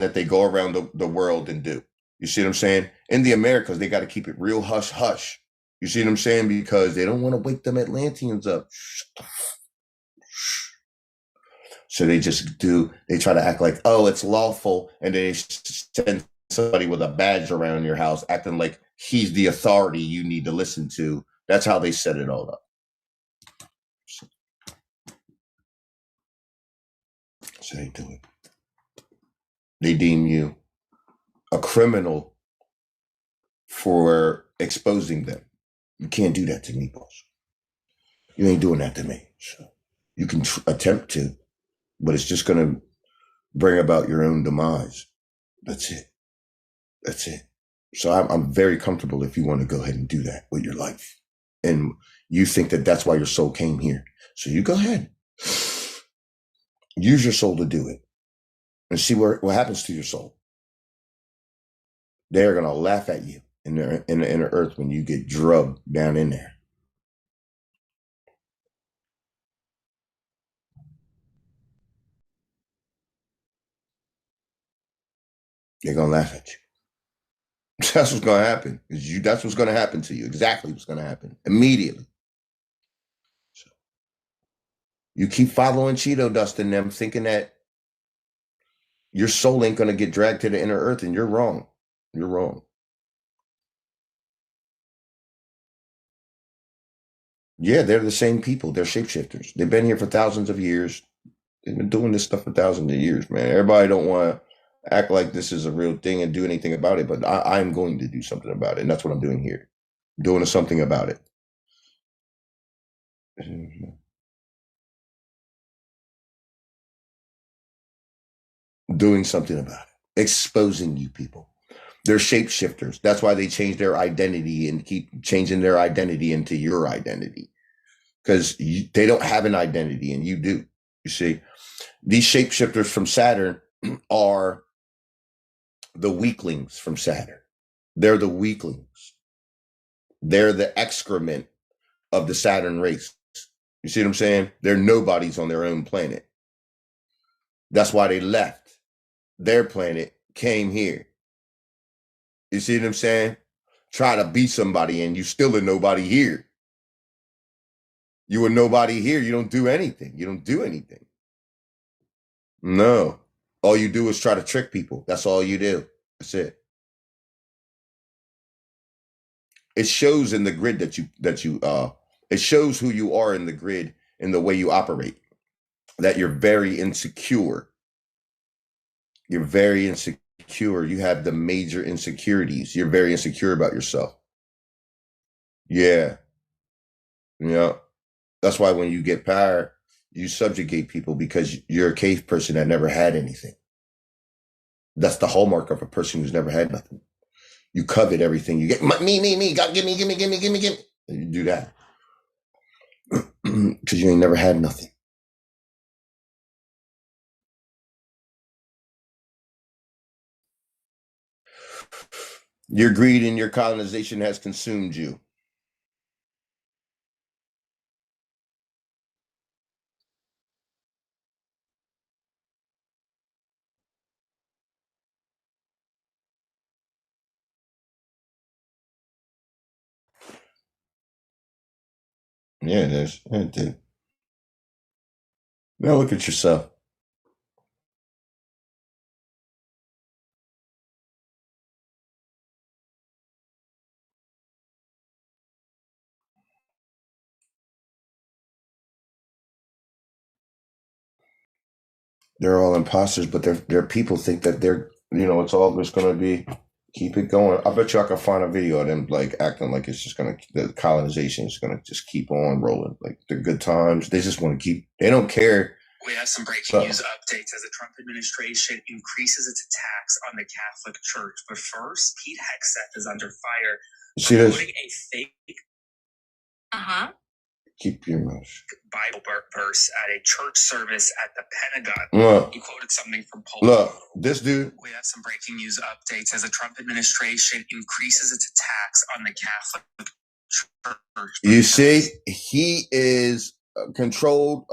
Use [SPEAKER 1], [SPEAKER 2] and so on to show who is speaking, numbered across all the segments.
[SPEAKER 1] that they go around the world and do. You see what I'm saying? In the Americas, they got to keep it real hush hush. You see what I'm saying? Because they don't want to wake them Atlanteans up. So they just do, they try to act like, oh, it's lawful. And then they send somebody with a badge around your house acting like he's the authority you need to listen to. That's how they set it all up. So they do it. They deem you a criminal for exposing them. You can't do that to me, boss. You ain't doing that to me. So you can attempt to, but it's just going to bring about your own demise. That's it. That's it. So I'm very comfortable if you want to go ahead and do that with your life. And you think that that's why your soul came here. So you go ahead. Use your soul to do it. And see what happens to your soul. They're going to laugh at you in the inner earth when you get drugged down in there. They're going to laugh at you. That's what's going to happen. That's what's going to happen to you. Exactly what's going to happen immediately. So you keep following Cheeto Dust and them, thinking that your soul ain't going to get dragged to the inner earth, and you're wrong. You're wrong. Yeah, they're the same people. They're shapeshifters. They've been here for thousands of years. They've been doing this stuff for thousands of years, man. Everybody don't want to act like this is a real thing and do anything about it, but I'm going to do something about it, and that's what I'm doing here. Doing something about it. Doing something about it. Exposing you people. They're shapeshifters. That's why they change their identity and keep changing their identity into your identity. Because they don't have an identity and you do. You see, these shapeshifters from Saturn are the weaklings from Saturn. They're the weaklings. They're the excrement of the Saturn race. You see what I'm saying? They're nobodies on their own planet. That's why they left their planet, came here. You see what I'm saying? Try to be somebody and you still a nobody here. You a nobody here. You don't do anything. You don't do anything. No. All you do is try to trick people. That's all you do. That's it. It shows in the grid that it shows who you are in the grid in the way you operate. That you're very insecure. You're very insecure. You have the major insecurities. You're very insecure about yourself. Yeah. Yeah. That's why when you get power, you subjugate people because you're a cave person that never had anything. That's the hallmark of a person who's never had nothing. You covet everything. You get me. God, give me. And you do that because you ain't never had nothing. Your greed and your colonization has consumed you. Yeah, it is. It did. Now look at yourself. They're all imposters, but their people think that it's all just gonna be keep it going. I bet you I can find a video of them like acting like it's just the colonization is gonna just keep on rolling. Like the good times. They just want to keep, they don't care.
[SPEAKER 2] We have some breaking news updates as the Trump administration increases its attacks on the Catholic Church. But first, Pete Hegseth is under fire for putting a fake
[SPEAKER 1] keep your mouth.
[SPEAKER 2] Bible verse at a church service at the Pentagon. He quoted something from Paul.
[SPEAKER 1] Look, this dude.
[SPEAKER 2] We have some breaking news updates as the Trump administration increases its attacks on the Catholic Church.
[SPEAKER 1] You see, he is controlled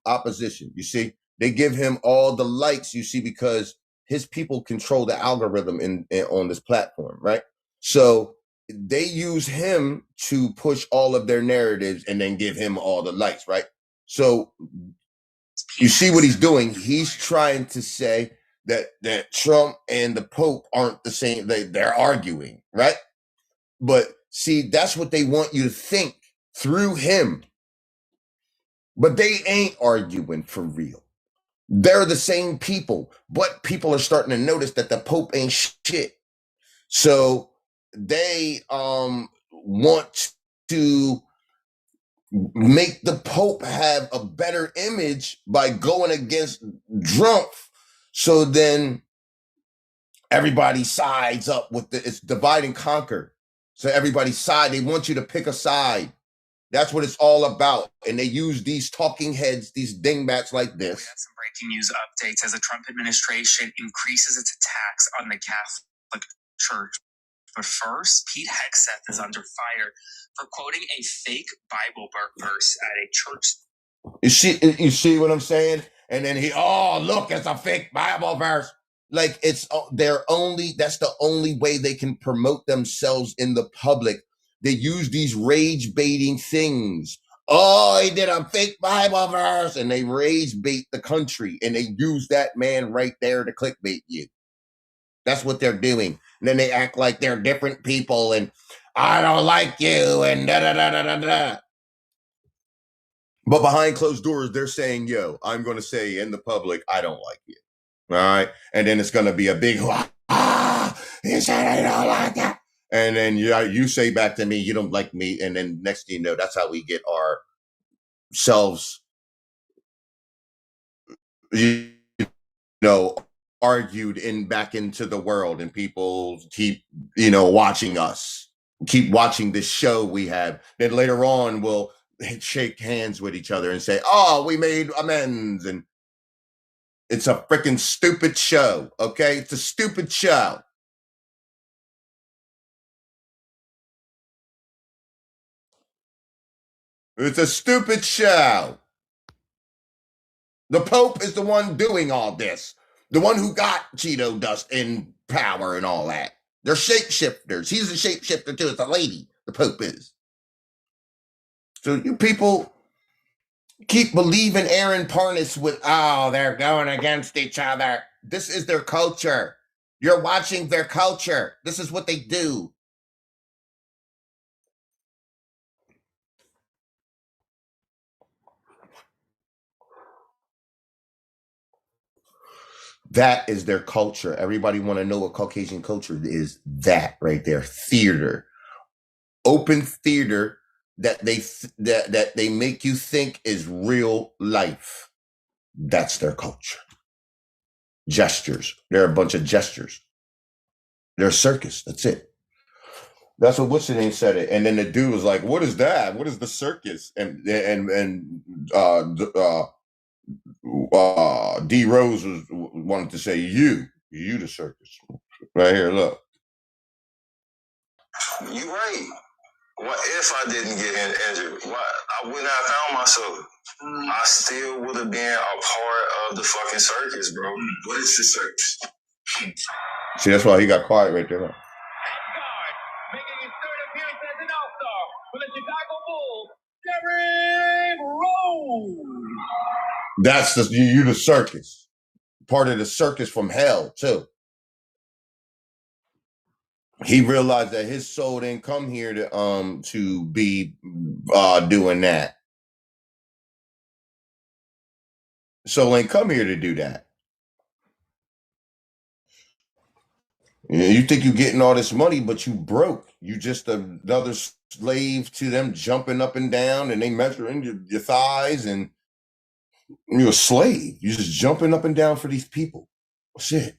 [SPEAKER 1] opposition. You see, they give him all the likes, you see, because his people control the algorithm on this platform, right? So they use him to push all of their narratives and then give him all the likes, right? So you see what he's doing. He's trying to say that Trump and the Pope aren't the same. They're arguing, right? But see, that's what they want you to think through him. But they ain't arguing for real. They're the same people, but people are starting to notice that the Pope ain't shit. So they want to make the Pope have a better image by going against Trump. So then everybody sides up with it's divide and conquer. So everybody side. They want you to pick a side. That's what it's all about. And they use these talking heads, these dingbats like this.
[SPEAKER 2] We have some breaking news updates as the Trump administration increases its attacks on the Catholic Church. But first, Pete Hegseth is under fire for quoting a fake Bible verse at a church.
[SPEAKER 1] You see what I'm saying? And then look, it's a fake Bible verse. Like that's the only way they can promote themselves in the public. They use these rage baiting things. Oh, he did a fake Bible verse, and they rage bait the country, and they use that man right there to clickbait you. That's what they're doing. And then they act like they're different people, and I don't like you, and da da da da da da. But behind closed doors, they're saying, yo, I'm going to say in the public, I don't like you. All right. And then it's going to be a big, you said I don't like that. And then you say back to me, you don't like me. And then next thing you know, that's how we get ourselves, argued back into the world. And people keep, watching us, keep watching this show we have. Then later on, we'll shake hands with each other and say, oh, we made amends. And it's a freaking stupid show, okay? It's a stupid show. It's a stupid show. The Pope is the one doing all this. The one who got Cheeto Dust in power and all that. They're shapeshifters. He's a shapeshifter too. It's a lady. The Pope is. So you people keep believing Aaron Parnas with, they're going against each other. This is their culture. You're watching their culture. This is what they do. That is their culture. Everybody want to know what Caucasian culture is. That right there. Theater. Open theater that they make you think is real life. That's their culture. Gestures. They're a bunch of gestures. They're a circus. That's it. That's what what's the name said it. And then the dude was like, what is that? What is the circus? And D Rose wanted to say you the circus. Right here, look.
[SPEAKER 2] You right. What if I didn't get injured? What? I wouldn't have found myself. I still would have been a part of the fucking circus, bro. What is the circus?
[SPEAKER 1] See, that's why he got quiet right there. Look.
[SPEAKER 2] Making his third appearance as an all-star for the Chicago Bulls, Derrick Rose.
[SPEAKER 1] That's you the circus. Part of the circus from hell, too. He realized that his soul didn't come here to be doing that. Soul ain't come here to do that. You think you're getting all this money, but you broke. You just another slave to them jumping up and down, and they measuring your thighs, and you're a slave. You're just jumping up and down for these people. Shit.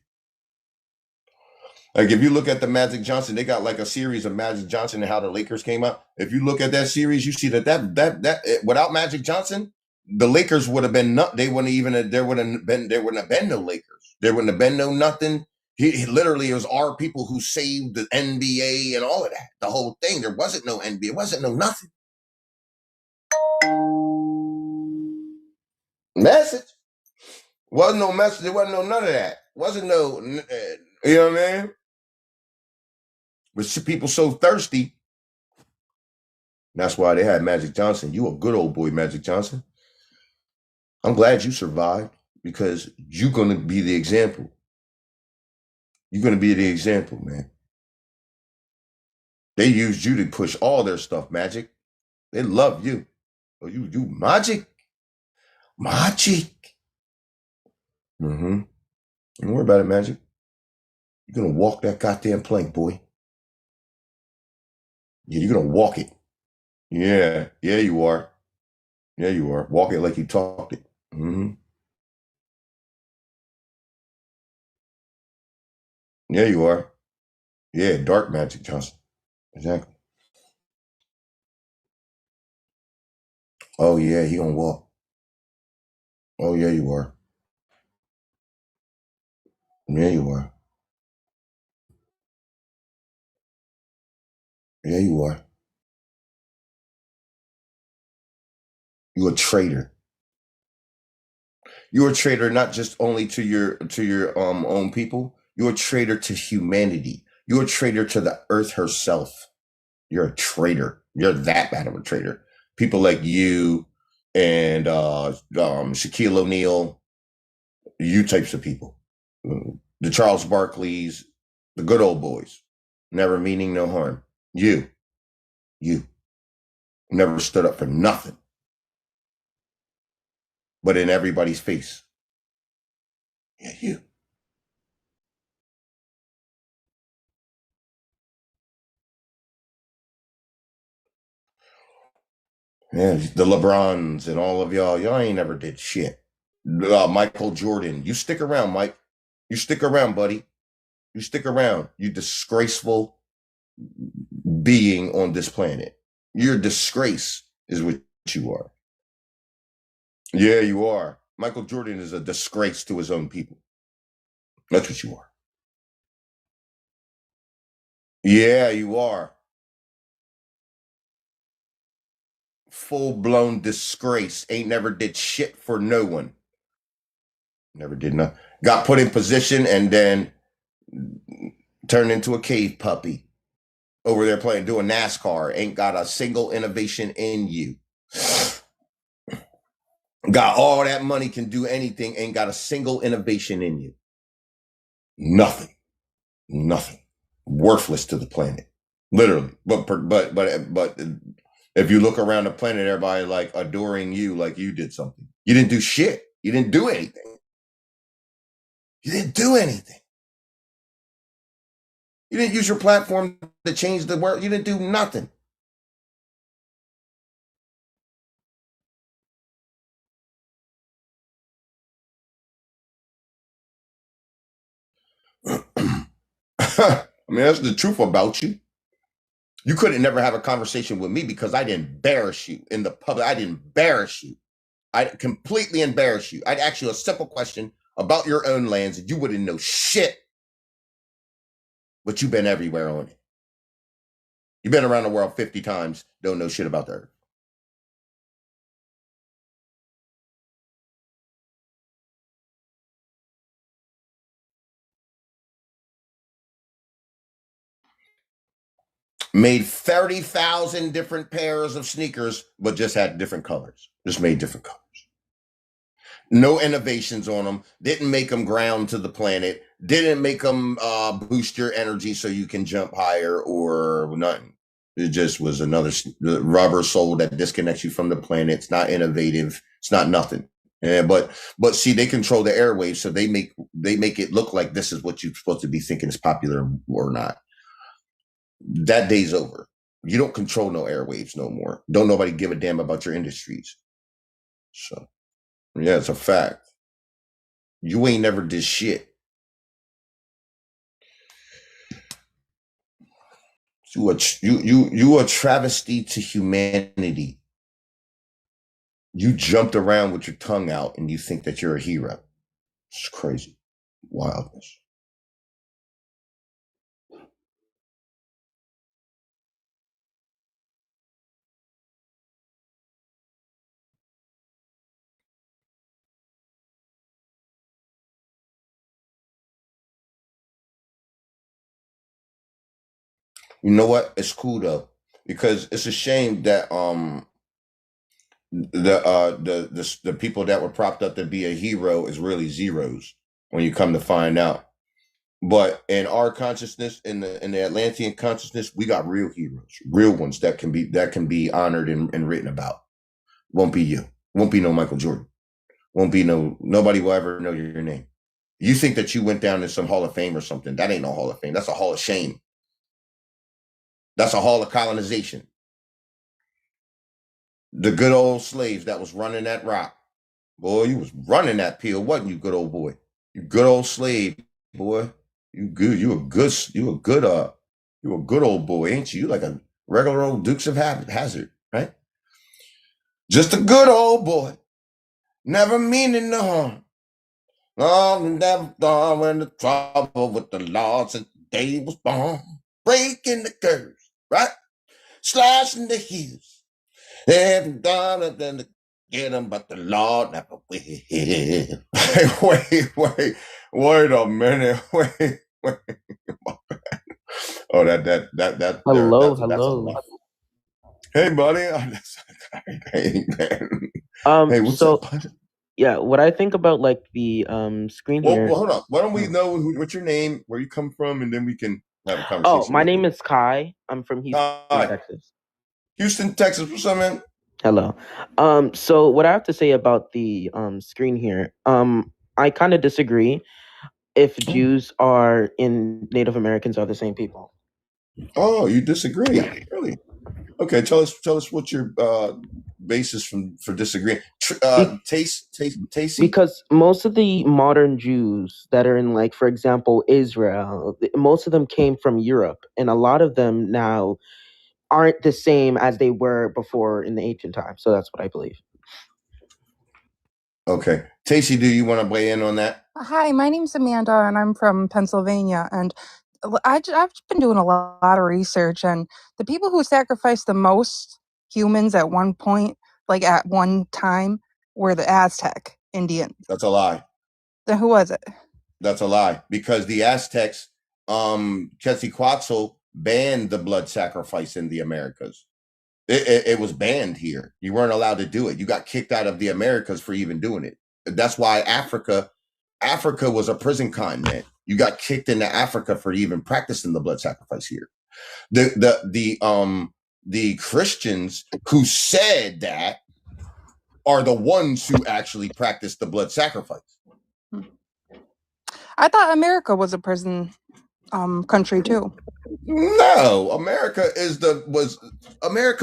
[SPEAKER 1] Like if you look at the Magic Johnson, they got like a series of Magic Johnson and how the Lakers came out. If you look at that series, you see that without Magic Johnson, the Lakers would have been there wouldn't have been no Lakers. There wouldn't have been no nothing. He literally, it was our people who saved the NBA and all of that. The whole thing. There wasn't no NBA. It wasn't no nothing. Message. Wasn't no message. There wasn't no none of that. Wasn't no, you know what I mean? But people so thirsty. That's why they had Magic Johnson. You a good old boy, Magic Johnson. I'm glad you survived because you're going to be the example. You're going to be the example, man. They used you to push all their stuff, Magic. They love you. Oh, you Magic. Magic. Mm-hmm. Don't worry about it, Magic. You're going to walk that goddamn plank, boy. Yeah, you're going to walk it. Yeah. Yeah, you are. Yeah, you are. Walk it like you talked it. Mm-hmm. Yeah, you are. Yeah, dark Magic Johnson. Exactly. Oh, yeah, he going to walk. Oh, yeah, you are. Yeah, you are. Yeah, you are. You're a traitor. You're a traitor not just only to your own people. You're a traitor to humanity. You're a traitor to the earth herself. You're a traitor. You're that bad of a traitor. People like you and Shaquille O'Neal, you types of people, the Charles Barkleys, the good old boys, never meaning no harm. You never stood up for nothing, but in everybody's face. Yeah, you. Yeah, the LeBrons and all of y'all ain't never did shit. Michael Jordan, you stick around, Mike. You stick around, buddy. You stick around. You disgraceful being on this planet. You're a disgrace, is what you are. Yeah, you are. Michael Jordan is a disgrace to his own people. That's what you are. Yeah, you are. Full blown disgrace. Ain't never did shit for no one. Never did nothing. Got put in position and then turned into a cave puppy over there playing, doing NASCAR. Ain't got a single innovation in you. Got all that money, can do anything, ain't got a single innovation in you. Nothing. Nothing. Worthless to the planet. Literally. But if you look around the planet, everybody like adoring you like you did something. You didn't do shit. You didn't do anything. You didn't do anything. You didn't use your platform to change the world. You didn't do nothing. I mean, that's the truth about you. You couldn't never have a conversation with me because I'd embarrass you in the public. I'd embarrass you. I'd completely embarrass you. I'd ask you a simple question about your own lands and you wouldn't know shit, but you've been everywhere on it. You've been around the world 50 times, don't know shit about the earth. Made 30,000 different pairs of sneakers, but just had different colors. Just made different colors. No innovations on them. Didn't make them ground to the planet. Didn't make them boost your energy so you can jump higher or nothing. It just was another rubber sole that disconnects you from the planet. It's not innovative. It's not nothing. Yeah, but see, they control the airwaves, so they make it look like this is what you're supposed to be thinking is popular or not. That day's over. You don't control no airwaves no more. Don't nobody give a damn about your industries. So yeah, it's a fact. You ain't never did shit. You a travesty to humanity. You jumped around with your tongue out and you think that you're a hero. It's crazy. Wildness. You know what? It's cool though, because it's a shame that the people that were propped up to be a hero is really zeros when you come to find out. But in our consciousness, in the Atlantean consciousness, we got real heroes, real ones that can be honored and written about. Won't be you. Won't be no Michael Jordan. Won't be nobody will ever know your name. You think that you went down in some Hall of Fame or something? That ain't no Hall of Fame. That's a Hall of Shame. That's a Hall of Colonization. The good old slaves that was running that rock. Boy, you was running that pill, wasn't you, good old boy? You good old slave, boy. You good. You a good old boy, ain't you? You like a regular old Dukes of Hazzard, right? Just a good old boy, never meaning no harm. Long never gone when the trouble with the law since the day was born. Breaking the curves, right? Slashing the heels. Every dollar then to get them, but the Lord never will. Wait a minute. Wait. Oh,
[SPEAKER 3] Hello,
[SPEAKER 1] that's a
[SPEAKER 3] hello.
[SPEAKER 1] lot. Hey, buddy. Hey, man. Hey, what's
[SPEAKER 3] So
[SPEAKER 1] up, bud?
[SPEAKER 3] yeah, what I think about like the screen
[SPEAKER 1] Well,
[SPEAKER 3] here.
[SPEAKER 1] hold on. Why don't we know what's your name, where you come from, and then we can have a
[SPEAKER 3] Oh,
[SPEAKER 1] conversation.
[SPEAKER 3] my name is Kai. I'm from Houston,
[SPEAKER 1] Hi,
[SPEAKER 3] Texas.
[SPEAKER 1] Houston, Texas. What's up, man?
[SPEAKER 3] Hello. So what I have to say about the screen here, I kind of disagree if Jews are in Native Americans are the same people.
[SPEAKER 1] Oh, you disagree? Really? Okay, tell us what's your basis for disagreeing. Tasty.
[SPEAKER 3] Because most of the modern Jews that are in, like, for example, Israel, most of them came from Europe, and a lot of them now aren't the same as they were before in the ancient times. So that's what I believe.
[SPEAKER 1] Okay, Tasty, do you want to weigh in on that?
[SPEAKER 4] Hi, my name's Amanda, and I'm from Pennsylvania. And I've been doing a lot of research, and the people who sacrificed the most humans at one point, like at one time, were the Aztec Indians.
[SPEAKER 1] That's a lie.
[SPEAKER 4] Then who was it?
[SPEAKER 1] That's a lie, because the Aztecs, Quetzalcoatl banned the blood sacrifice in the Americas. It was banned here. You weren't allowed to do it. You got kicked out of the Americas for even doing it. That's why Africa was a prison continent. You got kicked into Africa for even practicing the blood sacrifice here. The Christians who said that are the ones who actually practiced the blood sacrifice.
[SPEAKER 4] I thought America was a prison country too.
[SPEAKER 1] No, America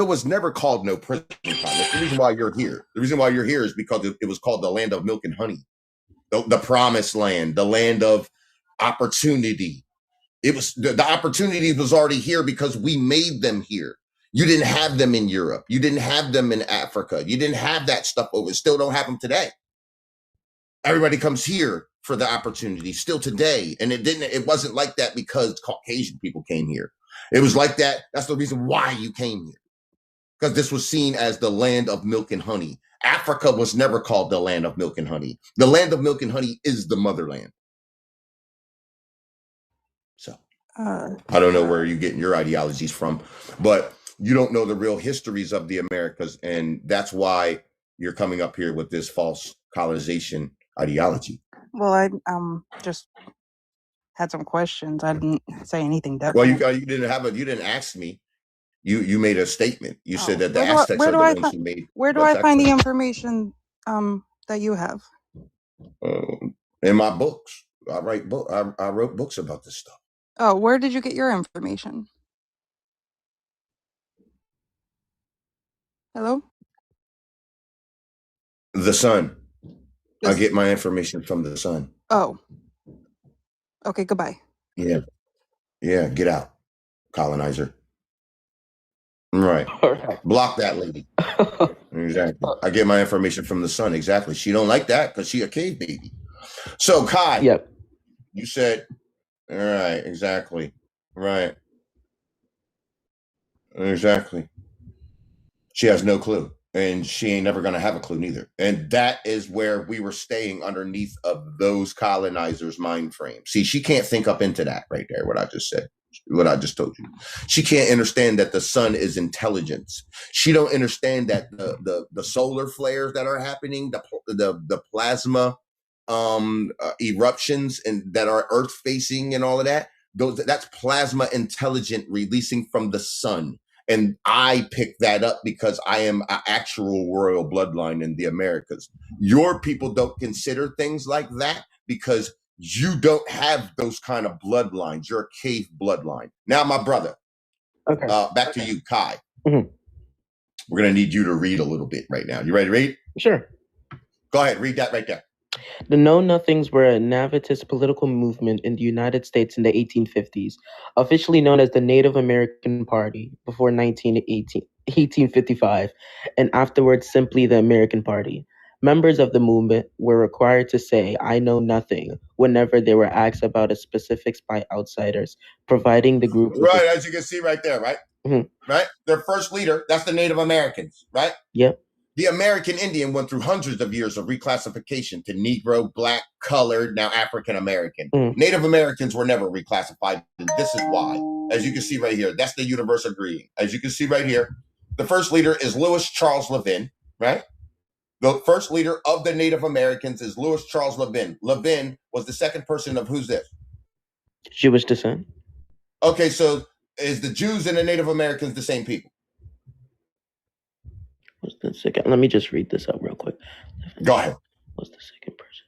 [SPEAKER 1] was never called no prison continent. That's the reason why you're here. The reason why you're here is because it was called the land of milk and honey, the promised land, the land of opportunity. It was the opportunity was already here because we made them here. You didn't have them in Europe. You didn't have them in Africa. You didn't have that stuff over. Still don't have them today. Everybody comes here for the opportunity still today. And it wasn't like that because Caucasian people came here. It was like that. That's the reason why you came here. Because this was seen as the land of milk and honey. Africa was never called the land of milk and honey. The land of milk and honey is the motherland. So I don't know where you're getting your ideologies from, but you don't know the real histories of the Americas. And that's why you're coming up here with this false colonization ideology.
[SPEAKER 4] Well, I just had some questions. I didn't say anything definite.
[SPEAKER 1] Well, you didn't ask me. You made a statement. You said that the Aztecs are the ones who made.
[SPEAKER 4] Where do I find the information that you have?
[SPEAKER 1] In my books. I wrote books about this stuff.
[SPEAKER 4] Oh, where did you get your information? Hello?
[SPEAKER 1] The Sun. I get my information from the Sun.
[SPEAKER 4] Oh. Okay, goodbye.
[SPEAKER 1] Yeah. Yeah, get out, colonizer. Right. Block that lady. Exactly. I get my information from the Sun. Exactly. She don't like that because she a cave baby. So, Kai.
[SPEAKER 3] Yep.
[SPEAKER 1] You said, all right, exactly. Right. Exactly. She has no clue. And she ain't never going to have a clue neither. And that is where we were staying underneath of those colonizers' mind frame. See, she can't think up into that right there, what I just said, what I just told you. She can't understand that the sun is intelligence. She don't understand that the solar flares that are happening, the plasma eruptions and that are earth facing and all of that, that's plasma intelligent releasing from the sun. And I pick that up because I am an actual royal bloodline in the Americas. Your people don't consider things like that because you don't have those kind of bloodlines. You're a cave bloodline. Now, my brother, back to you, Kai. Mm-hmm. We're going to need you to read a little bit right now. You ready to read?
[SPEAKER 3] Sure.
[SPEAKER 1] Go ahead, read that right there.
[SPEAKER 3] The Know-Nothings were a navitist political movement in the United States in the 1850s, officially known as the Native American Party before 1855, and afterwards simply the American Party. Members of the movement were required to say, "I know nothing," whenever they were asked about its specifics by outsiders, providing the group with
[SPEAKER 1] right, as you can see right there, right? Mm-hmm. Right? Their first leader, that's the Native Americans, right?
[SPEAKER 3] Yep.
[SPEAKER 1] The American Indian went through hundreds of years of reclassification to Negro, Black, Colored, now African American. Native Americans were never reclassified, and this is why. As you can see right here, that's the universe agreeing. As you can see right here, the first leader is Louis Charles Levin, right? The first leader of the Native Americans is Louis Charles Levin. Levin was the second person of who's this?
[SPEAKER 3] Jewish descent.
[SPEAKER 1] Okay, so is the Jews and the Native Americans the same people?
[SPEAKER 3] What's the second? Let me just read this out real quick.
[SPEAKER 1] Go ahead.
[SPEAKER 3] What's the second person?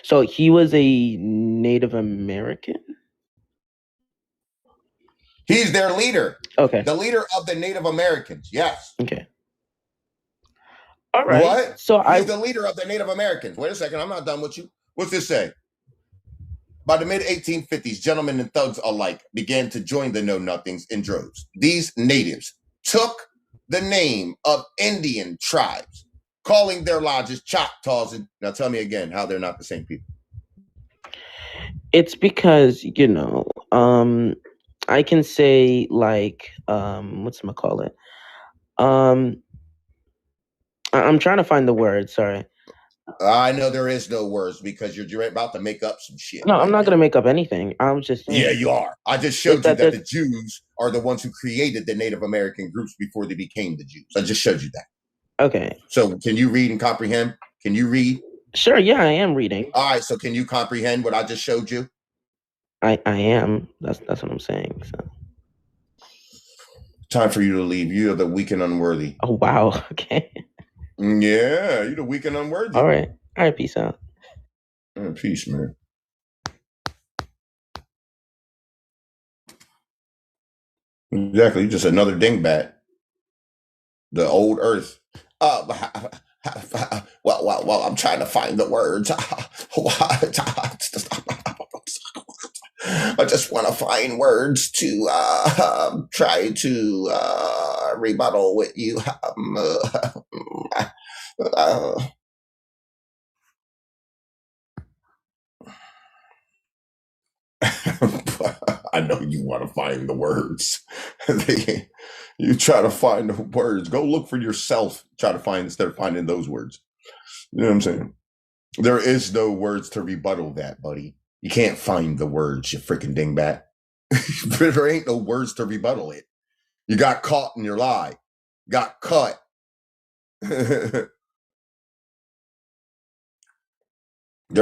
[SPEAKER 3] So he was a Native American?
[SPEAKER 1] He's their leader.
[SPEAKER 3] Okay.
[SPEAKER 1] The leader of the Native Americans. Yes.
[SPEAKER 3] Okay. All right.
[SPEAKER 1] What? So he's the leader of the Native Americans. Wait a second. I'm not done with you. What's this say? By the mid-1850s, gentlemen and thugs alike began to join the Know-Nothings in droves. These natives took the name of Indian tribes, calling their lodges Choctaws. Now tell me again how they're not the same people.
[SPEAKER 3] It's because, I can say like, whatchamacallit? I'm trying to find the word, sorry.
[SPEAKER 1] I know there is no words because you're about to make up some shit.
[SPEAKER 3] No, I'm not going to make up anything. I'm just saying.
[SPEAKER 1] Yeah, you are. I just showed you that the Jews are the ones who created the Native American groups before they became the Jews. I just showed you that.
[SPEAKER 3] Okay.
[SPEAKER 1] So can you read and comprehend? Can you read?
[SPEAKER 3] Sure, yeah, I am reading.
[SPEAKER 1] All right, so can you comprehend what I just showed you?
[SPEAKER 3] I am. That's what I'm saying. So.
[SPEAKER 1] Time for you to leave. You are the weak and unworthy.
[SPEAKER 3] Oh, wow. Okay.
[SPEAKER 1] Yeah, you're the weak and unworthy.
[SPEAKER 3] All right. Peace out.
[SPEAKER 1] Peace, man. Exactly. You're just another dingbat. The old earth. Well, I'm trying to find the words. I just want to find words to try to rebuttal with you. I know you want to find the words. You try to find the words. Go look for yourself. Try to find instead of finding those words. You know what I'm saying? There is no words to rebuttal that, buddy. You can't find the words, you freaking dingbat. There ain't no words to rebuttal it. You got caught in your lie. Got cut. There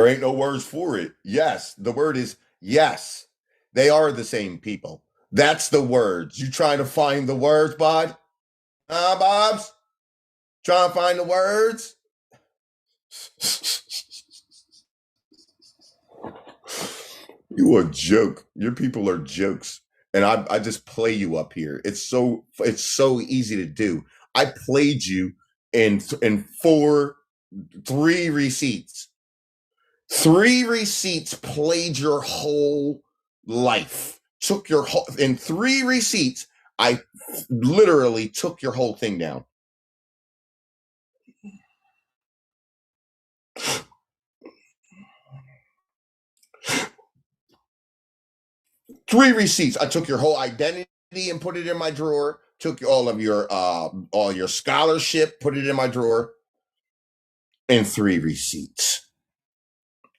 [SPEAKER 1] ain't no words for it. Yes, the word is yes. They are the same people. That's the words. You trying to find the words, bud? Bobs? Trying to find the words? You a joke. Your people are jokes. And I just play you up here. It's so easy to do. I played you in 3 receipts. 3 receipts played your whole life. Took your whole in 3 receipts. I literally took your whole thing down. Three receipts. I took your whole identity and put it in my drawer. took all your scholarship, put it in my drawer, and 3 receipts.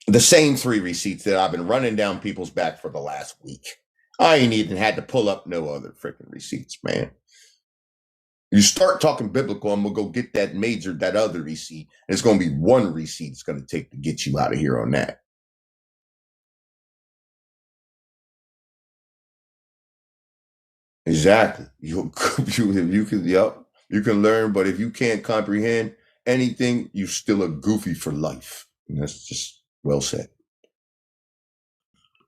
[SPEAKER 1] The same 3 receipts that I've been running down people's back for the last week. I ain't even had to pull up no other freaking receipts, man. You start talking biblical, I'm gonna go get that other receipt. And it's gonna be 1 receipt it's gonna take to get you out of here on that. Exactly. You can learn, but if you can't comprehend anything, you still a goofy for life. And that's just well said.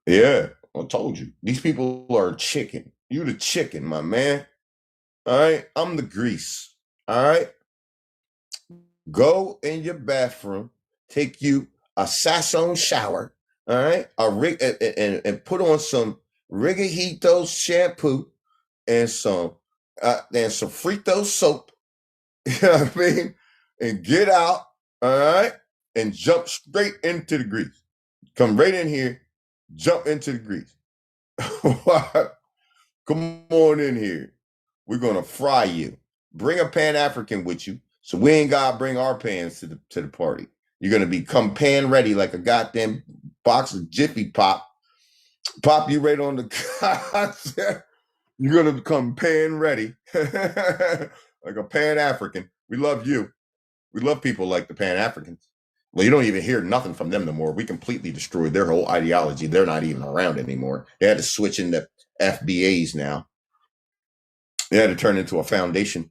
[SPEAKER 1] Yeah, I told you. These people are chicken. You the chicken, my man. All right. I'm the grease. All right. Go in your bathroom, take you a Sasson shower. All right. And put on some Rigahitos shampoo and some Frito soap. You know what I mean? And get out, all right, and jump straight into the grease. Come right in here, jump into the grease. Come on in here. We're gonna fry you. Bring a Pan African with you, so we ain't gotta bring our pans to the party. You're gonna become pan ready like a goddamn box of Jiffy Pop. Pop you right on the. You're gonna become pan ready, like a Pan African. We love you. We love people like the Pan Africans. Well, you don't even hear nothing from them no more. We completely destroyed their whole ideology. They're not even around anymore. They had to switch into FBAs now. They had to turn into a foundation.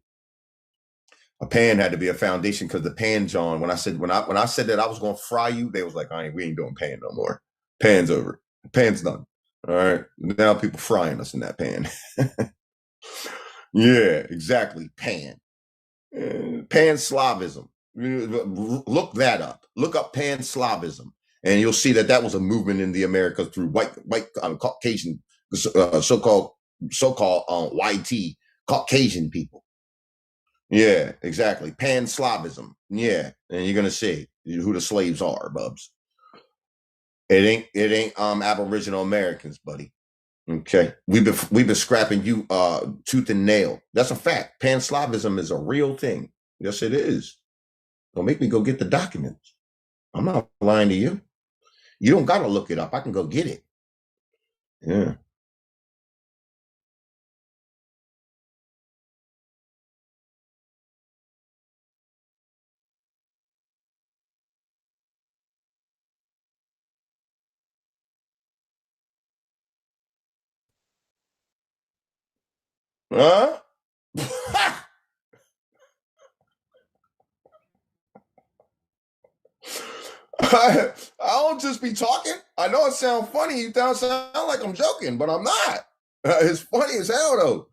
[SPEAKER 1] A pan had to be a foundation because the pan, John. When I said that I was gonna fry you, they was like, we ain't doing pan no more. Pan's over. Pan's done. All right. Now people frying us in that pan. Yeah, exactly. Pan Slavism. Look that up. Look up Pan Slavism, and you'll see that was a movement in the Americas through white Caucasian, so-called YT Caucasian people. Yeah, exactly. Pan Slavism. Yeah, and you're gonna see who the slaves are, bubs. It ain't Aboriginal Americans, buddy. Okay, we've been scrapping you tooth and nail. That's a fact. Pan Slavism is a real thing. Yes, it is. Don't make me go get the documents. I'm not lying to you. You don't gotta look it up. I can go get it. Yeah. Huh? I don't just be talking. I know it sounds funny. You sound like I'm joking, but I'm not. It's funny as hell, though.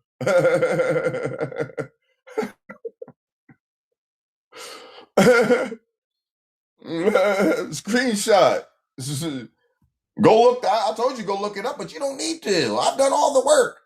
[SPEAKER 1] Screenshot. Go look. I told you go look it up, but you don't need to. I've done all the work.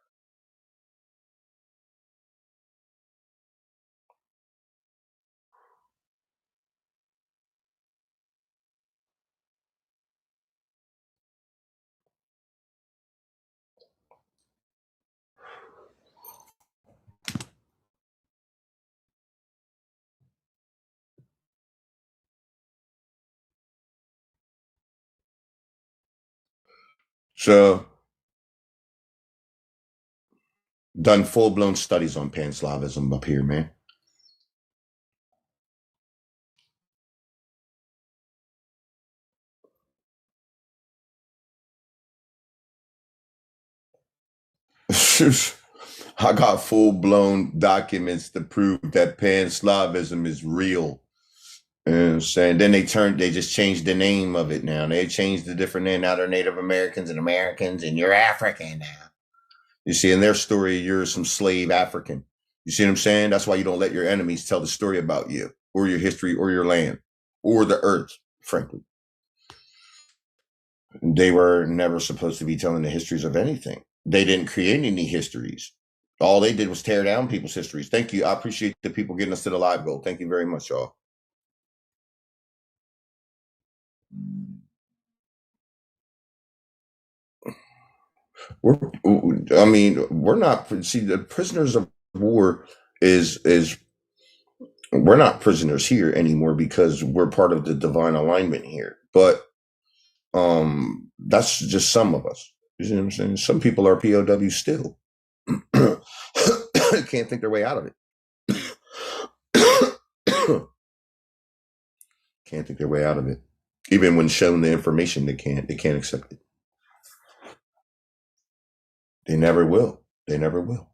[SPEAKER 1] So, done full-blown studies on Pan-Slavism up here, man. I got full-blown documents to prove that Pan-Slavism is real. You know what I'm saying? Then they just changed the name of it now. They changed the different name. Now they're Native Americans, and you're African now. You see, in their story, you're some slave African. You see what I'm saying? That's why you don't let your enemies tell the story about you or your history or your land or the earth, frankly. They were never supposed to be telling the histories of anything. They didn't create any histories. All they did was tear down people's histories. Thank you. I appreciate the people getting us to the live goal. Thank you very much, y'all. We're not, see, the prisoners of war is we're not prisoners here anymore because we're part of the divine alignment here. But that's just some of us. You see what I'm saying? Some people are POWs still. Can't think their way out of it. Can't think their way out of it. Even when shown the information, they can't accept it. They never will. They never will.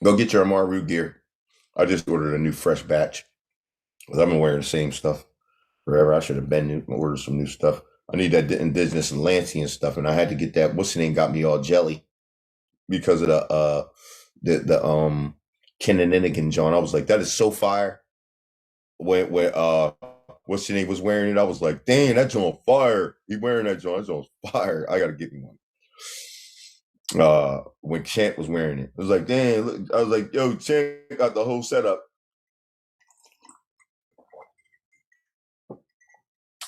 [SPEAKER 1] Go get your Amaru gear. I just ordered a new fresh batch. Because I've been wearing the same stuff forever. I should have been ordered some new stuff. I need that indigenous and Lancian stuff, and I had to get that. What's the name? Got me all jelly because of the Kenaninigan John. I was like, that is so fire. When what's the name was wearing it, I was like, dang, that John fire. He wearing that John. That John's fire. I gotta get me one. When Chant was wearing it, I was like, dang. Look, I was like, yo, Chant got the whole setup.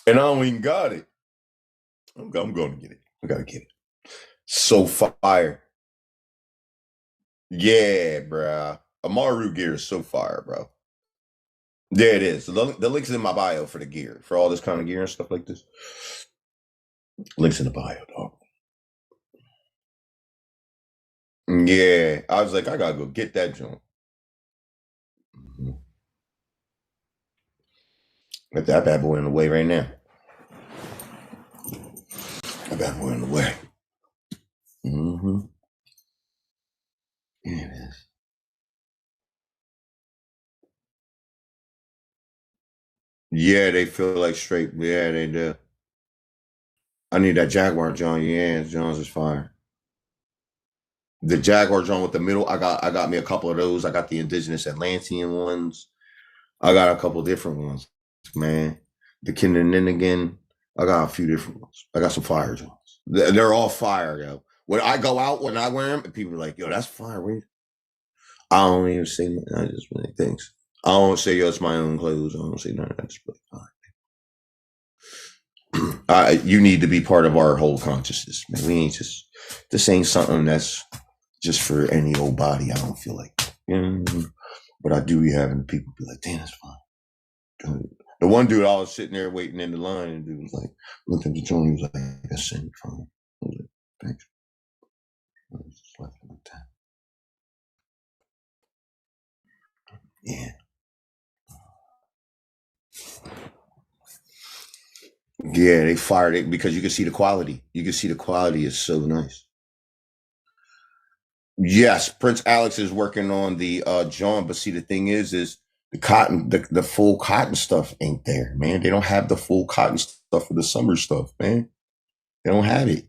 [SPEAKER 1] And I don't even got it. I'm going to get it. I gotta get it. So fire. Yeah, bro. Amaru gear is so fire, bro. Yeah, it is. The link's in my bio for the gear, for all this kind of gear and stuff like this. Links in the bio, dog. Yeah, I was like, I gotta go get that joint. Mm-hmm. Got that bad boy in the way right now. That bad boy in the way. Mm-hmm. Yeah, it is. Yeah, they feel like straight. Yeah, they do. I need that Jaguar John. Yeah, John's is fire. The Jaguar John with the middle. I got me a couple of those. I got the indigenous Atlantean ones. I got a couple different ones, man. The Kindernigan. I got a few different ones. I got some fire Johns. They're all fire, yo. When I go out, when I wear them, and people are like, yo, that's fire. I don't even say nothing. I just really thanks. I don't say, yo, it's my own clothes. I don't say none of that. Just fine. You need to be part of our whole consciousness, man. We ain't just, this ain't something that's just for any old body. I don't feel like, but I do be having people be like, damn, that's fine. The one dude, I was sitting there waiting in the line, and the dude was like, looked at the joint, he was like, that's fine. I was like, thanks. I was just left like that. Yeah. Yeah, they fired it because you can see the quality. You can see the quality is so nice. Yes, Prince Alex is working on the John, but see the thing is the cotton, the full cotton stuff ain't there, man. They don't have the full cotton stuff for the summer stuff, man. They don't have it.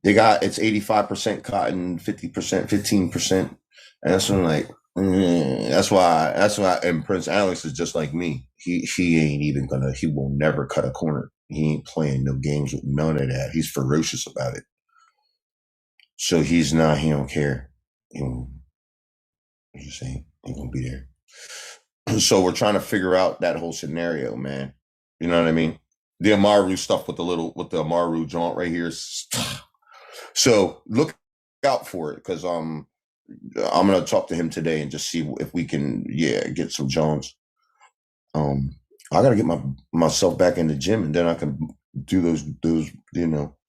[SPEAKER 1] They got it's 85% cotton, 50%, 15%. And that's when I'm like, that's why and Prince Alex is just like me. He ain't even he will never cut a corner. He ain't playing no games with none of that. He's ferocious about it. So he don't care. I'm just saying, he gonna be there. So we're trying to figure out that whole scenario, man. You know what I mean? The Amaru stuff with the Amaru jaunt right here. So look out for it because I'm gonna talk to him today and just see if we can get some jaunts. I gotta get myself back in the gym and then I can do those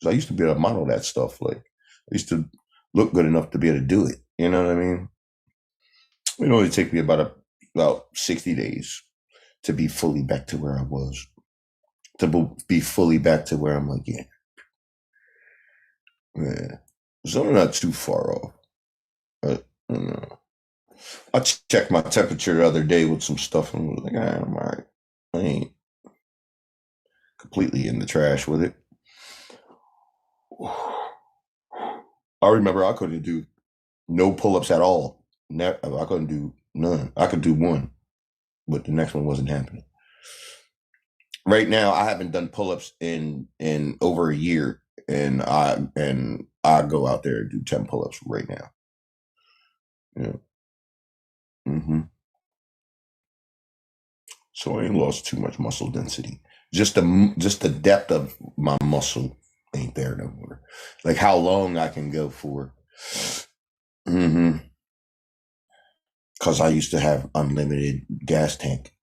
[SPEAKER 1] I used to be able to model that stuff. Like I used to look good enough to be able to do it. You know what I mean? It only take me about 60 days to be fully back to where I was. To be fully back to where I'm like, yeah. So I'm not too far off. I checked my temperature the other day with some stuff and was like, I'm all right. I ain't completely in the trash with it. I remember I couldn't do no pull-ups at all. I couldn't do none. I could do one, but the next one wasn't happening. Right now, I haven't done pull-ups in over a year, and I go out there and do 10 pull-ups right now. Yeah. Mm-hmm. So I ain't lost too much muscle density. Just the depth of my muscle ain't there no more. Like how long I can go for. Because I used to have unlimited gas tank.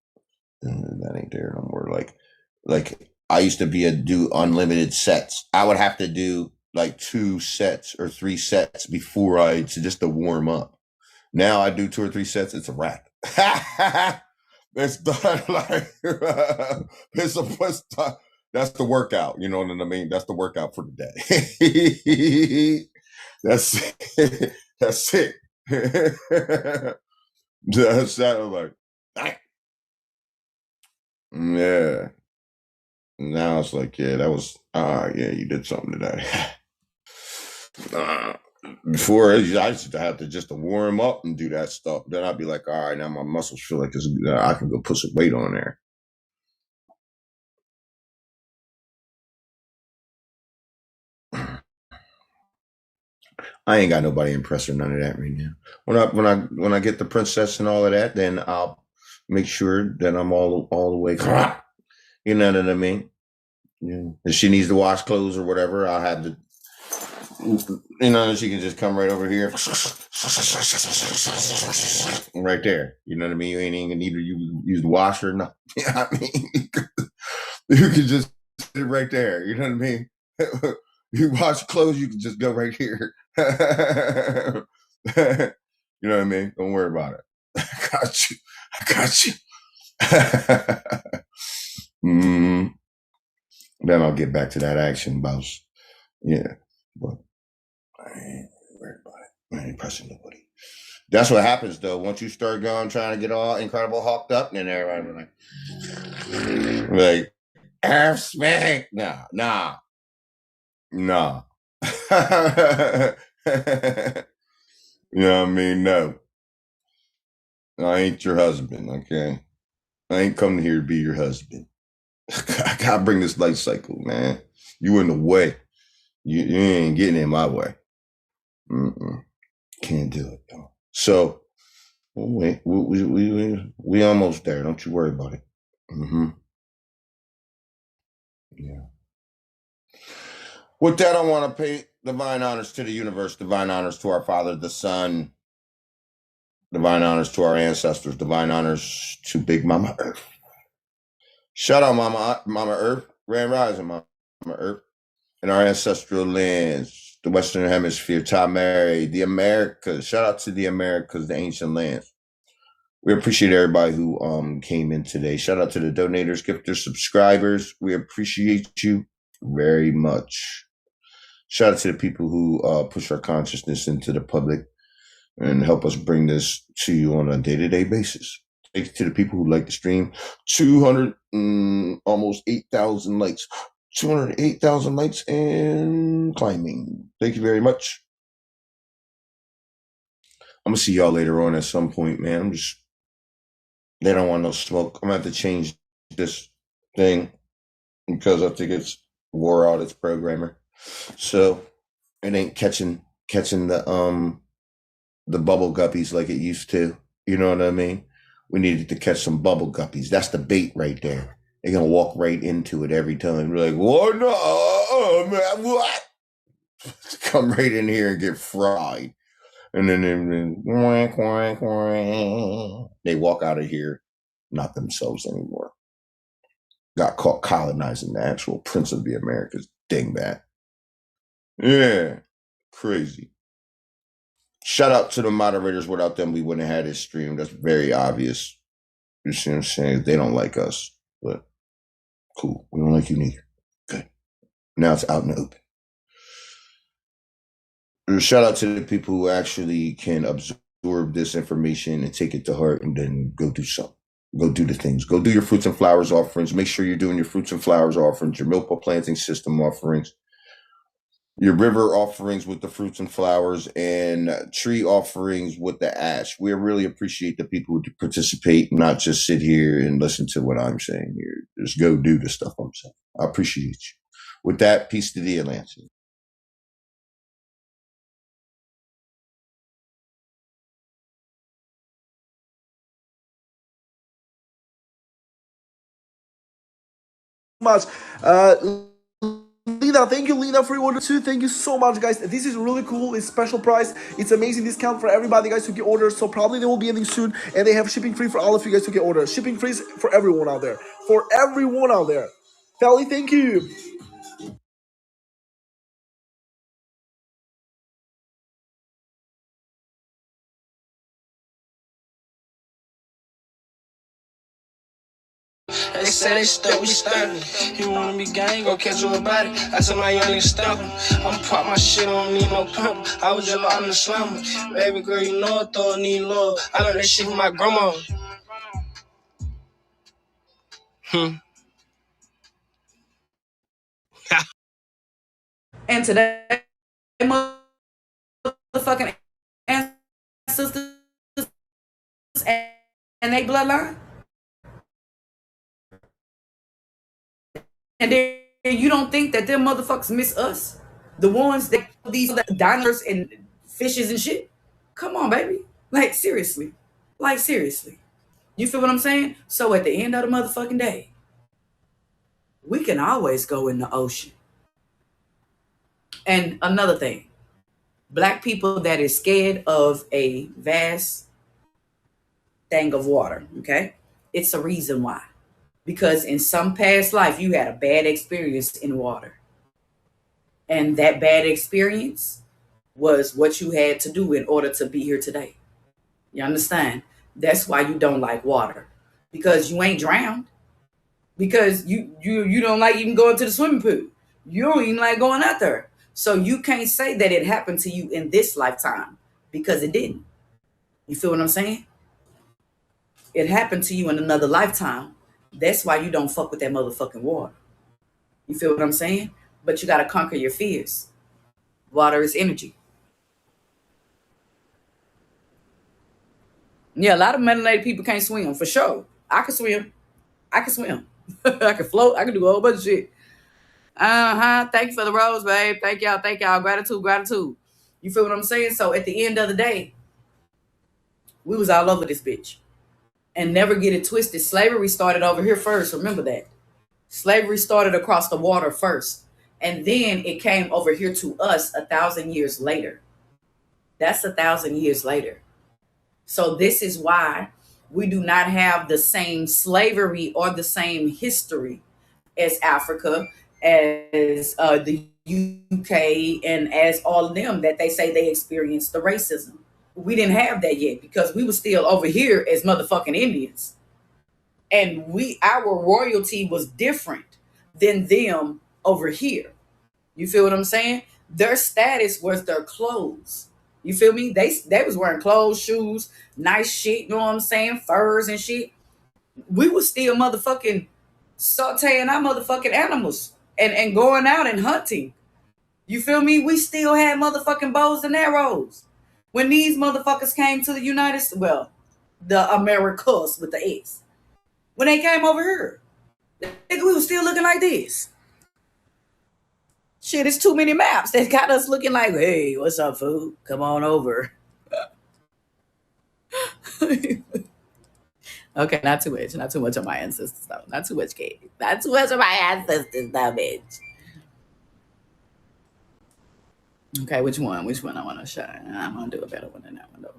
[SPEAKER 1] That ain't there no more. Like I used to do unlimited sets. I would have to do like 2 sets or 3 sets before just to warm up. Now I do 2 or 3 sets. It's a wrap. It's done. Like it's done. That's the workout. You know what I mean? That's the workout for the day. That's it. That's it. That's that. I'm like, yeah. Now it's like, yeah, that was, yeah, you did something today. Before, I used to have to just to warm up and do that stuff. Then I'd be like, all right, now my muscles feel like I can go put some weight on there. I ain't got nobody impressed or none of that right now. When I get the princess and all of that, then I'll make sure that I'm all the way. You know what I mean? Yeah. If she needs to wash clothes or whatever, I'll have to. You know, she can just come right over here, right there. You know what I mean? You ain't even need to use the washer. No, you know what I mean? You can just sit right there. You know what I mean? You wash clothes, you can just go right here. You know what I mean? Don't worry about it. I got you. I got you. Then I'll get back to that action, boss. Yeah, but I ain't worried about it. I ain't pressing nobody. That's what happens though. Once you start going trying to get all incredible hawked up, then everybody like F-Smack. Nah. You know what I mean? No. I ain't your husband, okay? I ain't come here to be your husband. I gotta bring this life cycle, man. You in the way. You ain't getting in my way. Can't do it, though. So, wait, we almost there. Don't you worry about it. Yeah. With that, I want to pay divine honors to the universe, divine honors to our Father, the Son, divine honors to our ancestors, divine honors to Big Mama Earth. Shout out Mama Earth, Grand Rising Mama Earth, and our ancestral lands, the Western Hemisphere, Tom Mary, the Americas. Shout out to the Americas, the ancient lands. We appreciate everybody who came in today. Shout out to the donators, gifters, subscribers. We appreciate you very much. Shout out to the people who push our consciousness into the public and help us bring this to you on a day-to-day basis. Thanks to the people who like the stream. 200 almost 8,000 likes. 208,000 likes and climbing. Thank you very much. I'm gonna see y'all later on at some point, man. They don't want no smoke. I'm gonna have to change this thing because I think it's wore out its programmer. So it ain't catching the bubble guppies like it used to. You know what I mean? We needed to catch some bubble guppies. That's the bait right there. They're gonna walk right into it every time. We're like, "What? No, man, what?" Come right in here and get fried, and then they walk out of here, not themselves anymore. Got caught colonizing the actual Prince of the Americas. Dingbat. Yeah, crazy. Shout out to the moderators. Without them, we wouldn't have had this stream. That's very obvious. You see what I'm saying? They don't like us, but cool. We don't like you neither. Good. Now it's out in the open. Shout out to the people who actually can absorb this information and take it to heart and then go do something. Go do the things. Go do your fruits and flowers offerings. Make sure you're doing your fruits and flowers offerings, your milpa planting system offerings, your river offerings with the fruits and flowers, and tree offerings with the ash. We really appreciate the people who participate, not just sit here and listen to what I'm saying here. Just go do the stuff I'm saying. I appreciate you. With that, peace to the Atlantean.
[SPEAKER 2] Much. Leave that
[SPEAKER 5] Lena, thank you, Lena, for your order too. Thank you so much, guys. This is really cool. It's special price. It's amazing discount for everybody, guys, who get orders. So probably they will be ending soon, and they have shipping free for all of you guys who get orders. Shipping free for everyone out there. For everyone out there. Felly, thank you.
[SPEAKER 2] They say they stuck, we stuck. You wanna be gang, go catch you a body. I tell my young nigga stuck. I'ma pop my shit, I don't need no pump. I was just out in the slumber. Baby girl, you know I thought I need love. I learned that shit from my grandma.
[SPEAKER 6] And today, motherfucking ancestors and they bloodline. And then you don't think that them motherfuckers miss us? The ones that these diners and fishes and shit? Come on, baby. Like, seriously. Like, seriously. You feel what I'm saying? So at the end of the motherfucking day, we can always go in the ocean. And another thing, black people that is scared of a vast thing of water, okay? It's a reason why. Because in some past life, you had a bad experience in water. And that bad experience was what you had to do in order to be here today. You understand? That's why you don't like water. Because you ain't drowned. Because you don't like even going to the swimming pool. You don't even like going out there. So you can't say that it happened to you in this lifetime. Because it didn't. You feel what I'm saying? It happened to you in another lifetime. That's why you don't fuck with that motherfucking water. You feel what I'm saying? But you got to conquer your fears. Water is energy. Yeah, a lot of melanated people can't swim, for sure. I can swim. I can float. I can do a whole bunch of shit. Thank you for the rose, babe. Thank y'all. Gratitude. You feel what I'm saying? So at the end of the day, we was all over this bitch. And never get it twisted. Slavery started over here first. Remember that. Slavery started across the water first. And then it came over here to us 1,000 years later. That's 1,000 years later. So this is why we do not have the same slavery or the same history as Africa, as the UK, and as all of them that they say they experienced the racism. We didn't have that yet because we were still over here as motherfucking Indians. And our royalty was different than them over here. You feel what I'm saying? Their status was their clothes. You feel me? They was wearing clothes, shoes, nice shit, you know what I'm saying? Furs and shit. We was still motherfucking sauteing our motherfucking animals and going out and hunting. You feel me? We still had motherfucking bows and arrows. When these motherfuckers came to the Americas with the X. When they came over here, we was still looking like this. Shit, it's too many maps that got us looking like, hey, what's up, fool? Come on over. Okay, not too much. Not too much of my ancestors, though. Not too much, Kate. Not too much of my ancestors, though, bitch. Okay, which one? Which one I want to shine? I'm going to do a better one than that one, though.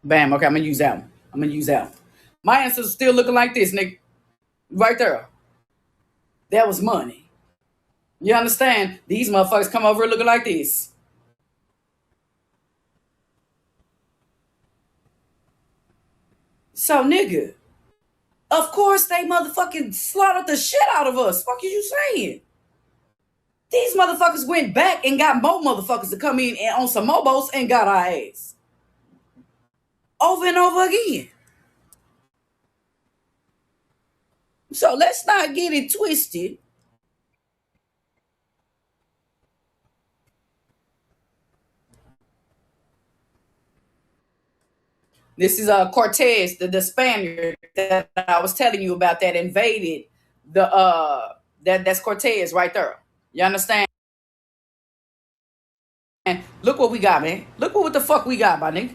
[SPEAKER 6] Bam. Okay, I'm going to use that one. My ancestors still looking like this, nigga. Right there. That was money. You understand? These motherfuckers come over looking like this. So, nigga, of course they motherfucking slaughtered the shit out of us. Fuck is you saying? These motherfuckers went back and got more motherfuckers to come in and on some mobos and got our ass. Over and over again. So let's not get it twisted. This is Cortez, the Spaniard that I was telling you about that invaded that's Cortez right there. You understand? Look what we got, man. Look what the fuck we got, my nigga.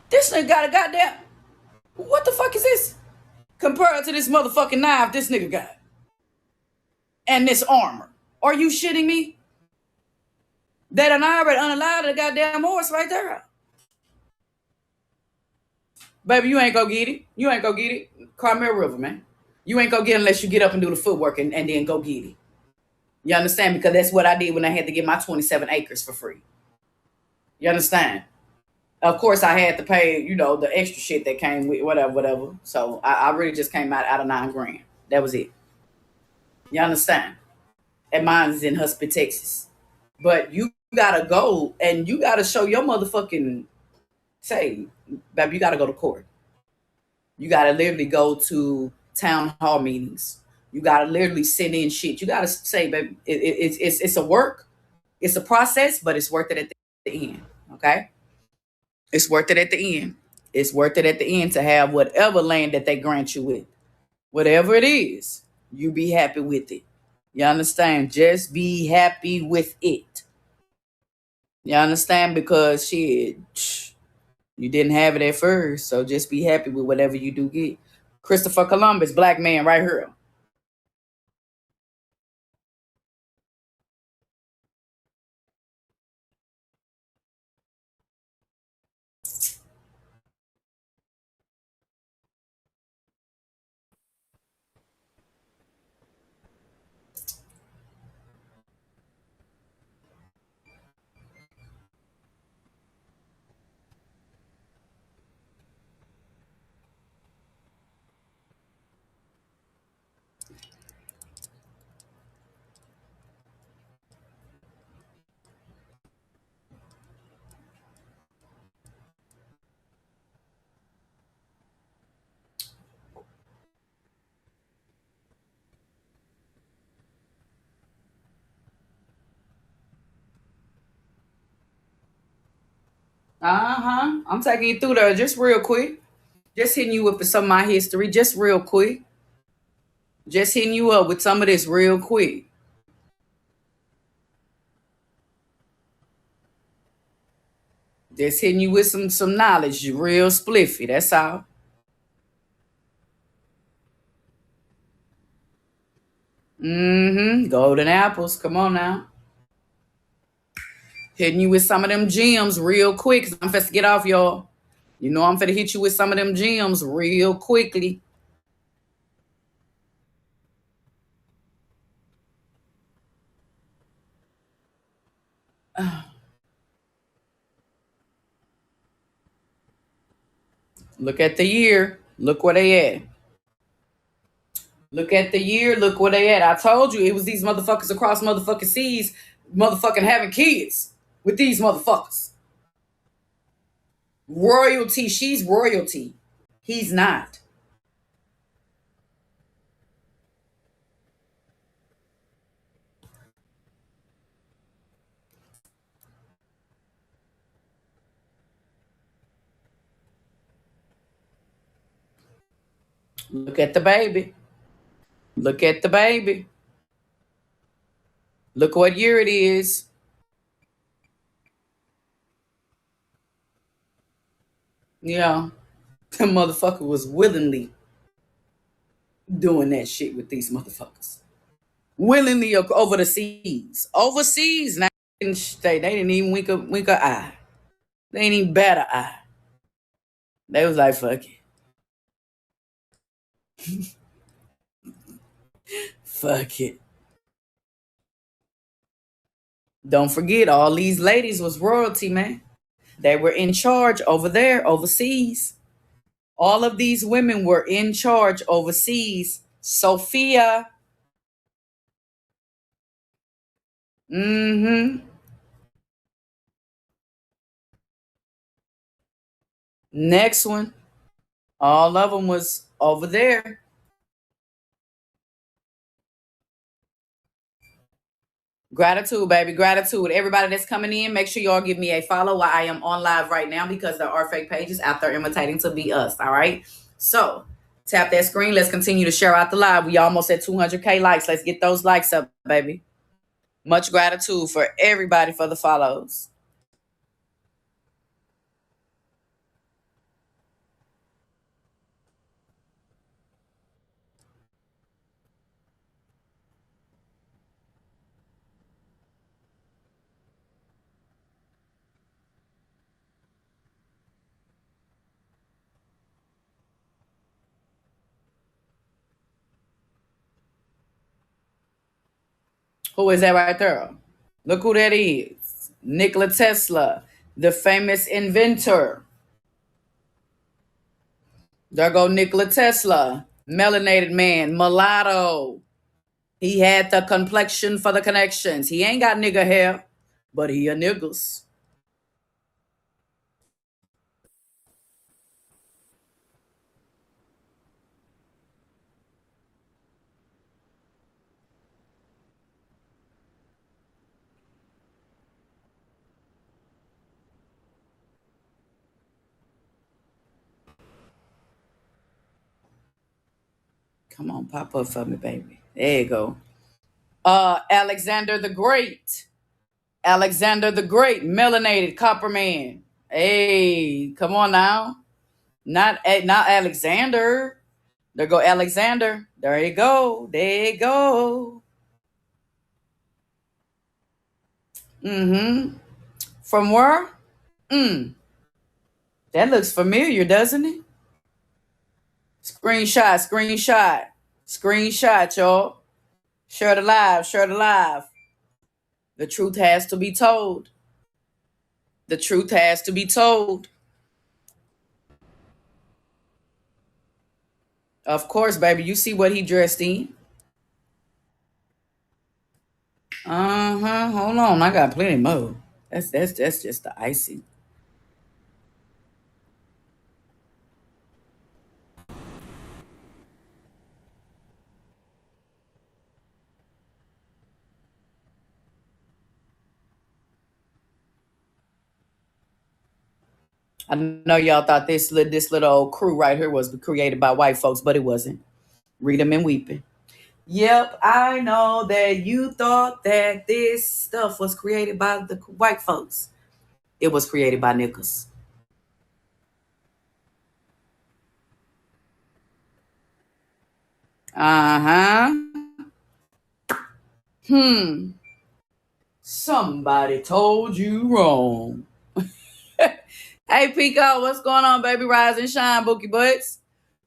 [SPEAKER 6] This nigga got a goddamn... What the fuck is this? Compared to this motherfucking knife this nigga got. And this armor. Are you shitting me? That an already unalive the goddamn horse right there. Baby, you ain't go get it. You ain't go get it. Carmel River, man. You ain't go get it unless you get up and do the footwork and then go get it. You understand? Because that's what I did when I had to get my 27 acres for free. You understand? Of course, I had to pay, you know, the extra shit that came with whatever. So I really just came out of $9,000. That was it. You understand? And mine's in Husband, Texas. But you gotta go and you gotta show your motherfucking say, baby, you gotta go to court. You gotta literally go to town hall meetings. You gotta literally send in shit. You gotta say, baby, it's a work, it's a process, but it's worth it at the end. Okay? It's worth it at the end. It's worth it at the end to have whatever land that they grant you with. Whatever it is, you be happy with it. You understand? Just be happy with it. You understand? Because shit, you didn't have it at first, so just be happy with whatever you do get. Christopher Columbus, black man right here. I'm taking you through there just real quick. Just hitting you up with some of my history, just real quick. Just hitting you up with some of this real quick. Just hitting you with some knowledge, real spliffy. That's all. Golden apples. Come on now. Hitting you with some of them gems real quick. 'Cause I'm finna get off, y'all. You know I'm finna hit you with some of them gems real quickly. Look at the year. Look where they at. Look at the year. Look where they at. I told you it was these motherfuckers across motherfucking seas motherfucking having kids with these motherfuckers. Royalty. She's royalty. He's not. Look at the baby. Look at the baby. Look what year it is. Yeah. The motherfucker was willingly doing that shit with these motherfuckers. Willingly over the seas. Overseas. Now they didn't even wink an eye. They ain't even bat an eye. They was like, fuck it. Fuck it. Don't forget, all these ladies was royalty, man. They were in charge over there, overseas. All of these women were in charge overseas. Sophia. Next one. All of them was over there. Gratitude, baby. Gratitude. Everybody that's coming in, make sure y'all give me a follow while I am on live right now because there are fake pages out there imitating to be us. All right. So tap that screen. Let's continue to share out the live. We almost at 200K likes. Let's get those likes up, baby. Much gratitude for everybody for the follows. Who is that right there? Look who that is. Nikola Tesla, the famous inventor. There go Nikola Tesla, melanated man, mulatto. He had the complexion for the connections. He ain't got nigga hair, but he a niggas. Come on, pop up for me, baby. There you go. Alexander the Great. Alexander the Great, melanated copper man. Hey, come on now. Not Alexander. There go Alexander. There you go. There you go. Mm-hmm. From where? That looks familiar, doesn't it? Screenshot, y'all. Share the live. The truth has to be told. The truth has to be told. Of course, baby. You see what he dressed in. Hold on. I got plenty more. That's just the icing. I know y'all thought this little old crew right here was created by white folks, but it wasn't. Read them and weeping. Yep, I know that you thought that this stuff was created by the white folks. It was created by niggas. Somebody told you wrong. Hey, Pico, what's going on, baby? Rise and shine, Bookie Butts.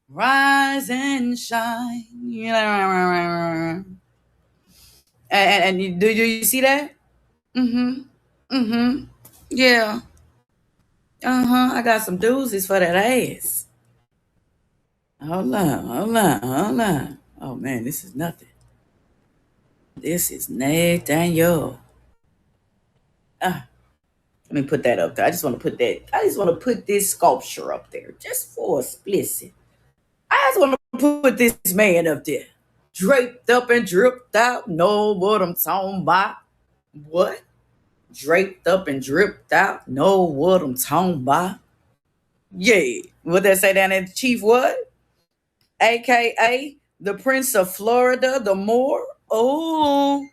[SPEAKER 6] Rise and shine. And do you see that? Yeah. I got some doozies for that ass. Hold on. Oh, man, this is nothing. This is Nathaniel. Let me put that up there. I just want to put this sculpture up there just for a split. I just want to put this man up there. Draped up and dripped out. Know what I'm talking about? What? Draped up and dripped out. Know what I'm talking about? Yeah. What they say down there? Chief what? AKA the Prince of Florida, the Moor. Oh,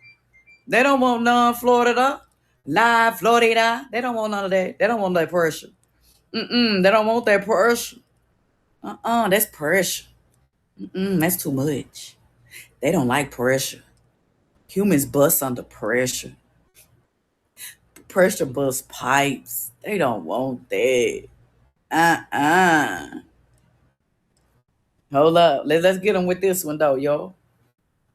[SPEAKER 6] they don't want none Florida. Live Florida. They don't want none of that. They don't want that pressure. They don't want that pressure. That's pressure. That's too much. They don't like pressure. Humans bust under pressure. Pressure bust pipes. They don't want that. Hold up. Let's get them with this one though, y'all.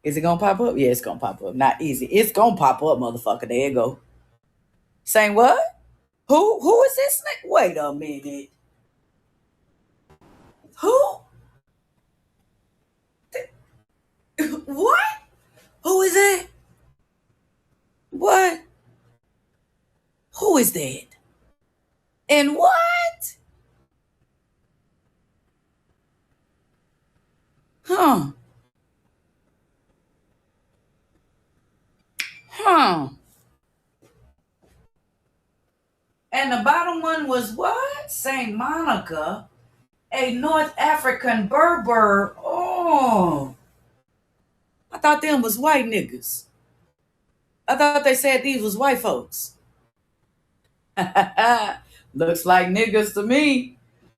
[SPEAKER 6] Is it gonna pop up? Yeah, it's gonna pop up. Not easy. It's gonna pop up, motherfucker. There you go. Saying what? Who is this nigga? Wait a minute. Who? What? Who is that? What? Who is that? And what? Huh. And the bottom one was what? Saint Monica, a North African Berber. Oh. I thought them was white niggas. I thought they said these was white folks. Looks like niggas to me.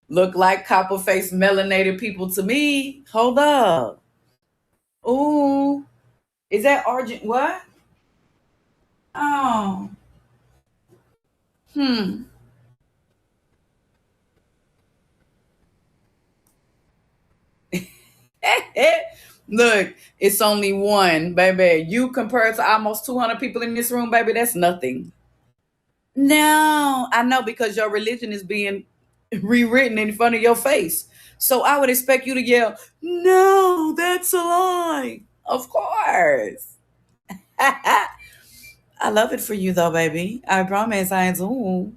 [SPEAKER 6] Look like copper-faced melanated people to me. Hold up. Ooh. Is that Argent? What? Oh. Look, it's only one, baby. You compared to almost 200 people in this room, baby, that's nothing. No, I know, because your religion is being rewritten in front of your face. So I would expect you to yell, no, that's a lie. Of course. I love it for you, though, baby. I promise I do.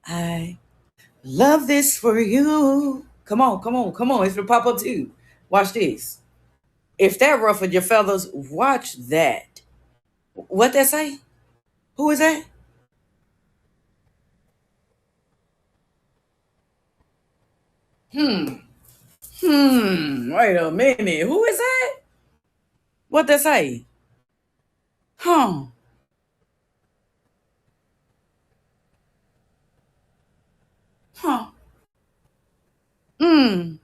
[SPEAKER 6] I love this for you. Come on, come on, come on. It's for Papa, too. Watch this. If that ruffled your feathers, watch that. What that say? Who is that? Wait a minute. Who is that? What that say? Huh. Huh. Hmm.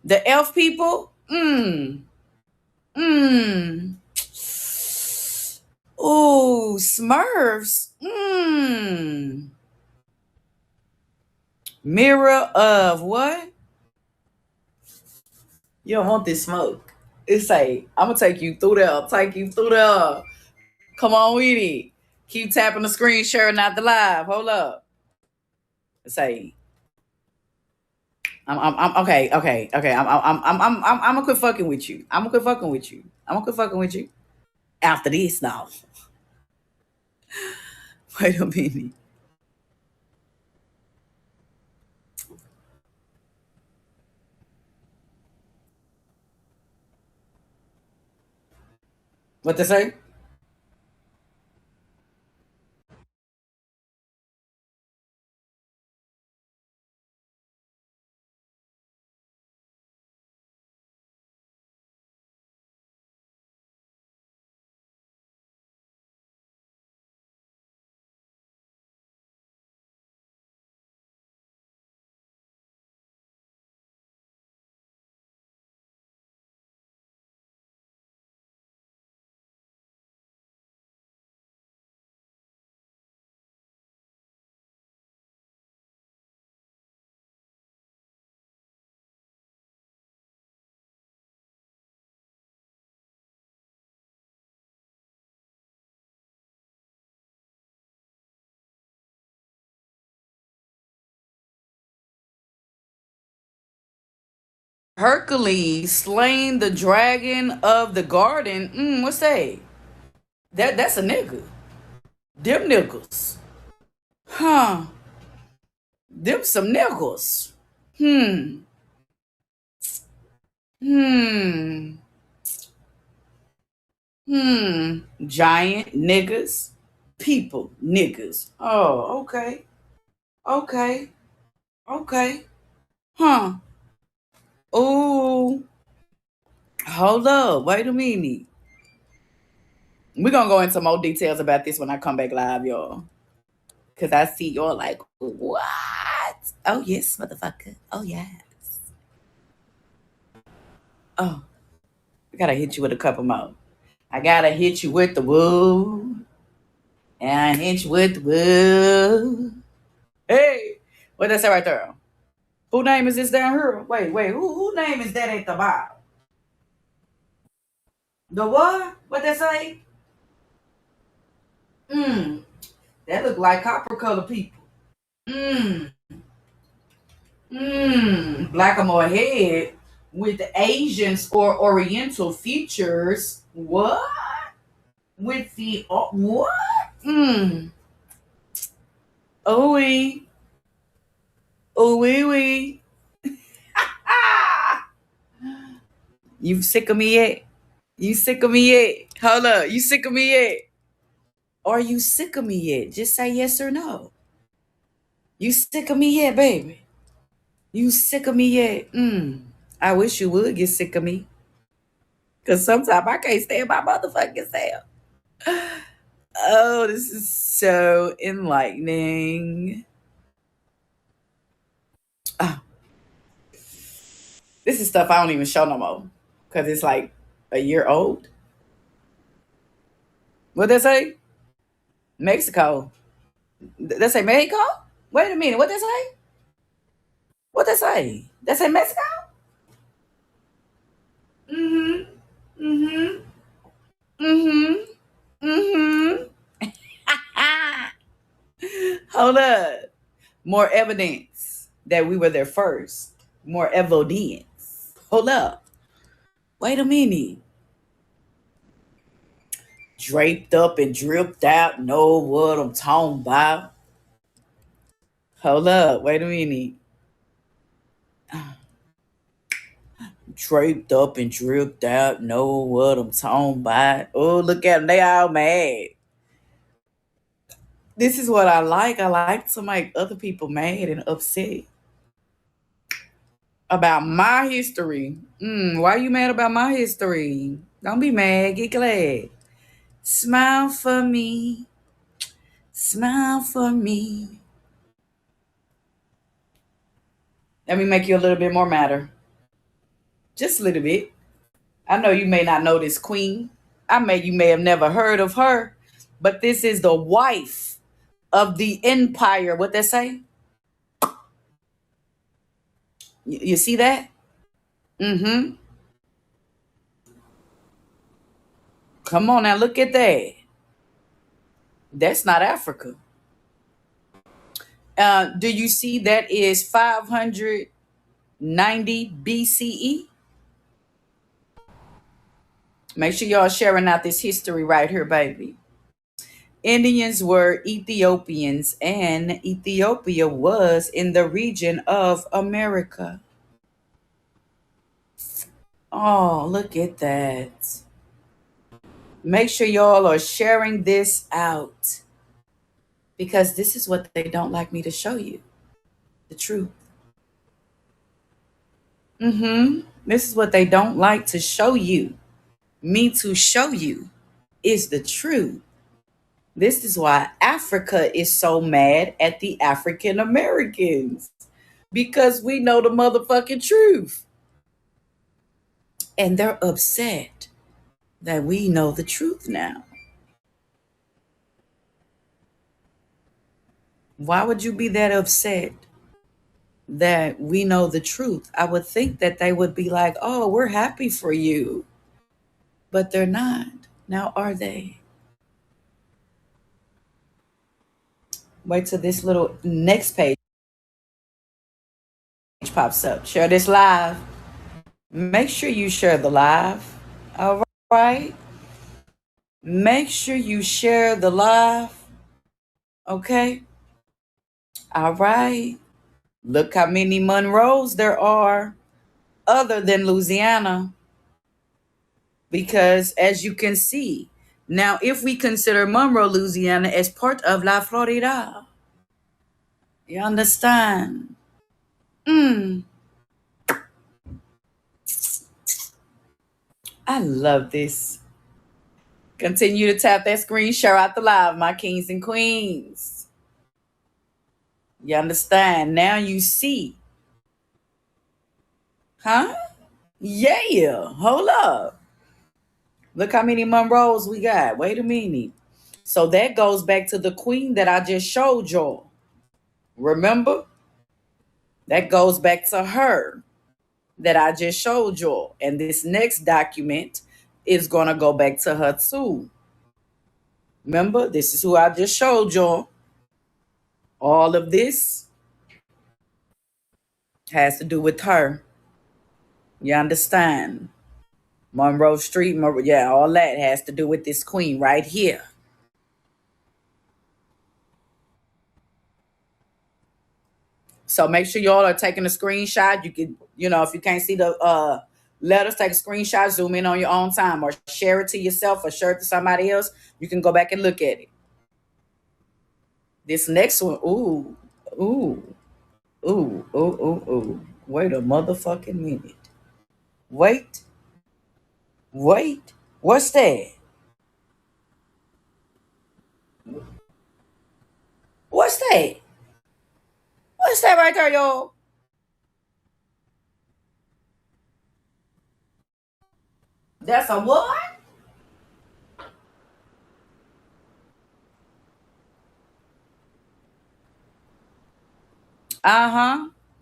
[SPEAKER 6] The elf people? Hmm. Oh, Smurfs. Mirror of what? You don't want this smoke. It's like, I'm gonna take you through there. Take you through there. Come on with it. Keep tapping the screen, sharing out the live. Hold up. Say, I'm okay. I'm gonna quit fucking with you. I'm gonna quit fucking with you. I'm gonna quit fucking with you. After this, now. Wait a minute. What they say? Hercules slain the dragon of the garden. What's that? That's a nigga. Them niggas. Huh. Them some niggas. Hmm. Hmm. Giant niggas. People niggas. Oh, okay. Okay. Okay. Huh. Oh. Hold up. Wait a minute. We're gonna go into more details about this when I come back live, y'all. Cause I see y'all like, what? Oh yes, motherfucker. Oh yes. Oh, I gotta hit you with a couple more. I gotta hit you with the woo. And I hit you with the woo. Hey, what that say right there? Who name is this down here? Wait, who name is that at the bottom? The what? What that say? Mmm. That look like copper color people. Mmm. Blackamoor head with Asians or Oriental features. What? With the what? Oh wee. Oh wee wee. Ah! You sick of me yet? You sick of me yet? Hold up. You sick of me yet? Are you sick of me yet? Just say yes or no. You sick of me yet, baby? You sick of me yet? I wish you would get sick of me. Cause sometimes I can't stand my motherfucking self. Oh, this is so enlightening. Oh, this is stuff I don't even show no more. Cause it's like a year old. What they say? Mexico. They say Mexico? Wait a minute. What they say? What they say? They say Mexico? Mm-hmm. Mm-hmm. Mm-hmm. Mm-hmm. Hold up. More evidence that we were there first. More evidence. Hold up. Wait a minute. Draped up and dripped out. Know what I'm talking about. Hold up. Wait a minute. Draped up and dripped out. Know what I'm talking about. Oh, look at them. They all mad. This is what I like. I like to make other people mad and upset about my history. Why you mad about my history? Don't be mad. Get glad. Smile for me. Smile for me. Let me make you a little bit more matter. Just a little bit. I know you may not know this queen. You may have never heard of her, but this is the wife of the empire. What they say? You see that? Mm-hmm. Come on now, look at that. That's not Africa. Do you see that is 590 BCE? Make sure y'all sharing out this history right here, baby. Indians were Ethiopians, and Ethiopia was in the region of America. Oh, look at that. Make sure y'all are sharing this out because this is what they don't like me to show you. The truth. This is what they don't like to show you. Me to show you is the truth. This is why Africa is so mad at the African Americans because we know the motherfucking truth. And they're upset that we know the truth now. Why would you be that upset that we know the truth? I would think that they would be like, oh, we're happy for you. But they're not. Now, are they? Wait till this little next page pops up. Share this live. Make sure you share the live. All right. Make sure you share the live. Okay. All right. Look how many Monroes there are other than Louisiana. Because as you can see, now if we consider Monroe, Louisiana as part of La Florida, you understand? I love this. Continue to tap that screen, share out the live, my kings and queens. You understand? Now you see. Huh? Yeah. Hold up. Look how many Monroes we got. Wait a minute. So that goes back to the queen that I just showed y'all. Remember? That goes back to her that I just showed y'all. And this next document is going to go back to her too. Remember? This is who I just showed y'all. All of this has to do with her. You understand? Monroe Street, all that has to do with this queen right here. So make sure y'all are taking a screenshot. You can, if you can't see the letters, take a screenshot, zoom in on your own time, or share it to yourself or share it to somebody else. You can go back and look at it. This next one, ooh. Wait a motherfucking minute. Wait. What's that? What's that? What's that right there, y'all? That's a what?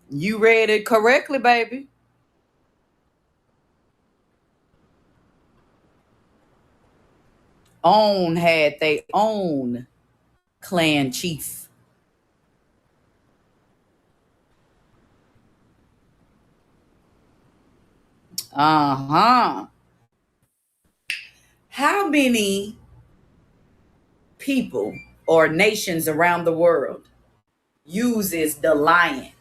[SPEAKER 6] You read it correctly, baby. had their own clan chief. Uh-huh. How many people or nations around the world uses the lion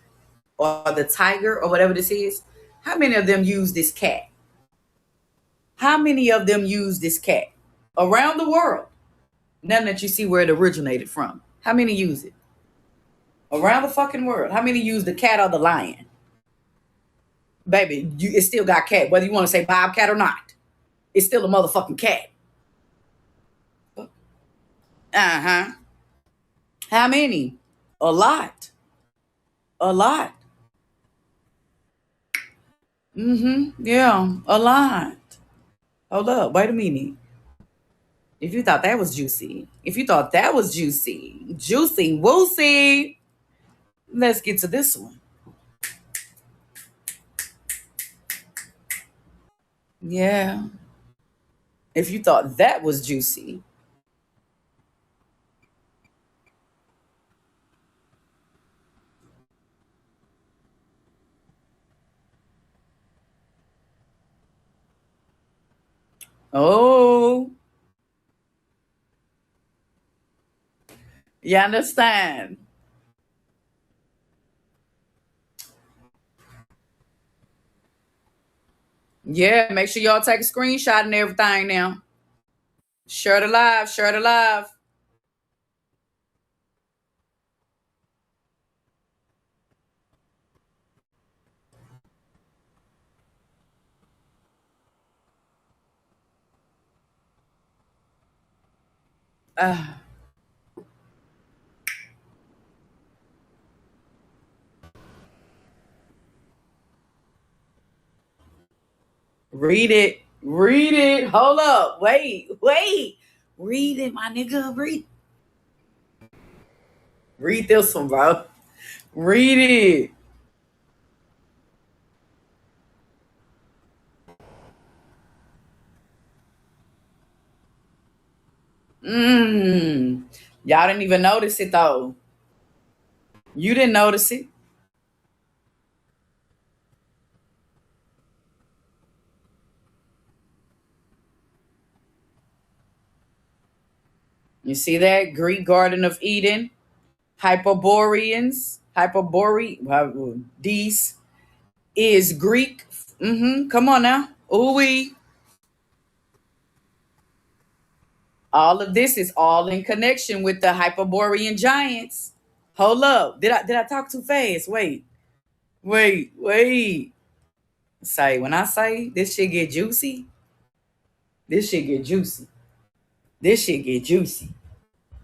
[SPEAKER 6] or the tiger or whatever this is? How many of them use this cat? How many of them use this cat around the world? None that you see where it originated from. How many use it? Around the fucking world. How many use the cat or the lion? Baby, it still got cat, whether you want to say bobcat or not. It's still a motherfucking cat. Uh-huh. How many? A lot. A lot. Yeah, a lot. Hold up, wait a minute. If you thought that was juicy, juicy woosey, let's get to this one. Yeah. If you thought that was juicy. Oh. You understand? Yeah, make sure y'all take a screenshot and everything now. Share it alive, share it alive. Read it. Read it. Hold up. Wait. Read it, my nigga. Read this one, bro. Read it. Y'all didn't even notice it though. You didn't notice it. You see that? Greek Garden of Eden. Hyperboreans. These is Greek. Come on now. Ooh-wee. All of this is all in connection with the Hyperborean giants. Hold up. Did I talk too fast? Wait. Say, when I say this shit get juicy, this shit get juicy. This shit get juicy.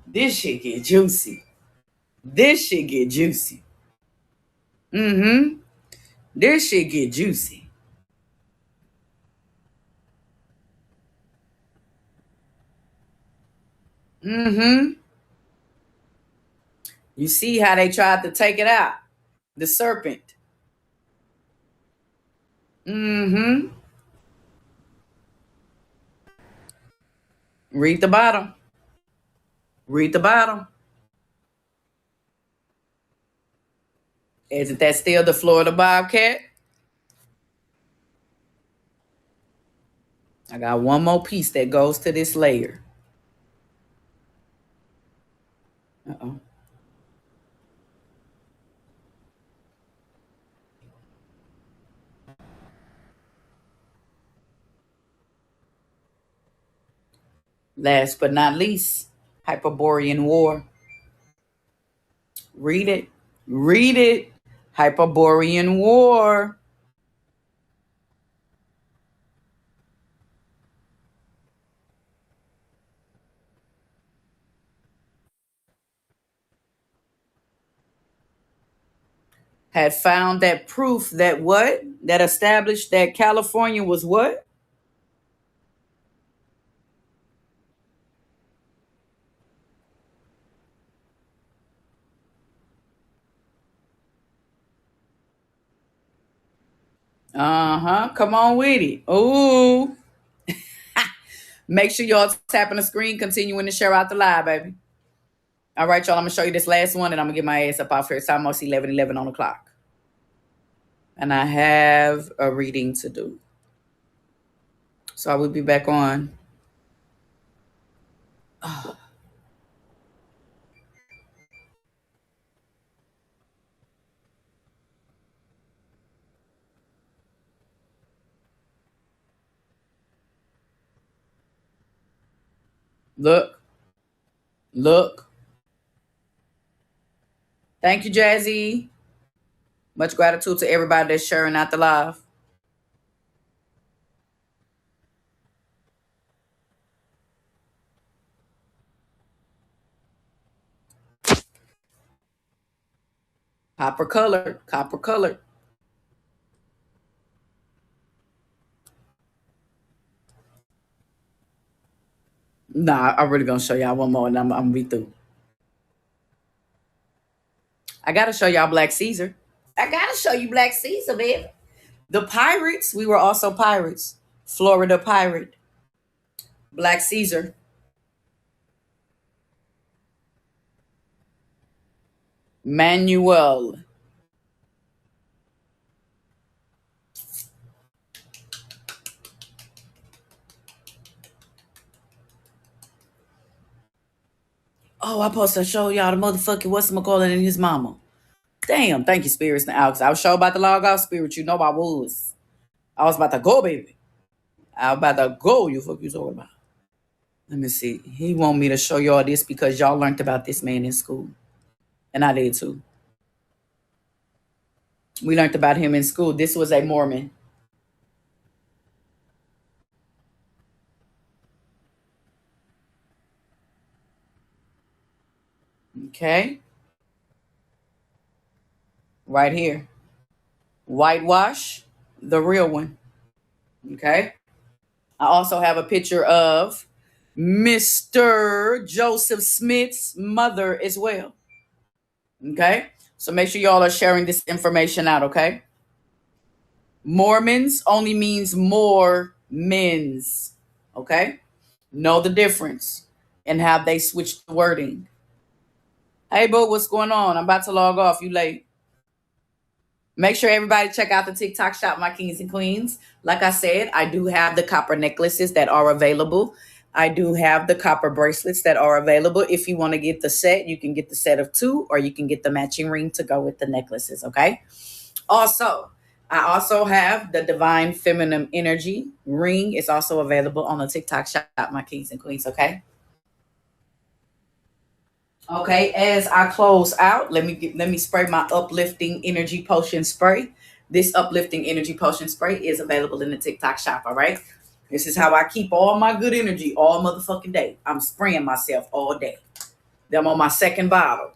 [SPEAKER 6] This shit get juicy. This shit get juicy. This shit get juicy. You see how they tried to take it out? The serpent. Read the bottom. Read the bottom. Isn't that still the Florida Bobcat? I got one more piece that goes to this layer. Uh-oh. Last but not least, Hyperborean War. Read it. Read it. Hyperborean War. Had found that proof that what? That established that California was what? Come on with it. Ooh. Make sure y'all tapping the screen, continuing to share out the live, baby. All right, y'all, I'm going to show you this last one, and I'm going to get my ass up off here. It's almost 11:11 on the clock. And I have a reading to do. So I will be back on. Oh. Look. Thank you, Jazzy. Much gratitude to everybody that's sharing out the live. Copper colored. Nah, I'm really gonna show y'all one more, and I'm gonna be through. I gotta show y'all Black Caesar. I gotta show you Black Caesar, baby. The Pirates, we were also pirates. Florida Pirate. Black Caesar. Manuel. Oh, I supposed to show y'all the motherfucking whatchamacallit and his mama. Damn, thank you, Spirits and Alex. I was sure about to log off, Spirit. You know I was. I was about to go, baby. I was about to go. You fuck you talking about. Let me see. He want me to show y'all this because y'all learned about this man in school. And I did too. We learned about him in school. This was a Mormon. Okay. Right here. Whitewash, the real one. Okay. I also have a picture of Mr. Joseph Smith's mother as well. Okay. So make sure y'all are sharing this information out, okay? Mormons only means more men's. Okay? Know the difference and how they switch the wording. Hey, boo, what's going on? I'm about to log off. You late. Make sure everybody check out the TikTok shop, my kings and queens. Like I said, I do have the copper necklaces that are available. I do have the copper bracelets that are available. If you want to get the set, you can get the set of 2, or you can get the matching ring to go with the necklaces, okay? Also, I also have the Divine Feminine Energy ring. It's also available on the TikTok shop, my kings and queens, okay? Okay, as I close out, let me spray my uplifting energy potion spray. This uplifting energy potion spray is available in the TikTok shop, all right? This is how I keep all my good energy all motherfucking day. I'm spraying myself all day. Then I'm on my second bottle.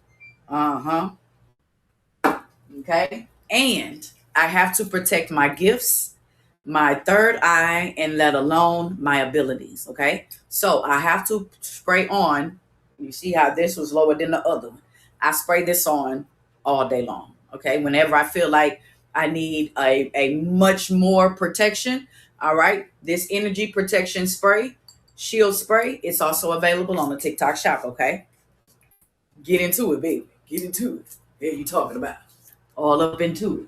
[SPEAKER 6] Okay? And I have to protect my gifts, my third eye, and let alone my abilities, okay? So I have to spray on. You see how this was lower than the other one. I spray this on all day long, okay? Whenever I feel like I need a much more protection, all right? This energy protection spray, shield spray, it's also available on the TikTok shop, okay? Get into it, baby. Get into it. What are you talking about? All up into it.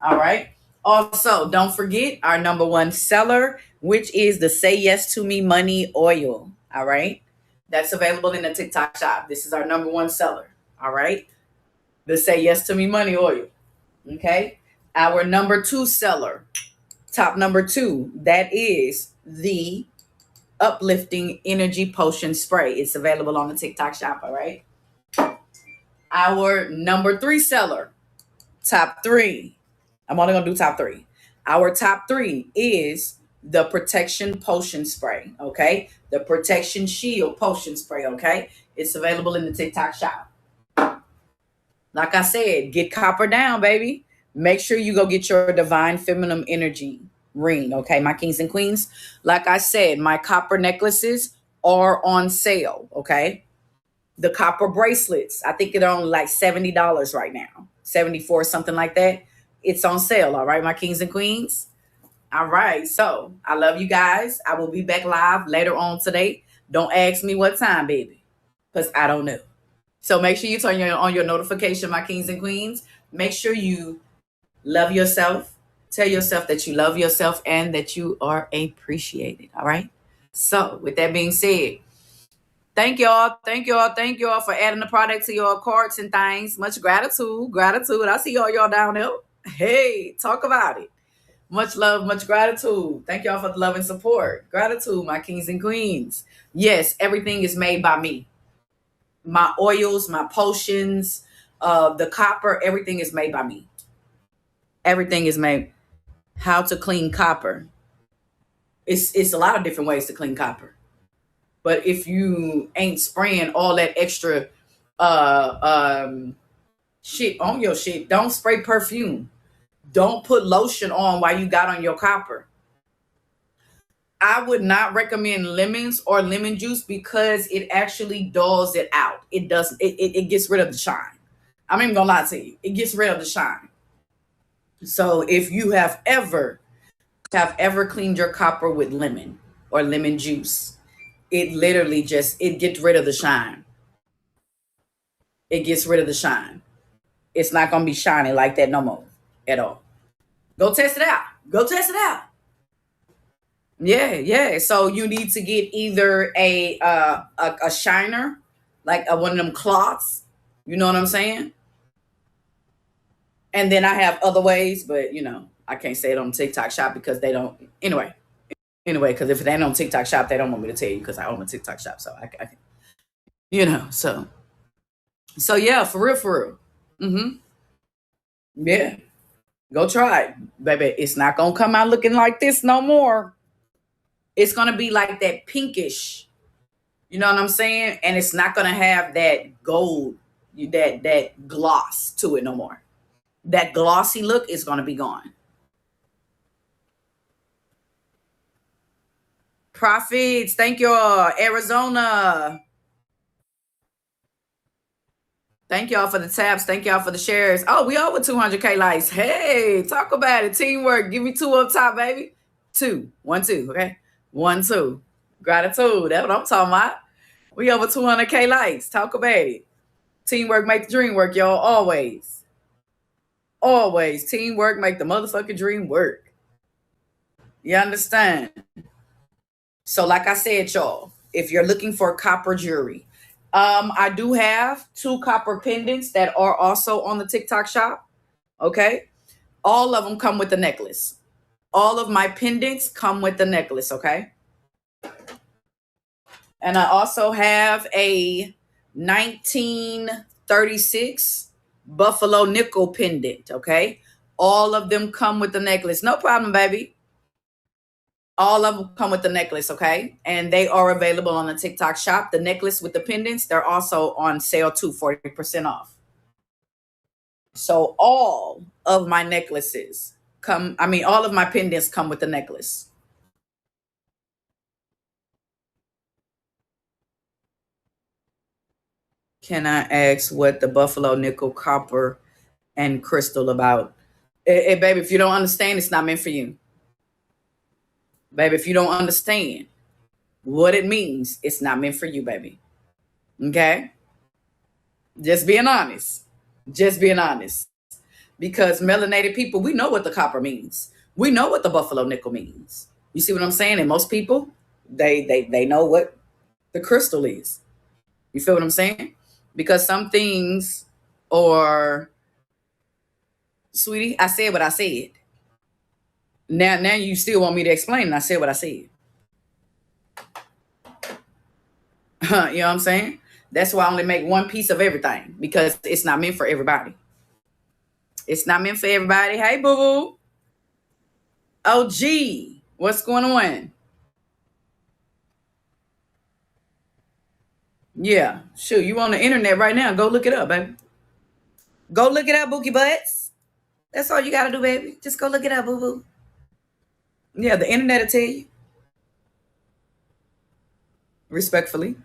[SPEAKER 6] All right. Also, don't forget our number one seller, which is the Say Yes to Me Money Oil. All right. That's available in the TikTok shop. This is our number one seller. All right. The Say Yes to Me Money Oil. Okay. Our number 2 seller, top number 2, that is the Uplifting Energy Potion Spray. It's available on the TikTok shop. All right. Our number 3 seller, top 3. I'm only going to do top 3. Our top 3 is the Protection Potion Spray, okay? The Protection Shield Potion Spray, okay? It's available in the TikTok shop. Like I said, get copper down, baby. Make sure you go get your Divine Feminine Energy ring, okay, my kings and queens? Like I said, my copper necklaces are on sale, okay? The copper bracelets, I think they're on like $70 right now. 74, something like that. It's on sale, all right, my kings and queens? All right. So I love you guys. I will be back live later on today. Don't ask me what time, baby, because I don't know. So make sure you turn on your notification, my kings and queens. Make sure you love yourself. Tell yourself that you love yourself and that you are appreciated. All right. So with that being said, thank y'all for adding the product to your carts and things. Much gratitude. I see y'all down there. Hey, talk about it. Much love, much gratitude. Thank y'all for the love and support. Gratitude, my kings and queens. Yes, everything is made by me. My oils, my potions, the copper, everything is made by me. Everything is made. How to clean copper. It's a lot of different ways to clean copper. But if you ain't spraying all that extra shit on your shit, don't spray perfume. Don't put lotion on while you got on your copper. I would not recommend lemons or lemon juice because it actually dulls it out. It doesn't. It gets rid of the shine. I'm not even gonna lie to you. It gets rid of the shine. So if you have ever cleaned your copper with lemon or lemon juice, it literally it gets rid of the shine. It gets rid of the shine. It's not gonna be shining like that no more at all. Go test it out. Yeah. So you need to get either a shiner, like one of them cloths. You know what I'm saying? And then I have other ways, but I can't say it on TikTok Shop because they don't. Anyway, because if it ain't on TikTok Shop, they don't want me to tell you because I own a TikTok Shop, so I So yeah, for real. Yeah, go try it, baby. It's not gonna come out looking like this no more. It's gonna be like that pinkish. You know what I'm saying? And it's not gonna have that gold, that gloss to it no more. That glossy look is gonna be gone. Profits, thank y'all. Arizona. Thank y'all for the taps. Thank y'all for the shares. Oh, we over 200K likes. Hey, talk about it. Teamwork. Give me 2 up top, baby. 2. 1, 2. Okay. 1, 2. Gratitude. That's what I'm talking about. We over 200K likes. Talk about it. Teamwork make the dream work, y'all. Always. Always. Teamwork make the motherfucking dream work. You understand? So like I said, y'all, if you're looking for copper jewelry, I do have 2 copper pendants that are also on the TikTok shop. Okay. All of them come with the necklace. All of my pendants come with the necklace. Okay. And I also have a 1936 Buffalo nickel pendant. Okay. All of them come with the necklace. No problem, baby. All of them come with the necklace, okay? And they are available on the TikTok shop. The necklace with the pendants, they're also on sale too, 40% off. So all of my necklaces all of my pendants come with the necklace. Can I ask what the Buffalo nickel, copper, and crystal about? Hey, baby, if you don't understand, it's not meant for you. Baby, if you don't understand what it means, it's not meant for you, baby. Okay? Just being honest. Because melanated people, we know what the copper means. We know what the Buffalo nickel means. You see what I'm saying? And most people, they know what the crystal is. You feel what I'm saying? Because some things are, sweetie, I said what I said. Now you still want me to explain, and I said what I said. You know what I'm saying? That's why I only make one piece of everything, because it's not meant for everybody. It's not meant for everybody. Hey, boo-boo. Oh, gee. What's going on? Yeah. Sure. You on the internet right now. Go look it up, baby. Go look it up, Bookie Butts. That's all you got to do, baby. Just go look it up, boo-boo. Yeah, the internet will tell you. Respectfully.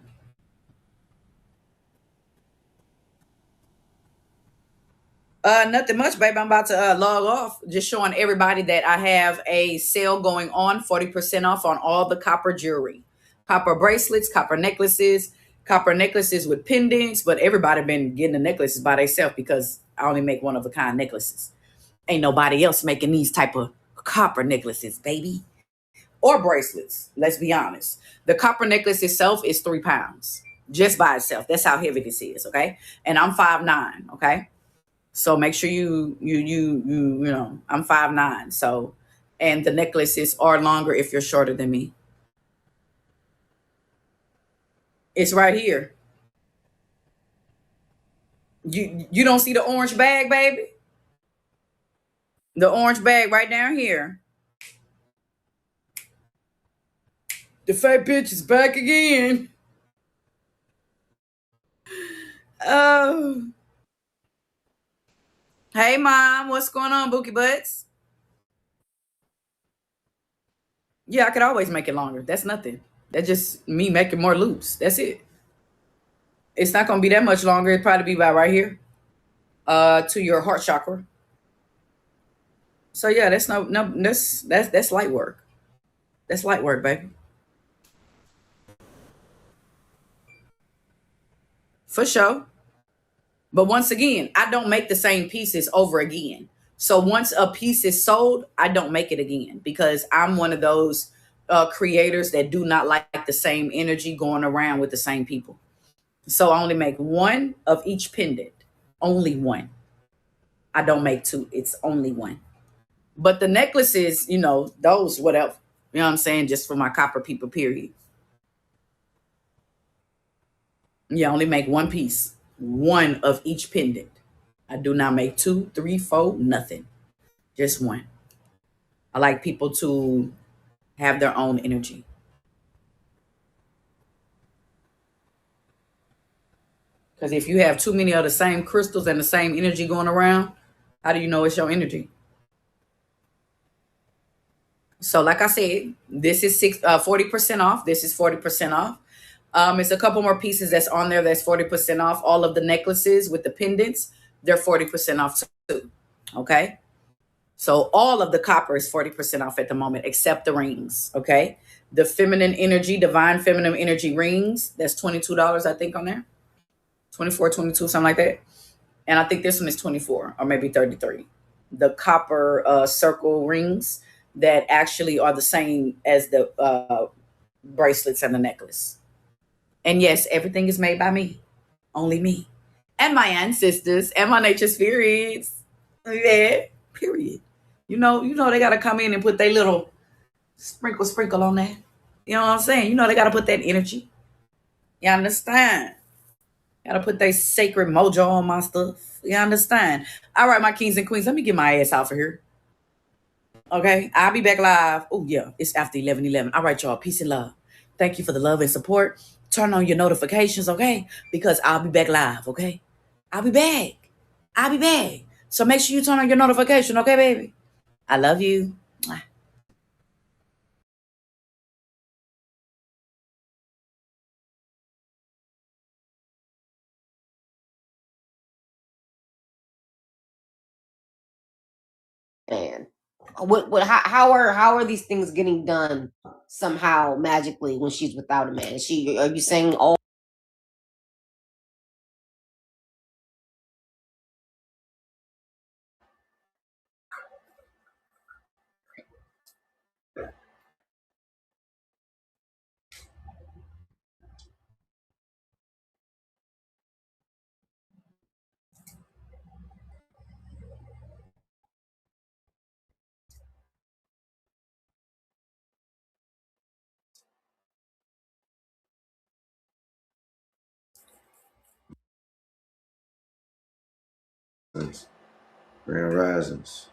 [SPEAKER 6] Nothing much, baby. I'm about to log off. Just showing everybody that I have a sale going on, 40% off on all the copper jewelry, copper bracelets, copper necklaces with pendants. But everybody been getting the necklaces by themselves because I only make one of a kind necklaces. Ain't nobody else making these type of copper necklaces, baby, or bracelets. Let's be honest. The copper necklace itself is 3 pounds just by itself. That's how heavy this is. Okay, and I'm 5'9". Okay. So make sure I'm 5'9". So, and the necklaces are longer if you're shorter than me. It's right here. You don't see the orange bag, baby? The orange bag right down here. The fat bitch is back again. Oh. Hey mom, what's going on, Bookie Butts? Yeah, I could always make it longer. That's nothing. That's just me making more loops. That's it. It's not gonna be that much longer. It'd probably be about right here. To your heart chakra. So yeah, that's that's light work. That's light work, baby. For sure. But once again, I don't make the same pieces over again. So once a piece is sold, I don't make it again because I'm one of those creators that do not like the same energy going around with the same people. So I only make one of each pendant. Only one. I don't make two. It's only one. But the necklaces, those whatever. You know what I'm saying? Just for my copper people, period. Yeah, I only make one piece. One of each pendant. I do not make 2, 3, 4, nothing. Just one. I like people to have their own energy. Because if you have too many of the same crystals and the same energy going around, how do you know it's your energy? So like I said, this is 40% off. This is 40% off. It's a couple more pieces that's on there that's 40% off. All of the necklaces with the pendants, they're 40% off too. Okay. So all of the copper is 40% off at the moment, except the rings. Okay. The feminine energy, divine feminine energy rings, that's $22, I think, on there. 24, 22, something like that. And I think this one is 24 or maybe 33. The copper circle rings that actually are the same as the bracelets and the necklace. And yes, everything is made by me. Only me. And my ancestors and my nature spirits. Yeah, period. You know, they gotta come in and put their little sprinkle on that. You know what I'm saying? You know they gotta put that energy. You understand? Gotta put that sacred mojo on my stuff. You understand? All right, my kings and queens, let me get my ass out of here. Okay, I'll be back live. Oh yeah, it's after 11:11. All right, y'all. Peace and love. Thank you for the love and support. Turn on your notifications, okay? Because I'll be back live, okay? I'll be back. I'll be back. So make sure you turn on your notification, okay, baby? I love you. Mwah.
[SPEAKER 2] Man, how are these things getting done somehow magically when she's without a man? Are you saying all?
[SPEAKER 1] Grand Risings.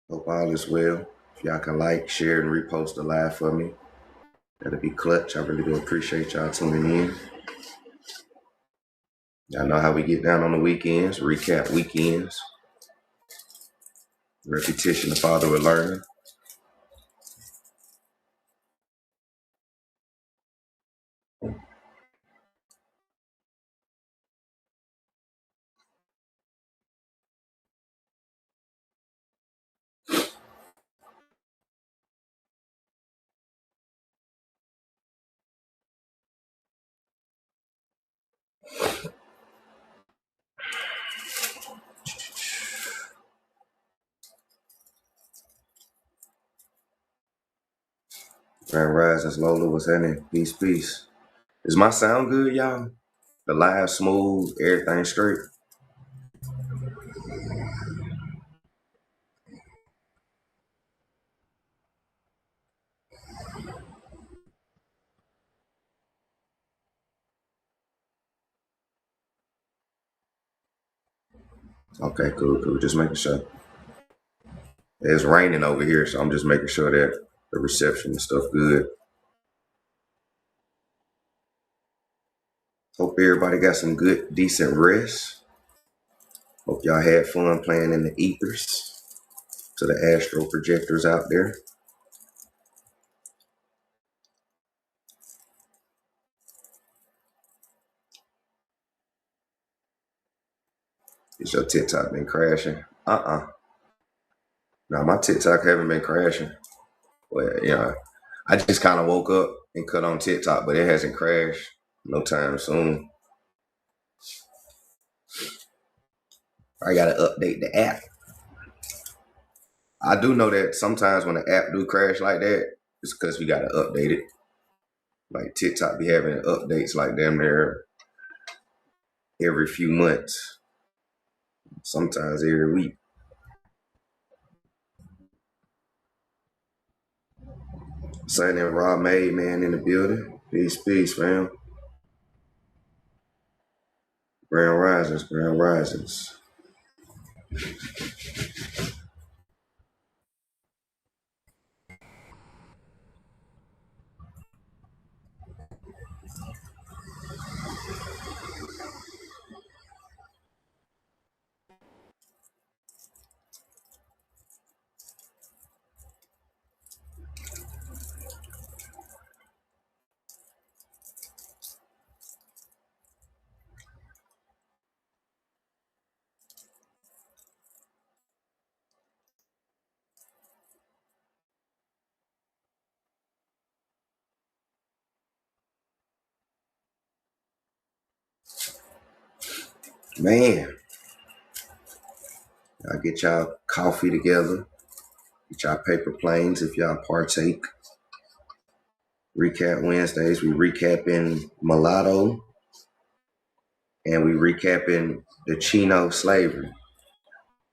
[SPEAKER 1] Hope all is well. If y'all can like, share, and repost the live for me, that'd be clutch. I really do appreciate y'all tuning in. Y'all know how we get down on the weekends, recap weekends. Repetition, the father of learning.
[SPEAKER 2] Grand Risings, Lola, what's happening? Peace, peace. Is my sound good, y'all? The live smooth, everything straight? Okay, cool. Just making sure. It's raining over here, so I'm just making sure that the reception and stuff good. Hope everybody got some good, decent rest. Hope y'all had fun playing in the ethers to the astro projectors out there. Is your TikTok been crashing? No, my TikTok haven't been crashing. Well, yeah, I just kind of woke up and cut on TikTok, but it hasn't crashed no time soon. I gotta update the app. I do know that sometimes when the app do crash like that, it's because we gotta update it. Like TikTok be having updates like damn near every few months, sometimes every week. Signing Rob May, man, in the building. Peace, fam. Grand Risings. Man, y'all get y'all coffee together. Get y'all paper planes if y'all partake. Recap Wednesdays, we recapping mulatto and we recapping the Chino slavery.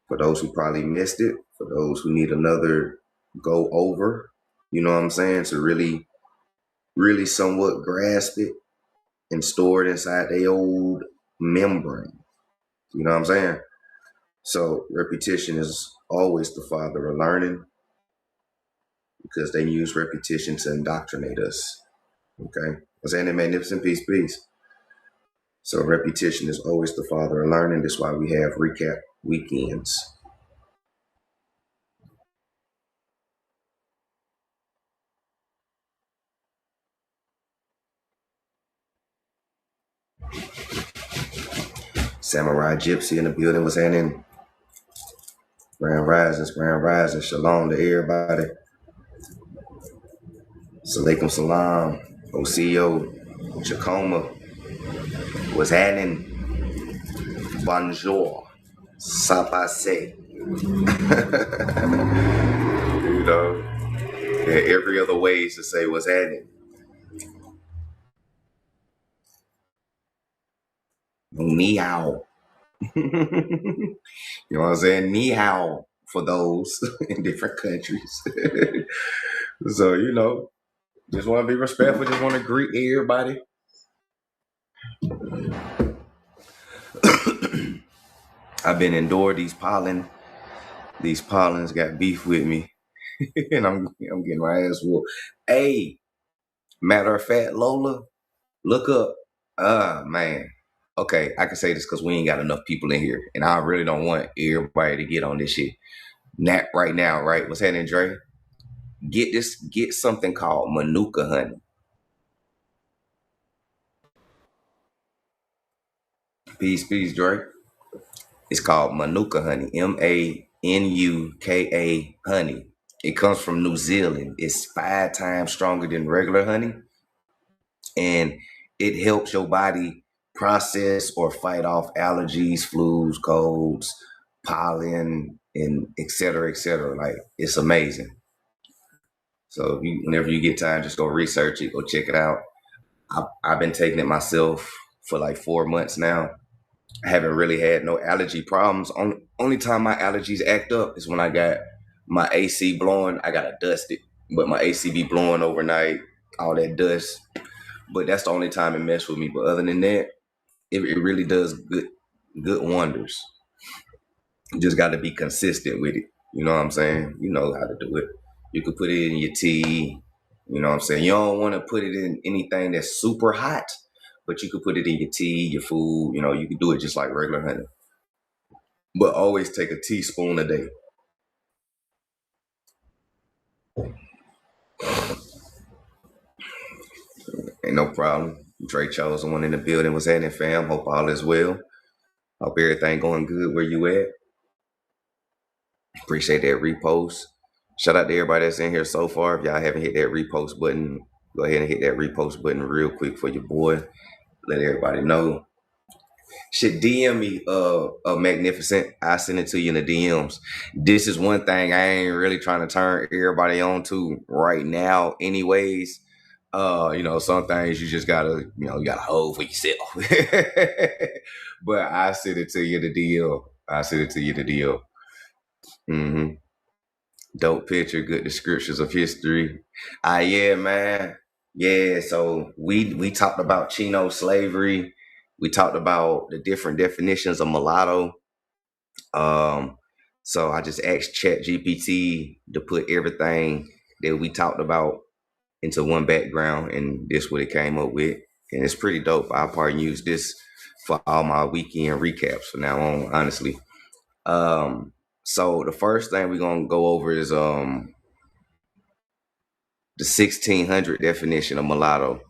[SPEAKER 2] For those who probably missed it, for those who need another go over, you know what I'm saying, to really somewhat grasp it and store it inside their old membrane. You know what I'm saying? So repetition is always the father of learning because they use repetition to indoctrinate us. Okay? What's happening, magnificent? Peace. So repetition is always the father of learning. That's why we have recap weekends. Samurai Gypsy in the building. What's happening? Grand Rising. Shalom to everybody. Salaikum salam. OCO. Chacoma. What's happening? Bonjour. Sapase. You know, every other ways to say what's happening. Ni hao. You know what I'm saying? Ni hao for those in different countries. So, you know, just want to be respectful. Just want to greet everybody. I've been endured these pollens. These pollens got beef with me. And I'm getting my ass whooped. Hey, matter of fact, Lola, look up. Man. Okay, I can say this because we ain't got enough people in here. And I really don't want everybody to get on this shit. Right now, right? What's happening, Dre? Get something called Manuka honey. Peace, Dre. It's called Manuka honey. MANUKA honey. It comes from New Zealand. It's 5 times stronger than regular honey. And it helps your body process or fight off allergies, flus, colds, pollen, and et cetera, et cetera. Like, it's amazing. So whenever you get time, just go research it, go check it out. I've been taking it myself for like 4 months now. I haven't really had no allergy problems. Only time my allergies act up is when I got my AC blowing. I gotta dust it, but my AC be blowing overnight, all that dust. But that's the only time it mess with me. But other than that, it really does good wonders. You just got to be consistent with it. You know what I'm saying? You know how to do it. You could put it in your tea. You know what I'm saying? You don't want to put it in anything that's super hot, but you could put it in your tea, your food. You know, you could do it just like regular honey. But always take a teaspoon a day. Ain't no problem. Dre Chosen one in the building. What's happening, fam? Hope all is well. Hope everything going good where you at. Appreciate that repost. Shout out to everybody that's in here so far. If y'all haven't hit that repost button, go ahead and hit that repost button real quick for your boy. Let everybody know. Should DM me a magnificent. I send it to you in the DMs. This is one thing I ain't really trying to turn everybody on to right now, anyways. Some things you just gotta, you gotta hold for yourself. But I send it to you in the DM. I send it to you in the DM. Mm-hmm. Dope picture, good descriptions of history. Yeah, man. Yeah, so we talked about Chino slavery. We talked about the different definitions of mulatto. So I just asked ChatGPT to put everything that we talked about into one background, and this what it came up with. And it's pretty dope. I'll probably use this for all my weekend recaps from now on, honestly. So the first thing we're gonna go over is the 1600 definition of mulatto,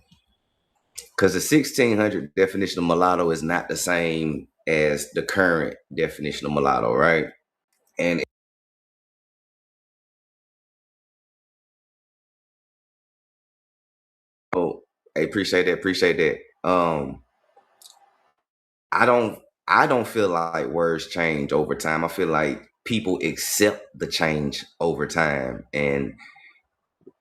[SPEAKER 2] because the 1600 definition of mulatto is not the same as the current definition of mulatto, right? And I appreciate that. I don't feel like words change over time. I feel like people accept the change over time, and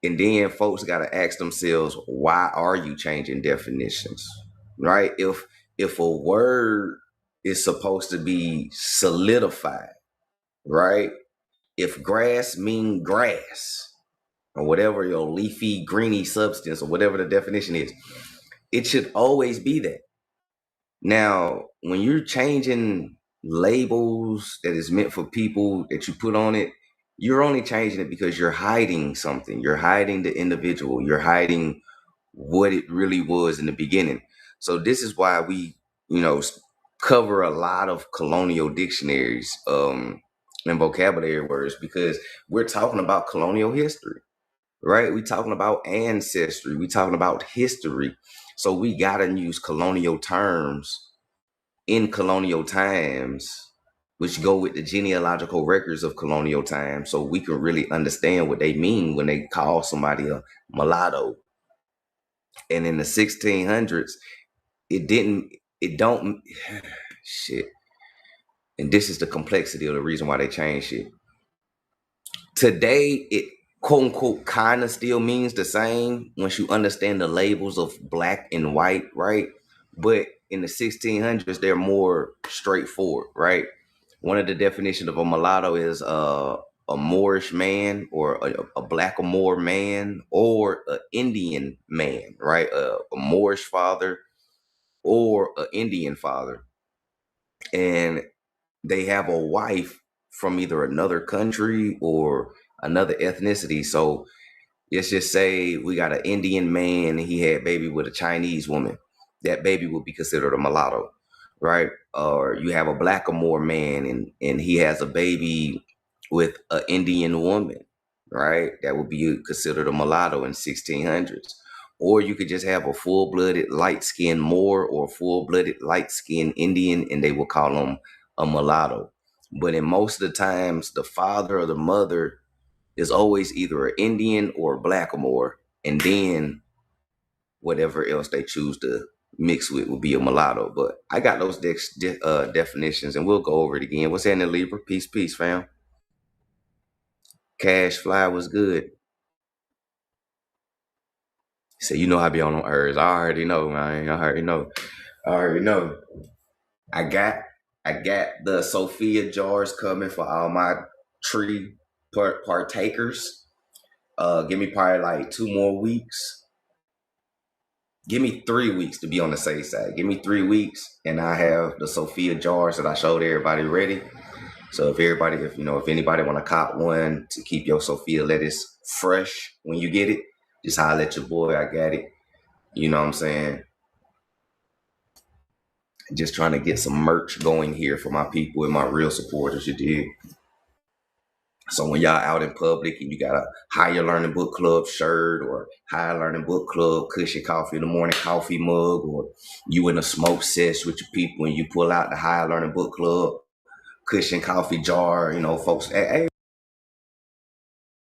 [SPEAKER 2] then folks got to ask themselves, why are you changing definitions, right? If a word is supposed to be solidified, right? If grass mean grass, or whatever your leafy greeny substance, or whatever the definition is, it should always be that. Now, when you're changing labels that is meant for people that you put on it, you're only changing it because you're hiding something. You're hiding the individual. You're hiding what it really was in the beginning. So this is why we, cover a lot of colonial dictionaries and vocabulary words, because we're talking about colonial history, right? We're talking about ancestry. We're talking about history. So we got to use colonial terms in colonial times, which go with the genealogical records of colonial times, so we can really understand what they mean when they call somebody a mulatto. And in the 1600s, it don't, shit. And this is the complexity of the reason why they changed shit. Today, it quote unquote kind of still means the same once you understand the labels of black and white, right? But in the 1600s, they're more straightforward, right? One of the definitions of a mulatto is a Moorish man, or a blackamoor man, or an Indian man, right? A Moorish father or an Indian father. And they have a wife from either another country or another ethnicity. So let's just say we got an Indian man and he had baby with a Chinese woman. That baby would be considered a mulatto, right? Or you have a blackamoor man and he has a baby with an Indian woman, right? That would be considered a mulatto in 1600s. Or you could just have a full-blooded light-skinned Moor or full-blooded light-skinned Indian, and they will call them a mulatto. But in most of the times, the father or the mother is always either an Indian or a blackamoor, and then whatever else they choose to mixed with would be a mulatto. But I got those definitions, and we'll go over it again. What's happening, Libra? Peace, fam. Cash Fly was good. So you know I be on them herbs. I already know, man. I already know. I got the Sophia jars coming for all my tree partakers. Give me probably like 2 more weeks. Give me 3 weeks to be on the safe side. Give me 3 weeks, and I have the Sophia jars that I showed everybody ready. So if anybody want to cop one to keep your Sophia lettuce fresh when you get it, just holler at your boy. I got it. You know what I'm saying? Just trying to get some merch going here for my people and my real supporters. You dig? So when y'all out in public and you got a Higher Learning Book Club shirt or Higher Learning Book Club cushion coffee in the morning coffee mug, or you in a smoke sesh with your people and you pull out the Higher Learning Book Club cushion coffee jar, folks, hey,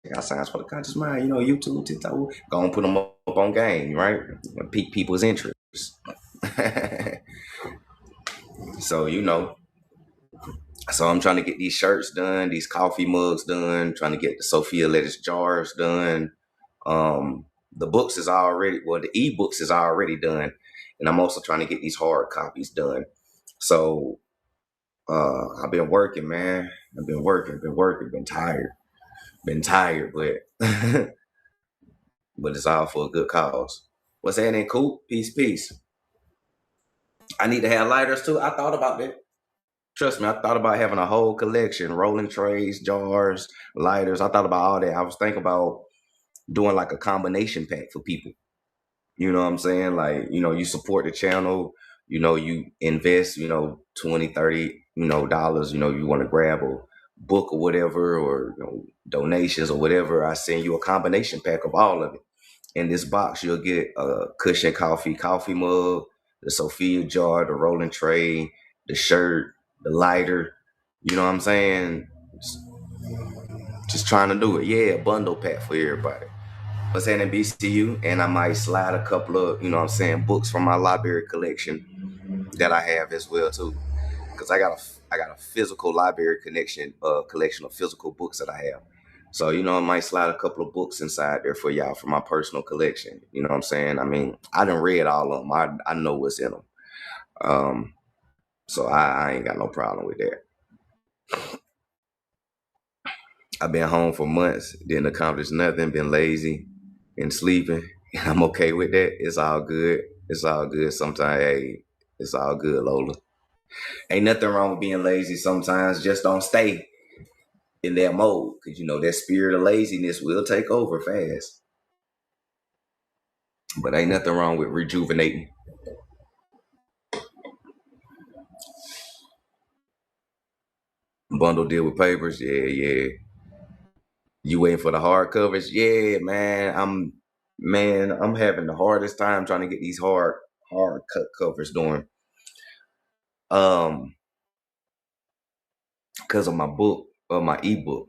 [SPEAKER 2] I got signs for the conscious mind, YouTube, TikTok, go and put them up on game, right? Pique people's interest. So, so I'm trying to get these shirts done, these coffee mugs done, trying to get the Sophia lettuce jars done. The books is already, the ebooks is already done. And I'm also trying to get these hard copies done. So I've been working, man. I've been working, been tired, but but it's all for a good cause. What's happening, Coop? Peace. I need to have lighters too. I thought about that. Trust me, I thought about having a whole collection, rolling trays, jars, lighters. I thought about all that. I was thinking about doing like a combination pack for people. You know what I'm saying? Like, you support the channel, you invest, 20, 30, dollars, you want to grab a book or whatever, or donations or whatever. I send you a combination pack of all of it. In this box, you'll get a cushion coffee mug, the Sophia jar, the rolling tray, the shirt, the lighter. You know what I'm saying? Just trying to do it. Yeah, a bundle pack for everybody. What's happening, BCU? And I might slide a couple of, books from my library collection that I have as well too. Because I got a physical library collection of physical books that I have. So, I might slide a couple of books inside there for y'all for my personal collection. You know what I'm saying? I mean, I done read all of them. I know what's in them. So I ain't got no problem with that. I've been home for months, didn't accomplish nothing, been lazy and sleeping. And I'm okay with that. It's all good. Sometimes, hey, it's all good, Lola. Ain't nothing wrong with being lazy sometimes. Just don't stay in that mode, because that spirit of laziness will take over fast. But ain't nothing wrong with rejuvenating. Bundle deal with papers, yeah. You waiting for the hard covers? Yeah, man. I'm having the hardest time trying to get these hard cut covers done. Because of my book or my ebook.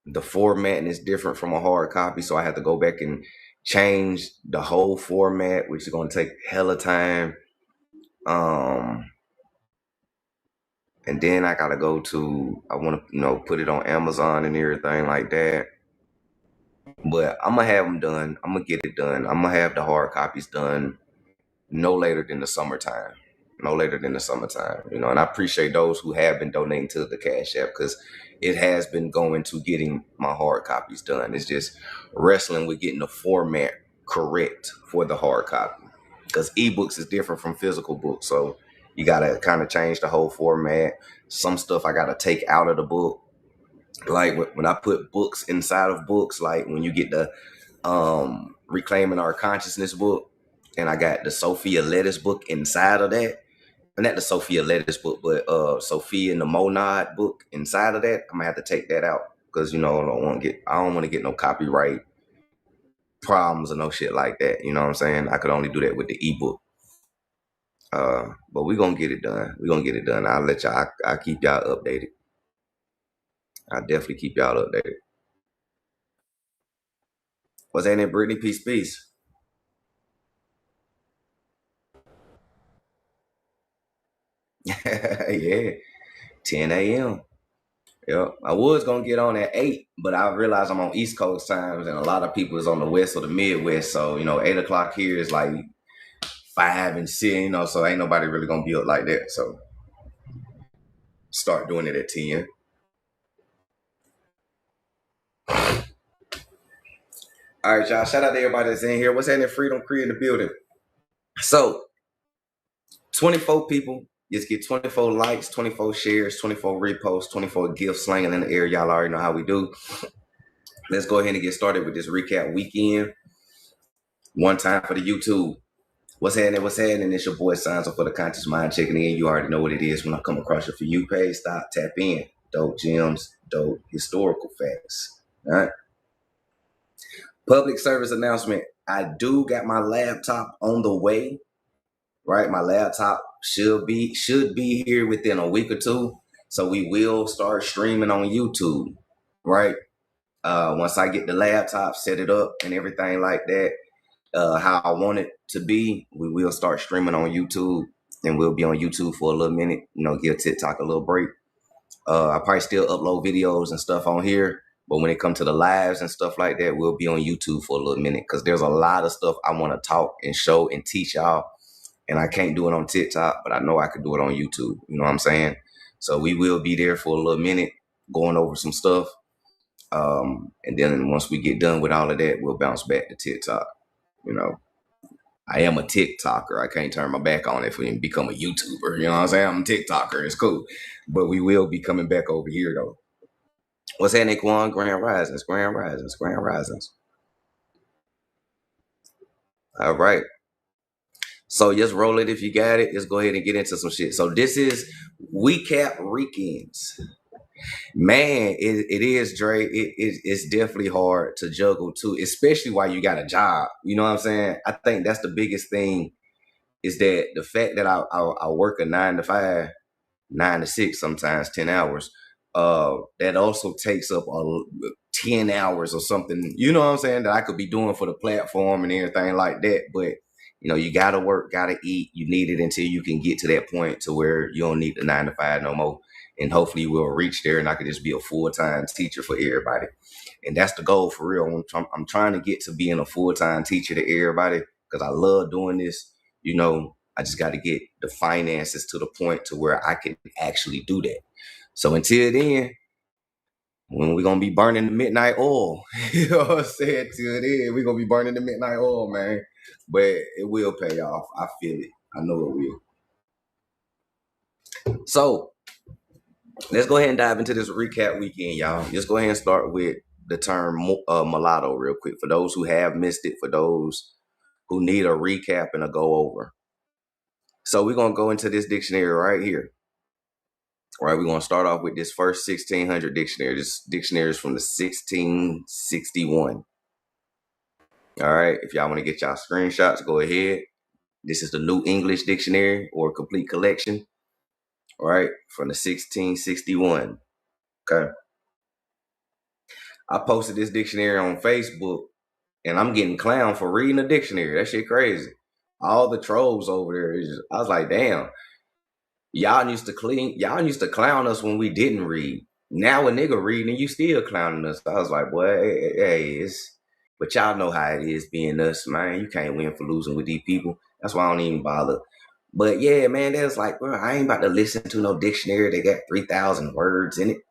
[SPEAKER 2] The formatting is different from a hard copy, so I have to go back and change the whole format, which is going to take hella time. And then I gotta I want to, put it on Amazon and everything like that. But I'm gonna have them done. I'm gonna get it done. I'm gonna have the hard copies done no later than the summertime. And I appreciate those who have been donating to the Cash App, because it has been going to getting my hard copies done. It's just wrestling with getting the format correct for the hard copy, because ebooks is different from physical books. So you gotta kind of change the whole format. Some stuff I gotta take out of the book. Like when I put books inside of books, like when you get the Reclaiming Our Consciousness book, and I got the Sophia Lettuce book inside of that. And not the Sophia Lettuce book, but Sophia and the Monad book inside of that. I'm gonna have to take that out, because I don't want to get no copyright problems or no shit like that. You know what I'm saying? I could only do that with the ebook. But we're gonna get it done. I'll let y'all, I'll keep y'all updated. I'll definitely keep y'all updated. What's that in Brittany? Peace. Yeah, 10 a.m. Yep. I was gonna get on at 8, but I realized I'm on East Coast times, and a lot of people is on the West or the Midwest. So 8 o'clock here is like 5 and 6. So ain't nobody really gonna be up like that. So start doing it at 10. All right, y'all. Shout out to everybody that's in here. What's happening? Freedom Crew in the building. So 24 people. Just get 24 likes, 24 shares, 24 reposts, 24 gifts slanging in the air. Y'all already know how we do. Let's go ahead and get started with this recap weekend. One time for the YouTube. What's happening? What's happening? It's your boy Signs Up for the Conscious Mind checking in. You already know what it is when I come across your For You page. Stop, tap in. Dope gems, dope historical facts. All right. Public service announcement. I do got my laptop on the way. Right, my laptop should be here within a week or two. So we will start streaming on YouTube. Right. Once I get the laptop, set it up and everything like that, how I want it to be, we will start streaming on YouTube, and we'll be on YouTube for a little minute, give TikTok a little break. I probably still upload videos and stuff on here, but when it comes to the lives and stuff like that, we'll be on YouTube for a little minute, because there's a lot of stuff I want to talk and show and teach y'all, and I can't do it on TikTok, but I know I could do it on YouTube. You know what I'm saying? So we will be there for a little minute, going over some stuff. And then once we get done with all of that, we'll bounce back to TikTok. I am a TikToker. I can't turn my back on it and become a YouTuber. You know what I'm saying? I'm a TikToker. It's cool. But we will be coming back over here, though. What's happening, Quan? Grand Risings, Grand Risings, Grand Risings. All right. So just roll it if you got it. Just go ahead and get into some shit. So this is Recap Weekends. Man, it is, Dre. It's definitely hard to juggle too, especially while you got a job. You know what I'm saying? I think that's the biggest thing, is that the fact that I work a 9 to 5, 9 to 6, sometimes 10 hours. That also takes up 10 hours or something. You know what I'm saying? That I could be doing for the platform and everything like that. But you gotta work, gotta eat. You need it until you can get to that point to where you don't need the 9 to 5 no more. And hopefully we'll reach there, and I could just be a full-time teacher for everybody. And that's the goal for real. I'm trying to get to being a full-time teacher to everybody, because I love doing this. I just got to get the finances to the point to where I can actually do that. So until then, when we're going to be burning the midnight oil, you know what I'm saying? Till then, we're going to be burning the midnight oil, man. But it will pay off. I feel it. I know it will. So let's go ahead and dive into this recap weekend, y'all. Just go ahead and start with the term mulatto real quick, for those who have missed it, for those who need a recap and a go over. So we're going to go into this dictionary right here. All right, we're going to start off with this first 1600 dictionary. This dictionary is from the 1661. All right, if y'all want to get y'all screenshots, go ahead. This is the New English Dictionary, or Complete Collection. All right, from the 1661. Okay. I posted this dictionary on Facebook, and I'm getting clowned for reading the dictionary. That shit crazy. All the trolls over there, I was like, damn. Y'all used to clown us when we didn't read. Now a nigga reading and you still clowning us. I was like, boy, but y'all know how it is being us, man. You can't win for losing with these people. That's why I don't even bother. But yeah, man, that's like, bro, I ain't about to listen to no dictionary. They got 3,000 words in it.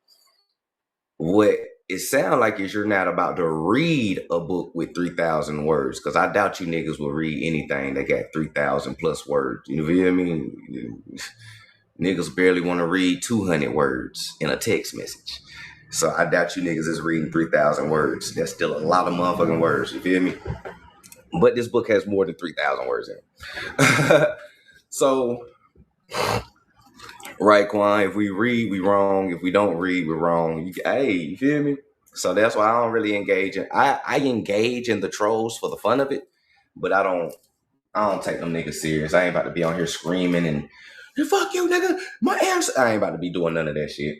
[SPEAKER 2] What it sounds like is you're not about to read a book with 3,000 words, because I doubt you niggas will read anything that got 3,000 plus words. You feel me? Niggas barely want to read 200 words in a text message. So I doubt you niggas is reading 3,000 words. That's still a lot of motherfucking words. You feel me? But this book has more than 3,000 words in it. So, right, Quan, if we read, we wrong. If we don't read, we're wrong. You feel me? So that's why I don't really engage in. I engage in the trolls for the fun of it, but I don't take them niggas serious. I ain't about to be on here screaming and fuck you, nigga. My answer. I ain't about to be doing none of that shit.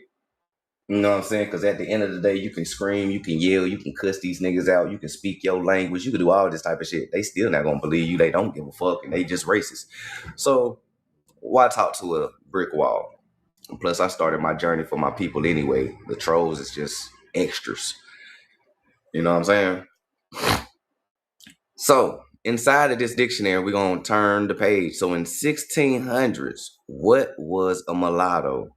[SPEAKER 2] You know what I'm saying? Because at the end of the day, you can scream, you can yell, you can cuss these niggas out, you can speak your language, you can do all this type of shit. They still not gonna believe you. They don't give a fuck, and they just racist. So why talk to a brick wall? And plus, I started my journey for my people anyway. The trolls is just extras. You know what I'm saying? So inside of this dictionary, we're going to turn the page. So in 1600s, what was a mulatto?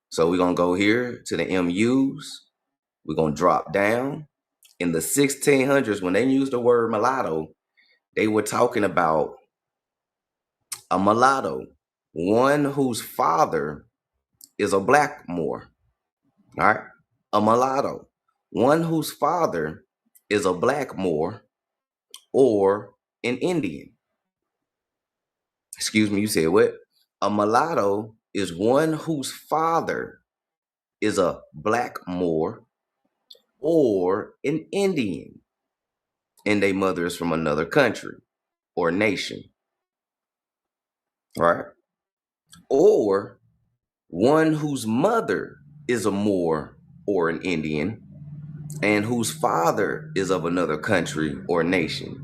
[SPEAKER 2] So we're going to go here to the MUs. We're going to drop down. In the 1600s, when they used the word mulatto, they were talking about a mulatto, one whose father is a Blackmore. All right? A mulatto, one whose father is a Blackmore or an Indian. Excuse me, you said what? A mulatto is one whose father is a Blackmore or an Indian, and their mother is from another country or nation, right? Or one whose mother is a Moor or an Indian, and whose father is of another country or nation.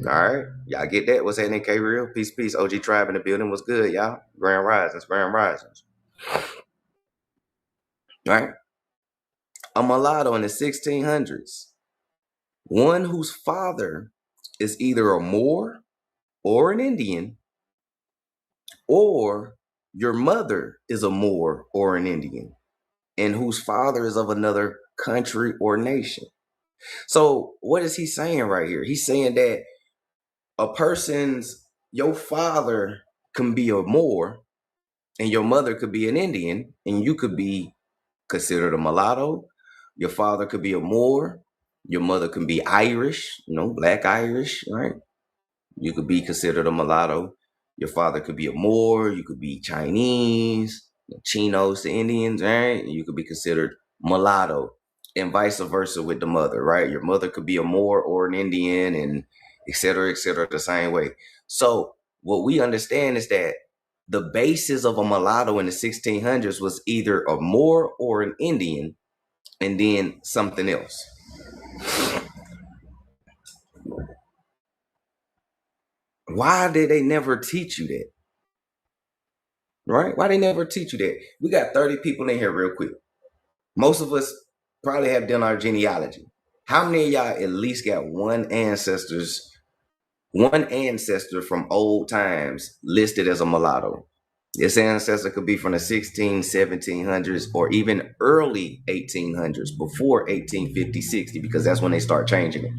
[SPEAKER 2] All right, y'all get that? What's happening, K Real? Peace, peace. OG Tribe in the building. What's good, y'all? Grand Risings, Grand Risings. All right. A mulatto in the 1600s, one whose father is either a Moor or an Indian, or your mother is a Moor or an Indian, and whose father is of another country or nation. So what is he saying right here? He's saying that your father can be a Moor and your mother could be an Indian, and you could be considered a mulatto. Your father could be a Moor. Your mother can be Irish, Black Irish, right? You could be considered a mulatto. Your father could be a Moor. You could be Chinese, Chinos to Indians, right? You could be considered mulatto, and vice versa with the mother, right? Your mother could be a Moor or an Indian, and et cetera, the same way. So what we understand is that the basis of a mulatto in the 1600s was either a Moor or an Indian, and then something else. Why did they never teach you that? Right? Why they never teach you that? We got 30 people in here real quick. Most of us probably have done our genealogy. How many of y'all at least got one ancestor from old times listed as a mulatto? This ancestor could be from the 1700s or even early 1800s, before 1850, 60, because that's when they start changing it.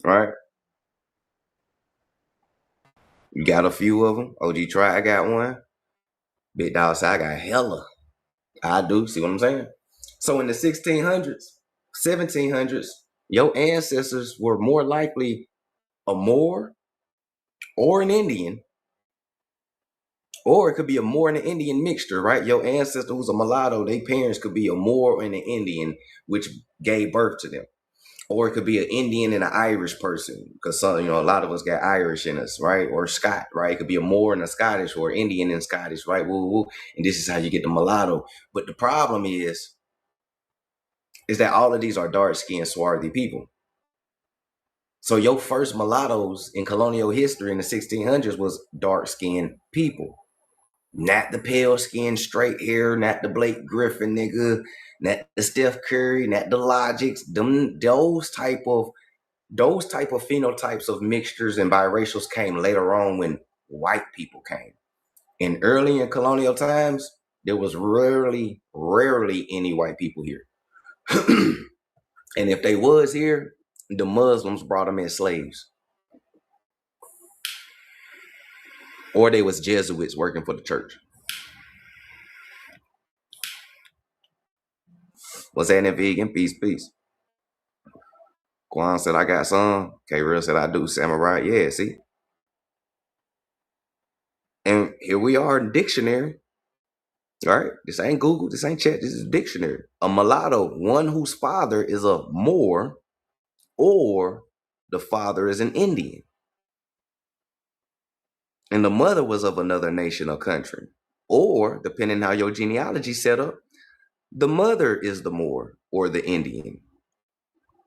[SPEAKER 2] Right? You got a few of them. OG Try, I got one. Big Dog said, I got hella. I do. See what I'm saying? So in the 1600s, 1700s, your ancestors were more likely a Moor or an Indian, or it could be a Moor and an Indian mixture, right? Your ancestor who's a mulatto, their parents could be a Moor and an Indian, which gave birth to them. Or it could be an Indian and an Irish person, because a lot of us got Irish in us, right? Or Scot, right? It could be a Moor and a Scottish, or Indian and Scottish, right? Woo, woo. And this is how you get the mulatto. But the problem is that all of these are dark-skinned, swarthy people. So your first mulattoes in colonial history in the 1600s was dark-skinned people. Not the pale-skinned, straight hair, not the Blake Griffin nigga, not the Steph Curry, not the Logics. Those type of phenotypes of mixtures and biracials came later on when white people came. And early in colonial times, there was rarely any white people here. And if they was here, the Muslims brought them as slaves. Or they was Jesuits working for the church. What's happening, vegan? Peace, peace. Kwan said, I got some. K-Real said, I do. Samurai, yeah, see? And here we are in dictionary. All right? This ain't Google. This ain't chat. This is dictionary. A mulatto, one whose father is a Moor or the father is an Indian. And the mother was of another nation or country. Or, depending how your genealogy set up, the mother is the Moor or the Indian.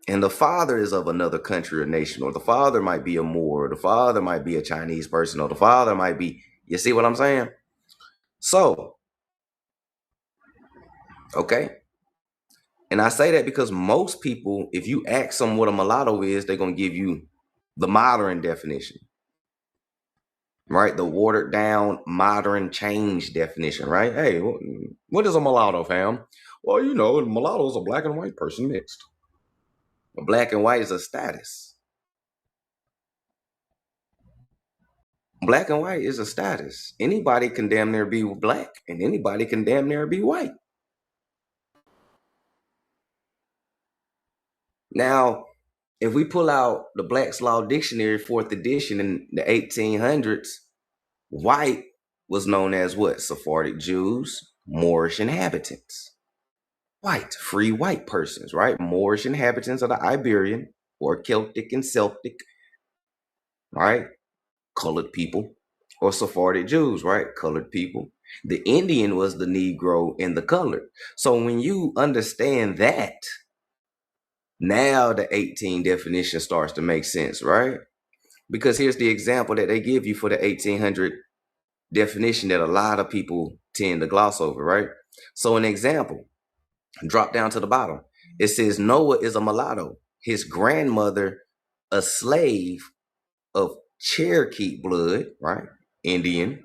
[SPEAKER 2] And the father is of another country or nation, or the father might be a Moor, or the father might be a Chinese person, or the father might be You see what I'm saying? So, okay. And I say that because most people, if you ask them what a mulatto is, they're going to give you the modern definition, right? The watered down, modern, change definition, right? Hey, what is a mulatto, fam? Well, you know, a mulatto is a black and white person mixed. Black and white is a status. Black and white is a status. Anybody can damn near be black, and anybody can damn near be white. Now, if we pull out the Black's Law Dictionary, 4th edition in the 1800s, white was known as what? Sephardic Jews, Moorish inhabitants. White, free white persons, right? Moorish inhabitants of the Iberian or Celtic and Celtic, right? Colored people. Or Sephardic Jews, right? Colored people. The Indian was the Negro and the colored. So when you understand that, now the 18 definition starts to make sense, right? Because here's the example that they give you for the 1800 definition that a lot of people tend to gloss over, right? So an example, drop down to the bottom. It says Noah is a mulatto. His grandmother, a slave of Cherokee blood, right? Indian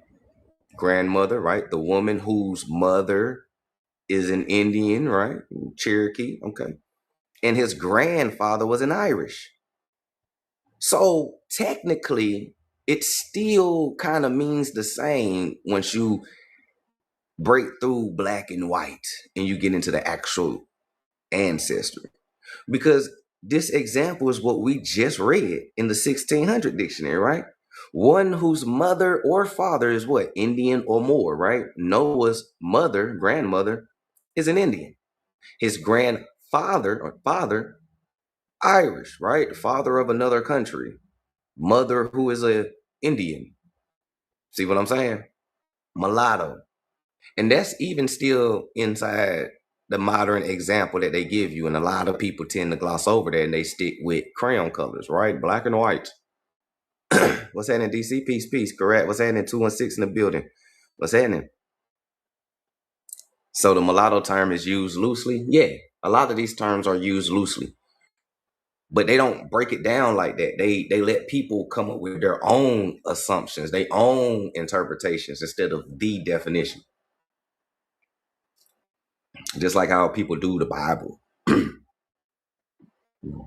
[SPEAKER 2] grandmother, right? The woman whose mother is an Indian, right? Cherokee, okay. And his grandfather was an Irish. So technically, it still kind of means the same once you break through black and white and you get into the actual ancestry. Because this example is what we just read in the 1600 dictionary, right? One whose mother or father is what? Indian or more, right? Noah's mother, grandmother, is an Indian. His grandfather or father, Irish, right? Father of another country. Mother who is a Indian. See what I'm saying? Mulatto. And that's even still inside the modern example that they give you. And a lot of people tend to gloss over that and they stick with crayon colors, right? Black and white. What's happening, DC? Peace, peace. Correct. What's happening? 216 in the building. What's happening? So the mulatto term is used loosely. Yeah, a lot of these terms are used loosely. But they don't break it down like that. They let people come up with their own assumptions, their own interpretations instead of the definition. Just like how people do the Bible.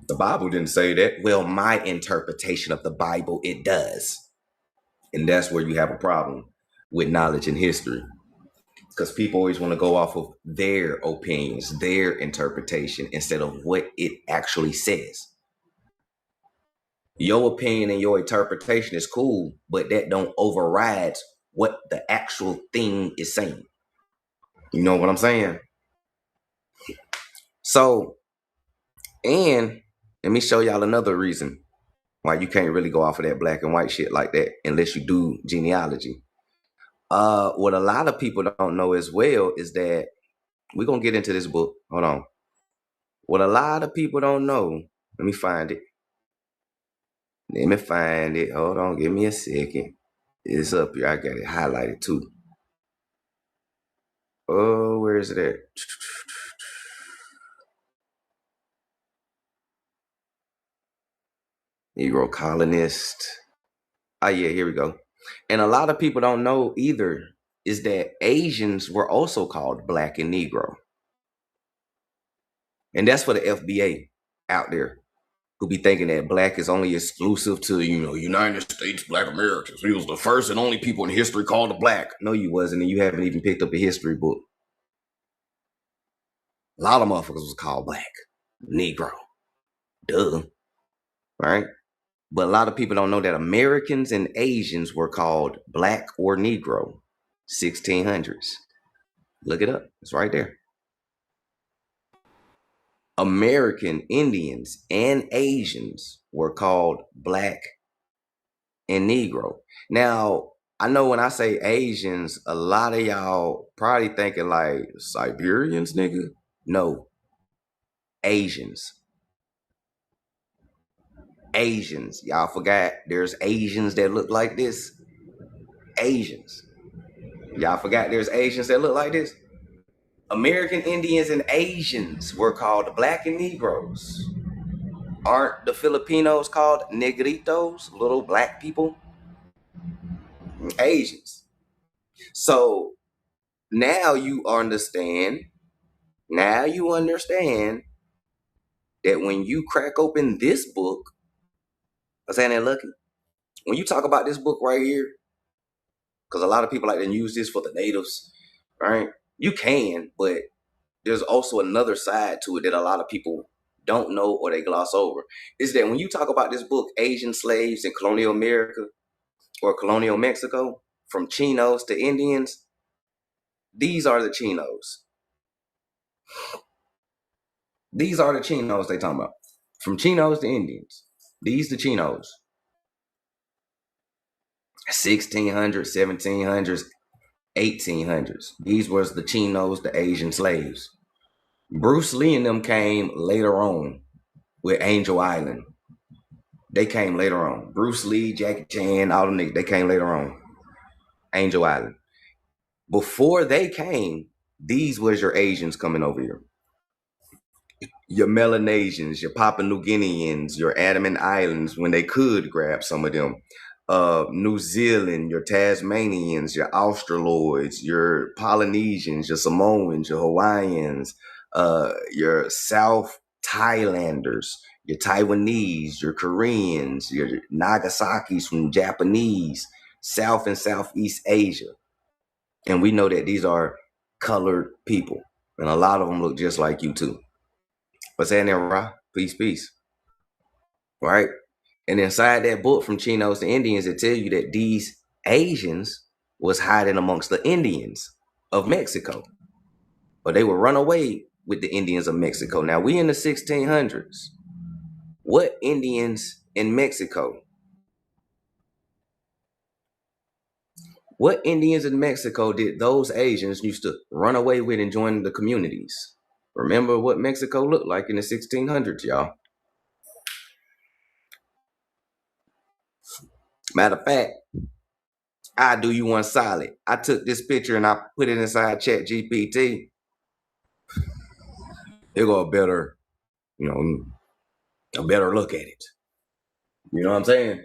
[SPEAKER 2] The Bible didn't say that. Well, my interpretation of the Bible, it does. And that's where you have a problem with knowledge and history. Because people always want to go off of their opinions, their interpretation, instead of what it actually says. Your opinion and your interpretation is cool, but that don't override what the actual thing is saying. You know what I'm saying? So, and let me show y'all another reason why you can't really go off of that black and white shit like that unless you do genealogy. What a lot of people don't know as well is that we're going to get into this book. Hold on. What a lot of people don't know, let me find it. Hold on. Give me a second. It's up here. I got it highlighted too. Oh, where is it at? Negro colonist. Oh, yeah, here we go. And a lot of people don't know either is that Asians were also called black and Negro. And that's for the FBA out there who be thinking that black is only exclusive to, United States Black Americans. We was the first and only people in history called the black. No, you wasn't, and you haven't even picked up a history book. A lot of motherfuckers was called black, Negro. Duh. Right? But a lot of people don't know that Americans and Asians were called black or Negro, 1600s. Look it up. It's right there. American Indians and Asians were called black and Negro. Now, I know when I say Asians, a lot of y'all probably thinking like Siberians, nigga. No. Asians. Asians. Y'all forgot there's Asians that look like this. Asians. Y'all forgot there's Asians that look like this? American Indians and Asians were called black and Negroes. Aren't the Filipinos called negritos, little black people? Asians. So now you understand that when you crack open this book, what's that lucky? When you talk about this book right here, because a lot of people like to use this for the natives, right? You can, but there's also another side to it that a lot of people don't know or they gloss over. Is that when you talk about this book, Asian slaves in colonial America or colonial Mexico, from Chinos to Indians, these are the Chinos. These are the Chinos they talking about. From Chinos to Indians. These the Chinos. 1600s, 1700s, 1800s. These was the Chinos, the Asian slaves. Bruce Lee and them came later on with Angel Island. They came later on. Bruce Lee, Jackie Chan, all them niggas, they came later on. Angel Island. Before they came, these was your Asians coming over here. Your Melanesians, your Papua New Guineans, your Andaman Islands, when they could grab some of them. New Zealand, your Tasmanians, your Australoids, your Polynesians, your Samoans, your Hawaiians, your South Thailanders, your Taiwanese, your Koreans, your Nagasaki's from Japanese, South and Southeast Asia. And we know that these are colored people. And a lot of them look just like you too. What's that there, Ra? Peace, peace. Right? And inside that book from Chinos to Indians, it tell you that these Asians was hiding amongst the Indians of Mexico. Or they would run away with the Indians of Mexico. Now, we in the 1600s. What Indians in Mexico? What Indians in Mexico did those Asians used to run away with and join the communities? Remember what Mexico looked like in the 1600s, y'all. Matter of fact, I do you one solid. I took this picture and I put it inside Chat GPT. It got a better, a better look at it. You know what I'm saying?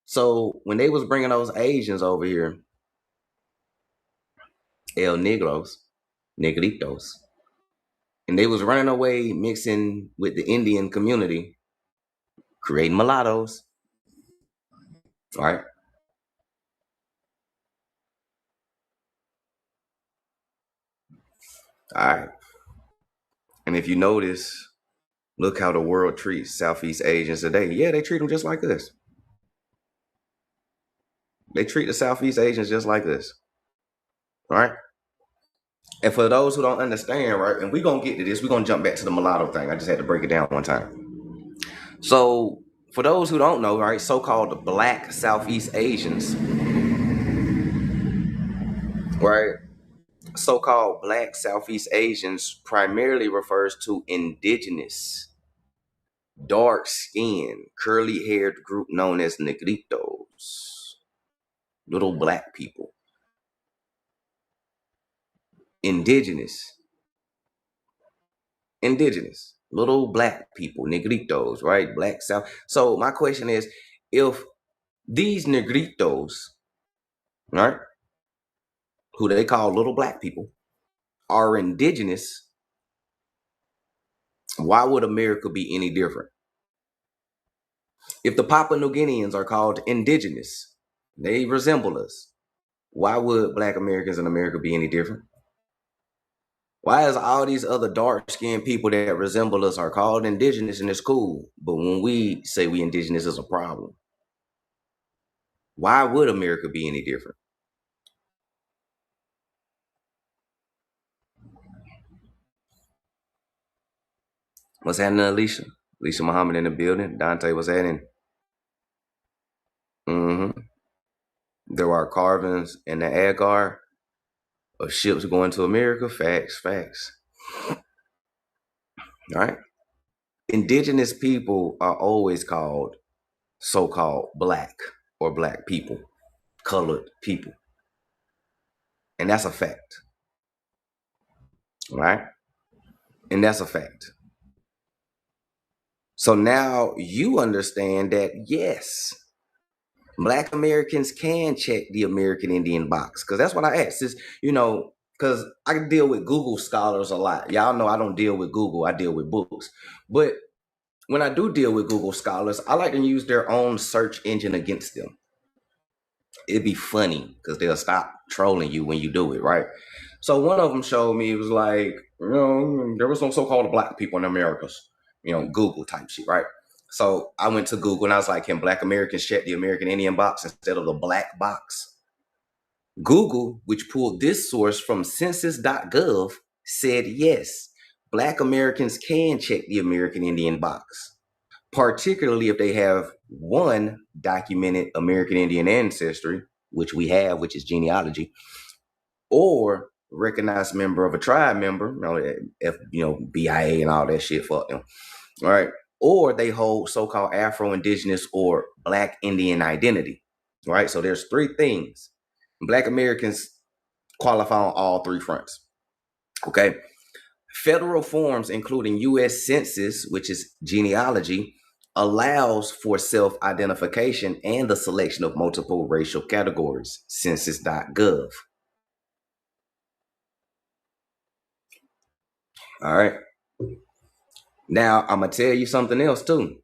[SPEAKER 2] So when they was bringing those Asians over here, El Negros, Negritos, and they was running away, mixing with the Indian community, creating mulattoes. All right. All right. And if you notice, look how the world treats Southeast Asians today. Yeah, they treat them just like us. They treat the Southeast Asians just like us. All right. And for those who don't understand, right, and we're going to get to this, we're going to jump back to the mulatto thing. I just had to break it down one time. So for those who don't know, right, so-called black Southeast Asians, right, so-called black Southeast Asians primarily refers to indigenous, dark-skinned, curly-haired group known as negritos, little black people. Indigenous, little black people, negritos, right? Black South. So my question is, if these negritos, right, who they call little black people, are indigenous, why would America be any different? If the Papua New Guineans are called indigenous, they resemble us, why would black Americans in America be any different? Why is all these other dark-skinned people that resemble us are called indigenous and it's cool, but when we say we indigenous, it's a problem? Why would America be any different? What's happening, Alicia? Alicia Muhammad in the building. Dante, what's happening? There are carvings in the agar of ships going to America. Facts. All right. Indigenous people are always called so-called black or black people, colored people. And that's a fact. Right? And that's a fact. So now you understand that, yes, Black Americans can check the American Indian box. Because that's what I asked. Is, because I deal with Google scholars a lot. Y'all know I don't deal with Google. I deal with books. But when I do deal with Google scholars, I like to use their own search engine against them. It'd be funny because they'll stop trolling you when you do it, right? So one of them showed me, it was like, there was no so-called Black people in the Americas, Google type shit, right? So I went to Google and I was like, can Black Americans check the American Indian box instead of the black box? Google, which pulled this source from census.gov, said yes, Black Americans can check the American Indian box, particularly if they have one documented American Indian ancestry, which we have, which is genealogy, or recognized member of a tribe member, BIA and all that shit, fuck them. All right. Or they hold so-called Afro-Indigenous or Black Indian identity. Right. So there's three things. Black Americans qualify on all three fronts. Okay. Federal forms, including U.S. Census, which is genealogy, allows for self-identification and the selection of multiple racial categories. Census.gov. All right. Now, I'm going to tell you something else, too.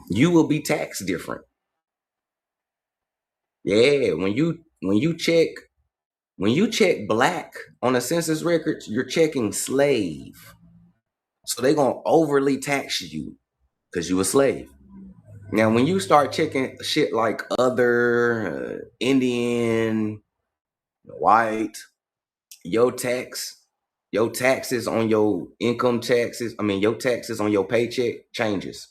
[SPEAKER 2] You will be taxed different. Yeah, when you check Black on the census records, you're checking slave. So they're going to overly tax you because you a slave. Now, when you start checking shit like other, Indian, white, your taxes on your income taxes, your taxes on your paycheck changes.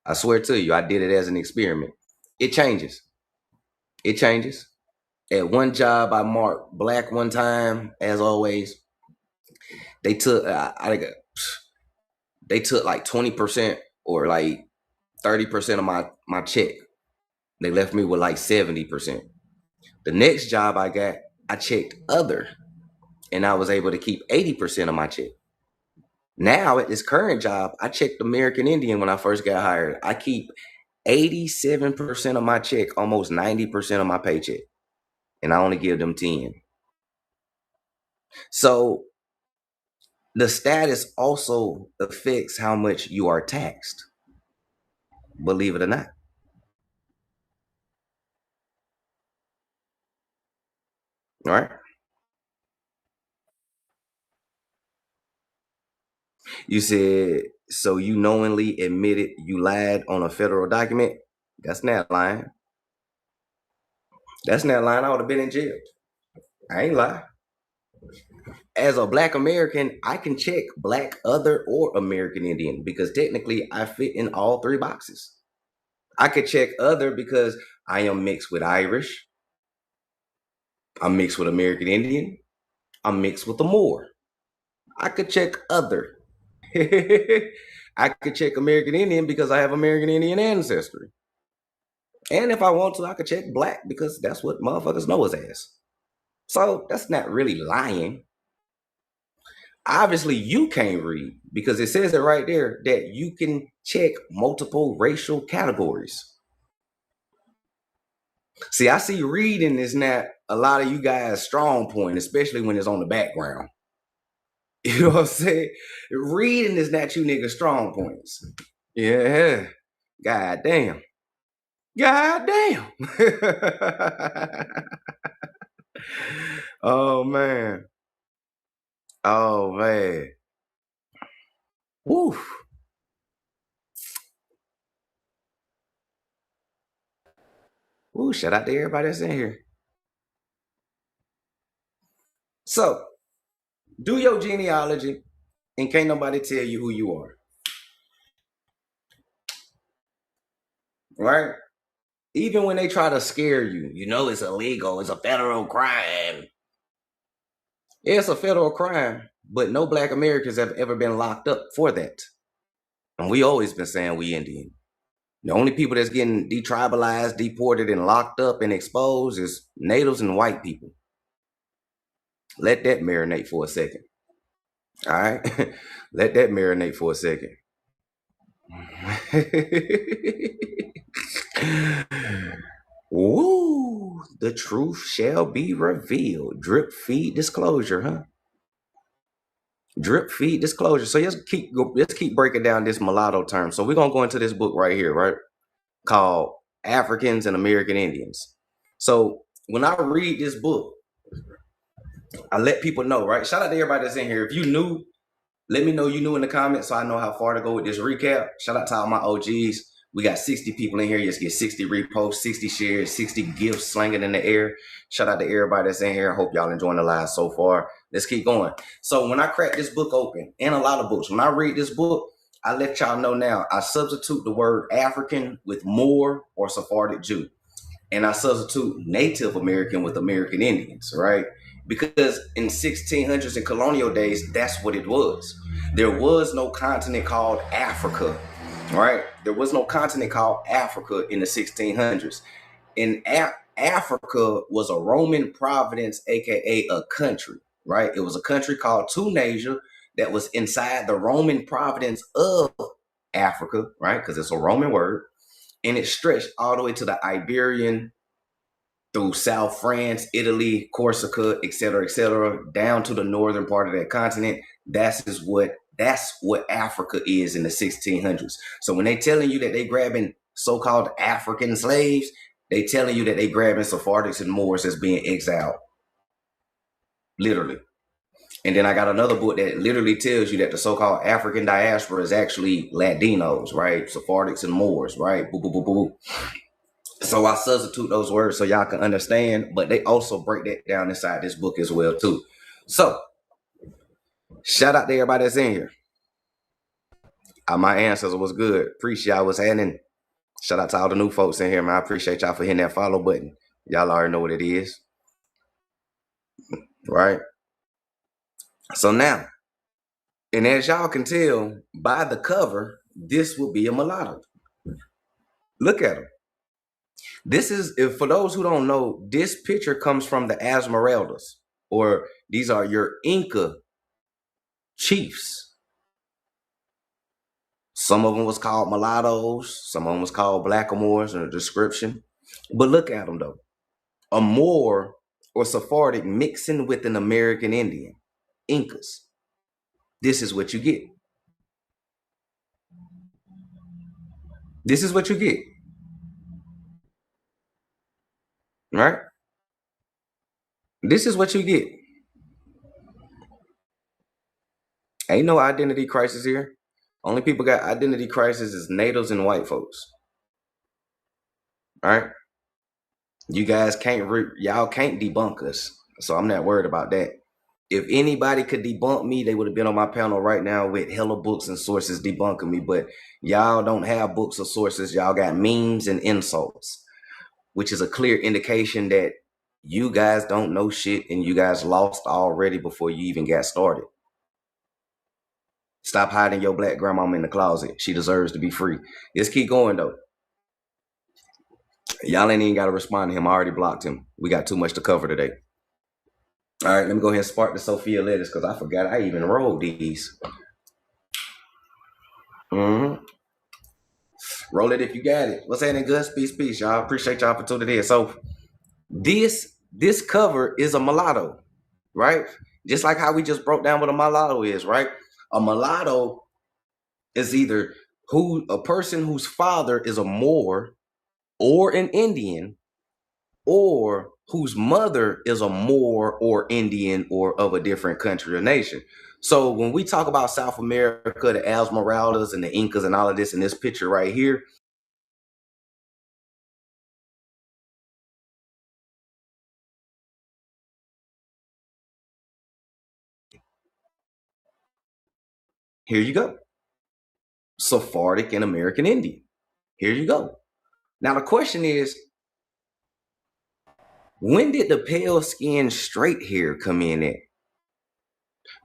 [SPEAKER 2] I swear to you, I did it as an experiment. It changes. It changes. At one job, I marked Black one time, as always. They took, they took like 20% or like 30% of my check. They left me with like 70%. The next job I got, I checked other, and I was able to keep 80% of my check. Now at this current job, I checked American Indian when I first got hired. I keep 87% of my check, almost 90% of my paycheck, and I only give them 10. So the status also affects how much you are taxed, believe it or not. All right. You said, so you knowingly admitted you lied on a federal document? That's not lying. That's not lying. I would have been in jail. I ain't lie. As a Black American, I can check Black, other, or American Indian because technically I fit in all three boxes. I could check other because I am mixed with Irish. I'm mixed with American Indian. I'm mixed with the Moor. I could check other. I could check American Indian because I have American Indian ancestry. And if I want to, I could check Black because that's what motherfuckers know us as. So that's not really lying. Obviously, you can't read because it says it right there that you can check multiple racial categories. See, I see reading is not a lot of you guys' strong point, especially when it's on the background. You know what I'm saying? Reading is not you niggas' strong points. Yeah. God damn. God damn. Oh, man. Oh, man. Woo. Woo, shout out to everybody that's in here. So, do your genealogy, and can't nobody tell you who you are. Right? Even when they try to scare you, it's illegal, it's a federal crime. Yeah, it's a federal crime, but no Black Americans have ever been locked up for that. And we always been saying we Indian. The only people that's getting detribalized, deported, and locked up and exposed is natives and white people. Let that marinate for a second. All right? Let that marinate for a second. Woo! The truth shall be revealed. Drip feed disclosure, huh? Drip feed disclosure. So let's keep breaking down this mulatto term. So we're gonna go into this book right here, right? Called Africans and American Indians. So when I read this book, I let people know, right? Shout out to everybody that's in here. If you new, let me know you new in the comments so I know how far to go with this recap. Shout out to all my OGs. We got 60 people in here. You just get 60 reposts, 60 shares, 60 gifts slinging in the air. Shout out to everybody that's in here. I hope y'all enjoying the live so far. Let's keep going. So when I crack this book open, and a lot of books, when I read this book, I let y'all know now, I substitute the word African with Moor or Sephardic Jew. And I substitute Native American with American Indians, right? Because in 1600s and colonial days, that's what it was. There was no continent called Africa, right? There was no continent called Africa in the 1600s. And Africa was a Roman province, aka a country, right? It was a country called Tunisia that was inside the Roman province of Africa, right? Because it's a Roman word. And it stretched all the way to the Iberian, through South France, Italy, Corsica, etc., down to the northern part of that continent. That's what Africa is in the 1600s. So when they telling you that they grabbing so-called African slaves, they telling you that they grabbing Sephardics and Moors as being exiled. Literally. And then I got another book that literally tells you that the so-called African diaspora is actually Latinos, right? Sephardics and Moors, right? Boo, boo, boo, boo. So I substitute those words so y'all can understand, but they also break that down inside this book as well too. So shout out to everybody that's in here. My ancestors was good. Appreciate y'all was handing. Shout out to all the new folks in here, man. I appreciate y'all for hitting that follow button. Y'all already know what it is. Right? So now, and as y'all can tell by the cover, this will be a mulatto. Look at him. This is, if for those who don't know, this picture comes from the Esmeraldas, or these are your Inca chiefs. Some of them was called mulattoes, some of them was called blackamoors in the description. But look at them though. A Moor or Sephardic mixing with an American Indian, Incas. This is what you get. This is what you get. Right? This is what you get. Ain't no identity crisis here. Only people got identity crisis is natives and white folks. All right? You guys y'all can't debunk us. So I'm not worried about that. If anybody could debunk me, they would have been on my panel right now with hella books and sources debunking me. But y'all don't have books or sources. Y'all got memes and insults, which is a clear indication that you guys don't know shit and you guys lost already before you even got started. Stop hiding your black grandmama in the closet. She deserves to be free. Let's keep going though. Y'all ain't even got to respond to him. I already blocked him. We got too much to cover today. All right, let me go ahead and spark the Sophia letters because I forgot I even rolled these. Roll it if you got it. What's happening, Gus? Peace, y'all. Appreciate y'all for tuning in. So this cover is a mulatto, right? Just like how we just broke down what a mulatto is, right? A mulatto is either a person whose father is a Moor or an Indian, or whose mother is a Moor or Indian or of a different country or nation. So when we talk about South America, the Esmeraldas and the Incas and all of this in this picture right here, here you go. Sephardic and American Indian. Here you go. Now the question is, when did the pale skin straight hair come in at?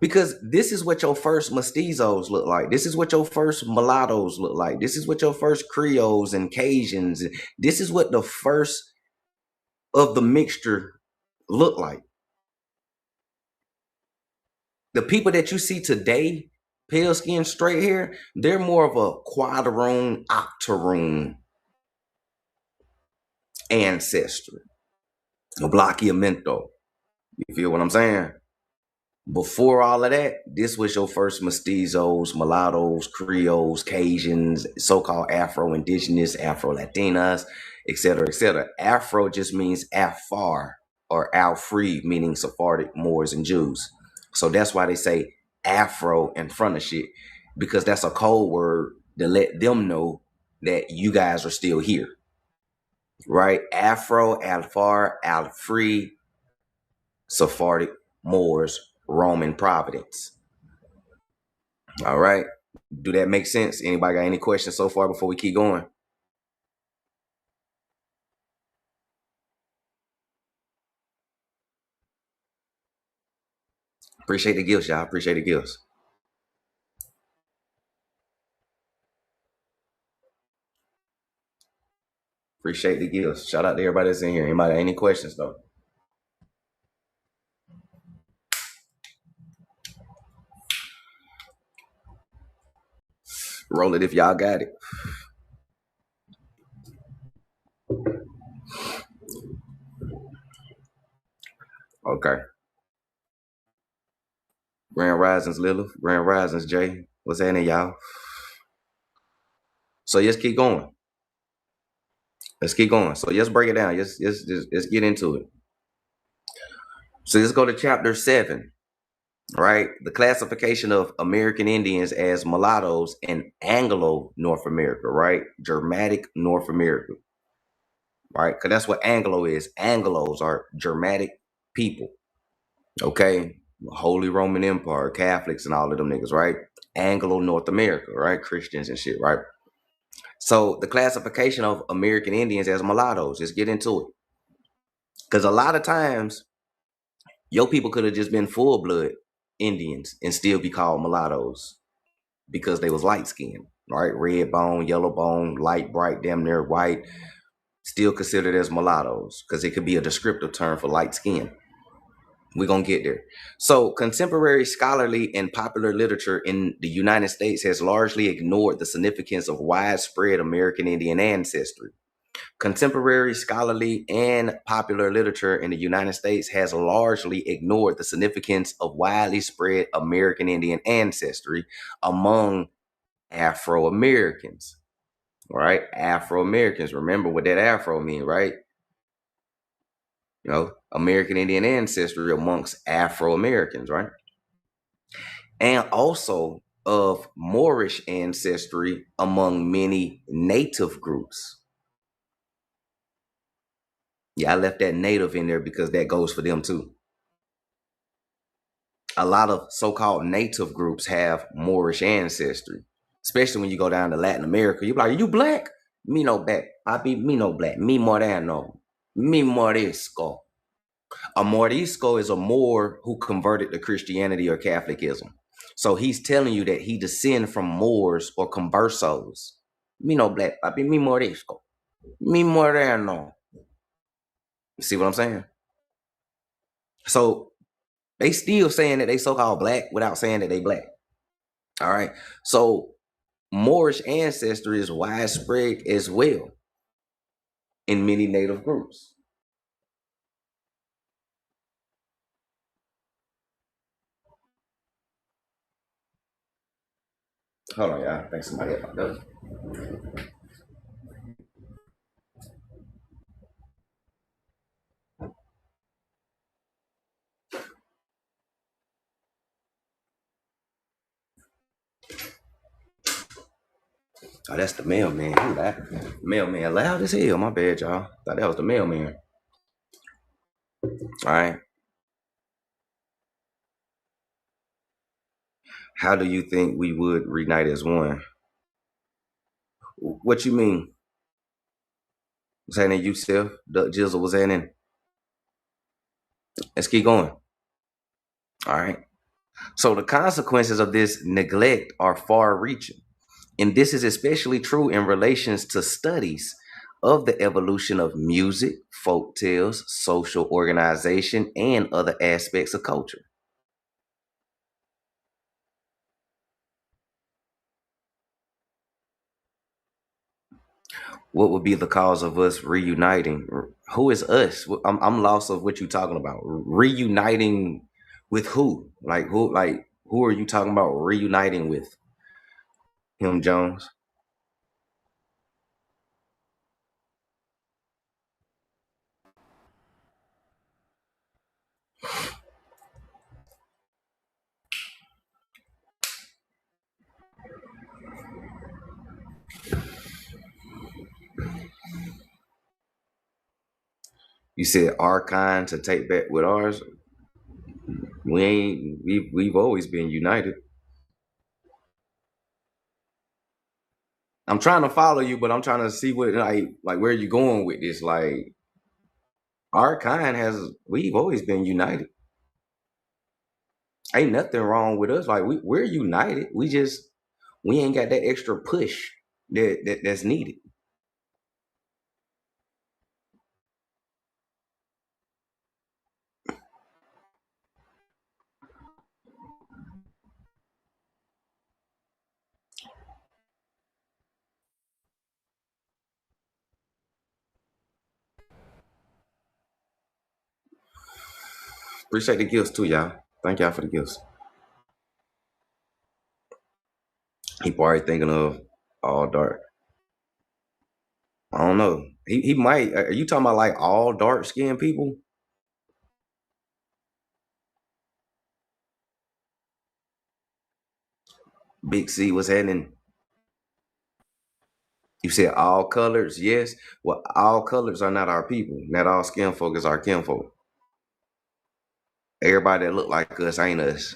[SPEAKER 2] Because this is what your first mestizos look like. This is what your first mulattoes look like. This is what your first Creoles and Cajuns. This is what the first of the mixture look like. The people that you see today, pale skin, straight hair, they're more of a quadroon, octoroon ancestry. A Bloquiamento. You feel what I'm saying? Before all of that, this was your first mestizos, mulattoes, Creoles, Cajuns, so-called Afro-Indigenous, Afro-Latinas, etc., etc. Afro just means Afar or Al-Free, meaning Sephardic, Moors, and Jews. So that's why they say Afro in front of shit, because that's a code word to let them know that you guys are still here, right? Afro, Al-Far, Al-Free, Sephardic, Moors, Roman Providence. All right. Do that make sense? Anybody got any questions so far before we keep going? Appreciate the gifts, y'all. Appreciate the gifts. Appreciate the gifts. Shout out to everybody that's in here. Anybody got any questions though? Roll it if y'all got it. Okay. Grand Risings, Lilith. Grand Risings, Jay. What's happening, y'all? So let's keep going. Let's keep going. So let's break it down. Let's get into it. So let's go to chapter 7. Right? The classification of American Indians as mulattoes in Anglo North America, right? Germanic North America, right? Because that's what Anglo is. Anglos are Germanic people, okay? Holy Roman Empire, Catholics, and all of them niggas, right? Anglo North America, right? Christians and shit, right? So the classification of American Indians as mulattoes, let's get into it. Because a lot of times, your people could have just been full blood Indians and still be called mulattoes because they was light skinned, right? Red bone, yellow bone, light, bright, damn near white, still considered as mulattoes because it could be a descriptive term for light skin. We're going to get there. So contemporary scholarly and popular literature in the United States has largely ignored the significance of widespread American Indian ancestry. Contemporary scholarly and popular literature in the United States has largely ignored the significance of widely spread American Indian ancestry among Afro-Americans, right? Afro-Americans. Remember what that Afro mean, right? You know, American Indian ancestry amongst Afro-Americans, right? And also of Moorish ancestry among many native groups. Yeah, I left that native in there because that goes for them too. A lot of so-called native groups have Moorish ancestry, especially when you go down to Latin America. You're like, are you black? Me no black. I be me no black. Me moreno. Me morisco. A morisco is a Moor who converted to Christianity or Catholicism. So he's telling you that he descend from Moors or conversos. Me no black. I be me morisco. Me moreno. You see what I'm saying? So they still saying that they so-called black without saying that they black. All right. So Moorish ancestry is widespread as well in many native groups. Hold on, y'all. I think somebody else does. Oh, that's the mailman. Who that? Mailman loud as hell. My bad, y'all. Thought that was the mailman. All right. How do you think we would reunite as one? What you mean? What's happening, Yusef? The Jizzle, what's happening? Let's keep going. All right. So the consequences of this neglect are far-reaching. And this is especially true in relations to studies of the evolution of music, folk tales, social organization, and other aspects of culture. What would be the cause of us reuniting? Who is us? I'm lost of what you're talking about. Reuniting with who? Like who? Like who are you talking about reuniting with? Him Jones. You said our kind to take back with ours. We ain't. We've always been united. I'm trying to follow you, but I'm trying to see what like where you going with this. Like our kind we've always been united. Ain't nothing wrong with us. Like we're united. We ain't got that extra push that's needed. Appreciate the gifts too, y'all. Thank y'all for the gifts. He probably thinking of all dark. I don't know. He might. Are you talking about like all dark skinned people? Big C, what's happening? You said all colors, yes. Well, all colors are not our people. Not all skin folk is our kinfolk. Everybody that look like us ain't us.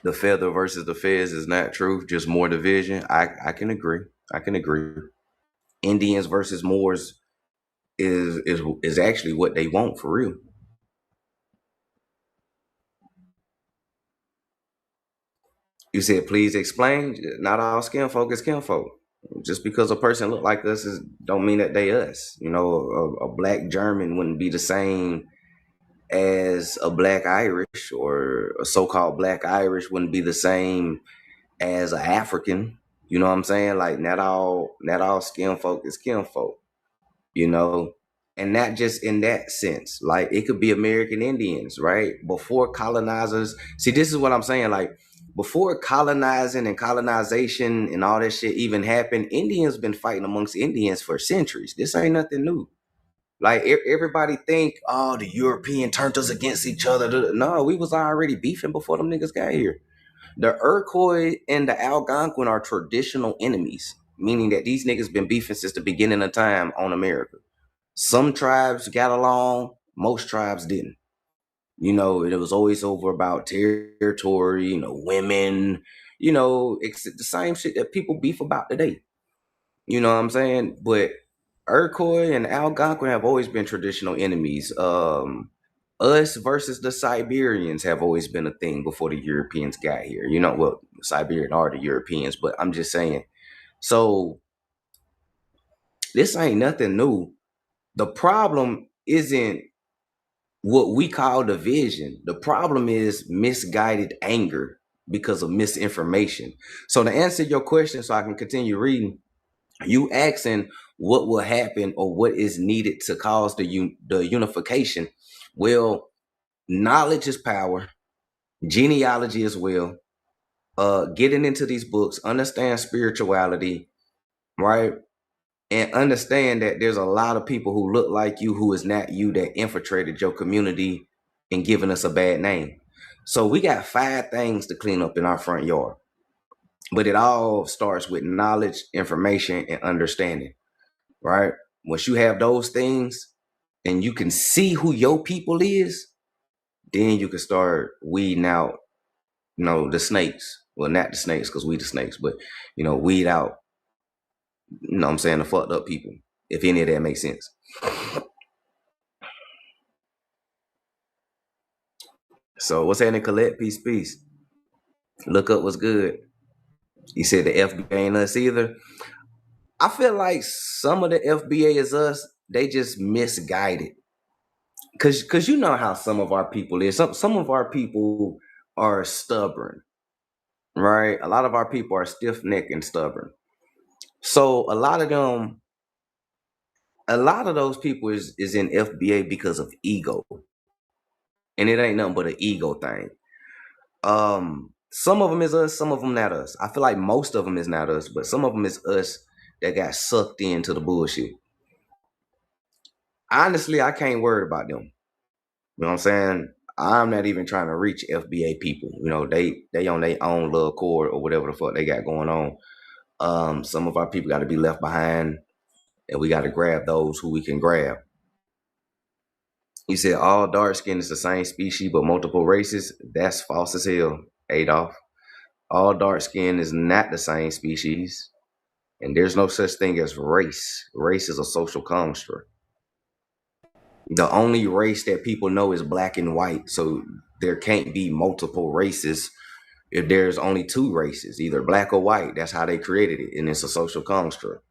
[SPEAKER 2] The feather versus the fez is not true, just more division. I can agree. I can agree. Indians versus Moors is actually what they want for real. You said, please explain. Not all skin folk is kinfolk. Just because a person look like us don't mean that they us. You know, a black German wouldn't be the same as a black Irish, or a so-called black Irish wouldn't be the same as an African. You know what I'm saying? Like not all skin folk is kinfolk. You know, and not just in that sense. Like it could be American Indians, right? Before colonizers. See, this is what I'm saying. Like before colonizing and colonization and all that shit even happened, Indians been fighting amongst Indians for centuries. This ain't nothing new. Like everybody think, oh, the European turned us against each other. No, we was already beefing before them niggas got here. The Iroquois and the Algonquin are traditional enemies, meaning that these niggas been beefing since the beginning of time on America. Some tribes got along, most tribes didn't. You know, it was always over about territory, you know, women, you know, it's the same shit that people beef about today. You know what I'm saying? But Iroquois and Algonquin have always been traditional enemies. Us versus the Siberians have always been a thing before the Europeans got here. You know, well, the Siberian are the Europeans, but I'm just saying. So this ain't nothing new. The problem isn't what we call division. The problem is misguided anger because of misinformation. So to answer your question, so I can continue reading, you asking what will happen or what is needed to cause the unification. Well, knowledge is power, genealogy as well. Getting into these books, understand spirituality, right? And understand that there's a lot of people who look like you who is not you that infiltrated your community and giving us a bad name. So we got 5 things to clean up in our front yard. But it all starts with knowledge, information, and understanding, right? Once you have those things and you can see who your people is, then you can start weeding out, you know, the snakes. Well, not the snakes because we the snakes, but, you know, weed out You know what I'm saying? The fucked up people, if any of that makes sense. So what's happening, Colette? Peace. Look up what's good. You said the FBA ain't us either. I feel like some of the FBA is us. They just misguided. Cause you know how some of our people is. Some of our people are stubborn, right? A lot of our people are stiff-necked and stubborn. So a lot of those people is in FBA because of ego. And it ain't nothing but an ego thing. Some of them is us, some of them not us. I feel like most of them is not us, but some of them is us that got sucked into the bullshit. Honestly, I can't worry about them. You know what I'm saying? I'm not even trying to reach FBA people. You know, they on their own little cord or whatever the fuck they got going on. Some of our people got to be left behind, and we got to grab those who we can grab. You said all dark skin is the same species but multiple races. That's false as hell, Adolf. All dark skin is not the same species, and there's no such thing as race. Race is a social construct. The only race that people know is black and white, so there can't be multiple races if there's only two races, either black or white. That's how they created it, and it's a social construct.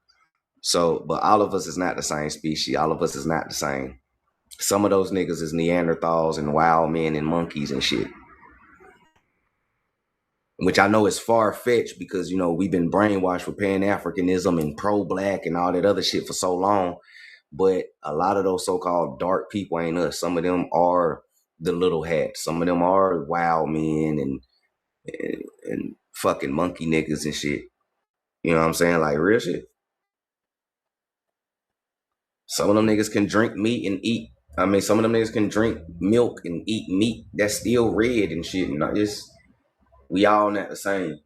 [SPEAKER 2] So, but all of us is not the same species. All of us is not the same. Some of those niggas is Neanderthals and wild men and monkeys and shit. Which I know is far-fetched because, you know, we've been brainwashed with Pan-Africanism and pro-black and all that other shit for so long. But a lot of those so-called dark people ain't us. Some of them are the little hats. Some of them are wild men and fucking monkey niggas and shit. You know what I'm saying? Like real shit. Some of them niggas can drink meat and eat. I mean, some of them niggas can drink milk and eat meat that's still red and shit. And not just, we all not the same.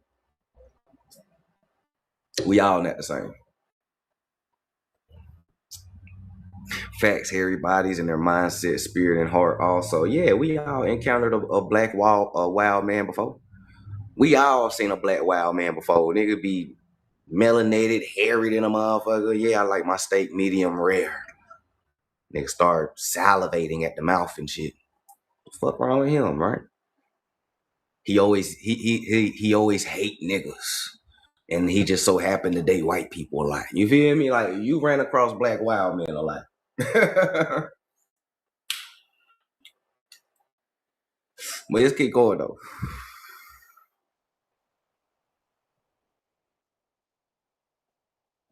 [SPEAKER 2] We all not the same. Facts, hairy bodies, and their mindset, spirit, and heart also. Yeah, we all encountered a black wild man before. We all seen a black wild man before. Nigga be melanated, hairy than a motherfucker. Yeah, I like my steak medium rare. Nigga start salivating at the mouth and shit. What the fuck wrong with him, right? He always hate niggas. And he just so happened to date white people a lot. You feel me? Like you ran across black wild men a lot. But let's keep going though.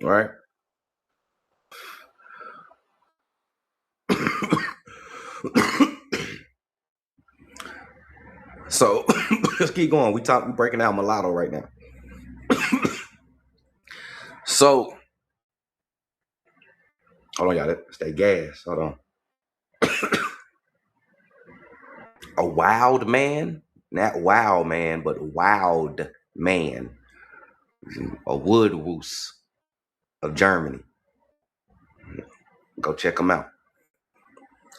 [SPEAKER 2] All right. So let's keep going. We breaking out mulatto right now. So hold on, y'all. Stay gas. Hold on. A wild man, not wild man, but wild man. A woodwoos of Germany. Go check them out.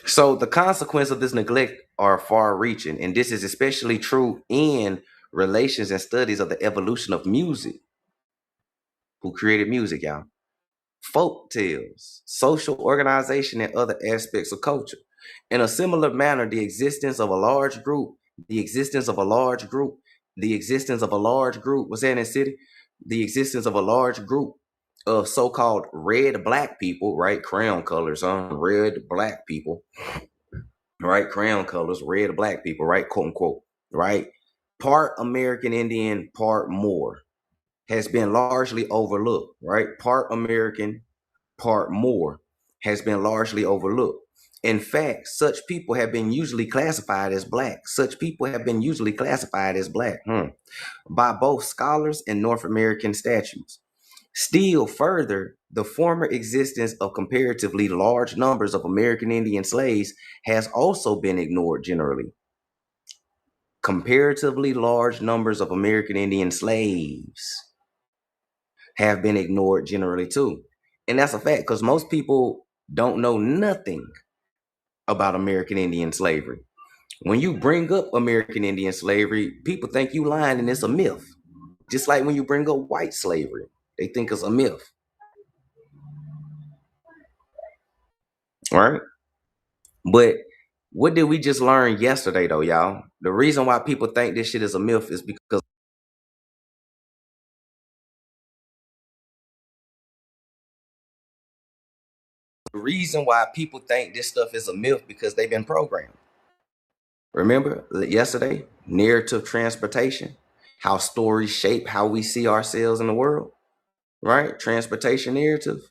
[SPEAKER 2] So the consequence of this neglect are far-reaching, and this is especially true in relations and studies of the evolution of music. Who created music, y'all? Folk tales, social organization, and other aspects of culture. In a similar manner, the existence of a large group, what's that in the city? The existence of a large group of so-called red black people, right? Crayon colors, red black people, right? Crayon colors, red black people, right? Quote unquote, right? Part American Indian, part Moor, has been largely overlooked, right? Part American, part Moor has been largely overlooked. In fact, such people have been usually classified as black. By both scholars and North American statutes. Still further, the former existence of comparatively large numbers of American Indian slaves has also been ignored generally. Comparatively large numbers of American Indian slaves have been ignored generally too. And that's a fact because most people don't know nothing about American Indian slavery. When you bring up American Indian slavery, people think you lying and it's a myth. Just like when you bring up white slavery, they think it's a myth. All right. But what did we just learn yesterday, though, y'all? The reason why people think this shit is a myth is because they've been programmed. Remember yesterday, narrative transportation, how stories shape how we see ourselves in the world, right? Transportation narrative.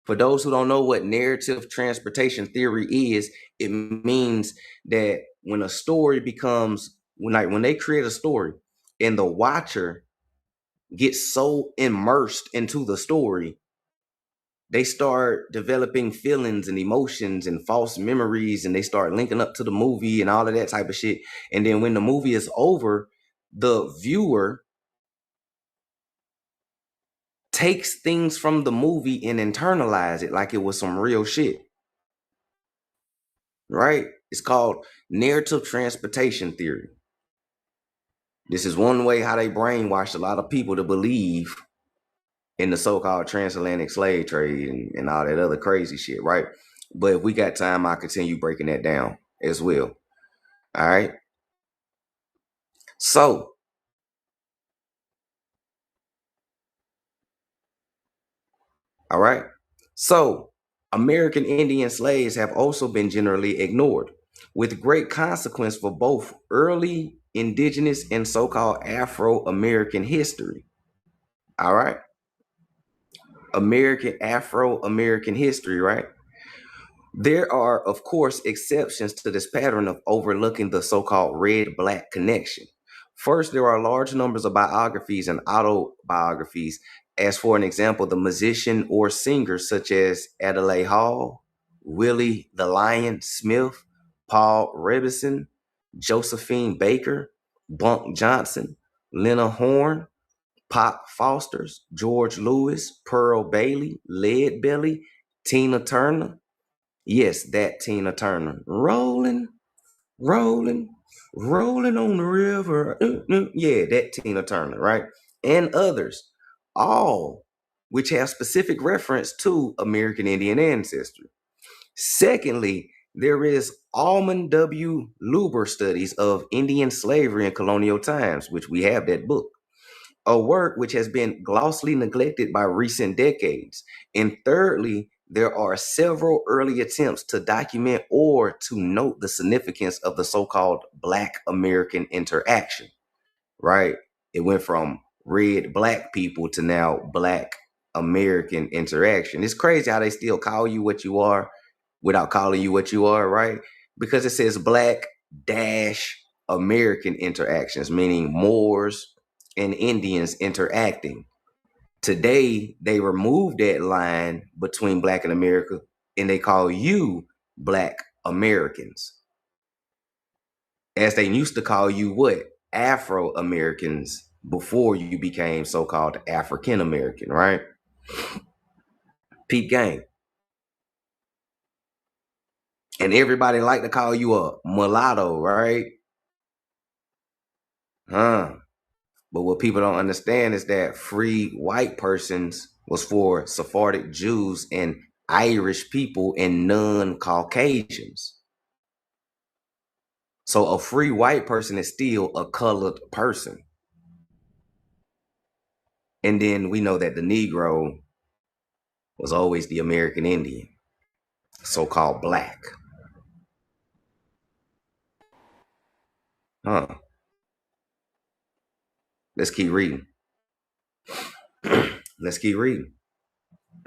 [SPEAKER 2] For those who don't know what narrative transportation theory is, it means that when a story becomes, when they create a story and the watcher gets so immersed into the story, they start developing feelings and emotions and false memories, and they start linking up to the movie and all of that type of shit. And then when the movie is over, the viewer takes things from the movie and internalize it like it was some real shit. Right? It's called narrative transportation theory. This is one way how they brainwashed a lot of people to believe in the so-called transatlantic slave trade and all that other crazy shit, right? But if we got time, I'll continue breaking that down as well. All right. So, all right. So, American Indian slaves have also been generally ignored, with great consequence for both early indigenous and so-called Afro-American history. All right. Afro-American history, right? There are, of course, exceptions to this pattern of overlooking the so-called red-black connection. First, there are large numbers of biographies and autobiographies. As for an example, the musician or singers such as Adelaide Hall, Willie the Lion Smith, Paul Robeson, Josephine Baker, Bunk Johnson, Lena Horne, Pop Fosters, George Lewis, Pearl Bailey, Lead Belly, Tina Turner. Yes, that Tina Turner. Rolling, rolling, rolling on the river. Yeah, that Tina Turner, right? And others, all which have specific reference to American Indian ancestry. Secondly, there is Almond W. Luber studies of Indian slavery in colonial times, which we have that book, a work which has been grossly neglected by recent decades. And thirdly, there are several early attempts to document or to note the significance of the so-called Black American interaction, right? It went from red Black people to now Black American interaction. It's crazy how they still call you what you are without calling you what you are, right? Because it says Black dash American interactions, meaning Moors and Indians interacting. Today, they removed that line between Black and America and they call you Black Americans. As they used to call you what? Afro Americans before you became so-called African American, right? Peep game. And everybody like to call you a mulatto, right? But what people don't understand is that free white persons was for Sephardic Jews and Irish people and non-Caucasians. So a free white person is still a colored person. And then we know that the Negro was always the American Indian, so-called Black. Let's keep reading. Let's keep reading.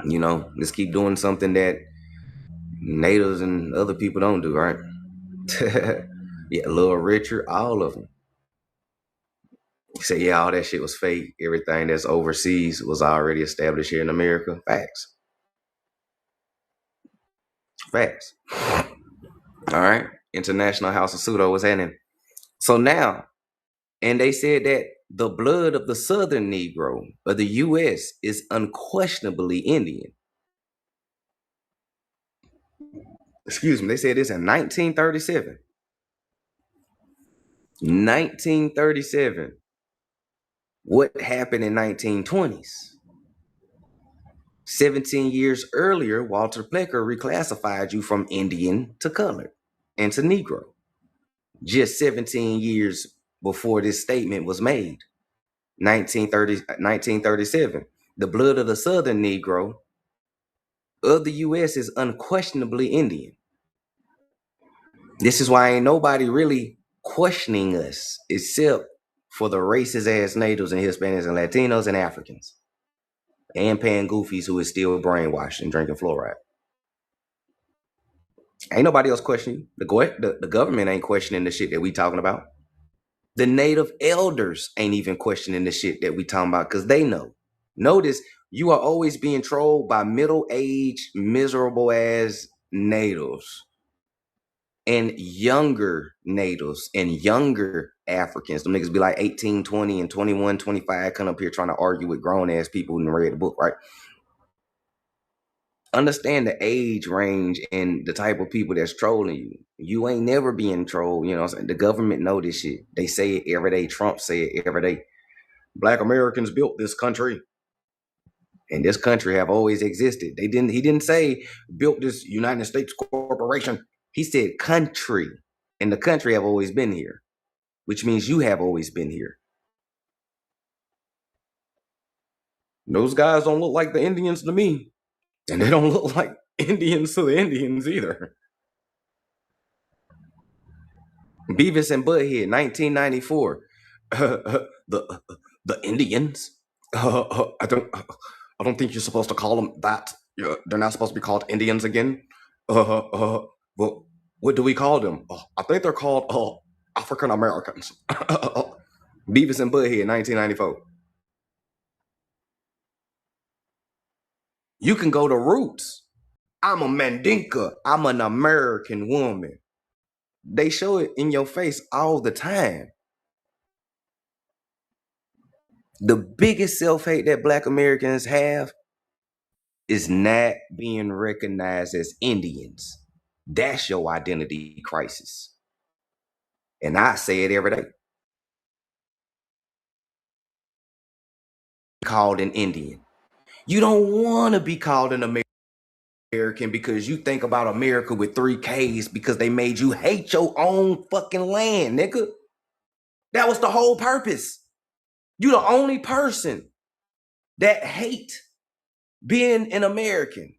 [SPEAKER 2] You know, let's keep doing something that natives and other people don't do, right? Yeah, Little Richard, all of them. You say, yeah, all that shit was fake. Everything that's overseas was already established here in America. Facts. Facts. All right. International House of Pseudo was happening. So now, and they said that the blood of the Southern Negro of the U.S. is unquestionably Indian. Excuse me. They said this in 1937. 1937. What happened in 1920s? 17 years earlier, Walter Plecker reclassified you from Indian to colored and to Negro. Just 17 years before this statement was made, 1937. The blood of the Southern Negro of the U.S. is unquestionably Indian. This is why ain't nobody really questioning us except for the racist ass natives and Hispanics and Latinos and Africans and pan goofies who is still brainwashed and drinking fluoride. Ain't nobody else questioning you. The government ain't questioning the shit that we talking about. The native elders ain't even questioning the shit that we talking about because they know. Notice you are always being trolled by middle-aged, miserable ass natives and younger natives and younger Africans. Them niggas be like 18, 20, and 21, 25 come up here trying to argue with grown ass people who read the book, right? Understand the age range and the type of people that's trolling you. You ain't never being trolled. You know what I'm saying? The government know this shit. They say it every day. Trump say it every day. Black Americans built this country. And this country have always existed. He didn't say built this United States corporation. He said country. And the country have always been here, which means you have always been here. Those guys don't look like the Indians to me. And they don't look like Indians to the Indians either. Beavis and Butthead, 1994. The Indians. I don't think you're supposed to call them that. They're not supposed to be called Indians again. Well, what do we call them? I think they're called African Americans. Beavis and Butthead, 1994. You can go to Roots. I'm a Mandinka. I'm an American woman. They show it in your face all the time. The biggest self-hate that Black Americans have is not being recognized as Indians. That's your identity crisis. And I say it every day. Called an Indian. You don't want to be called an American because you think about America with 3 Ks because they made you hate your own fucking land, nigga. That was the whole purpose. You the only person that hate being an American.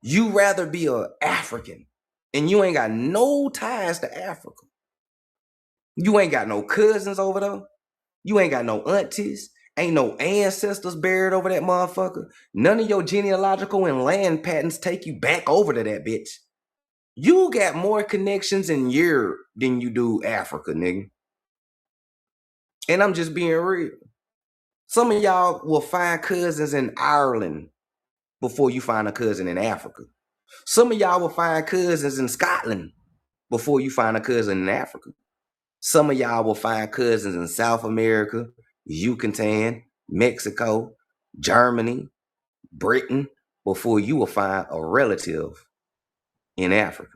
[SPEAKER 2] You rather be an African and you ain't got no ties to Africa. You ain't got no cousins over there. You ain't got no aunties. Ain't no ancestors buried over that motherfucker. None of your genealogical and land patents take you back over to that bitch. You got more connections in Europe than you do Africa, nigga. And I'm just being real. Some of y'all will find cousins in Ireland before you find a cousin in Africa. Some of y'all will find cousins in Scotland before you find a cousin in Africa. Some of y'all will find cousins in South America, Yucatan, Mexico, Germany, Britain, before you will find a relative in Africa.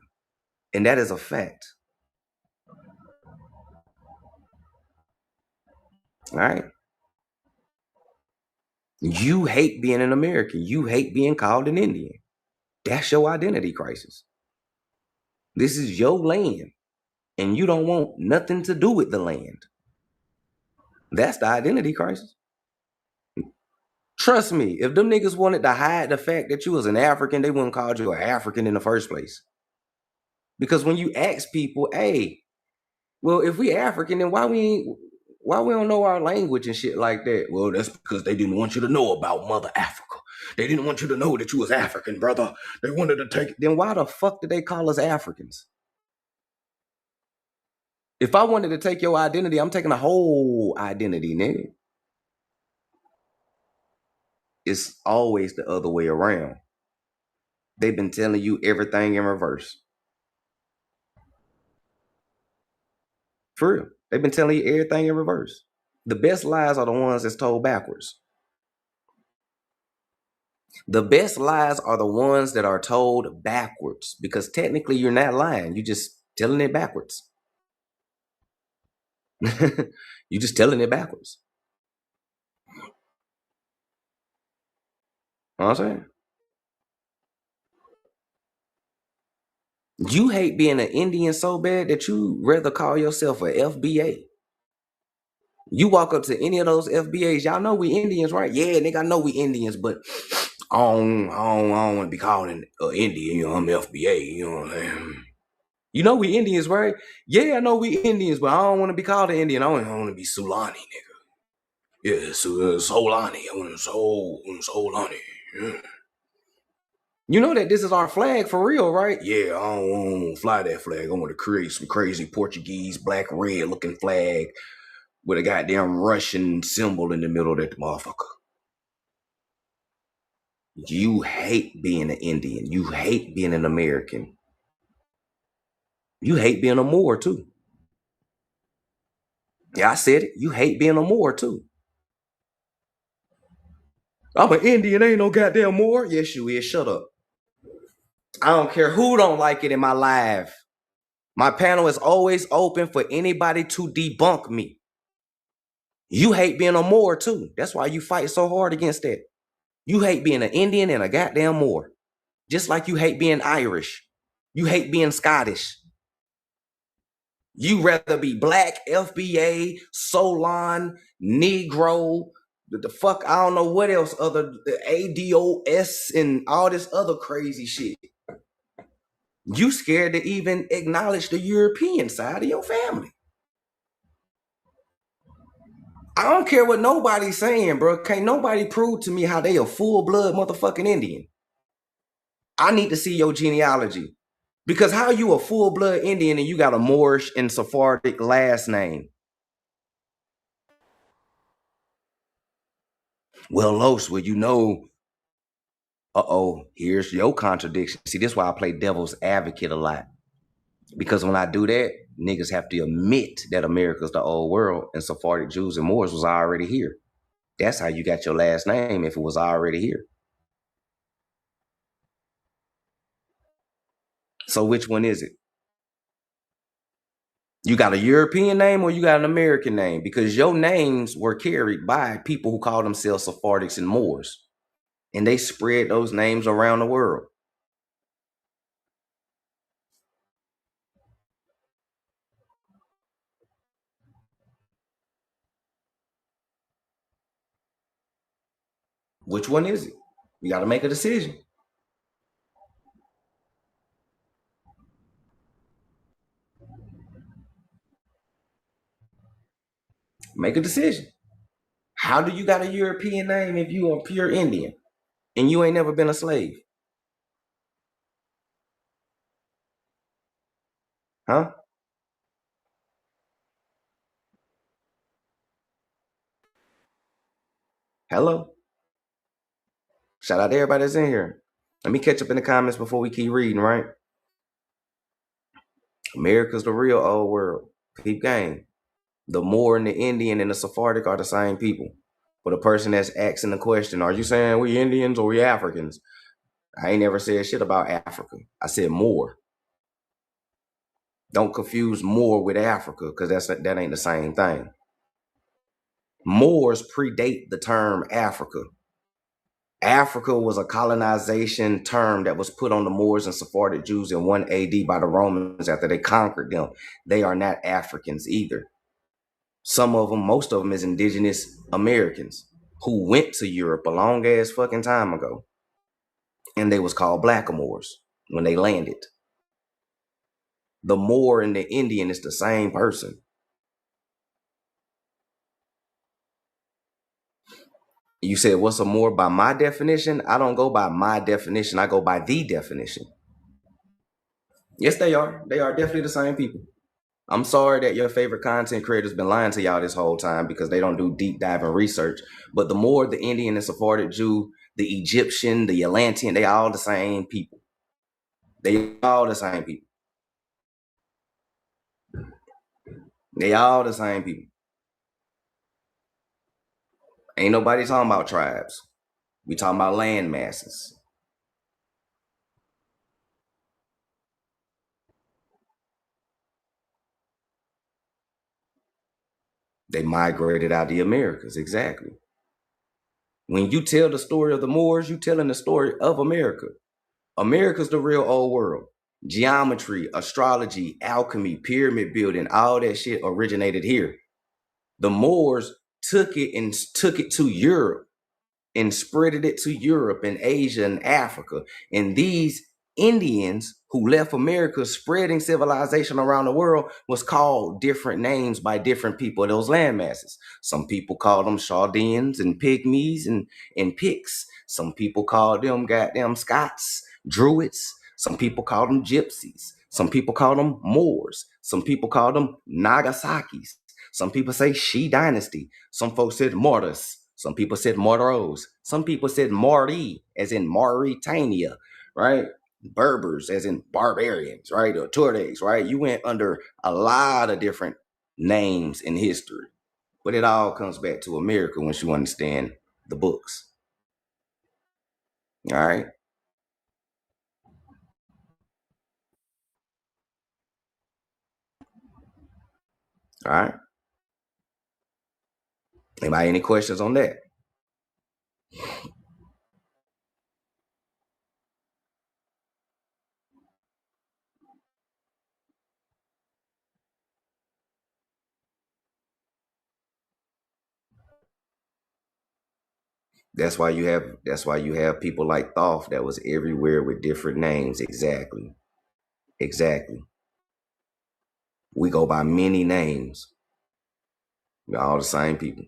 [SPEAKER 2] And that is a fact. All right? You hate being an American. You hate being called an Indian. That's your identity crisis. This is your land, and you don't want nothing to do with the land. That's the identity crisis. Trust me, if them niggas wanted to hide the fact that you was an African, they wouldn't call you an African in the first place. Because when you ask people, hey, well, if we African, then why we don't know our language and shit like that? Well, that's because they didn't want you to know about Mother Africa. They didn't want you to know that you was African, brother. They wanted to take it. Then why the fuck did they call us Africans? If I wanted to take your identity, I'm taking a whole identity, nigga. It's always the other way around. They've been telling you everything in reverse. For real. They've been telling you everything in reverse. The best lies are the ones that's told backwards. The best lies are the ones that are told backwards because technically you're not lying. You're just telling it backwards. You're just telling it backwards. Know what I'm saying? You hate being an Indian so bad that you rather call yourself a FBA. You walk up to any of those FBAs, y'all know we Indians, right? Yeah, nigga, I know we Indians, but I don't want to be called an Indian. You know, I'm FBA. You know what I'm saying? You know we Indians, right? Yeah, I know we Indians, but I don't want to be called an Indian. I want to be Sulani, nigga. Yeah, Solani. I want Solani. Yeah. You know that this is our flag for real, right? Yeah, I don't want to fly that flag. I want to create some crazy Portuguese black red looking flag with a goddamn Russian symbol in the middle of that motherfucker. You hate being an Indian. You hate being an American. You hate being a Moor too. Yeah, I said it. You hate being a Moor too. I'm an Indian, ain't no goddamn Moor. Yes, you is. Shut up. I don't care who don't like it in my live. My panel is always open for anybody to debunk me. You hate being a Moor too. That's why you fight so hard against that. You hate being an Indian and a goddamn Moor. Just like you hate being Irish. You hate being Scottish. You rather be black, FBA, Solon, Negro, the fuck, I don't know what else, other ADOS and all this other crazy shit. You scared to even acknowledge the European side of your family. I don't care what nobody's saying, bro. Can't nobody prove to me how they a full-blood motherfucking Indian. I need to see your genealogy. Because how you a full-blood Indian and you got a Moorish and Sephardic last name? Well, Los, well, you know, here's your contradiction. See, this is why I play devil's advocate a lot. Because when I do that, niggas have to admit that America's the old world and Sephardic Jews and Moors was already here. That's how you got your last name if it was already here. So which one is it? You got a European name or you got an American name? Because your names were carried by people who call themselves Sephardics and Moors. And they spread those names around the world. Which one is it? You got to make a decision. Make a decision. How do you got a European name if you are pure Indian and you ain't never been a slave? Huh? Hello? Shout out to everybody that's in here. Let me catch up in the comments before we keep reading, right? America's the real old world. Peep game. The Moor and the Indian and the Sephardic are the same people. But a person that's asking the question, are you saying we Indians or we Africans? I ain't never said shit about Africa. I said Moor. Don't confuse Moor with Africa because that ain't the same thing. Moors predate the term Africa. Africa was a colonization term that was put on the Moors and Sephardic Jews in 1 AD by the Romans after they conquered them. They are not Africans either. Some of them, most of them is indigenous Americans who went to Europe a long ass fucking time ago. And they was called blackamoors when they landed. The Moor and the Indian is the same person. You said, what's a Moor by my definition? I don't go by my definition. I go by the definition. Yes, they are. They are definitely the same people. I'm sorry that your favorite content creators been lying to y'all this whole time because they don't do deep diving research. But the Moor, the Indian, the Sephardic Jew, the Egyptian, the Atlantean, they all the same people. They all the same people. They all the same people. Ain't nobody talking about tribes. We talking about land masses. They migrated out of the Americas, exactly. When you tell the story of the Moors, you telling the story of America. America's the real old world. Geometry, astrology, alchemy, pyramid building, all that shit originated here. The Moors took it to Europe and spreaded it to Europe and Asia and Africa. And these Indians who left America spreading civilization around the world was called different names by different people of those land masses. Some people called them Chaldeans and Pygmies and Picts. Some people called them goddamn Scots, Druids. Some people called them Gypsies. Some people called them Moors. Some people called them Nagasakis. Some people say She Dynasty. Some folks said Mortis. Some people said Morteros. Some people said Marti, as in Mauritania, right? Berbers, as in barbarians, right? Or Tuaregs, right? You went under a lot of different names in history. But it all comes back to America once you understand the books. All right? All right? Anybody any questions on that? That's why you have people like Thoth that was everywhere with different names. Exactly. We go by many names. We're all the same people.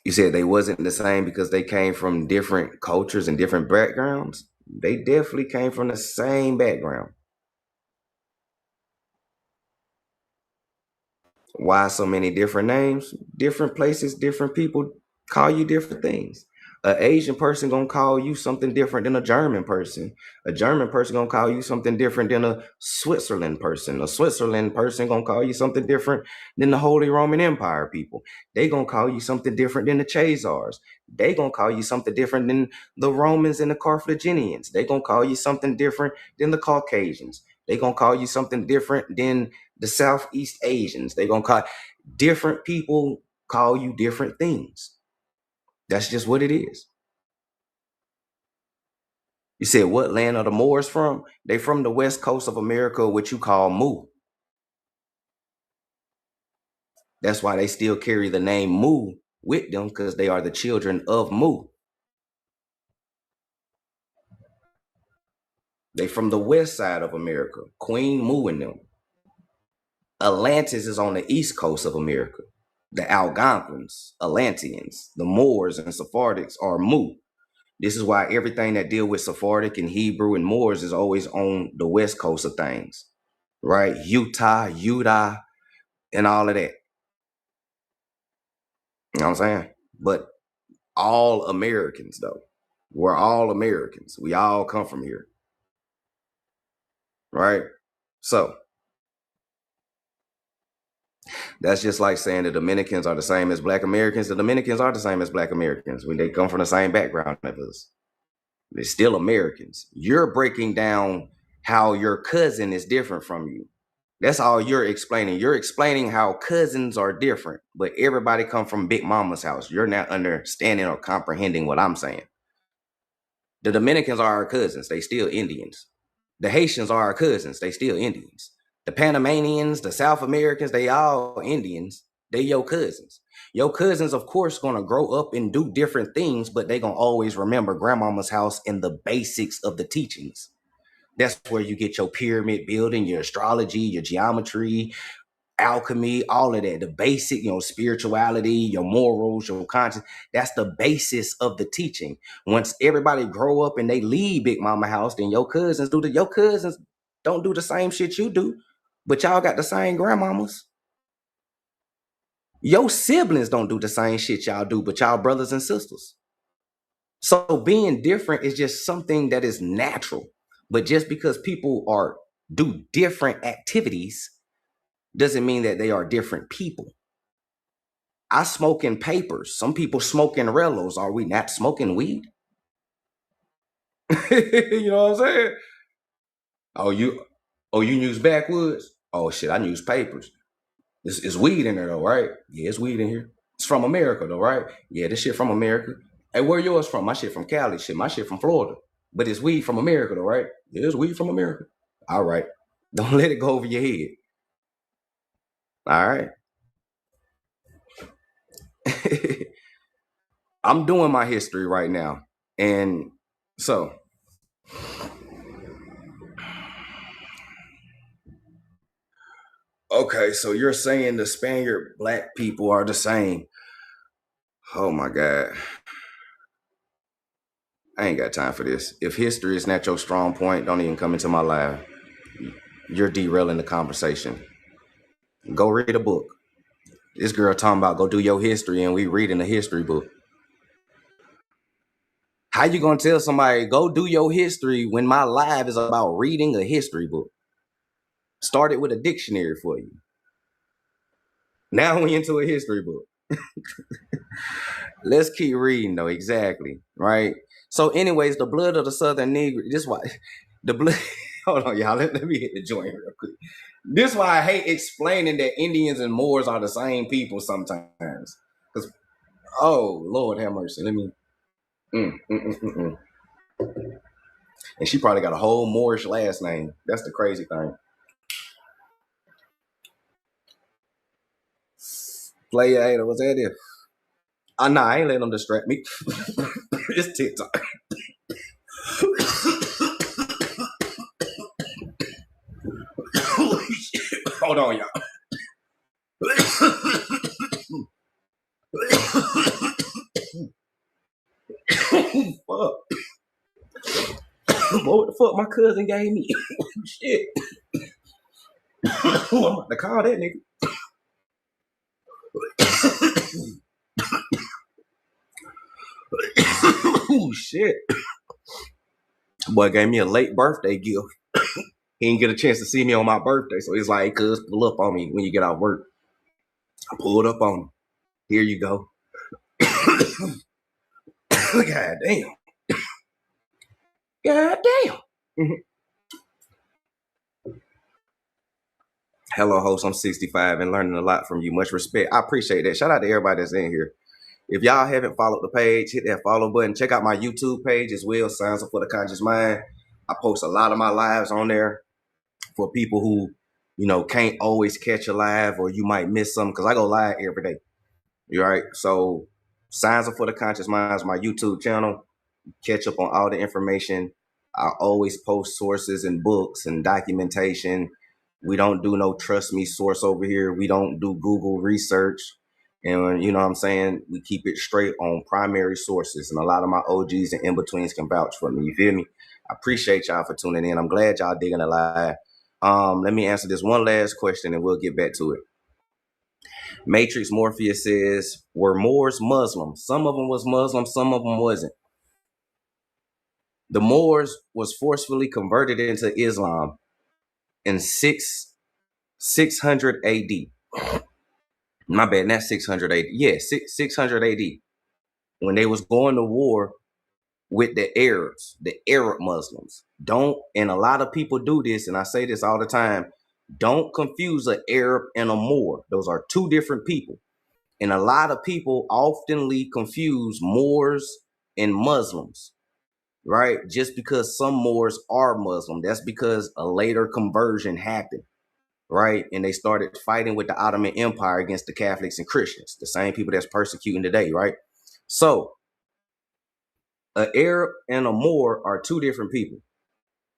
[SPEAKER 2] You said they wasn't the same because they came from different cultures and different backgrounds. They definitely came from the same background. Why so many different names? Different places, different people call you different things. An Asian person gonna call you something different than a German person. A German person gonna call you something different than a Switzerland person. A Switzerland person gonna call you something different than the Holy Roman Empire people. They gonna call you something different than the Chazars. They gonna call you something different than the Romans and the Carthaginians. They gonna call you something different than the Caucasians. They gonna call you something different than the Southeast Asians. They gonna call different people call you different things. That's just what it is. You said what land are the Moors from? They from the west coast of America, what you call Mu. That's why they still carry the name Mu with them, because they are the children of Mu. They from the west side of America, Queen Mu and them. Atlantis is on the east coast of America. The Algonquins, Atlanteans, the Moors and Sephardics are Mu. This is why everything that deal with Sephardic and Hebrew and Moors is always on the west coast of things, right? Utah, and all of that. You know what I'm saying? But all Americans, though. We're all Americans. We all come from here, right? So that's just like saying the Dominicans are the same as Black Americans. The Dominicans are the same as Black Americans when they come from the same background as us. They're still Americans. You're breaking down how your cousin is different from you. That's all you're explaining. You're explaining how cousins are different, but everybody come from Big Mama's house. You're not understanding or comprehending what I'm saying. The Dominicans are our cousins. They still Indians. The Haitians are our cousins. They still Indians. The Panamanians, the South Americans, they all Indians. They your cousins. Your cousins, of course, gonna grow up and do different things, but they gonna always remember grandmama's house and the basics of the teachings. That's where you get your pyramid building, your astrology, your geometry, alchemy, all of that, the basic, spirituality, your morals, your conscience. That's the basis of the teaching. Once everybody grow up and they leave Big Mama house, then your cousins don't do the same shit you do, but y'all got the same grandmamas. Your siblings don't do the same shit y'all do, but y'all brothers and sisters. So being different is just something that is natural. But just because people do different activities doesn't mean that they are different people. I smoke in papers. Some people smoke in rellos. Are we not smoking weed? You know what I'm saying? Oh, you use backwoods? Oh shit, I use papers. It's weed in there though, right? Yeah, it's weed in here. It's from America though, right? Yeah, this shit from America. Hey, where yours from? My shit from Cali. Shit, my shit from Florida. But it's weed from America though, right? Yeah, it's weed from America. All right. Don't let it go over your head. All right. I'm doing my history right now. And so, okay, so you're saying the Spaniard black people are the same. Oh my God. I ain't got time for this. If history is not your strong point, don't even come into my life. You're derailing the conversation. Go read a book. This girl talking about go do your history and we reading a history book. How you gonna tell somebody go do your history when my live is about reading a history book? Started with a dictionary for you. Now we into a history book. Let's keep reading though. Exactly. Right. So anyways, the blood of the Southern Negro, this why the blood, hold on y'all, let me hit the joint real quick. This why I hate explaining that Indians and Moors are the same people sometimes. Because, oh, Lord have mercy. Let me, And she probably got a whole Moorish last name. That's the crazy thing. Player Ada, what's that if? Nah, I ain't letting them distract me. It's TikTok. Hold on, y'all. Fuck. What the fuck my cousin gave me? Shit. I'm about to call that nigga. Oh shit. Boy gave me a late birthday gift. He didn't get a chance to see me on my birthday, so he's like, "Cuz, pull up on me when you get out of work." I pulled up on him. Here you go. God damn. God damn. Hello, host. I'm 65 and learning a lot from you. Much respect. I appreciate that. Shout out to everybody that's in here. If y'all haven't followed the page, hit that follow button. Check out my YouTube page as well, Signs for the Conscious Mind. I post a lot of my lives on there for people who, can't always catch a live or you might miss some because I go live every day. You right? So Signs for the Conscious Mind is my YouTube channel. Catch up on all the information. I always post sources and books and documentation. We don't do no trust me source over here. We don't do Google research. And you know what I'm saying? We keep it straight on primary sources. And a lot of my OGs and in-betweens can vouch for me. You feel me? I appreciate y'all for tuning in. I'm glad y'all digging the live. Let me answer this one last question and we'll get back to it. Matrix Morpheus says, were Moors Muslim? Some of them was Muslim, some of them wasn't. The Moors was forcefully converted into Islam in 600 AD. My bad, not 600 AD. Yeah, 600 AD. When they was going to war with the Arabs, the Arab Muslims. And a lot of people do this, and I say this all the time, don't confuse an Arab and a Moor. Those are two different people. And a lot of people oftenly confuse Moors and Muslims. Right? Just because some Moors are Muslim, that's because a later conversion happened, right? And they started fighting with the Ottoman Empire against the Catholics and Christians, the same people that's persecuting today, right? So an Arab and a Moor are two different people,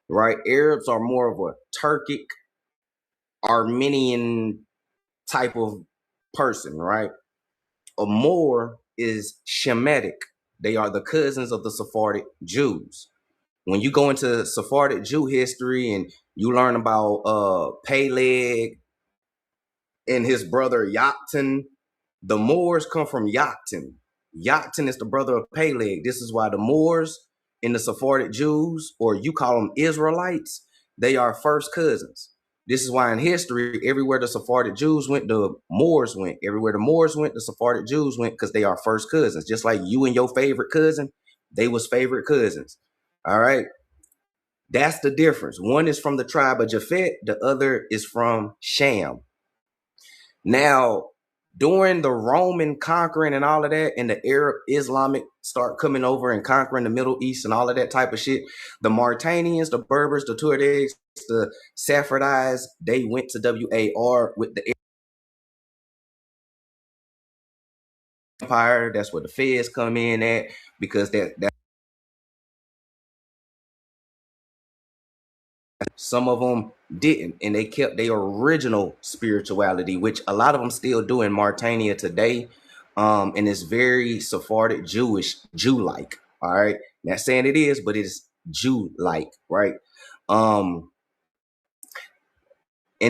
[SPEAKER 2] right? Arabs are more of a Turkic, Armenian type of person, right? A Moor is Shemitic. They are the cousins of the Sephardic Jews. When you go into Sephardic Jew history and you learn about Peleg and his brother Yoktan, the Moors come from Yoktan. Yoktan is the brother of Peleg. This is why the Moors and the Sephardic Jews, or you call them Israelites, they are first cousins. This is why in history, everywhere the Sephardic Jews went, the Moors went. Everywhere the Moors went, the Sephardic Jews went, because they are first cousins. Just like you and your favorite cousin, they was favorite cousins. All right. That's the difference. One is from the tribe of Japhet. The other is from Sham. Now, during the Roman conquering and all of that, and the Arab Islamic start coming over and conquering the Middle East and all of that type of shit, the Mauritanians, the Berbers, the Tuaregs, the Safavids, they went to WAR with the empire. That's where the feds come in at, because that some of them didn't, and they kept their original spirituality, which a lot of them still do in Mauritania today. And it's very Sephardic Jew-like. All right, not saying it is, but it's Jew-like, right? And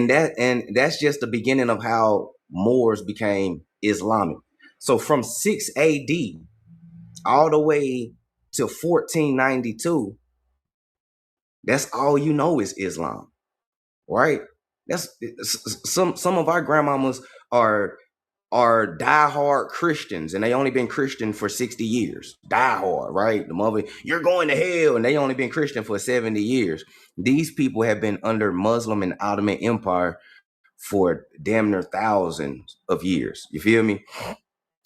[SPEAKER 2] that's just the beginning of how Moors became Islamic. So from 6 AD all the way to 1492, that's all you know is Islam, right? That's some of our grandmamas are diehard Christians, and they only been Christian for 60 years. Diehard, right? The mother, you're going to hell, and they only been Christian for 70 years. These people have been under Muslim and Ottoman Empire for damn near thousands of years. You feel me?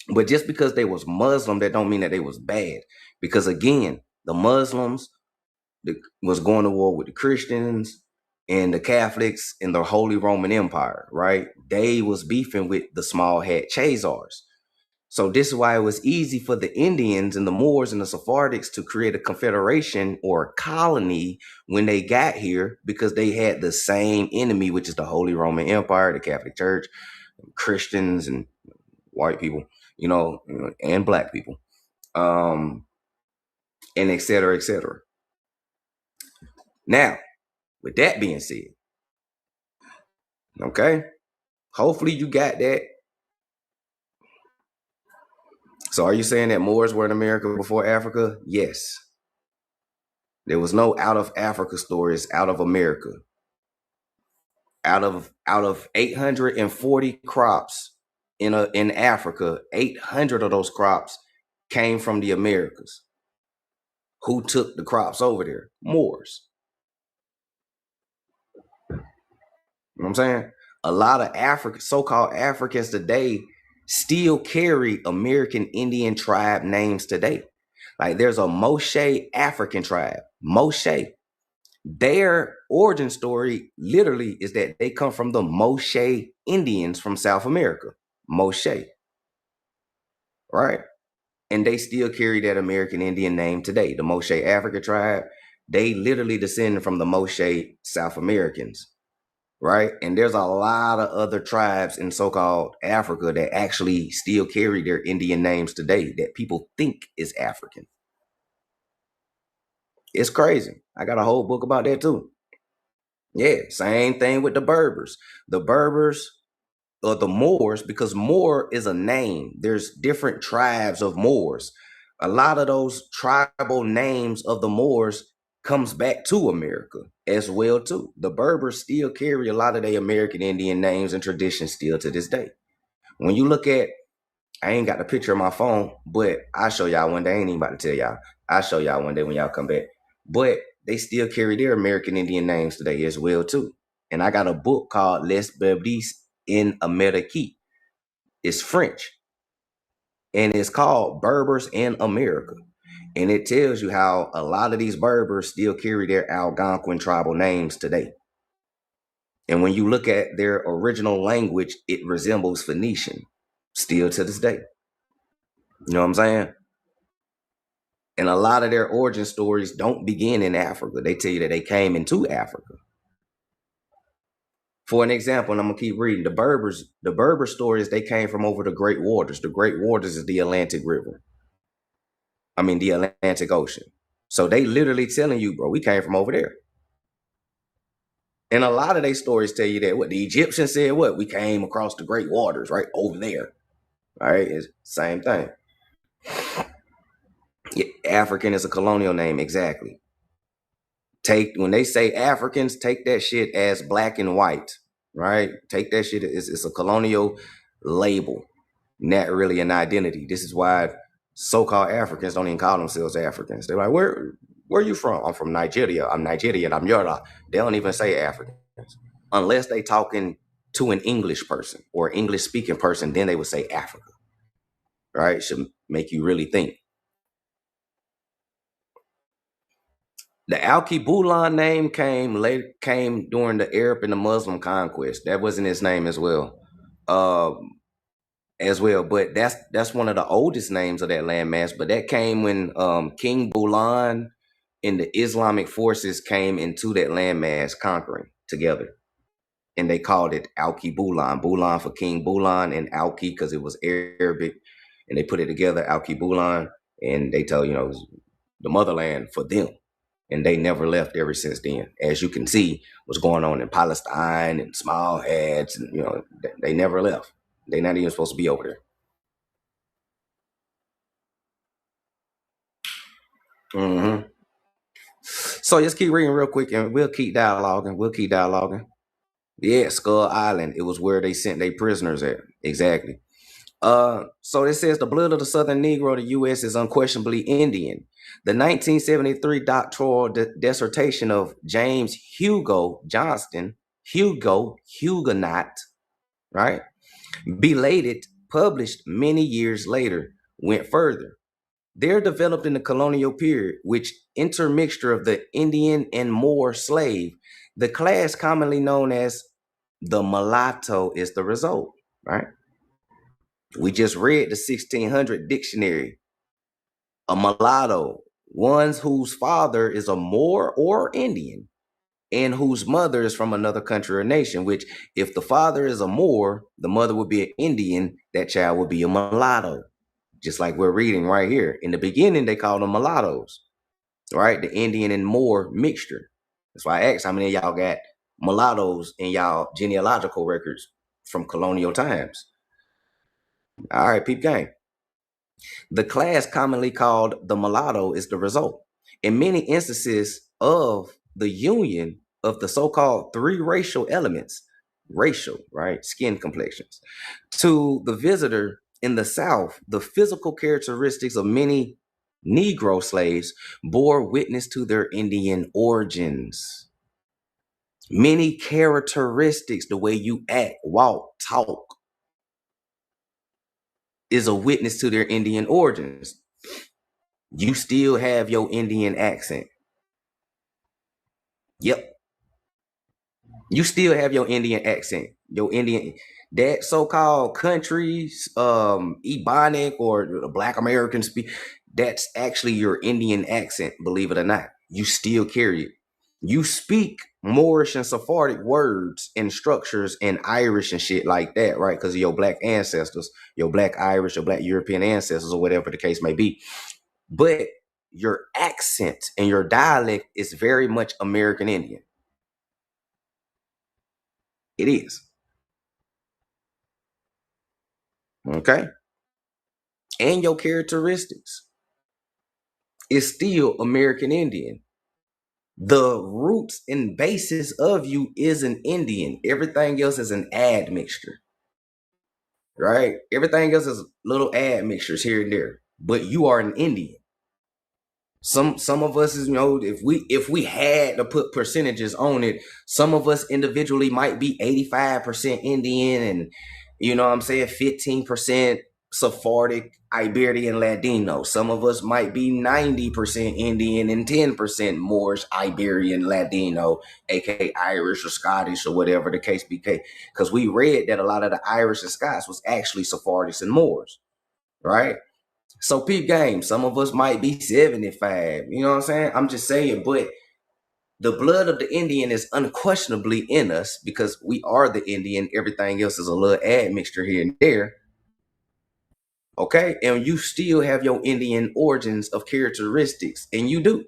[SPEAKER 2] But just because they was Muslim, that don't mean that they was bad. Because again, the Muslims was going to war with the Christians and the Catholics in the Holy Roman Empire, right? They was beefing with the small hat Chazars. So this is why it was easy for the Indians and the Moors and the Sephardics to create a confederation or a colony when they got here, because they had the same enemy, which is the Holy Roman Empire, the Catholic Church, Christians and white people, and black people, and et cetera, et cetera. Now, with that being said, okay, hopefully you got that. So are you saying that Moors were in America before Africa? Yes. There was no out of Africa stories out of America. Out of 840 crops in Africa, 800 of those crops came from the Americas. Who took the crops over there? Moors. You know what I'm saying? A lot of so-called Africans today still carry American Indian tribe names today. Like there's a Moshe African tribe. Moshe. Their origin story literally is that they come from the Moshe Indians from South America. Moshe. Right? And they still carry that American Indian name today. The Moshe African tribe, they literally descended from the Moshe South Americans. Right? And there's a lot of other tribes in so-called Africa that actually still carry their Indian names today that people think is African. It's crazy. I got a whole book about that too. Yeah, same thing with the Berbers. The Berbers or the Moors, because Moor is a name. There's different tribes of Moors. A lot of those tribal names of the Moors comes back to America as well too. The Berbers still carry a lot of their American Indian names and traditions still to this day. When you look at, I ain't got the picture on my phone, but I'll show y'all one day. I ain't even about to tell y'all. I'll show y'all one day when y'all come back. But they still carry their American Indian names today as well too. And I got a book called Les Berbers in Amerique. It's French. And it's called Berbers in America. And it tells you how a lot of these Berbers still carry their Algonquin tribal names today. And when you look at their original language, it resembles Phoenician still to this day. You know what I'm saying? And a lot of their origin stories don't begin in Africa. They tell you that they came into Africa. For an example, and I'm going to keep reading, the Berber stories, they came from over the Great Waters. The Great Waters is the Atlantic River. I mean, the Atlantic Ocean. So they literally telling you, bro, we came from over there. And a lot of their stories tell you that what the Egyptians said, what we came across the Great Waters, right over there. All right, it's the same thing. Yeah, African is a colonial name, exactly. When they say Africans, take that shit as black and white, right? Take that shit it's a colonial label, not really an identity. This is why so-called Africans don't even call themselves Africans. They're like, where are you from? I'm from Nigeria. I'm Nigerian. I'm Yoruba. They don't even say Africans unless they talking to an English person or English speaking person, then they would say Africa. Right? Should make you really think. The Al-Qibulan name came during the Arab and the Muslim conquest. That wasn't his name as well. But that's one of the oldest names of that landmass. But that came when King Bulan and the Islamic forces came into that landmass conquering together. And they called it Al-Qibulan. Bulan for King Bulan, and Al-Qi because it was Arabic. And they put it together, Al-Qibulan. And they tell, it was the motherland for them. And they never left ever since then. As you can see, what's going on in Palestine and small heads, and they never left. They're not even supposed to be over there. So let's keep reading real quick, and we'll keep dialoguing. Yeah, Skull Island. It was where they sent their prisoners at. Exactly. So it says the blood of the Southern Negro of the U.S. is unquestionably Indian. The 1973 doctoral dissertation of James Hugo Johnston, Huguenot, right? Belated, published many years later, went further. They're developed in the colonial period, which intermixture of the Indian and Moor slave, the class commonly known as the mulatto, is the result, right? We just read the 1600 dictionary. A mulatto, one whose father is a Moor or Indian and whose mother is from another country or nation, which if the father is a Moor, the mother would be an Indian, that child would be a mulatto. Just like we're reading right here. In the beginning, they called them mulattoes, right? The Indian and Moor mixture. That's why I asked how many of y'all got mulattoes in y'all genealogical records from colonial times. All right, peep game. The class commonly called the mulatto is the result. In many instances of the union of the so-called three racial elements, racial, right, skin complexions, to the visitor in the South, the physical characteristics of many Negro slaves bore witness to their Indian origins. Many characteristics, the way you act, walk, talk, is a witness to their Indian origins. You still have your Indian accent. Yep. You still have your Indian accent. Your Indian, that so-called countries, Ebonic or the Black American speak, that's actually your Indian accent, believe it or not. You still carry it. You speak Moorish and Sephardic words and structures and Irish and shit like that, right? Because of your Black ancestors, your Black Irish or Black European ancestors, or whatever the case may be. But your accent and your dialect is very much American Indian. It is. Okay? And your characteristics is still American Indian. The roots and basis of you is an Indian. Everything else is an admixture. Right? Everything else is little admixtures here and there. But you are an Indian. Some of us is, if we had to put percentages on it, some of us individually might be 85% Indian and 15% Sephardic, Iberian, Ladino. Some of us might be 90% Indian and 10% Moorish, Iberian, Ladino, aka Irish or Scottish or whatever the case be. Because we read that a lot of the Irish and Scots was actually Sephardics and Moors, right? So peep game, some of us might be 75. You know what I'm saying? I'm just saying, but the blood of the Indian is unquestionably in us because we are the Indian. Everything else is a little admixture here and there. Okay? And you still have your Indian origins of characteristics, and you do.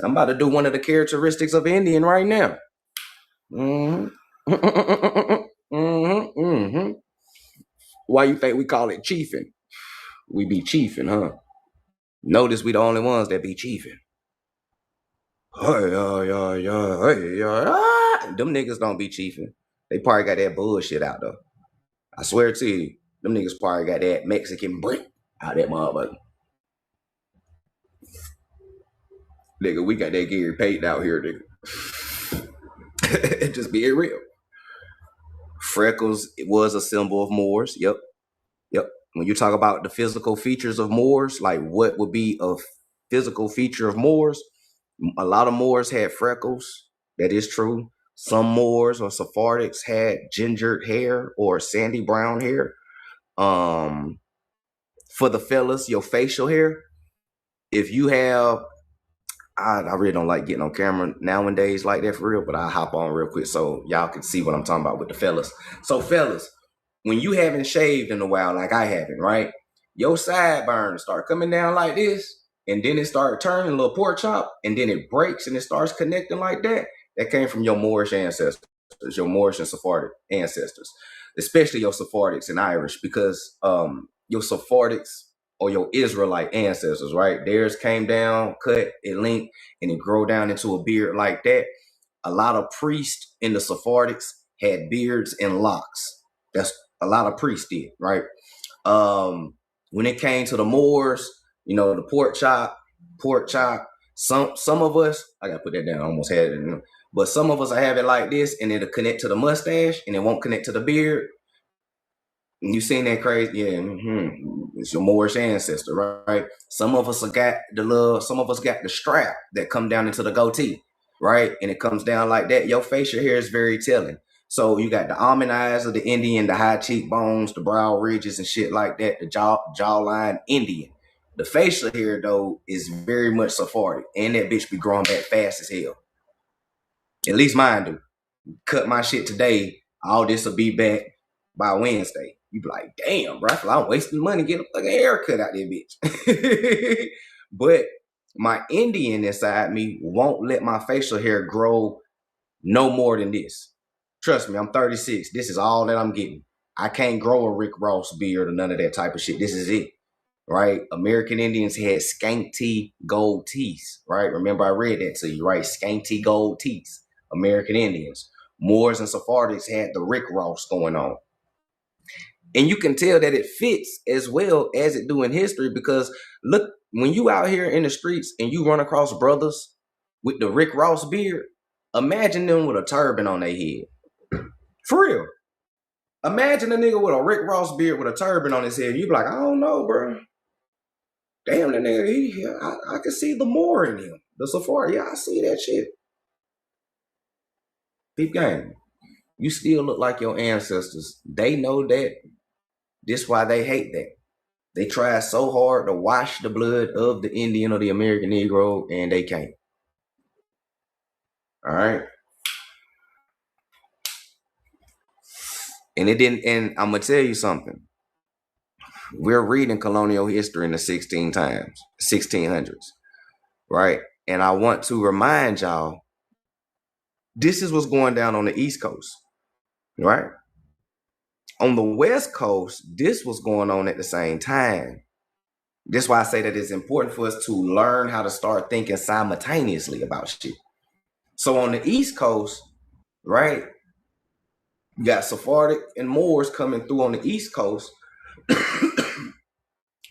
[SPEAKER 2] I'm about to do one of the characteristics of Indian right now. Why you think we call it chiefing? We be chiefing, huh? Notice we the only ones that be chiefing. Hey, them niggas don't be chiefing. They probably got that bullshit out though. I swear to you, them niggas probably got that Mexican brick out that motherfucker. Nigga, we got that Gary Payton out here, nigga. Just being real. Freckles was a symbol of Moors. Yep. When you talk about the physical features of Moors, like what would be a physical feature of Moors, a lot of Moors had freckles. That is true. Some Moors or Sephardics had gingered hair or sandy brown hair. For the fellas, your facial hair, if you have, I really don't like getting on camera nowadays like that for real, but I'll hop on real quick so y'all can see what I'm talking about with the fellas. So fellas, when you haven't shaved in a while like I haven't, right? Your sideburns start coming down like this, and then it start turning a little pork chop, and then it breaks and it starts connecting like that. That came from your Moorish ancestors, your Moorish and Sephardic ancestors, especially your Sephardics and Irish, because your Sephardics or your Israelite ancestors, right? Theirs came down, cut, it linked, and it grow down into a beard like that. A lot of priests in the Sephardics had beards and locks. That's a lot of priests did, right? When it came to the Moors, you know, the pork chop. Some of us, I gotta put that down. I almost had it, but some of us I have it like this, and it'll connect to the mustache, and it won't connect to the beard. You seen that crazy? Yeah, it's your Moorish ancestor, right? Some of us got the strap that come down into the goatee, right? And it comes down like that. Your facial hair is very telling. So you got the almond eyes of the Indian, the high cheekbones, the brow ridges and shit like that, the jawline Indian. The facial hair though is very much Sephardic, and that bitch be growing back fast as hell. At least mine do. Cut my shit today, all this will be back by Wednesday. You be like, damn, bro, I'm wasting money getting a fucking haircut out there, bitch. But my Indian inside me won't let my facial hair grow no more than this. Trust me, I'm 36. This is all that I'm getting. I can't grow a Rick Ross beard or none of that type of shit. This is it, right? American Indians had scanty gold teeth, right? Remember I read that to you, right? Scanty gold teeth, American Indians. Moors and Sephardics had the Rick Ross going on. And you can tell that it fits as well as it do in history, because look, when you out here in the streets and you run across brothers with the Rick Ross beard, imagine them with a turban on their head. For real. Imagine a nigga with a Rick Ross beard with a turban on his head. You be like, I don't know, bro. Damn, that nigga, I can see the Moor in him. The Sephardi, yeah, I see that shit. Peep game. You still look like your ancestors. They know that. This why they hate that. They try so hard to wash the blood of the Indian or the American Negro, and they can't. All right. And it didn't. And I'm gonna tell you something. We're reading colonial history in the 1600s, right? And I want to remind y'all, this is what's going down on the East Coast, right? On the West Coast, this was going on at the same time. That's why I say that it's important for us to learn how to start thinking simultaneously about shit. So on the East Coast, right, you got Sephardic and Moors coming through on the East Coast.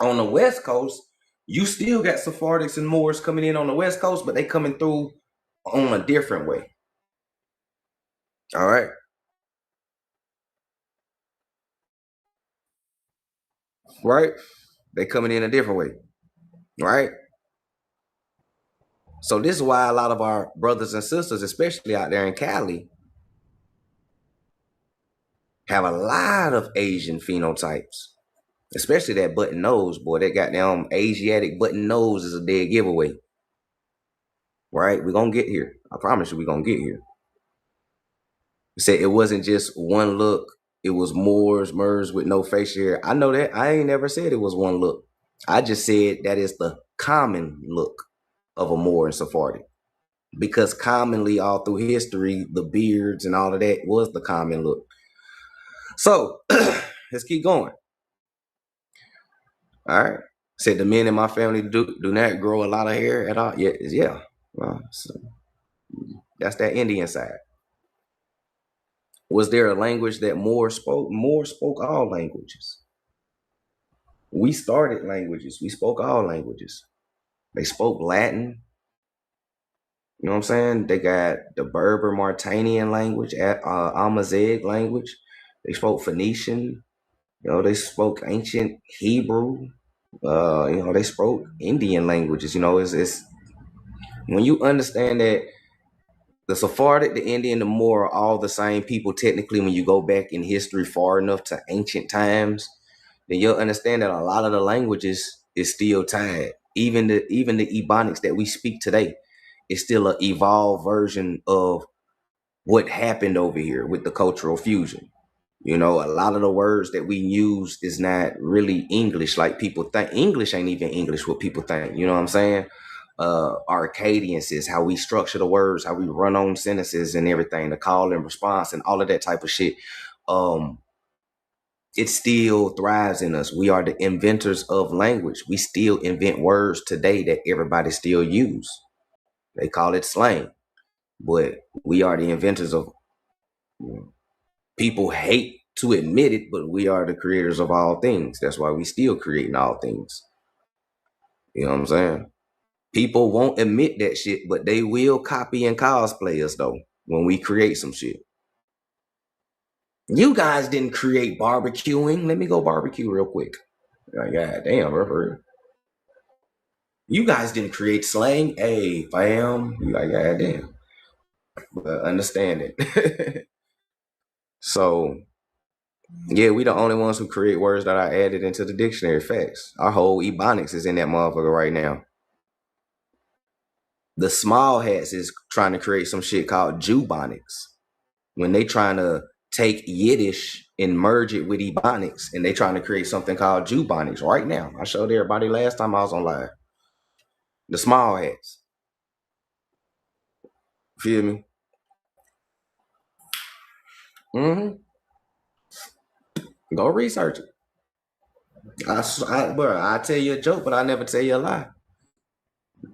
[SPEAKER 2] On the West Coast, you still got Sephardics and Moors coming in on the West Coast, but they coming through on a different way. All right. Right? They coming in a different way. Right? So this is why a lot of our brothers and sisters, especially out there in Cali, have a lot of Asian phenotypes. Especially that button nose, boy. That goddamn Asiatic button nose is a dead giveaway. Right? We're going to get here. I promise you we're going to get here. You said it wasn't just one look. It was Moors, Murs with no facial hair. I know that. I ain't never said it was one look. I just said that is the common look of a Moor and Sephardic. Because commonly all through history, the beards and all of that was the common look. So let's keep going. All right. Said the men in my family do not grow a lot of hair at all. Yeah. Well, so that's that Indian side. Was there a language that Moors spoke? Moors spoke all languages. We started languages. We spoke all languages. They spoke Latin. You know what I'm saying? They got the Berber Mauritanian language, Amazigh language. They spoke Phoenician. They spoke ancient Hebrew. They spoke Indian languages. It's when you understand that the Sephardic, the Indian, the Moor are all the same people technically when you go back in history far enough to ancient times, then you'll understand that a lot of the languages is still tied. Even the Ebonics that we speak today is still an evolved version of what happened over here with the cultural fusion. A lot of the words that we use is not really English like people think. English ain't even English what people think. You know what I'm saying? Arcadians is how we structure the words, how we run on sentences and everything, the call and response and all of that type of shit. It still thrives in us. We are the inventors of language. We still invent words today that everybody still use. They call it slang, but we are the inventors of. People hate to admit it, but we are the creators of all things. That's why we still creating all things. You know what I'm saying? People won't admit that shit, but they will copy and cosplay us though when we create some shit. You guys didn't create barbecuing. Let me go barbecue real quick. Like, God damn, bro. You guys didn't create slang. Hey, fam. You like, God damn. But understand it. So, yeah, we the only ones who create words that are added into the dictionary. Facts. Our whole Ebonics is in that motherfucker right now. The small hats is trying to create some shit called Jubonics. When they trying to take Yiddish and merge it with Ebonics, and they trying to create something called Jubonics right now. I showed everybody last time I was on live. The small hats. Feel me? Mm-hmm. Go research it. I tell you a joke, but I never tell you a lie.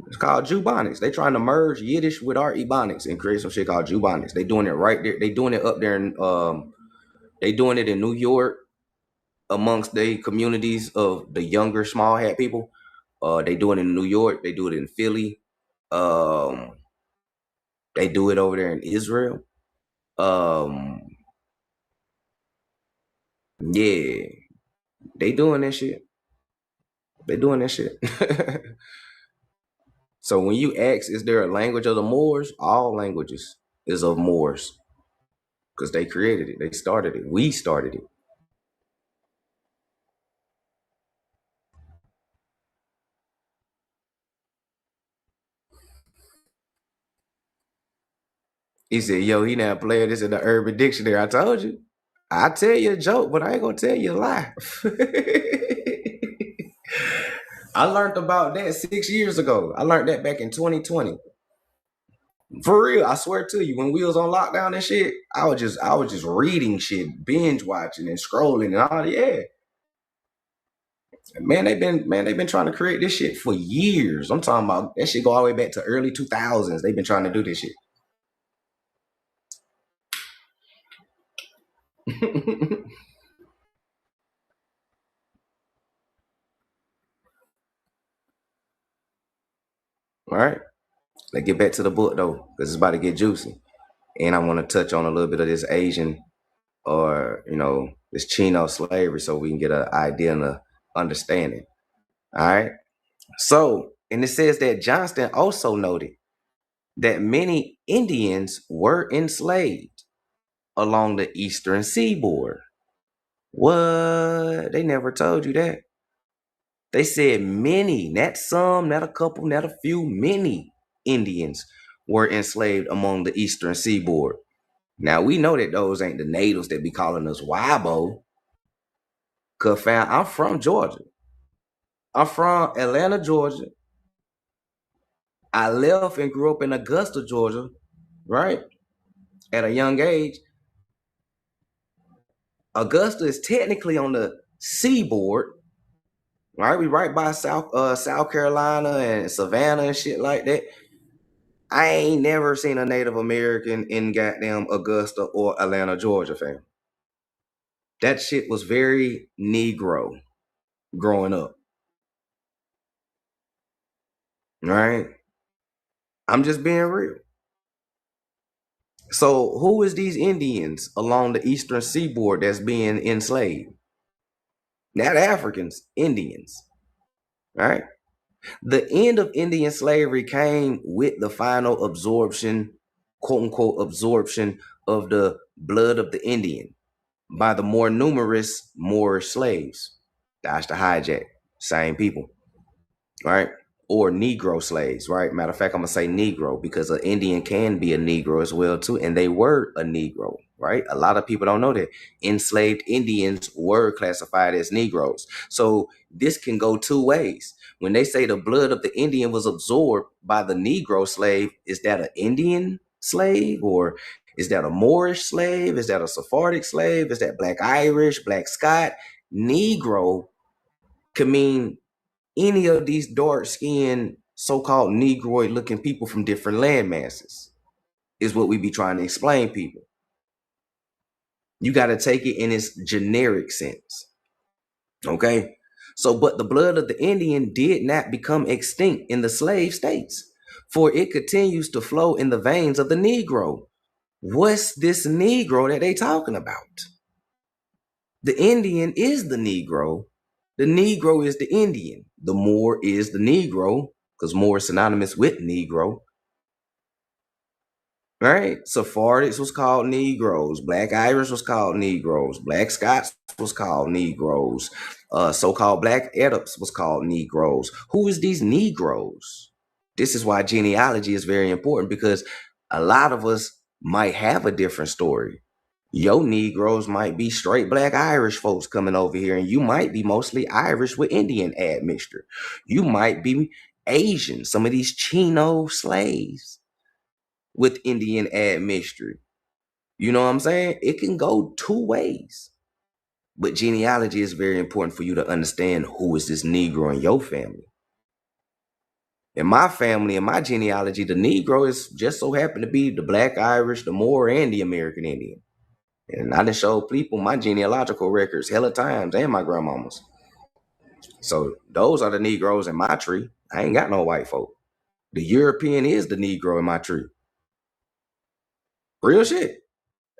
[SPEAKER 2] It's called Jubonics. They trying to merge Yiddish with our Ebonics and create some shit called Jubonics. They doing it right there. They doing it up there in they doing it in New York amongst the communities of the younger small hat people. They do it in New York. They do it in Philly. They do it over there in Israel. Yeah, they doing that shit. They doing that shit. So when you ask, is there a language of the Moors? All languages is of Moors because they created it. They started it. We started it. He said, yo, he not playing this in the Urban Dictionary. I told you. I tell you a joke, but I ain't gonna tell you a lie. I learned about that 6 years ago. I learned that back in 2020. For real, I swear to you, when we was on lockdown and shit, I was just reading shit, binge watching and scrolling and all. Yeah, man, they've been trying to create this shit for years. I'm talking about that shit go all the way back to early 2000s. They've been trying to do this shit. All right, let's get back to the book though, because it's about to get juicy, and I want to touch on a little bit of this Asian or this Chino slavery, so we can get an idea and a understanding. All right. So, and it says that Johnston also noted that many Indians were enslaved along the eastern seaboard. What? They never told you that. They said many, not some, not a couple, not a few, many Indians were enslaved among the eastern seaboard. Now, we know that those ain't the natives that be calling us Wabo. Cause fam, I'm from Georgia. I'm from Atlanta, Georgia. I left and grew up in Augusta, Georgia, right? At a young age. Augusta is technically on the seaboard, right? We right by South Carolina and Savannah and shit like that. I ain't never seen a Native American in goddamn Augusta or Atlanta, Georgia, fam. That shit was very Negro growing up. Right? I'm just being real. So who is these Indians along the eastern seaboard that's being enslaved? Not Africans, Indians, right? The end of Indian slavery came with the final absorption, quote unquote, absorption of the blood of the Indian by the more numerous Moorish slaves. That's the hijack, same people, right? Or Negro slaves, right? Matter of fact, I'm gonna say Negro because an Indian can be a Negro as well too, and they were a Negro, right? A lot of people don't know that enslaved Indians were classified as Negroes. So this can go two ways. When they say the blood of the Indian was absorbed by the Negro slave, is that an Indian slave or is that a Moorish slave? Is that a Sephardic slave? Is that Black Irish, Black Scot? Negro can mean any of these dark-skinned, so-called Negroid-looking people from different land masses is what we be trying to explain people. You got to take it in its generic sense. Okay? So, but the blood of the Indian did not become extinct in the slave states, for it continues to flow in the veins of the Negro. What's this Negro that they talking about? The Indian is the Negro. The Negro is the Indian. The Moor is the Negro, because Moor is synonymous with Negro. Right? Sephardics was called Negroes. Black Irish was called Negroes. Black Scots was called Negroes. So-called Black Arabs was called Negroes. Who is these Negroes? This is why genealogy is very important, because a lot of us might have a different story. Your Negroes might be straight Black Irish folks coming over here, and you might be mostly Irish with Indian admixture. You might be Asian, some of these Chino slaves with Indian admixture. You know what I'm saying? It can go two ways. But genealogy is very important for you to understand who is this Negro in your family. In my family, in my genealogy, the Negro is just so happen to be the Black Irish, the Moor, and the American Indian. And I done showed people my genealogical records hella times and my grandmama's. So those are the Negroes in my tree. I ain't got no white folk. The European is the Negro in my tree. Real shit.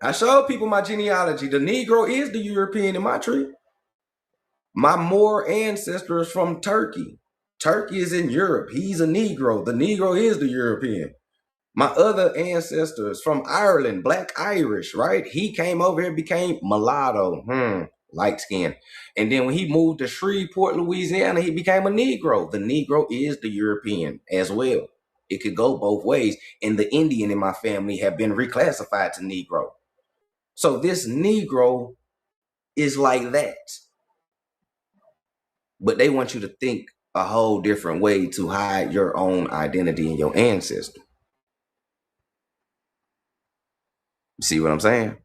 [SPEAKER 2] I showed people my genealogy. The Negro is the European in my tree. My Moor ancestor is from Turkey. Turkey is in Europe. He's a Negro. The Negro is the European. My other ancestor is from Ireland, Black Irish, right? He came over here, became mulatto, light skin. And then when he moved to Shreveport, Louisiana, he became a Negro. The Negro is the European as well. It could go both ways. And the Indian in my family have been reclassified to Negro. So this Negro is like that. But they want you to think a whole different way to hide your own identity and your ancestor. See what I'm saying?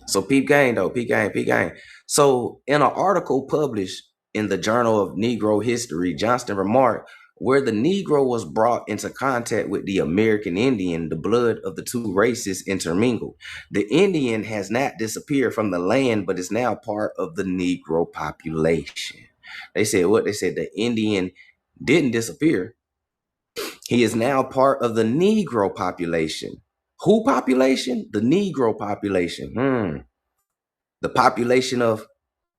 [SPEAKER 2] So peep game though, peep game. So in an article published in the Journal of Negro History, Johnston remarked, where the Negro was brought into contact with the American Indian, the blood of the two races intermingled. The Indian has not disappeared from the land, but is now part of the Negro population. They said what? They said the Indian didn't disappear. He is now part of the Negro population. Who population? The Negro population. The population of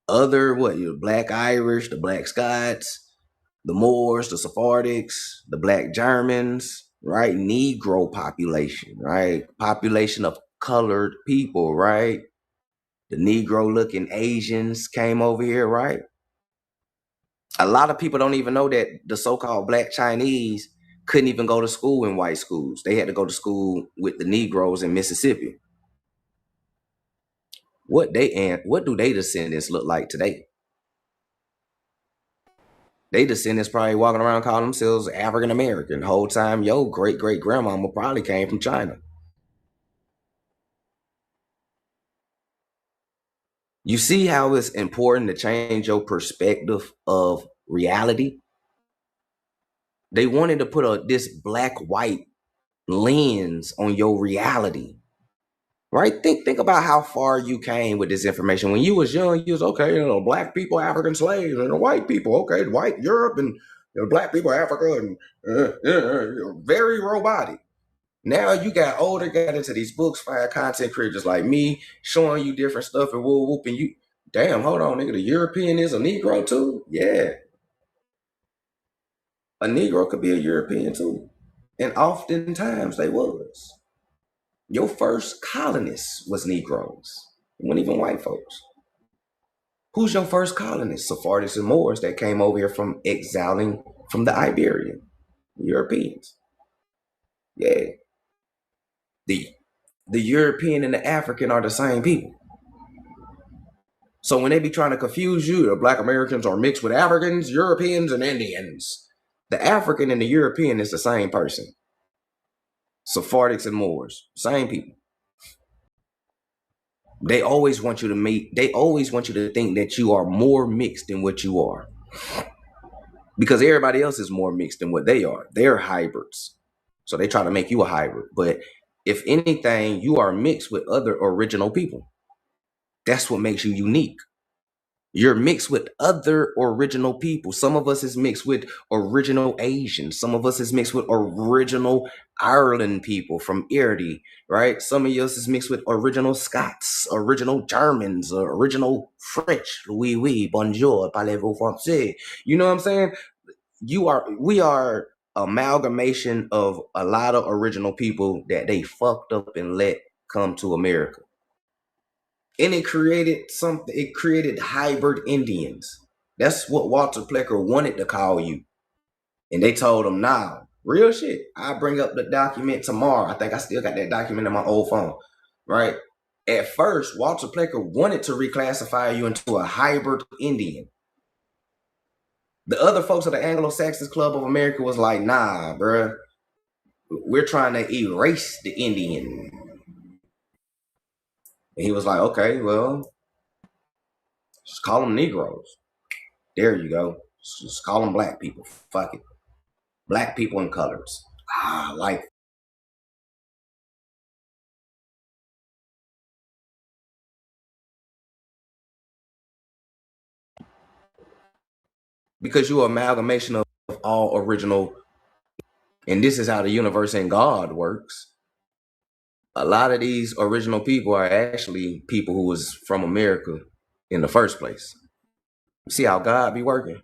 [SPEAKER 2] other, Black Irish, the Black Scots, the Moors, the Sephardics, the Black Germans, right? Negro population, right? Population of colored people, right? The Negro looking Asians came over here, right? A lot of people don't even know that the so-called Black Chinese couldn't even go to school in white schools. They had to go to school with the Negroes in Mississippi. What do they descendants look like today? They descendants probably walking around calling themselves African American. The whole time your great grandmama probably came from China. You see how it's important to change your perspective of reality? They wanted to put this black-white lens on your reality. Right? Think about how far you came with this information. When you was young, you was okay, black people, African slaves, and the white people, okay, white Europe and black people, Africa, and very robotic. Now you got older, got into these books, find content creators like me, showing you different stuff and whooping you. Damn, hold on, nigga. The European is a Negro too? Yeah. A Negro could be a European too. And oftentimes they was. Your first colonists was Negroes. It wasn't even white folks. Who's your first colonists? Sephardics and Moors that came over here from exiling from the Iberian Europeans. Yeah. The European and the African are the same people. So when they be trying to confuse you, the Black Americans are mixed with Africans, Europeans, and Indians. The African and the European is the same person. Sephardics and Moors, same people. They always want you to think that you are more mixed than what you are. Because everybody else is more mixed than what they are. They're hybrids. So they try to make you a hybrid. But if anything, you are mixed with other original people. That's what makes you unique. You're mixed with other original people. Some of us is mixed with original Asians. Some of us is mixed with original Ireland people from Erie, right? Some of us is mixed with original Scots, original Germans, original French. Oui, oui, bonjour, parlez-vous français? You know what I'm saying? We are amalgamation of a lot of original people that they fucked up and let come to America. And it created hybrid Indians. That's what Walter Plecker wanted to call you. And they told him, nah, real shit. I'll bring up the document tomorrow. I think I still got that document in my old phone, right? At first, Walter Plecker wanted to reclassify you into a hybrid Indian. The other folks of the Anglo-Saxons Club of America was like, nah, bruh, we're trying to erase the Indian. And he was like, okay, well, just call them Negroes. There you go. Just call them black people. Fuck it. Black people in colors. Like. Because you're an amalgamation of all original. And this is how the universe and God works. A lot of these original people are actually people who was from America in the first place. See how God be working?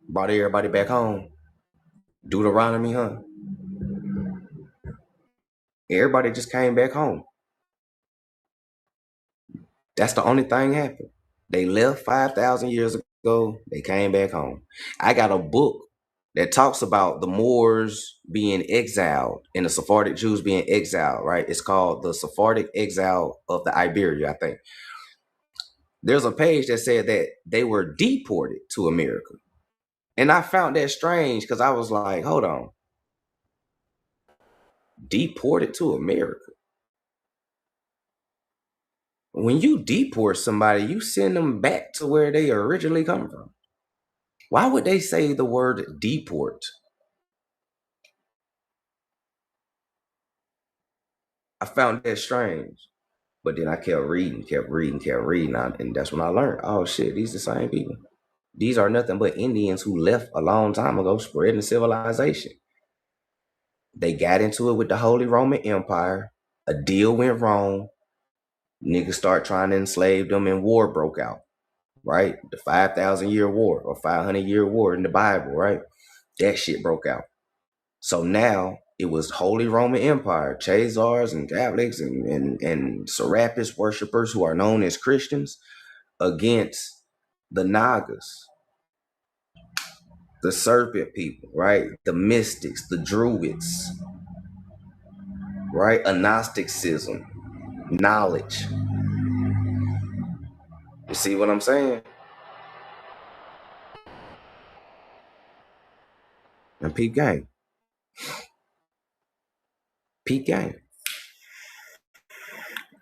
[SPEAKER 2] Brought everybody back home. Deuteronomy, huh? Everybody just came back home. That's the only thing happened. They left 5,000 years ago. They came back home. I got a book that talks about the Moors being exiled and the Sephardic Jews being exiled, right? It's called The Sephardic Exile of the Iberia, I think. There's a page that said that they were deported to America. And I found that strange because I was like, hold on. Deported to America? When you deport somebody, you send them back to where they originally come from. Why would they say the word deport? I found that strange. But then I kept reading, and that's when I learned, oh shit, these are the same people. These are nothing but Indians who left a long time ago spreading civilization. They got into it with the Holy Roman Empire. A deal went wrong. Niggas start trying to enslave them and war broke out, right? The 5,000-year war or 500-year war in the Bible, right? That shit broke out. So now it was Holy Roman Empire, Chazars and Catholics and Serapis worshippers who are known as Christians against the Nagas, the serpent people, right? The mystics, the Druids, right? Agnosticism, knowledge. You see what I'm saying? And peep game. Peep game.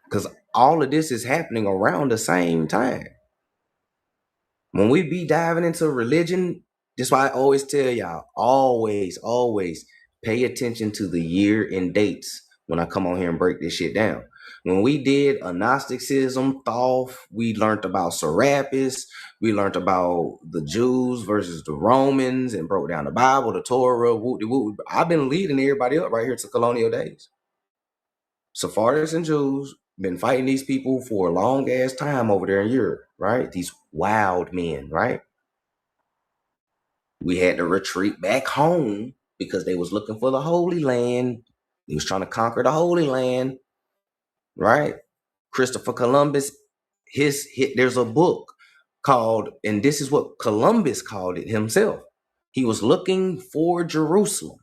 [SPEAKER 2] Because all of this is happening around the same time. When we be diving into religion, that's why I always tell y'all, always pay attention to the year and dates when I come on here and break this shit down. When we did Gnosticism, Thoth, we learned about Serapis, we learned about the Jews versus the Romans and broke down the Bible, the Torah, I've been leading everybody up right here to colonial days. Sephardics and Jews been fighting these people for a long ass time over there in Europe, right? These wild men, right? We had to retreat back home because they was looking for the Holy Land. They was trying to conquer the Holy Land, right? Christopher Columbus, there's a book called, and this is what Columbus called it himself. He was looking for Jerusalem.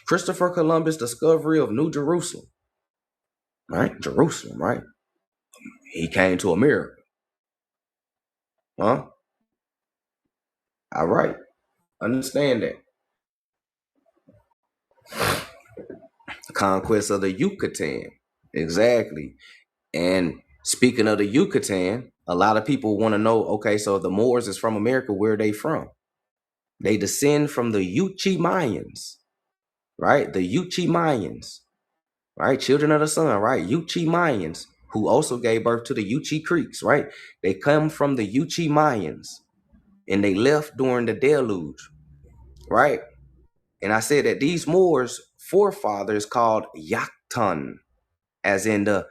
[SPEAKER 2] Christopher Columbus' discovery of New Jerusalem, right? Jerusalem, right? He came to America. Huh? All right. Understand that. The conquest of the Yucatan. Exactly. And speaking of the Yucatan, a lot of people want to know, okay, so the Moors is from America, where are they from? They descend from the Yuchi Mayans, right? The Yuchi Mayans, right? Children of the sun, right? Yuchi Mayans, who also gave birth to the Yuchi Creeks, right? They come from the Yuchi Mayans, and they left during the deluge, right? And I said that these Moors' forefathers called Yaktan, as in the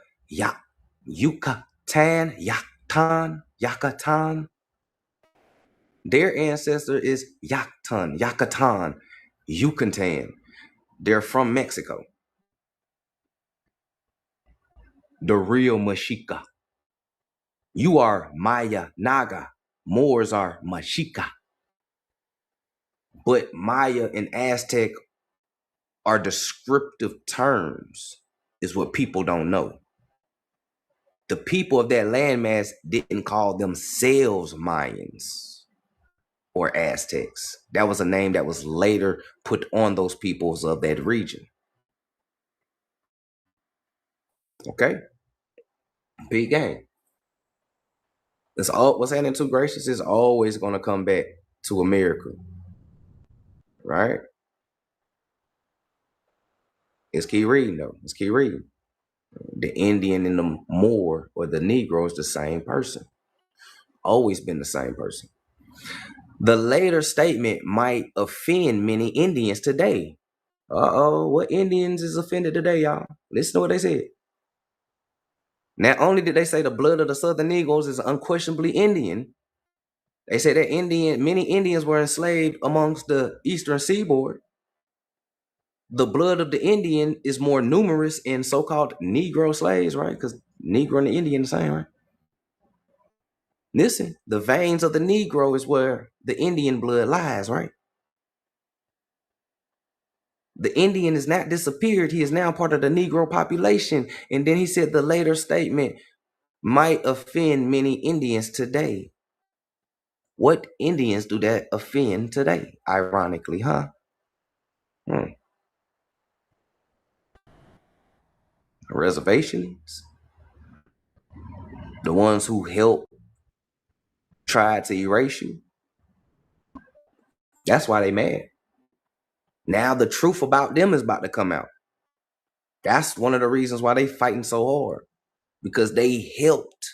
[SPEAKER 2] Yucatan, Yakatan. Their ancestor is Yucatan. They're from Mexico. The real Mexica. You are Maya, Naga. Moors are Mexica. But Maya and Aztec are descriptive terms, is what people don't know. The people of that landmass didn't call themselves Mayans or Aztecs. That was a name that was later put on those peoples of that region. Okay? Big game. It's all what's happening to gracious is always going to come back to America. Right? Let's keep reading though. Let's keep reading. The Indian and the Moor or the Negro is the same person. Always been the same person. The later statement might offend many Indians today. What Indians is offended today, y'all? Listen to what they said. Not only did they say the blood of the Southern Negroes is unquestionably Indian, they said that many Indians were enslaved amongst the Eastern Seaboard. The blood of the Indian is more numerous in so-called Negro slaves, right? Because Negro and the Indian the same, right? Listen, the veins of the Negro is where the Indian blood lies, right? The Indian is not disappeared. He is now part of the Negro population. And then he said the later statement might offend many Indians today. What Indians do that offend today? Ironically, huh? Reservations? The ones who helped try to erase you? That's why they mad. Now the truth about them is about to come out. That's one of the reasons why they fighting so hard. Because they helped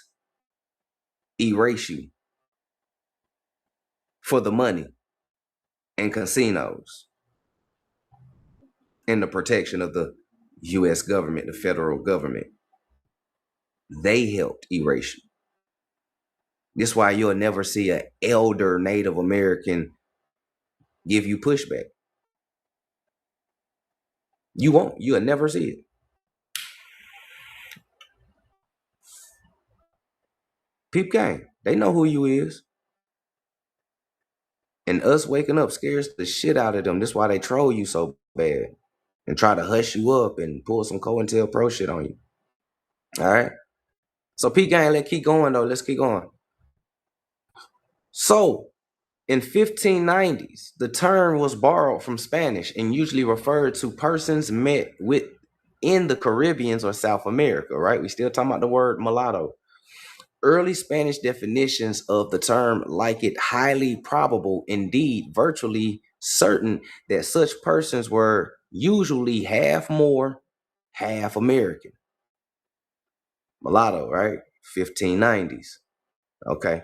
[SPEAKER 2] erase you for the money and casinos and the protection of the U.S. government, the federal government. They helped erase you. This is why you'll never see an elder Native American give you pushback. You won't. You'll never see it. Peep gang, they know who you is. And us waking up scares the shit out of them. That's why they troll you so bad and try to hush you up and pull some COINTELPRO shit on you. All right? So peep gang, let's keep going though. Let's keep going. So in 1590s, the term was borrowed from Spanish and usually referred to persons met with in the Caribbean or South America, right? We still talking about the word mulatto. Early Spanish definitions of the term like it highly probable, indeed virtually certain, that such persons were usually half Moor, half American. Mulatto, right? 1590s. Okay.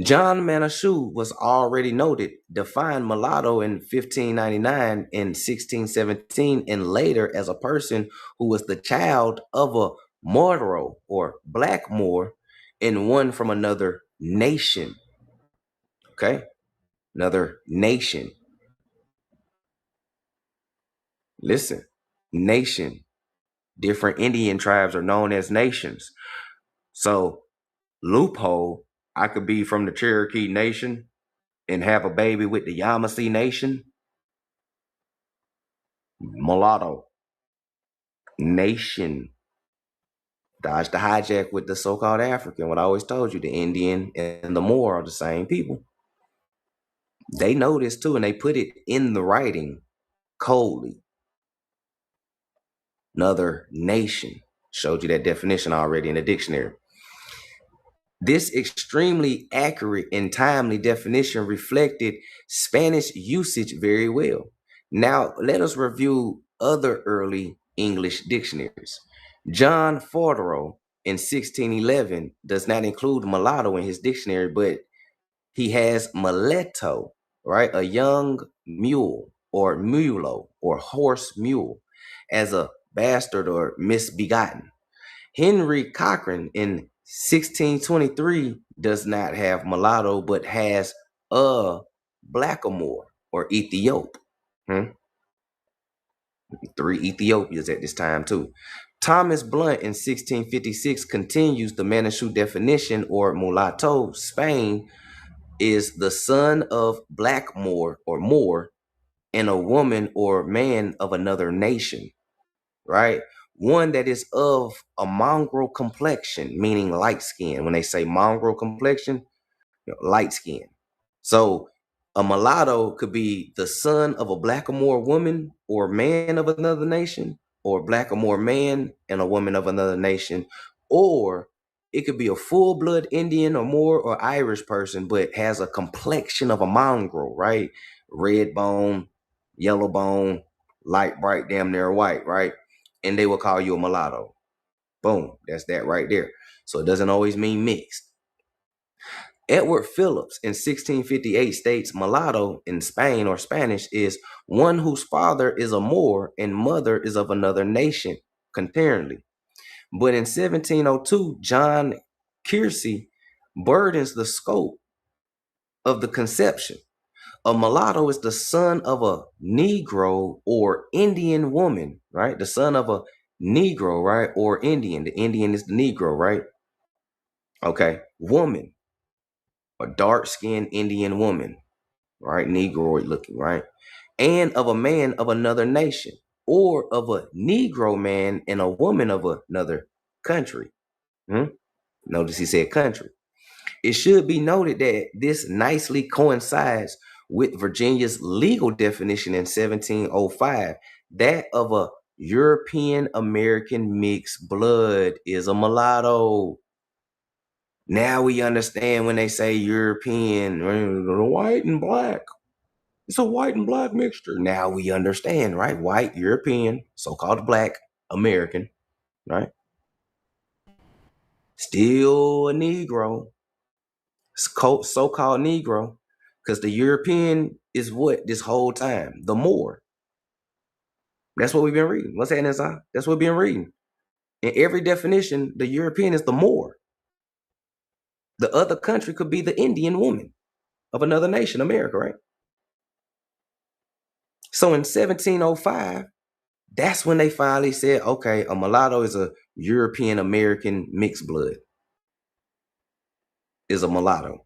[SPEAKER 2] John Manashu was already noted, defined mulatto in 1599 and 1617, and later as a person who was the child of a Moro or black Moor and one from another nation. Okay. Another nation. Listen, nation. Different Indian tribes are known as nations. So, loophole, I could be from the Cherokee Nation and have a baby with the Yamasee Nation. Mulatto. Nation. Dodge the hijack with the so-called African. What I always told you, the Indian and the Moor are the same people. They know this too, and they put it in the writing coldly. Another nation. Showed you that definition already in the dictionary. This extremely accurate and timely definition reflected Spanish usage very well. Now, let us review other early English dictionaries. John Fodero in 1611 does not include mulatto in his dictionary, but he has muletto, right? A young mule or mulo or horse mule as a bastard or misbegotten. Henry Cochrane in 1623 does not have mulatto, but has a blackamoor or Ethiop. 3 Ethiopias at this time too. Thomas Blunt in 1656 continues the Manashu definition, or mulatto. Spain is the son of blackmoor or Moor and a woman or man of another nation, right? One that is of a mongrel complexion, meaning light skin. When they say mongrel complexion, light skin. So a mulatto could be the son of a blackamoor woman or man of another nation, or blackamoor man and a woman of another nation, or it could be a full-blood Indian or Moor or Irish person, but has a complexion of a mongrel, right? Red bone, yellow bone, light bright, damn near white, right? And they will call you a mulatto. Boom, that's that right there. So it doesn't always mean mixed. Edward Phillips in 1658 states mulatto in Spain or Spanish is one whose father is a Moor and mother is of another nation, concurrently. But in 1702, John Kiersey burdens the scope of the conception. A mulatto is the son of a Negro or Indian woman, right? The son of a Negro, right? Or Indian. The Indian is the Negro, right? Okay. Woman, a dark-skinned Indian woman, right? Negroid looking, right? And of a man of another nation, or of a Negro man and a woman of another country. Notice he said country. It should be noted that this nicely coincides with Virginia's legal definition in 1705, that of a European American mixed blood is a mulatto. Now we understand when they say European, white and black. It's a white and black mixture. Now we understand, right? White, European, so-called black, American, right? Still a Negro, so-called Negro, because the European is what this whole time? The Moor. That's what we've been reading. What's that, NSI? That's what we've been reading. In every definition, the European is the Moor. The other country could be the Indian woman of another nation, America, right? So in 1705, that's when they finally said, okay, a mulatto is a European American mixed blood, is a mulatto.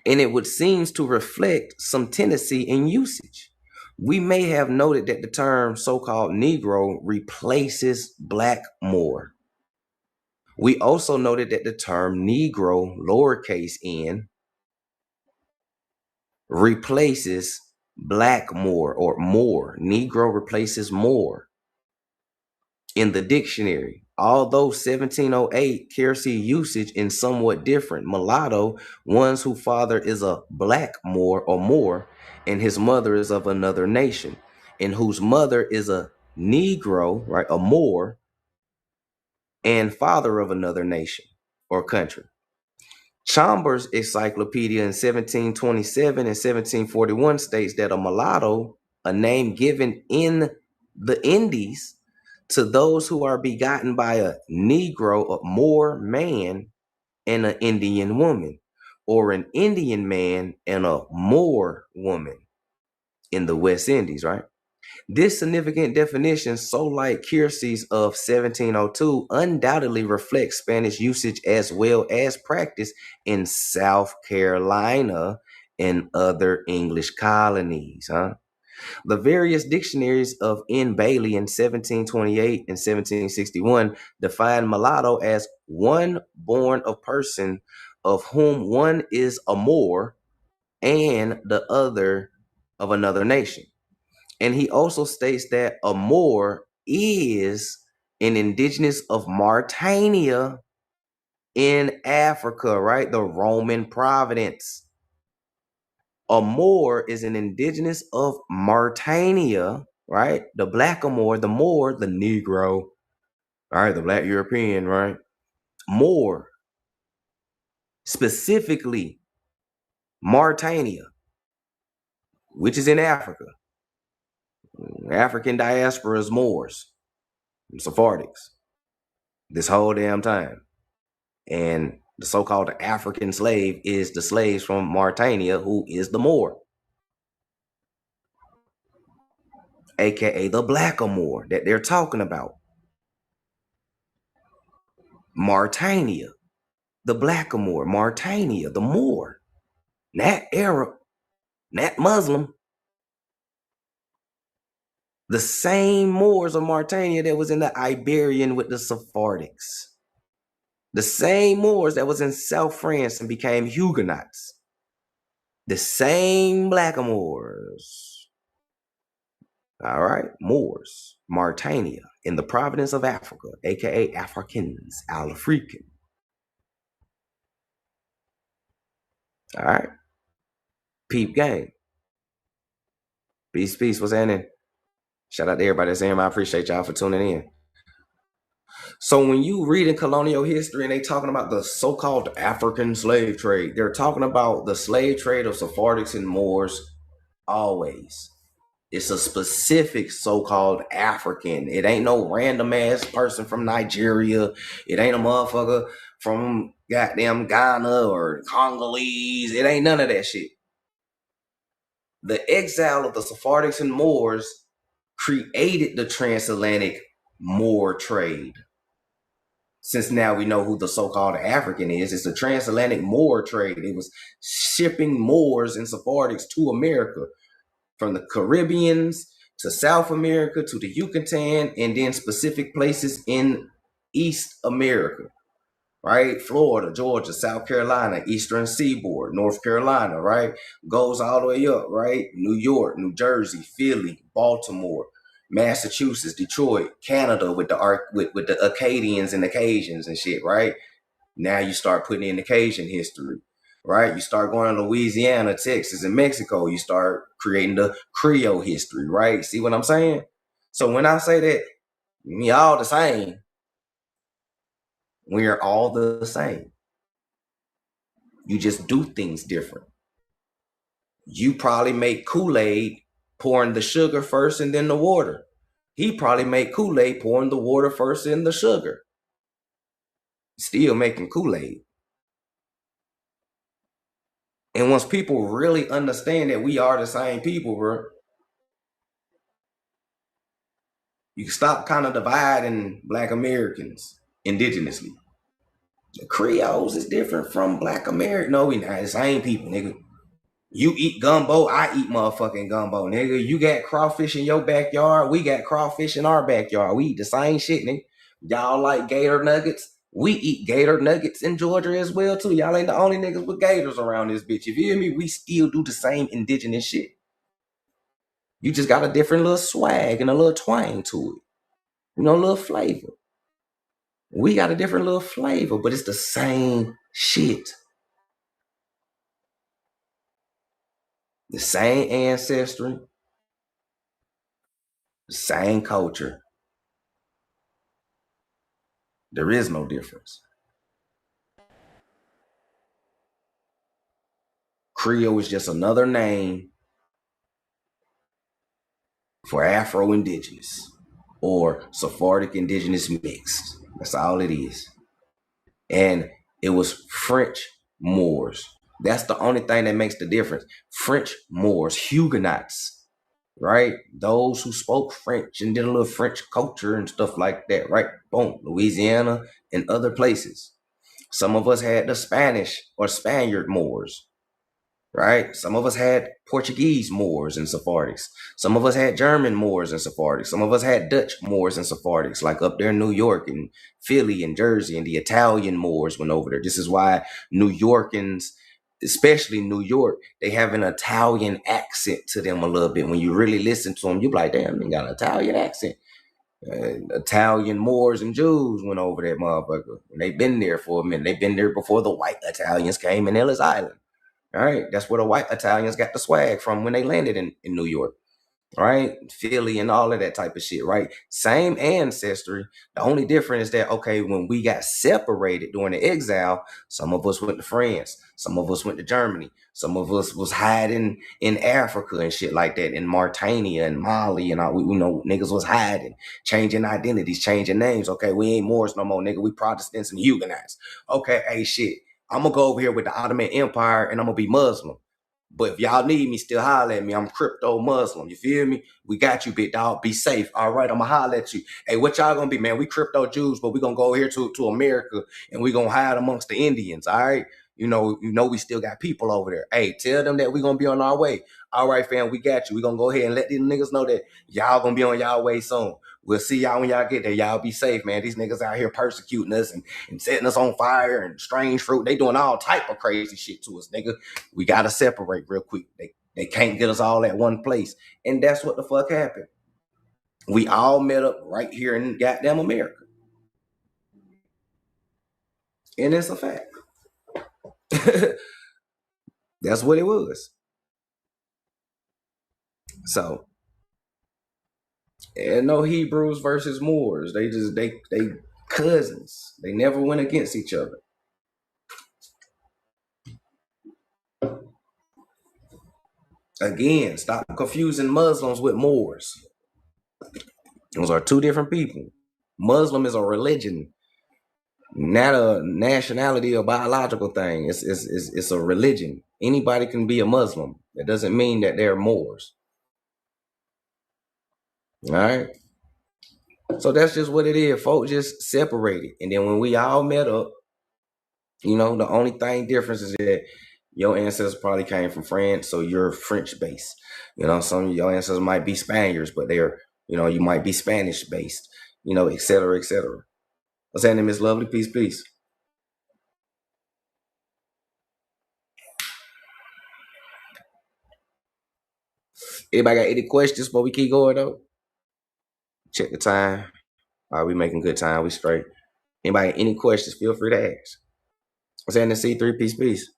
[SPEAKER 2] And it would seems to reflect some tendency in usage. We may have noted that the term so-called Negro replaces black Moor. We also noted that the term Negro, lowercase n, replaces black Moor or Moor. Negro replaces Moor in the dictionary. Although 1708 Kiersey usage in somewhat different. Mulatto, ones whose father is a black Moor or Moor, and his mother is of another nation, and whose mother is a Negro, right, a Moor, and father of another nation or country. Chambers' encyclopedia in 1727 and 1741 states that a mulatto, a name given in the Indies to those who are begotten by a Negro, a Moor man, and an Indian woman, or an Indian man and a Moor woman in the West Indies, right? This significant definition, so like Kiersey's of 1702, undoubtedly reflects Spanish usage as well as practice in South Carolina and other English colonies. The various dictionaries of N. Bailey in 1728 and 1761 define mulatto as one born of person of whom one is a Moor and the other of another nation. And he also states that a Moor is an indigenous of Mauritania in Africa, right? The Roman province. A Moor is an indigenous of Mauritania, right? The Blackamoor, the Moor, the Negro, all right? The Black European, right? Moor, specifically Mauritania, which is in Africa. African diaspora is Moors, Sephardics, this whole damn time. And the so-called African slave is the slaves from Mauritania, who is the Moor, aka the Blackamoor that they're talking about. Mauritania, the Blackamoor, Mauritania, the Moor, not Arab, not Muslim. The same Moors of Mauritania that was in the Iberian with the Sephardics. The same Moors that was in South France and became Huguenots. The same Blackamoors. All right, Moors, Mauritania, in the province of Africa, aka Africans, Al-African. All right, peep game. Peace, peace. What's happening? Shout out to everybody that's in. I appreciate y'all for tuning in. So when you read in colonial history and they talking about the so-called African slave trade, they're talking about the slave trade of Sephardics and Moors always. It's a specific so-called African. It ain't no random ass person from Nigeria. It ain't a motherfucker from goddamn Ghana or Congolese. It ain't none of that shit. The exile of the Sephardics and Moors created the transatlantic Moor trade. Since now we know who the so-called African is, it's the transatlantic Moor trade. It was shipping Moors and Sephardics to America, from the Caribbeans to South America to the Yucatan, and then specific places in East America, right? Florida, Georgia, South Carolina, Eastern Seaboard, North Carolina, right? Goes all the way up, right? New York, New Jersey, Philly, Baltimore, Massachusetts, Detroit, Canada with the Acadians and Acadians and shit, right? Now you start putting in Acadian history, right? You start going to Louisiana, Texas, and Mexico. You start creating the Creole history, right? See what I'm saying? So when I say that we all the same, we're all the same. You just do things different. You probably make Kool-Aid pouring the sugar first and then the water. He probably made Kool-Aid pouring the water first and the sugar. Still making Kool-Aid. And once people really understand that we are the same people, bro, you stop kind of dividing Black Americans indigenously. The Creoles is different from Black American. No, we not the same people, nigga. You eat gumbo, I eat motherfucking gumbo, nigga. You got crawfish in your backyard, we got crawfish in our backyard. We eat the same shit, nigga. Y'all like gator nuggets? We eat gator nuggets in Georgia as well, too. Y'all ain't the only niggas with gators around this bitch. You feel me? We still do the same indigenous shit. You just got a different little swag and a little twang to it. You know, a little flavor. We got a different little flavor, but it's the same shit. The same ancestry, the same culture. There is no difference. Creole is just another name for Afro-Indigenous or Sephardic Indigenous mixed. That's all it is. And it was French Moors. That's the only thing that makes the difference. French Moors, Huguenots, right? Those who spoke French and did a little French culture and stuff like that, right? Boom, Louisiana and other places. Some of us had the Spanish or Spaniard Moors, right? Some of us had Portuguese Moors and Sephardics. Some of us had German Moors and Sephardics. Some of us had Dutch Moors and Sephardics, like up there in New York and Philly and Jersey, and the Italian Moors went over there. This is why New Yorkers, especially New York, they have an Italian accent to them a little bit. When you really listen to them, you're like, damn, they got an Italian accent. Italian Moors and Jews went over that motherfucker. And they've been there for a minute. They've been there before the white Italians came in Ellis Island. All right, that's where the white Italians got the swag from when they landed in New York. Right, Philly and all of that type of shit, right? Same ancestry. The only difference is that, okay, when we got separated during the exile, some of us went to France, some of us went to Germany, some of us was hiding in Africa and shit like that, in Mauritania and Mali and all, we know niggas was hiding, changing identities, changing names. Okay, we ain't Moors no more, nigga. We Protestants and Huguenots. Okay, hey, shit. I'm gonna go over here with the Ottoman Empire and I'm gonna be Muslim. But if y'all need me, still holler at me. I'm crypto Muslim. You feel me? We got you, big dog. Be safe. All right, I'm going to holler at you. Hey, what y'all going to be, man? We crypto Jews, but we going to go here to America and we going to hide amongst the Indians, all right? You know, we still got people over there. Hey, tell them that we going to be on our way. All right, fam, we got you. We going to go ahead and let these niggas know that y'all going to be on y'all way soon. We'll see y'all when y'all get there. Y'all be safe, man. These niggas out here persecuting us and setting us on fire and strange fruit. They doing all type of crazy shit to us, nigga. We got to separate real quick. They can't get us all at one place. And that's what the fuck happened. We all met up right here in goddamn America. And it's a fact. That's what it was. So, and no Hebrews versus Moors. They cousins. They never went against each other. Again, stop confusing Muslims with Moors. Those are two different people. Muslim is a religion, not a nationality or biological thing. It's a religion. Anybody can be a Muslim. That doesn't mean that they're Moors. All right. So that's just what it is. Folks just separated. And then when we all met up, you know, the only thing difference is that your ancestors probably came from France, so you're French based. You know, some of your ancestors might be Spaniards, but they're, you know, you might be Spanish based, you know, et cetera, et cetera. What's that name, Miss Lovely? Peace, peace. Anybody got any questions before we keep going though? Check the time. All right, we making good time. We straight. Anybody any questions? Feel free to ask. What's that in the C3? Peace, peace.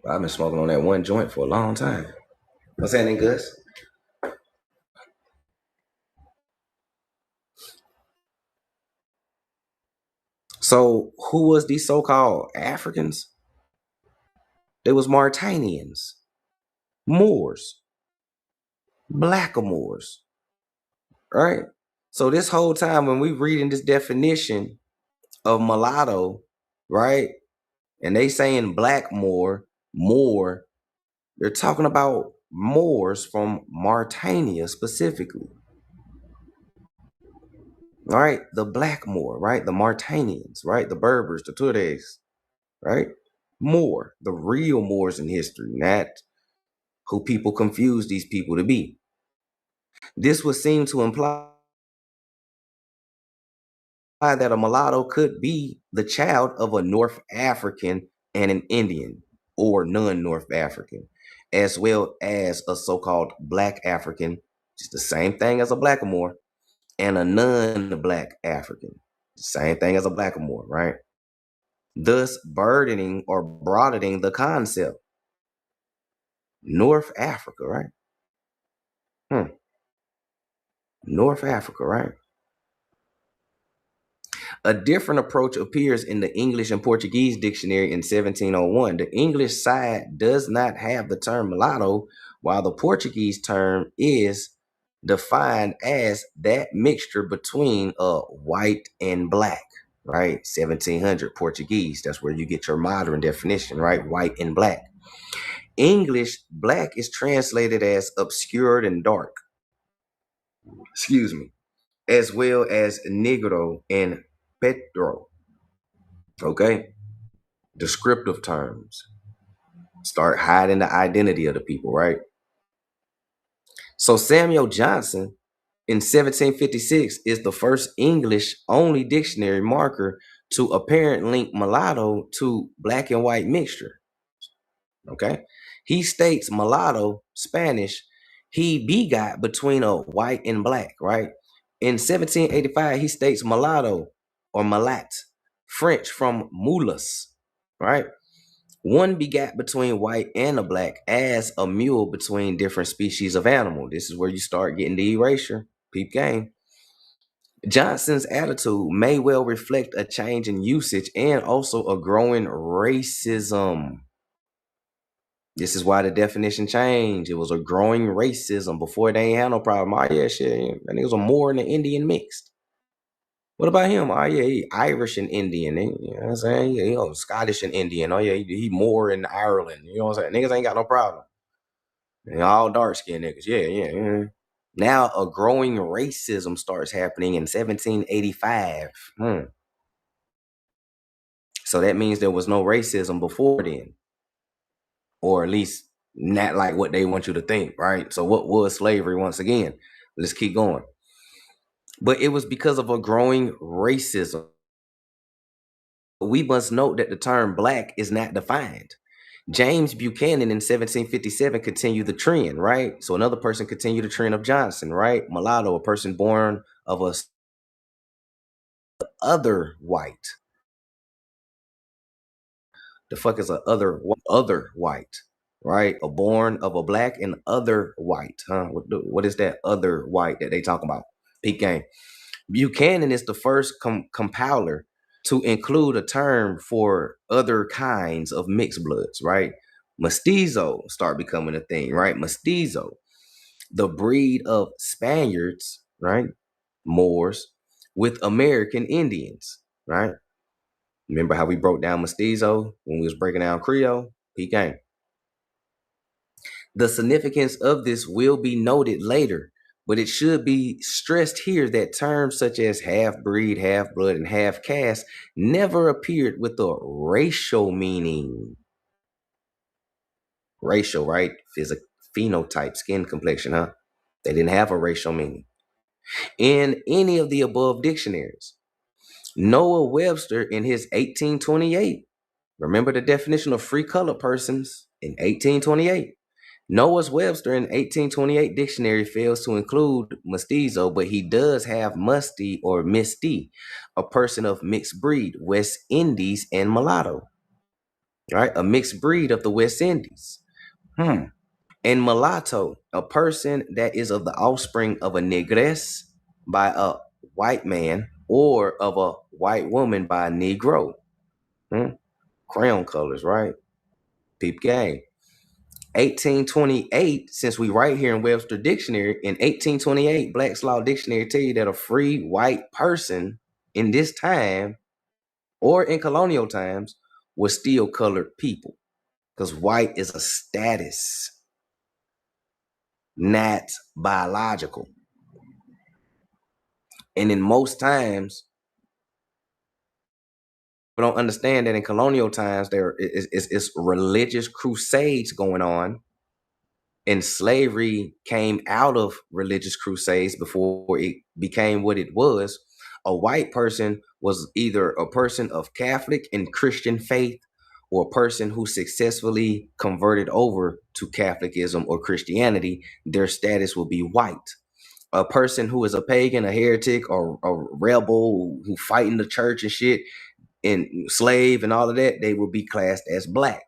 [SPEAKER 2] I've been smoking on that one joint for a long time. What's happening, Gus? So who was these so-called Africans? They was Mauritanians, Moors, Blackamoors, right? So this whole time when we reading this definition of mulatto, right? And they saying black Moor, they're talking about Moors from Mauritania specifically. All right, the black Moor, right? The Mauritanians, right? The Berbers, the Tuaregs, right? Moor, the real Moors in history, not who people confuse these people to be. This would seem to imply that a mulatto could be the child of a North African and an Indian or non-North African, as well as a so-called Black African, which is the same thing as a Blackamoor, and a non-Black African, same thing as a Blackamoor, right? Thus burdening or broadening the concept. North Africa, right? North Africa, right? A different approach appears in the English and Portuguese dictionary in 1701. The English side does not have the term mulatto, while the Portuguese term is defined as that mixture between white and black, right? 1700 Portuguese. That's where you get your modern definition, right? White and black. English, black is translated as obscured and dark. Excuse me. As well as negro and petro. Okay? Descriptive terms. Start hiding the identity of the people, right? So Samuel Johnson in 1756 is the first English only dictionary marker to apparently link mulatto to black and white mixture. Okay. He states mulatto, Spanish, he begot between a white and black, right? In 1785, he states mulatto or mulat, French from mulus, right? One begat between white and a black as a mule between different species of animal. This is where you start getting the erasure. Peep game. Johnson's attitude may well reflect a change in usage and also a growing racism. This is why the definition changed. It was a growing racism. Before they ain't had no problem. Oh yeah, shit. That niggas a Moor and an Indian mixed. What about him? Oh yeah, he Irish and Indian. You know what I'm saying? Yeah, you know, Scottish and Indian. Oh yeah, he Moor in Ireland. You know what I'm saying? Niggas ain't got no problem. And all dark skinned niggas. Yeah. Now a growing racism starts happening in 1785. So that means there was no racism before then. Or at least not like what they want you to think, right? So what was slavery once again? Let's keep going. But it was because of a growing racism. We must note that the term black is not defined. James Buchanan in 1757 continued the trend, right? So another person continued the trend of Johnson, right? Mulatto, a person born of a other white. The fuck is a other white, right? A born of a black and other white, huh? What is that other white that they talk about? Peak game. Buchanan is the first compiler to include a term for other kinds of mixed bloods, right? Mestizo start becoming a thing, right? Mestizo, the breed of Spaniards, right? Moors with American Indians, right? Remember how we broke down Mestizo when we was breaking down Creole? Peak game. The significance of this will be noted later, but it should be stressed here that terms such as half-breed, half-blood, and half-caste never appeared with a racial meaning. Racial, right? Phenotype, skin complexion, huh? They didn't have a racial meaning in any of the above dictionaries. Noah Webster in his 1828, remember the definition of free colored persons in 1828. Noah's Webster in 1828 dictionary fails to include mestizo, but he does have musty or misty, a person of mixed breed, West Indies and mulatto, right? A mixed breed of the West Indies. And mulatto, a person that is of the offspring of a negress by a white man or of a white woman by a negro. Crayon colors, right? Peep game. 1828, since we right here in Webster Dictionary, in 1828, Black's Law Dictionary tell you that a free white person in this time or in colonial times was still colored people, because white is a status, not biological. And in most times, we don't understand that in colonial times there is religious crusades going on. And slavery came out of religious crusades before it became what it was. A white person was either a person of Catholic and Christian faith or a person who successfully converted over to Catholicism or Christianity. Their status will be white. A person who is a pagan, a heretic, or a rebel who fight in the church and shit, and slave and all of that, they will be classed as black.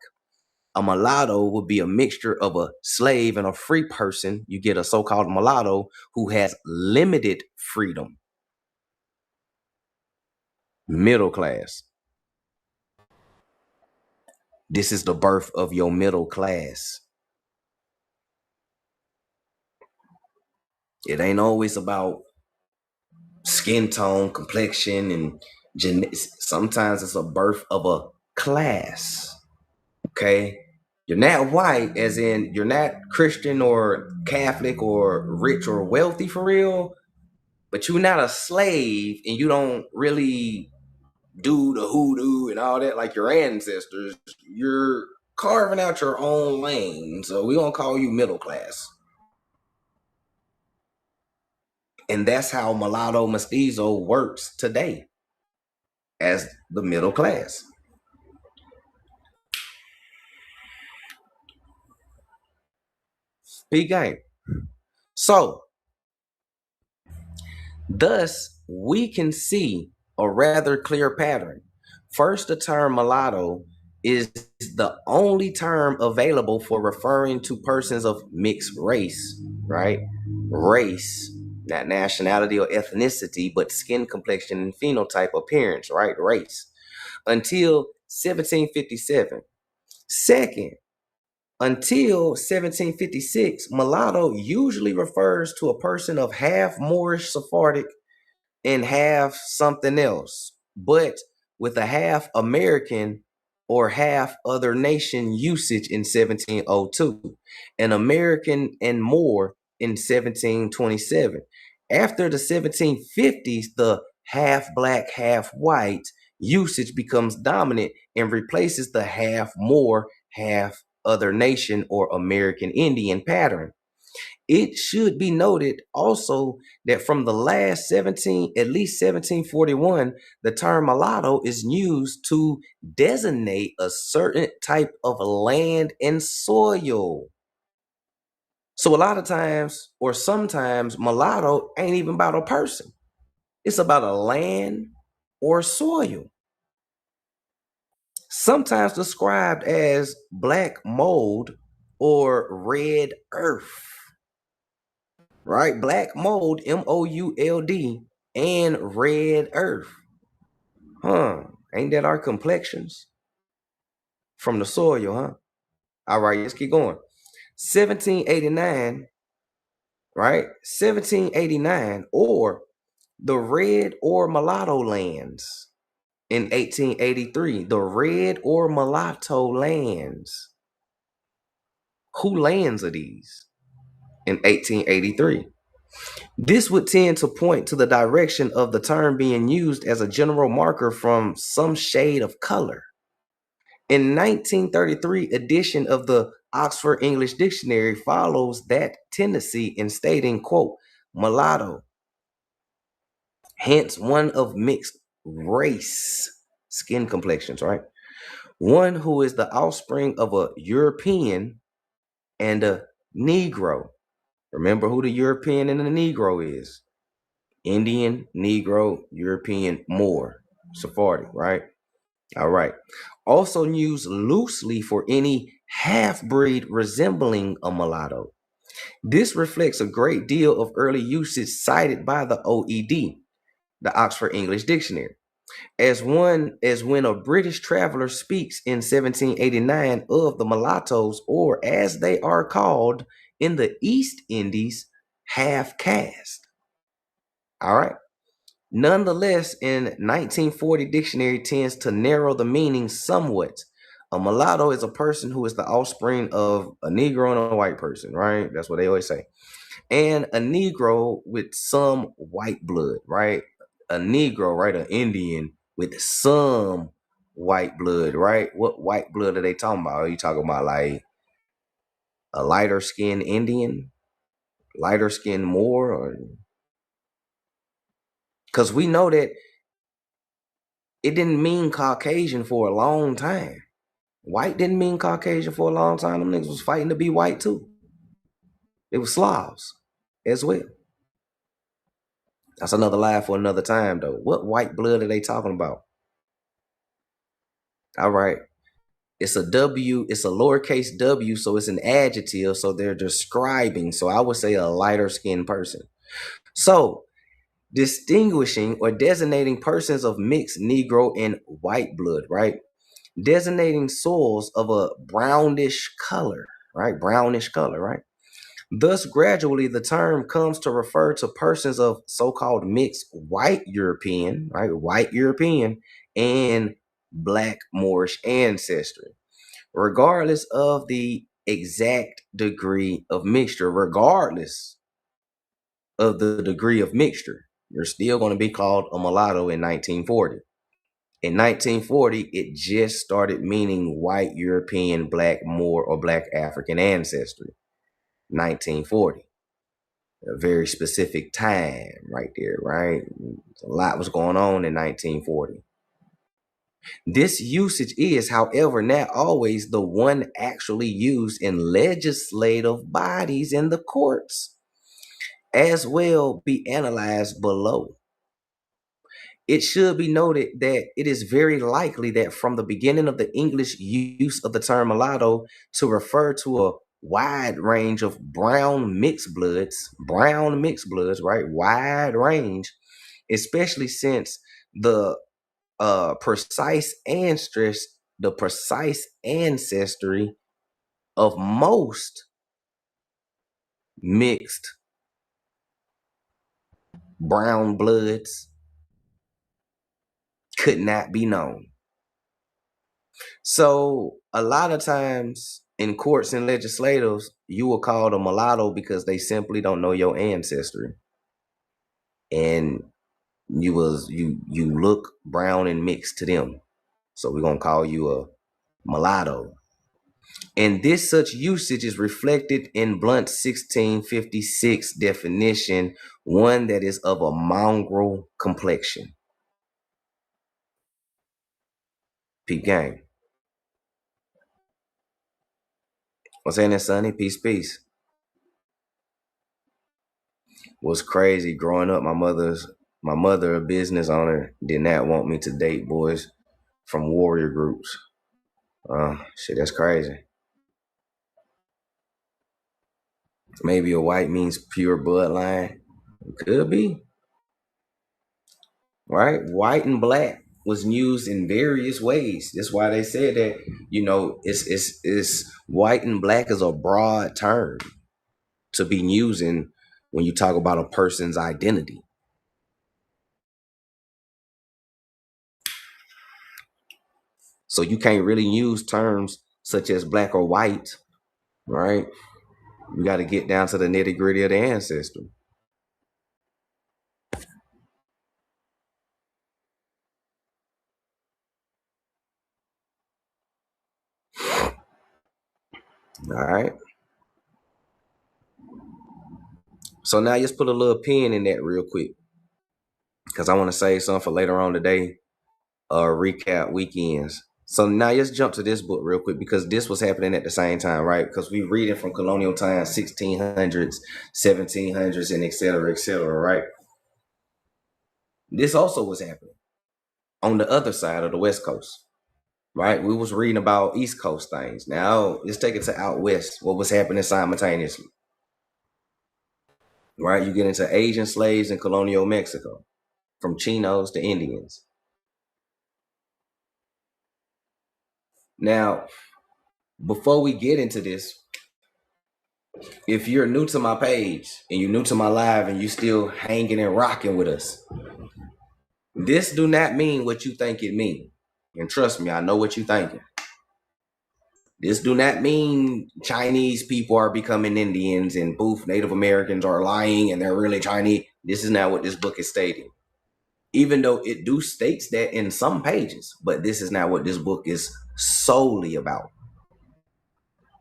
[SPEAKER 2] A mulatto would be a mixture of a slave and a free person. You get a so-called mulatto who has limited freedom. Middle class. This is the birth of your middle class. It ain't always about skin tone, complexion, and genetics. Sometimes it's a birth of a class. Okay? You're not white, as in you're not Christian or Catholic or rich or wealthy for real, but you're not a slave and you don't really do the hoodoo and all that like your ancestors. You're carving out your own lane. So we're going to call you middle class. And that's how mulatto mestizo works today, as the middle class. Big game. So, thus, we can see a rather clear pattern. First, the term mulatto is the only term available for referring to persons of mixed race, right? Race, not nationality or ethnicity, but skin complexion and phenotype appearance, right? Race. Until 1757. Second, until 1756, mulatto usually refers to a person of half Moorish Sephardic and half something else, but with a half American or half other nation usage in 1702, an American and more in 1727. After the 1750s, the half black, half white usage becomes dominant and replaces the half more, half other nation or American Indian pattern. It should be noted also that from the last at least 1741, the term mulatto is used to designate a certain type of land and soil. So a lot of times, or sometimes, mulatto ain't even about a person. It's about a land or soil. Sometimes described as black mold or red earth. Right? Black mold, MOULD, and red earth. Ain't that our complexions? From the soil, huh? All right, let's keep going. 1789, right? 1789, or the red or mulatto lands in 1883. The red or mulatto lands. Who lands are these in 1883? This would tend to point to the direction of the term being used as a general marker from some shade of color. In 1933 edition of the Oxford English Dictionary follows that tendency in stating, quote, mulatto, hence one of mixed race, skin complexions, right? One who is the offspring of a European and a Negro. Remember who the European and the Negro is. Indian, Negro, European, Moor, Sephardic, right? All right. Also used loosely for any half-breed resembling a mulatto. This reflects a great deal of early usage cited by the OED, the Oxford English Dictionary, as when a British traveler speaks in 1789 of the mulattoes, or as they are called in the East Indies, half-caste. All right. Nonetheless, in 1940 dictionary tends to narrow the meaning somewhat. A mulatto is a person who is the offspring of a Negro and a white person, right? That's what they always say. And a Negro with some white blood, right? A Negro, right? An Indian with some white blood, right? What white blood are they talking about? Are you talking about like a lighter skinned Indian, lighter skinned Moor, or because we know that it didn't mean Caucasian for a long time. White didn't mean Caucasian for a long time. Them niggas was fighting to be white too. It was Slavs as well. That's another lie for another time, though. What white blood are they talking about? All right. It's a W, it's a lowercase w, so it's an adjective. So they're describing. So I would say a lighter skinned person. So distinguishing or designating persons of mixed Negro and white blood, right? Designating soils of a brownish color, right? Brownish color, right? Thus, gradually, the term comes to refer to persons of so-called mixed white European, right? White European and Black Moorish ancestry, regardless of the exact degree of mixture, regardless of the degree of mixture, you're still going to be called a mulatto in 1940. In 1940, it just started meaning white European, Black Moor, or Black African ancestry. 1940. A very specific time right there, right? A lot was going on in 1940. This usage is, however, not always the one actually used in legislative bodies in the courts, as well be analyzed below. It should be noted that it is very likely that from the beginning of the English use of the term mulatto to refer to a wide range of brown mixed bloods, right? Wide range, especially since the precise ancestry of most mixed brown bloods could not be known. So a lot of times in courts and legislatives, you will call them mulatto because they simply don't know your ancestry, and you look brown and mixed to them. So we're gonna call you a mulatto. And this such usage is reflected in Blunt's 1656 definition, one that is of a mongrel complexion. Peep gang. What's saying that, Sonny? Peace, peace. Was crazy growing up. My mother, a business owner, did not want me to date boys from warrior groups. Shit, that's crazy. Maybe a white means pure bloodline. Could be. Right? White and black was used in various ways. That's why they said that, it's white and black is a broad term to be using when you talk about a person's identity. So you can't really use terms such as black or white, right? You got to get down to the nitty gritty of the ancestry. All right. So now just put a little pin in that real quick, because I want to save some for later on today. Recap weekends. So now let's jump to this book real quick, because this was happening at the same time, right? Because we read it from colonial times, 1600s, 1700s, and et cetera, right? This also was happening on the other side of the West Coast, right? We was reading about East Coast things. Now let's take it to out West, what was happening simultaneously, right? You get into Asian slaves in colonial Mexico, from Chinos to Indians. Now, before we get into this, if you're new to my page and you're new to my live and you still hanging and rocking with us, this do not mean what you think it mean. And trust me, I know what you're thinking. This do not mean Chinese people are becoming Indians and poof, Native Americans are lying and they're really Chinese. This is not what this book is stating. Even though it do states that in some pages, but this is not what this book is solely about.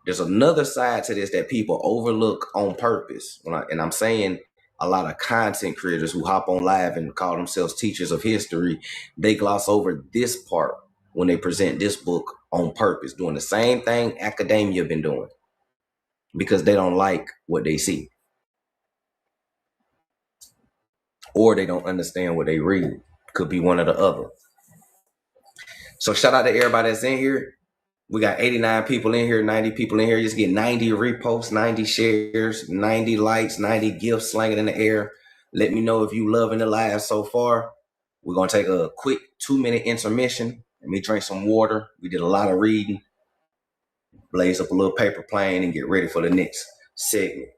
[SPEAKER 2] There's another side to this that people overlook on purpose. And I'm saying a lot of content creators who hop on live and call themselves teachers of history, they gloss over this part when they present this book on purpose, doing the same thing academia been doing, because they don't like what they see, or they don't understand what they read. Could be one or the other. So shout out to everybody that's in here. We got 89 people in here, 90 people in here. Just get 90 reposts, 90 shares, 90 likes, 90 gifts slanging in the air. Let me know if you loving the live so far. We're going to take a quick 2-minute intermission. Let me drink some water. We did a lot of reading. Blaze up a little paper plane and get ready for the next segment.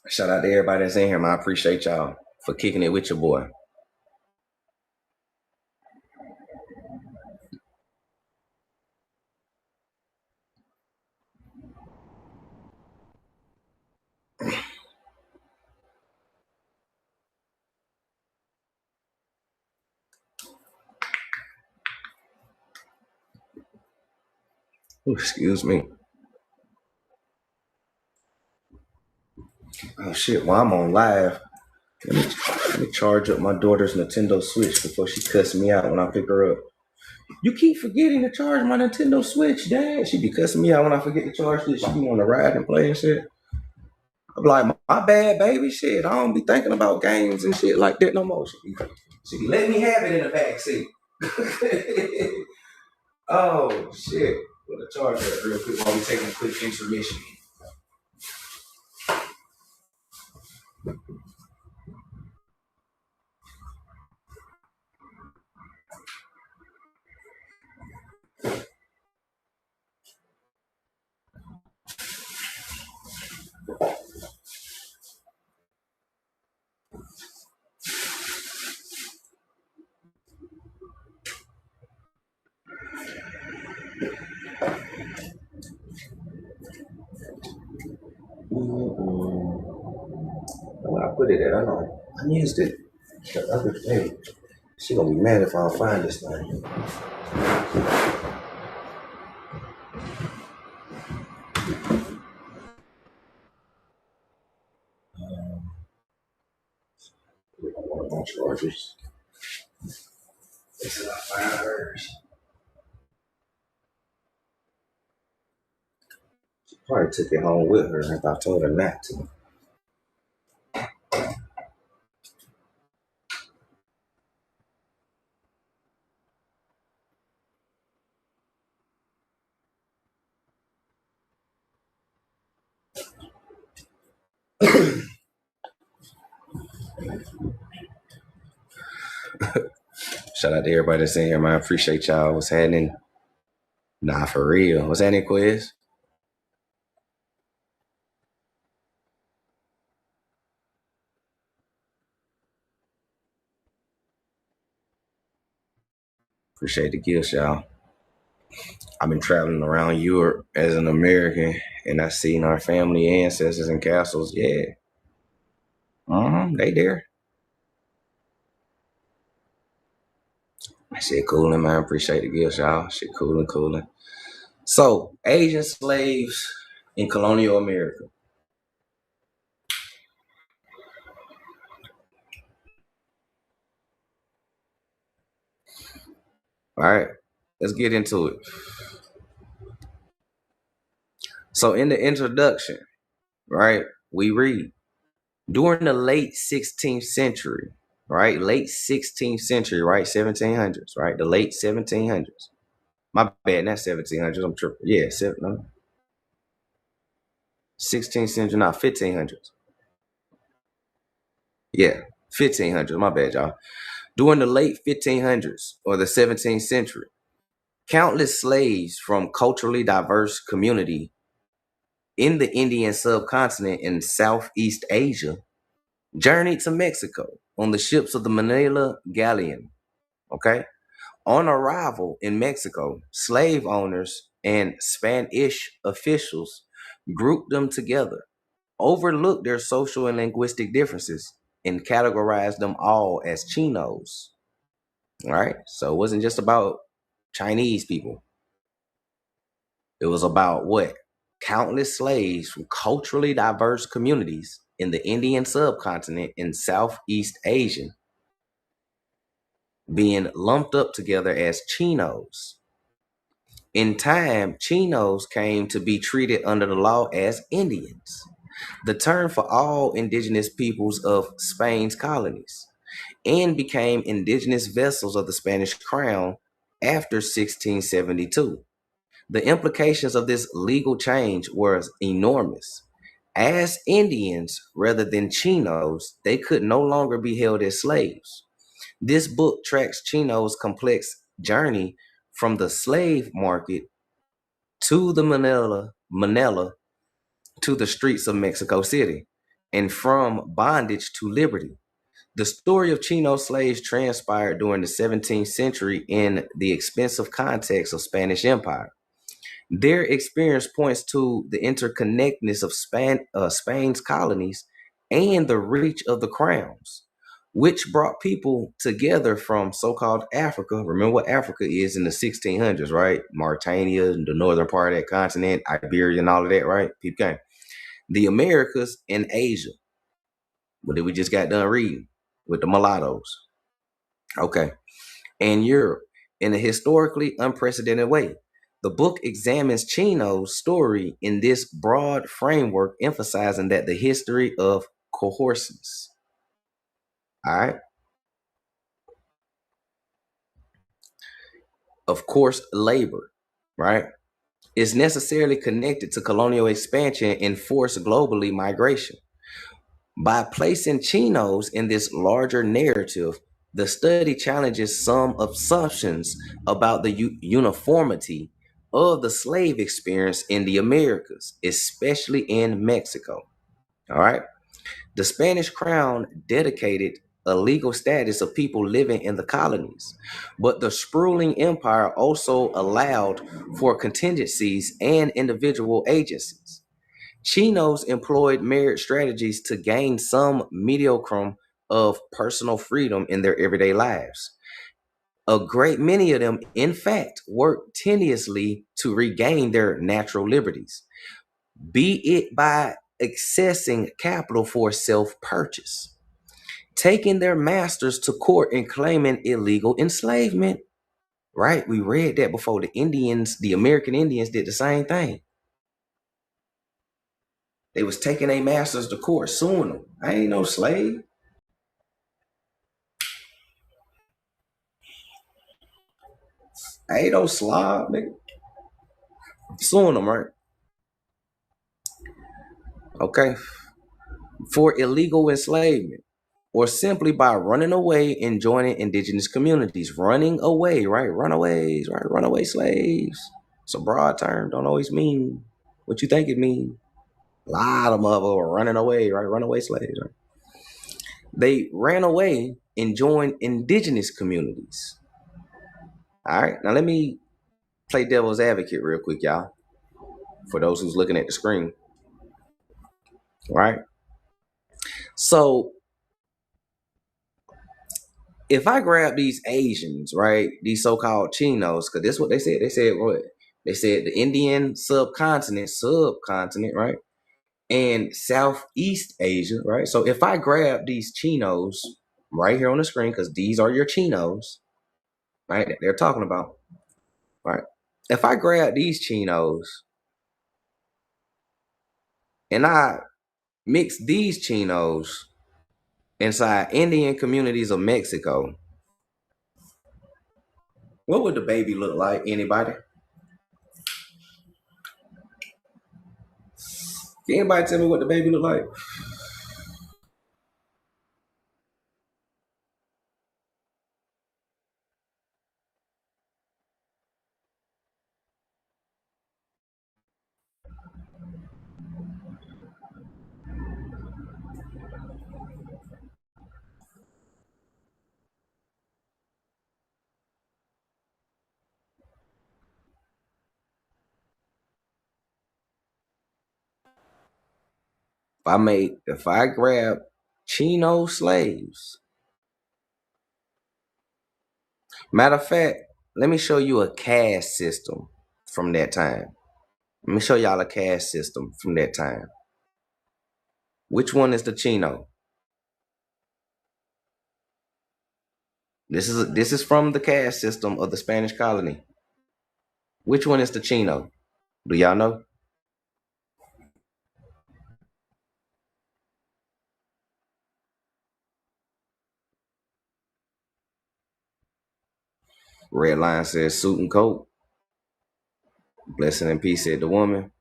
[SPEAKER 2] Shout out to everybody that's in here, man. I appreciate y'all for kicking it with your boy. Ooh, excuse me. Oh shit, while I'm on live, let me charge up my daughter's Nintendo Switch before she cuss me out when I pick her up. You keep forgetting to charge my Nintendo Switch, Dad. She be cussing me out when I forget to charge this. She be want to ride and play and shit. I'm like, my bad, baby. Shit, I don't be thinking about games and shit like that no more. She be letting me have it in the back seat. Oh shit. Put a charge up real quick while we taking a quick intermission. When I put it at, I know I used it the other day. She gonna be mad if I don't find this thing. One of my chargers. This is I find hers. She probably took it home with her if I told her not to. Shout out to everybody that's in here, man. I appreciate y'all. What's happening? Nah, for real. What's happening, Quiz? Appreciate the gifts, y'all. I've been traveling around Europe as an American, and I seen our family ancestors and castles. Yeah. They there. Shit cooling, man. Appreciate the gifts, y'all. Shit cooling. So, Asian slaves in colonial America. All right, let's get into it. So, in the introduction, right, we read during the late 16th century, right? Late 16th century, right? 1700s, right? The late 1700s. My bad, not 1700s. I'm tripping. Yeah, 16th century, not 1500s. Yeah, 1500s. My bad, y'all. During the late 1500s or the 17th century, countless slaves from culturally diverse community in the Indian subcontinent in Southeast Asia journeyed to Mexico on the ships of the Manila Galleon. Okay. On arrival in Mexico, slave owners and Spanish officials grouped them together, overlooked their social and linguistic differences, and categorized them all as chinos. All right. So it wasn't just about Chinese people. It was about what? Countless slaves from culturally diverse communities in the Indian subcontinent in Southeast Asia being lumped up together as chinos. In time, chinos came to be treated under the law as Indians, the term for all indigenous peoples of Spain's colonies, and became indigenous vessels of the Spanish crown after 1672. The implications of this legal change were enormous. As Indians rather than Chinos, they could no longer be held as slaves. This book tracks Chino's complex journey from the slave market to the Manila to the streets of Mexico City, and from bondage to liberty. The story of Chino slaves transpired during the 17th century in the expensive context of Spanish Empire. Their experience points to the interconnectedness of Spain's colonies and the reach of the crowns, which brought people together from so-called Africa. Remember what Africa is in the 1600s, right? Mauritania, the northern part of that continent, Iberia and all of that, right? People came. The Americas and Asia. But then we just got done reading with the mulattoes. Okay. And Europe in a historically unprecedented way. The book examines Chino's story in this broad framework, emphasizing that the history of coercions, all right, of course, labor, right, is necessarily connected to colonial expansion and forced globally migration. By placing Chinos in this larger narrative, the study challenges some assumptions about the uniformity of the slave experience in the Americas, especially in Mexico. All right. The Spanish crown dedicated a legal status of people living in the colonies, but the sprawling empire also allowed for contingencies and individual agencies. Chinos employed marriage strategies to gain some mediocre of personal freedom in their everyday lives. A great many of them, in fact, worked tenuously to regain their natural liberties, be it by accessing capital for self-purchase, taking their masters to court and claiming illegal enslavement. Right? We read that before. The Indians, the American Indians, did the same thing. They was taking their masters to court, suing them. I ain't no slave. I ain't no slob, nigga. Suing them, right? Okay. For illegal enslavement, or simply by running away and joining indigenous communities. Running away, right? Runaways, right? Runaway slaves. It's a broad term. Don't always mean what you think it means. A lot of motherfuckers were running away, right? Runaway slaves, right? They ran away and joined indigenous communities. All right. Now let me play devil's advocate real quick, y'all. For those who's looking at the screen. Right? So if I grab these Asians, right, these so-called Chinos, because this is what they said. They said what? They said the Indian subcontinent, right, and Southeast Asia, right. So if I grab these Chinos right here on the screen, because these are your Chinos, right, that they're talking about, right. If I grab these Chinos and I mix these Chinos inside Indian communities of Mexico, what would the baby look like? Anybody? Can anybody tell me what the baby look like? If I grab Chino slaves, matter of fact, let me show you a caste system from that time. Let me show y'all a caste system from that time. Which one is the Chino? This is from the caste system of the Spanish colony. Which one is the Chino? Do y'all know? Red line says suit and coat. Blessing and peace said the woman.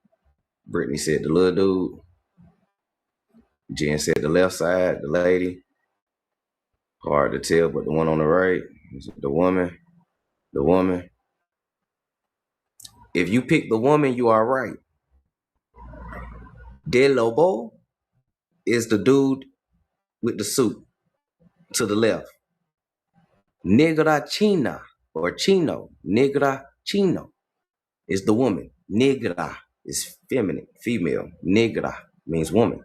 [SPEAKER 2] Brittany said the little dude. Jen said the left side, the lady. Hard to tell, but the one on the right is the woman. The woman. If you pick the woman, you are right. De Lobo is the dude with the suit to the left. Negra China or Chino. Negra Chino is the woman. Negra is feminine, female. Negra means woman.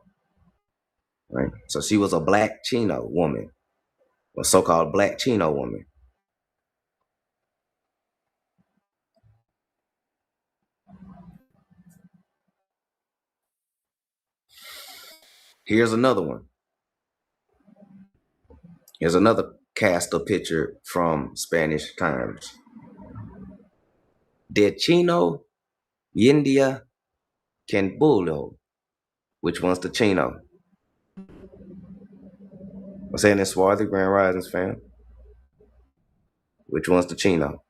[SPEAKER 2] Right? So she was a black Chino woman, a so-called black Chino woman. Here's another one. Here's another cast of picture from Spanish times. De Chino, India, Canbulo. Which one's the Chino? I'm saying this Swarthy Grand Risings fan. Which one's the Chino?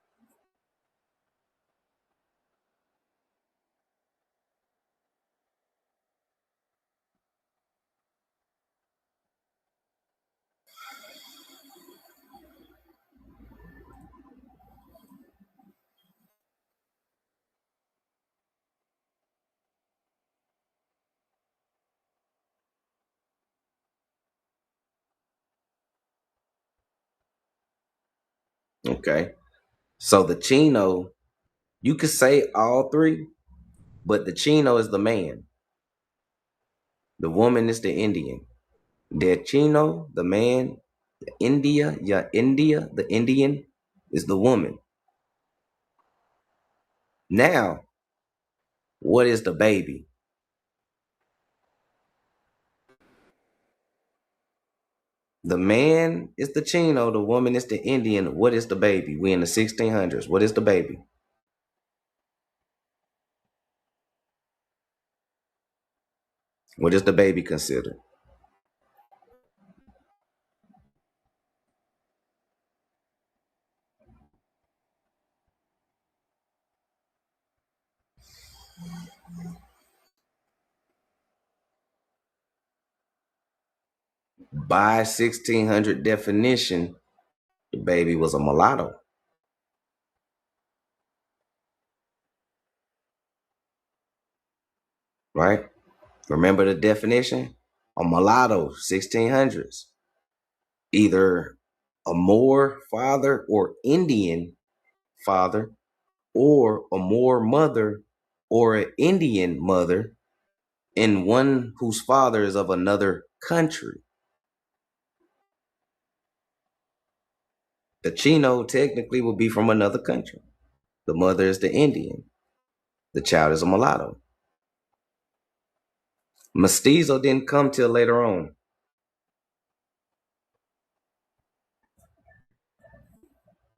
[SPEAKER 2] Okay. So the Chino, you could say all three, but the Chino is the man. The woman is the Indian. The Chino, the man. India, the Indian is the woman. Now, what is the baby? The man is the Chino, the woman is the Indian. What is the baby? We in the 1600s. What is the baby? What is the baby considered? By 1600 definition, the baby was a mulatto. Right? Remember the definition? A mulatto, 1600s. Either a Moor father or Indian father, or a Moor mother or an Indian mother, and one whose father is of another country. The Chino technically would be from another country. The mother is the Indian. The child is a mulatto. Mestizo didn't come till later on.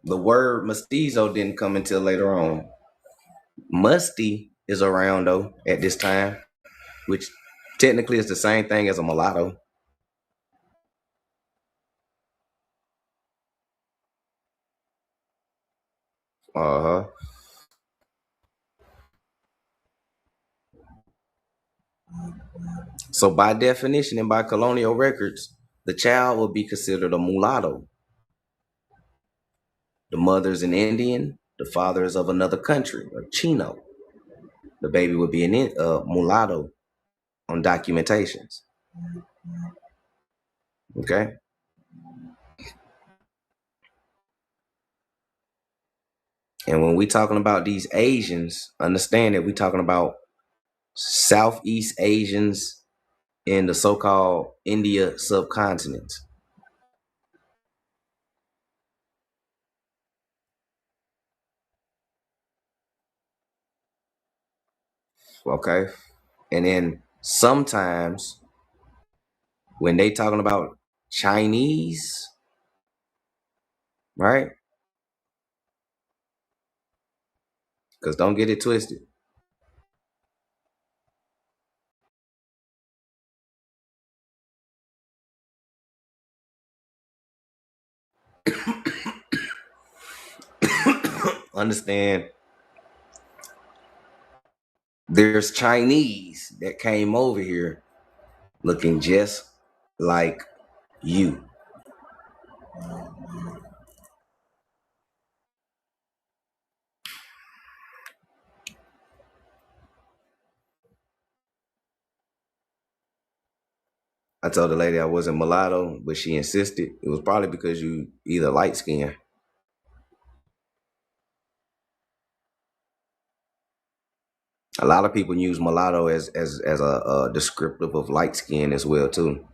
[SPEAKER 2] The word mestizo didn't come until later on. Musty is around though at this time, which technically is the same thing as a mulatto. Uh-huh. So by definition and by colonial records, the child will be considered a mulatto. The mother is an Indian, the father is of another country, a Chino. The baby would be a mulatto on documentations. Okay? And when we talking about these Asians, understand that we talking about Southeast Asians in the so-called India subcontinent. Okay? And then sometimes when they talking about Chinese, right? Because don't get it twisted. understand there's Chinese that came over here looking just like you. I told the lady I wasn't mulatto, but she insisted. It was probably because you either light skinned. A lot of people use mulatto as a descriptive of light skin as well too.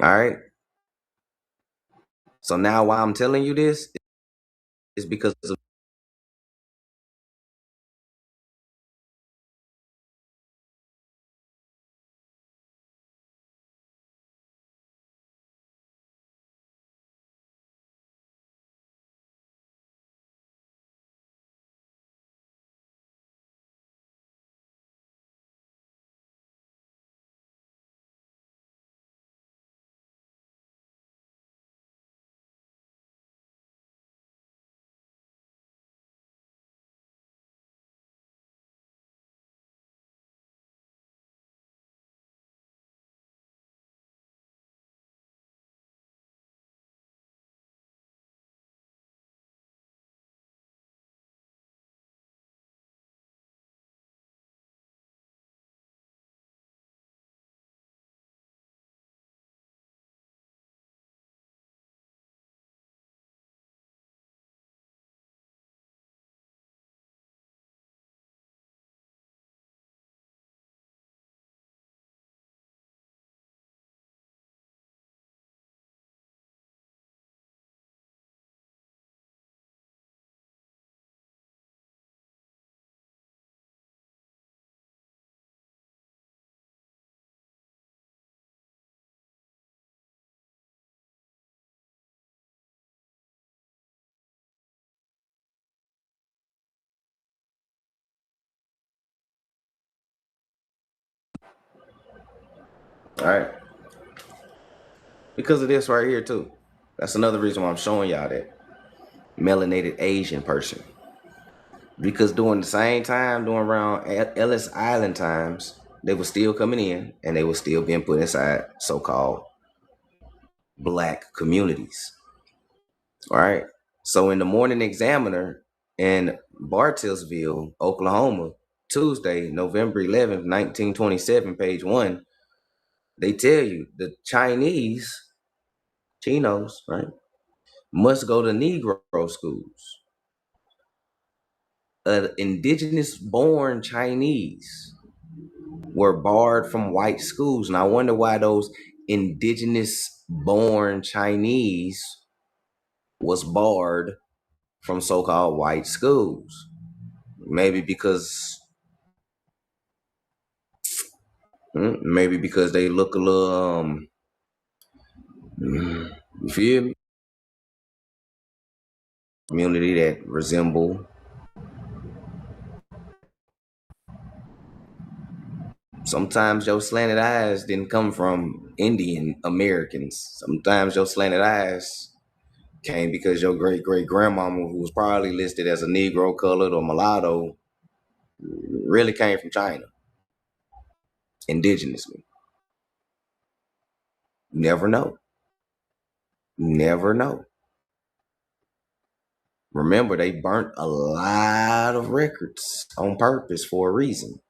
[SPEAKER 2] All right. So now why I'm telling you this is because of all right. Because of this right here too. That's another reason why I'm showing y'all that melanated Asian person. Because during the same time, during around Ellis Island times, they were still coming in and they were still being put inside so-called black communities. All right. So in the Morning Examiner in Bartlesville, Oklahoma, Tuesday, November 11th, 1927, page 1, they tell you the Chinos, right, must go to Negro schools. Indigenous born Chinese were barred from white schools. And I wonder why those indigenous born Chinese was barred from so-called white schools. Maybe because they look a little you feel me? Community that resemble sometimes your slanted eyes didn't come from Indian Americans. Sometimes your slanted eyes came because your great-great-grandmama, who was probably listed as a Negro, colored, or mulatto, really came from China, indigenously. Never know. Never know. Remember, they burnt a lot of records on purpose for a reason.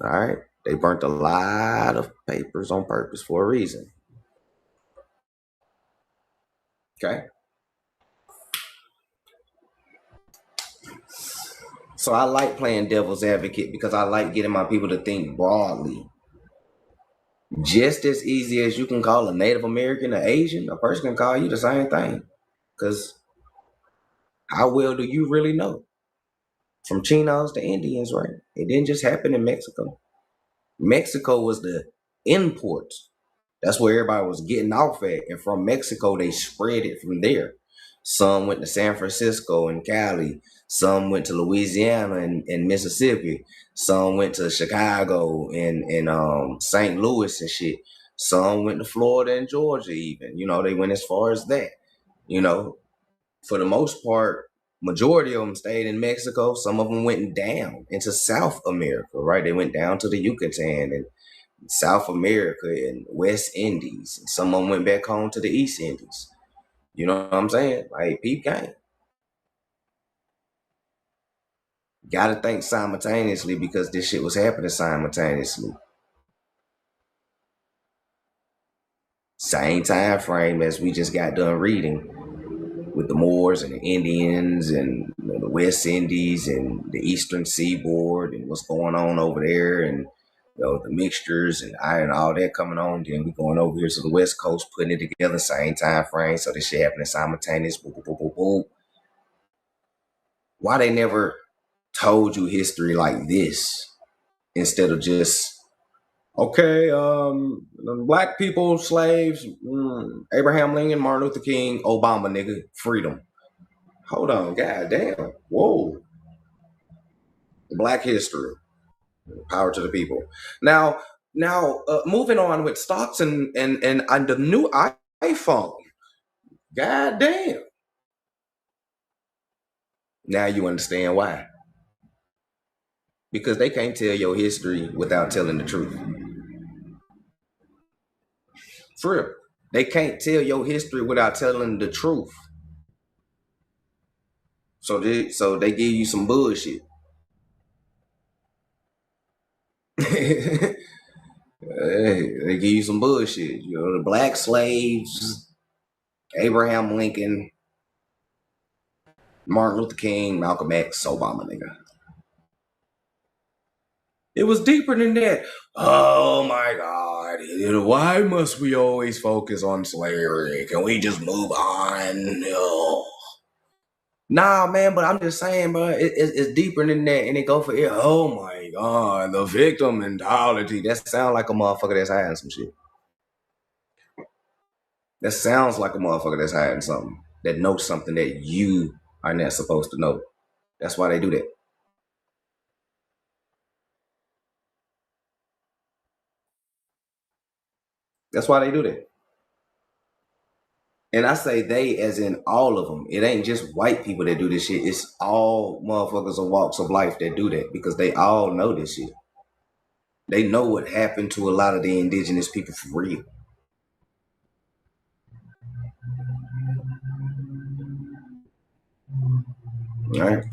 [SPEAKER 2] All right? They burnt a lot of papers on purpose for a reason. Okay? So I like playing devil's advocate because I like getting my people to think broadly. Just as easy as you can call a Native American or Asian, a person can call you the same thing. Because how well do you really know? From Chinos to Indians, right? It didn't just happen in Mexico. Mexico was the import. That's where everybody was getting off at. And from Mexico, they spread it from there. Some went to San Francisco and Cali. Some went to Louisiana and Mississippi. Some went to Chicago and St. Louis and shit. Some went to Florida and Georgia even. You know, they went as far as that. You know, for the most part, majority of them stayed in Mexico. Some of them went down into South America, right? They went down to the Yucatan and South America and West Indies. And some of them went back home to the East Indies. You know what I'm saying? Like, peep game. Gotta think simultaneously because this shit was happening simultaneously. Same time frame as we just got done reading with the Moors and the Indians and the West Indies and the Eastern Seaboard and what's going on over there and the mixtures and iron, all that coming on. Then we going over here to the West Coast, putting it together, same time frame. So this shit happening simultaneous. Boop, boop, boop, boop, boop. Why they never told you history like this instead of just, okay, black people, slaves, Abraham Lincoln, Martin Luther King, Obama, nigga, freedom. Hold on, goddamn, whoa. Black history, power to the people. Now, moving on with stocks and the new iPhone. Goddamn. Now you understand why. Because they can't tell your history without telling the truth. For real. They can't tell your history without telling the truth. So they give you some bullshit. Hey, they give you some bullshit. You know, the black slaves, Abraham Lincoln, Martin Luther King, Malcolm X, Obama, nigga. It was deeper than that. Oh my God. Why must we always focus on slavery? Can we just move on? No. Nah, man, but I'm just saying, bro, it's deeper than that. And it go for it. Oh my God, the victim mentality. That sounds like a motherfucker that's hiding some shit. That sounds like a motherfucker that's hiding something, that knows something that you are not supposed to know. That's why they do that. That's why they do that. And I say they as in all of them. It ain't just white people that do this shit. It's all motherfuckers of walks of life that do that because they all know this shit. They know what happened to a lot of the indigenous people for real. All right.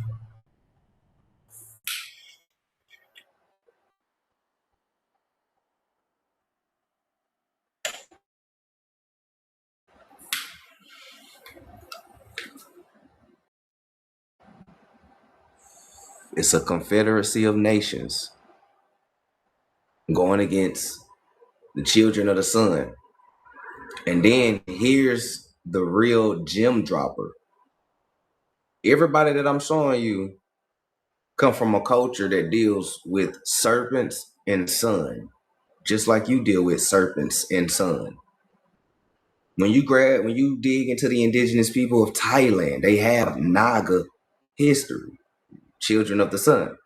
[SPEAKER 2] It's a confederacy of nations going against the children of the sun. And then here's the real gem dropper. Everybody that I'm showing you come from a culture that deals with serpents and sun, just like you deal with serpents and sun. When you dig into the indigenous people of Thailand, they have Naga history, children of the sun.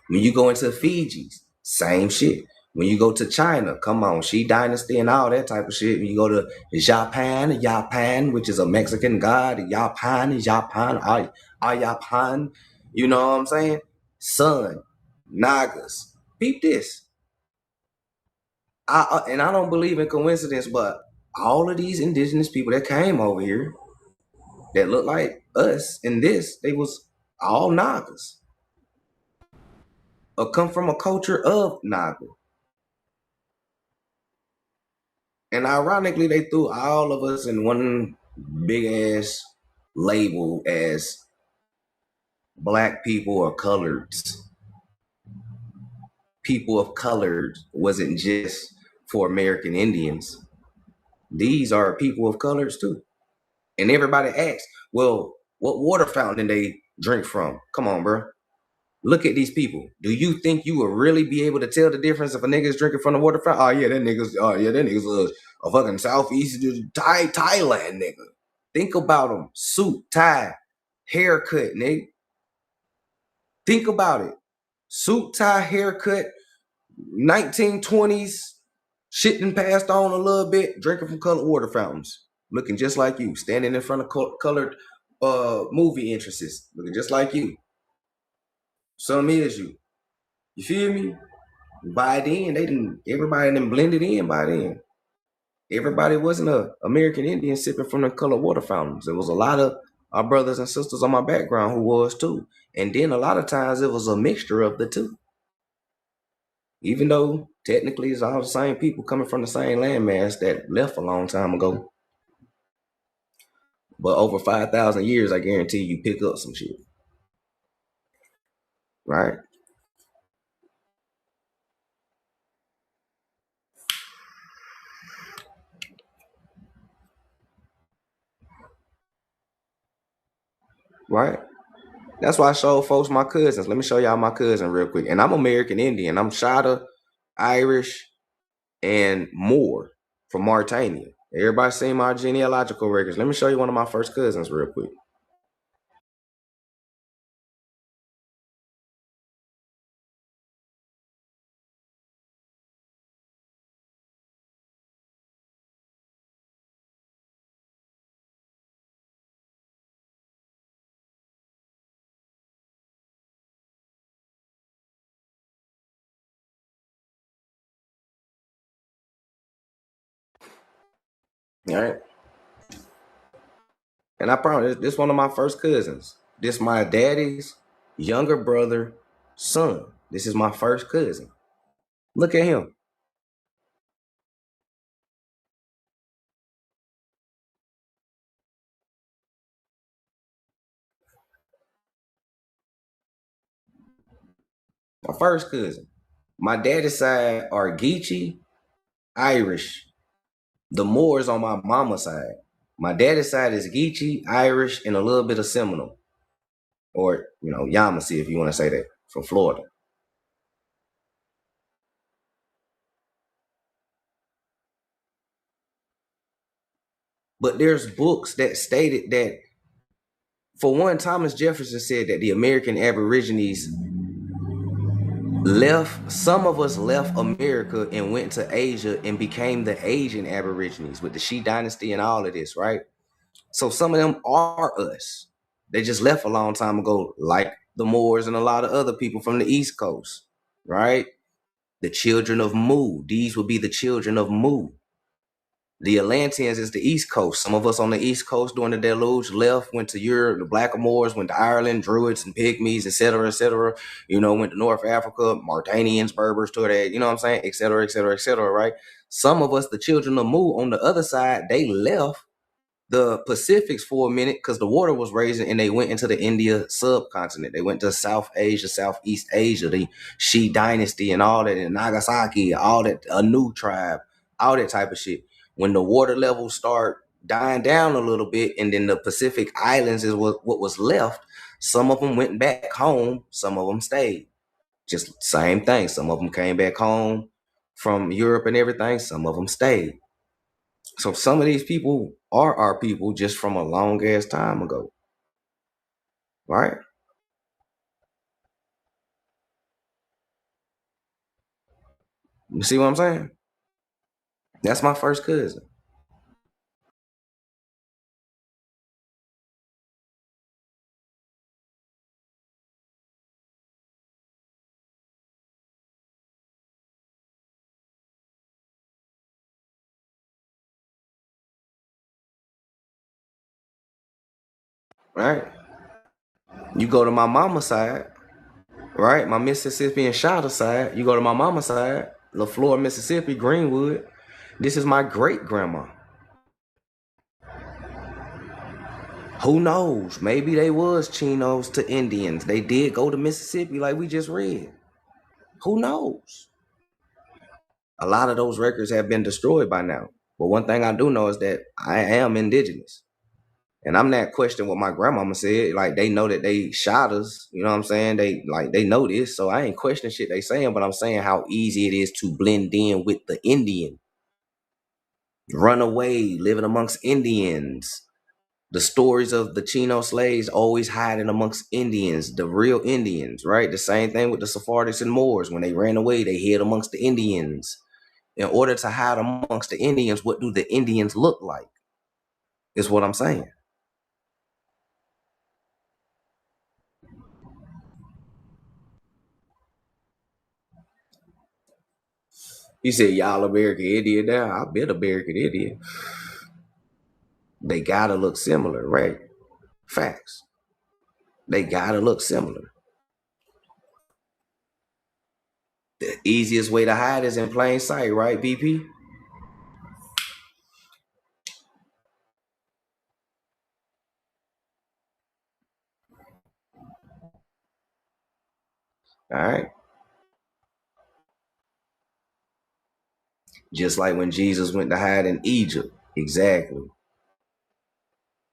[SPEAKER 2] When you go into Fiji's, same shit. When you go to China, come on, Shi Dynasty and all that type of shit. When you go to Japan, which is a Mexican god, Japan, Ayapan, you know what I'm saying? Sun, Nagas. Peep this. I don't believe in coincidence, but all of these indigenous people that came over here that look like us in this, they was all Nagas. Or come from a culture of Naga. And ironically, they threw all of us in one big ass label as black people or coloreds. People of color wasn't just for American Indians. These are people of colors too. And everybody asks, well, what water fountain they drink from? Come on, bro. Look at these people. Do you think you will really be able to tell the difference if a nigga is drinking from the water fountain? Oh yeah, that nigga's a fucking Southeast Thailand nigga. Think about him. Suit, tie, haircut, nigga. Think about it. Suit, tie, haircut, 1920s, shit done passed on a little bit, drinking from colored water fountains, looking just like you, standing in front of colored movie entrances, looking just like you. Some is you. You feel me? By then, everybody done blended in by then. Everybody wasn't a American Indian sipping from the colored water fountains. There was a lot of our brothers and sisters on my background who was too. And then a lot of times it was a mixture of the two. Even though technically it's all the same people coming from the same landmass that left a long time ago. But over 5,000 years, I guarantee you pick up some shit. Right? Right? That's why I showed folks my cousins. Let me show y'all my cousin real quick. And I'm American Indian. I'm Shada, Irish, and Moor from Mauritania. Everybody seen my genealogical records. Let me show you one of my first cousins real quick. All right. And I promise this one of my first cousins. This my daddy's younger brother, son. This is my first cousin. Look at him. My first cousin. My daddy's side are Geechee, Irish. The Moors on my mama's side. My daddy's side is Geechee, Irish, and a little bit of Seminole. Or, Yamasee, if you want to say that, from Florida. But there's books that stated that, for one, Thomas Jefferson said that the American Aborigines some of us left America and went to Asia and became the Asian Aborigines with the Shi Dynasty and all of this, right? So some of them are us. They just left a long time ago, like the Moors and a lot of other people from the East Coast, right? The children of Mu. These would be the children of Mu. The Atlanteans is the East Coast. Some of us on the East Coast during the deluge left, went to Europe. The Blackamoors went to Ireland, Druids and Pygmies, etc., etc. Went to North Africa, Mauritanians, Berbers, to that, you know what I'm saying, etc., etc., etc., right? Some of us, the children of Mu, on the other side, they left the Pacifics for a minute because the water was raising, and they went into the India subcontinent. They went to South Asia, Southeast Asia, the Shi Dynasty and all that, and Nagasaki, all that, a new tribe, all that type of shit. When the water levels start dying down a little bit, and then the Pacific Islands is what was left, some of them went back home, some of them stayed. Just same thing. Some of them came back home from Europe and everything. Some of them stayed. So some of these people are our people just from a long ass time ago. Right? You see what I'm saying? That's my first cousin. Right? You go to my mama's side, right? My Mississippi and Shada side. You go to my mama's side, LaFleur, Mississippi, Greenwood. This is my great grandma. Who knows? Maybe they was Chinos to Indians. They did go to Mississippi like we just read. Who knows? A lot of those records have been destroyed by now. But one thing I do know is that I am indigenous. And I'm not questioning what my grandmama said. Like, they know that they shot us. You know what I'm saying? They know this. So I ain't questioning shit they saying, but I'm saying how easy it is to blend in with the Indian. Run away, living amongst Indians. The stories of the Chino slaves always hiding amongst Indians, the real Indians, right? The same thing with the Sephardics and Moors. When they ran away, they hid amongst the Indians. In order to hide amongst the Indians, what do the Indians look like? Is what I'm saying. You said y'all American Indian now. I've been American Indian. They gotta look similar, right? Facts. They gotta look similar. The easiest way to hide is in plain sight, right, BP? All right. Just like when Jesus went to hide in Egypt. Exactly.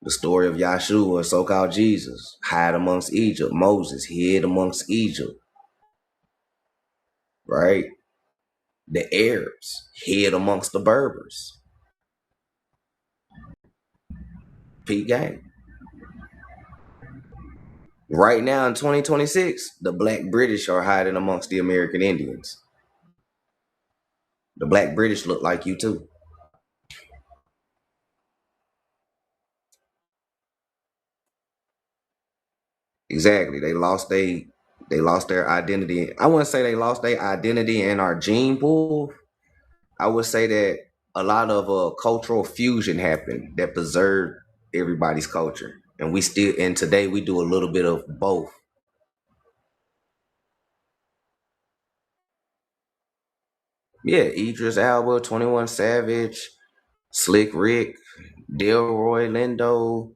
[SPEAKER 2] The story of Yahshua, so-called Jesus, hide amongst Egypt. Moses hid amongst Egypt. Right? The Arabs hid amongst the Berbers. Pete gang. Right now in 2026, the Black British are hiding amongst the American Indians. The Black British look like you too. Exactly. They lost their identity. I wouldn't say they lost their identity in our gene pool. I would say that a lot of cultural fusion happened that preserved everybody's culture. And today we do a little bit of both. Yeah, Idris Elba, 21 Savage, Slick Rick, Delroy Lindo.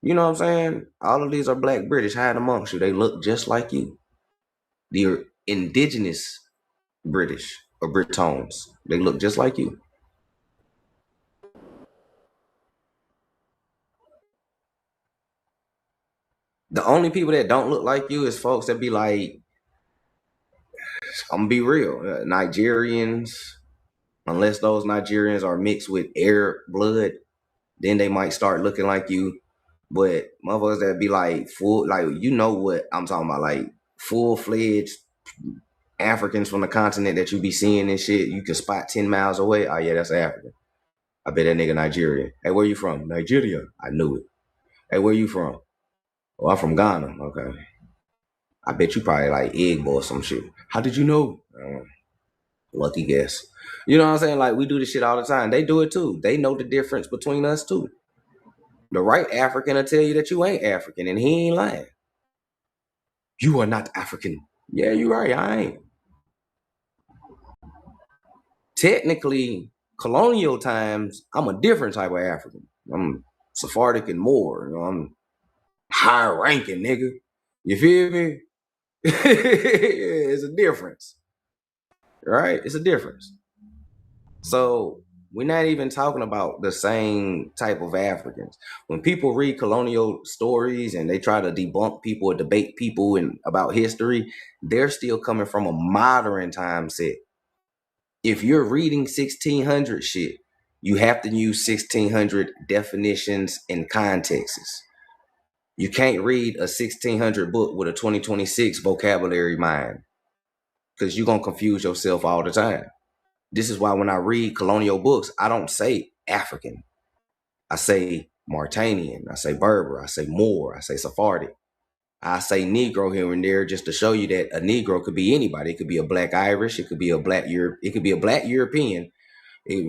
[SPEAKER 2] You know what I'm saying? All of these are Black British hiding amongst you. They look just like you. They're indigenous British or Britons. They look just like you. The only people that don't look like you is folks that be like, I'm gonna be real, Nigerians. Unless those Nigerians are mixed with Arab blood, then they might start looking like you. But motherfuckers that be like full, like you know what I'm talking about, like full-fledged Africans from the continent that you be seeing and shit, you can spot 10 miles away. Oh yeah, that's African. I bet that nigga Nigerian. Hey, where you from? Nigeria. I knew it. Hey, where you from? Oh, I'm from Ghana. Okay. I bet you probably like Igbo or some shit. How did you know? Lucky guess. You know what I'm saying? Like we do this shit all the time. They do it too. They know the difference between us too. The right African will tell you that you ain't African, and he ain't lying. You are not African. Yeah, you right. I ain't. Technically, colonial times, I'm a different type of African. I'm Sephardic and Moor. You know, I'm high ranking, nigga. You feel me? It's a difference, right? It's a difference. So we're not even talking about the same type of Africans. When people read colonial stories and they try to debunk people or debate people and about history, they're still coming from a modern time set. If you're reading 1600 shit, you have to use 1600 definitions and contexts. You can't read a 1600 book with a 2026 vocabulary mind because you're going to confuse yourself all the time. This is why when I read colonial books, I don't say African. I say Mauritanian, I say Berber, I say Moor, I say Sephardic. I say Negro here and there just to show you that a Negro could be anybody. It could be a Black Irish, it could be a Black European,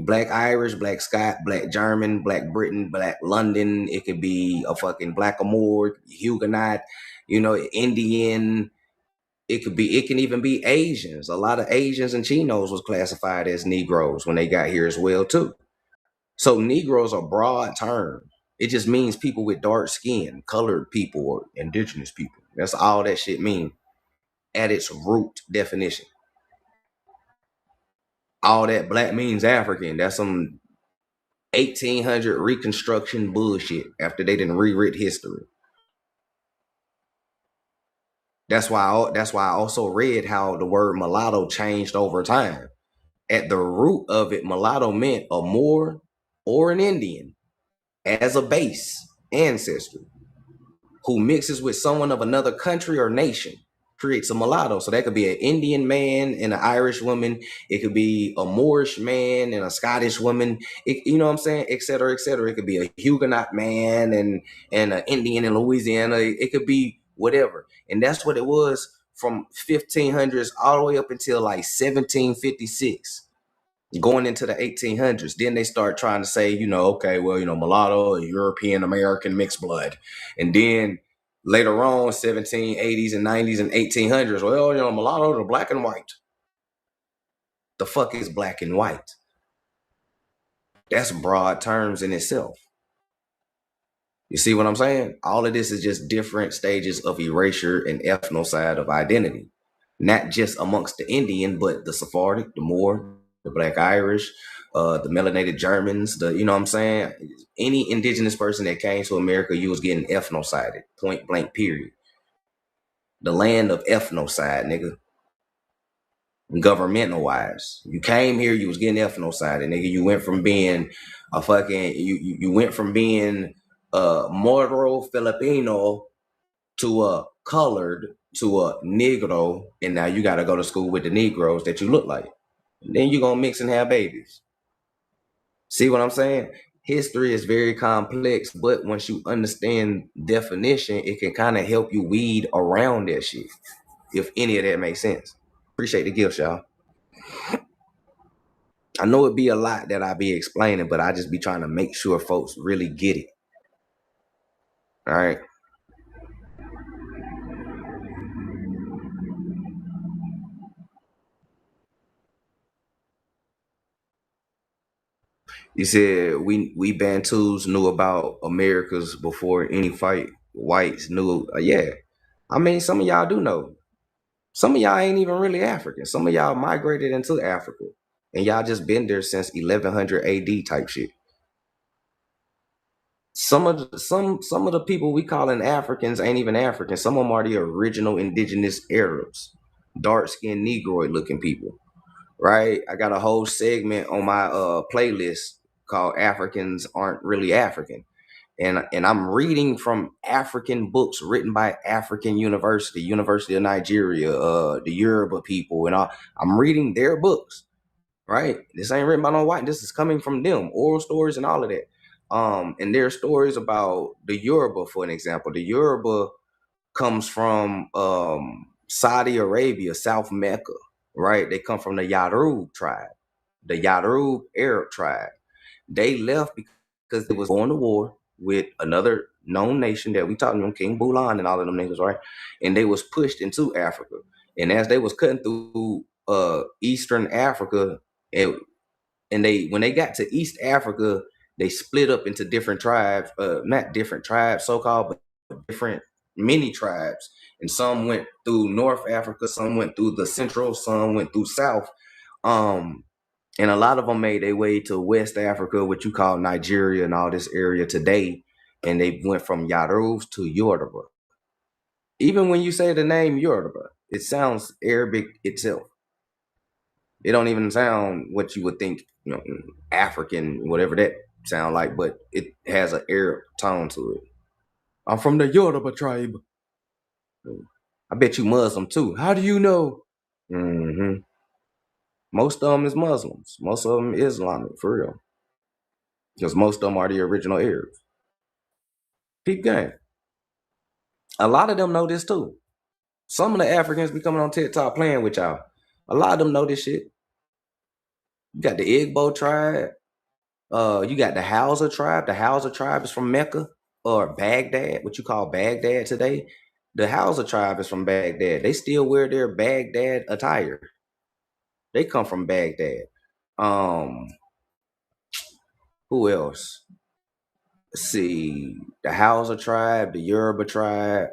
[SPEAKER 2] Black Irish, Black Scot, Black German, Black Britain, Black London. It could be a fucking Blackamoor, Huguenot, Indian. It can even be Asians. A lot of Asians and Chinos was classified as Negroes when they got here as well too. So Negroes are a broad term. It just means people with dark skin, colored people, or indigenous people. That's all that shit mean at its root definition. All that black means African. That's some 1800 Reconstruction bullshit after they didn't rewrite history. That's why I also read how the word mulatto changed over time. At the root of it, mulatto meant a Moor or an Indian as a base. ancestry who mixes with someone of another country or nation creates a mulatto. So that could be an Indian man and an Irish woman. It could be a Moorish man and a Scottish woman. You know what I'm saying? Et cetera, et cetera. It could be a Huguenot man and an Indian in Louisiana. It could be whatever. And that's what it was from 1500s all the way up until like 1756. Going into the 1800s, then they start trying to say, okay, well, mulatto, European American mixed blood. And then later on, 1780s and 90s and 1800s, well, mulatto to black and white. The fuck is black and white? That's broad terms in itself. You see what I'm saying? All of this is just different stages of erasure and ethnocide of identity. Not just amongst the Indian, but the Sephardic, the Moor, the Black Irish, the melanated Germans, you know what I'm saying? Any indigenous person that came to America, you was getting ethnocided, point blank, period. The land of ethnocide, nigga. Governmental wise. You came here, you was getting ethnocided, nigga. You went from being a fucking, you went from being Moro Filipino to a colored to a Negro, and now you got to go to school with the Negroes that you look like. And then you're going to mix and have babies. See what I'm saying? History is very complex, but once you understand definition, it can kind of help you weed around that shit, if any of that makes sense. Appreciate the gifts, y'all. I know it'd be a lot that I be explaining, but I just be trying to make sure folks really get it. All right. You said we Bantus knew about Americas before any fight whites knew. Yeah. I mean, some of y'all do know. Some of y'all ain't even really African. Some of y'all migrated into Africa. And y'all just been there since 1100 AD type shit. Some of the people we calling Africans ain't even African. Some of them are the original indigenous Arabs. Dark-skinned Negroid looking people. Right? I got a whole segment on my playlist called Africans Aren't Really African. And I'm reading from African books written by African University of Nigeria, the Yoruba people, and I'm reading their books, right? This ain't written by no white. This is coming from them, oral stories and all of that. And there are stories about the Yoruba, for an example. The Yoruba comes from Saudi Arabia, South Mecca, right? They come from the Yarub tribe, the Yarub Arab tribe. They left because they was going to war with another known nation that we talking about, King Bulan and all of them niggas, right? And they was pushed into Africa. And as they was cutting through Eastern Africa, and when they got to East Africa, they split up into different tribes, not different tribes, so-called, but different mini tribes. And some went through North Africa, some went through the Central, some went through South. And a lot of them made their way to West Africa, what you call Nigeria and all this area today. And they went from Yarubs to Yoruba. Even when you say the name Yoruba, it sounds Arabic itself. It don't even sound what you would think, African, whatever that sound like, but it has an Arab tone to it. I'm from the Yoruba tribe. I bet you Muslim too. How do you know? Mm-hmm. Most of them is Muslims. Most of them Islamic, for real. Because most of them are the original Arabs. Peep game. A lot of them know this too. Some of the Africans be coming on TikTok playing with y'all. A lot of them know this shit. You got the Igbo tribe. You got the Hausa tribe. The Hausa tribe is from Mecca or Baghdad, what you call Baghdad today. The Hausa tribe is from Baghdad. They still wear their Baghdad attire. They come from Baghdad. Who else? Let's see. The Hausa tribe, the Yoruba tribe.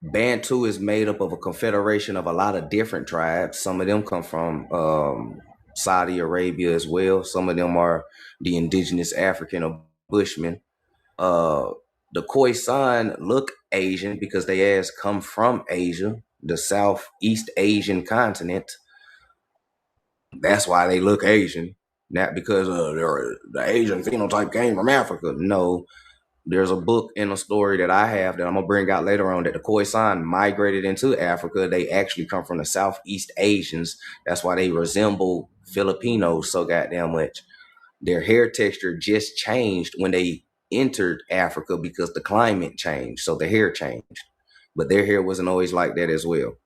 [SPEAKER 2] Bantu is made up of a confederation of a lot of different tribes. Some of them come from Saudi Arabia as well. Some of them are the indigenous African or Bushmen. The Khoisan look Asian because they ass come from Asia, the Southeast Asian continent. That's why they look Asian. Not because the Asian phenotype came from Africa. No, there's a book and a story that I have that I'm gonna bring out later on that the Khoisan migrated into Africa. They actually come from the Southeast Asians. That's why they resemble Filipinos so goddamn much. Their hair texture just changed when they entered Africa because the climate changed, so the hair changed. But their hair wasn't always like that as well.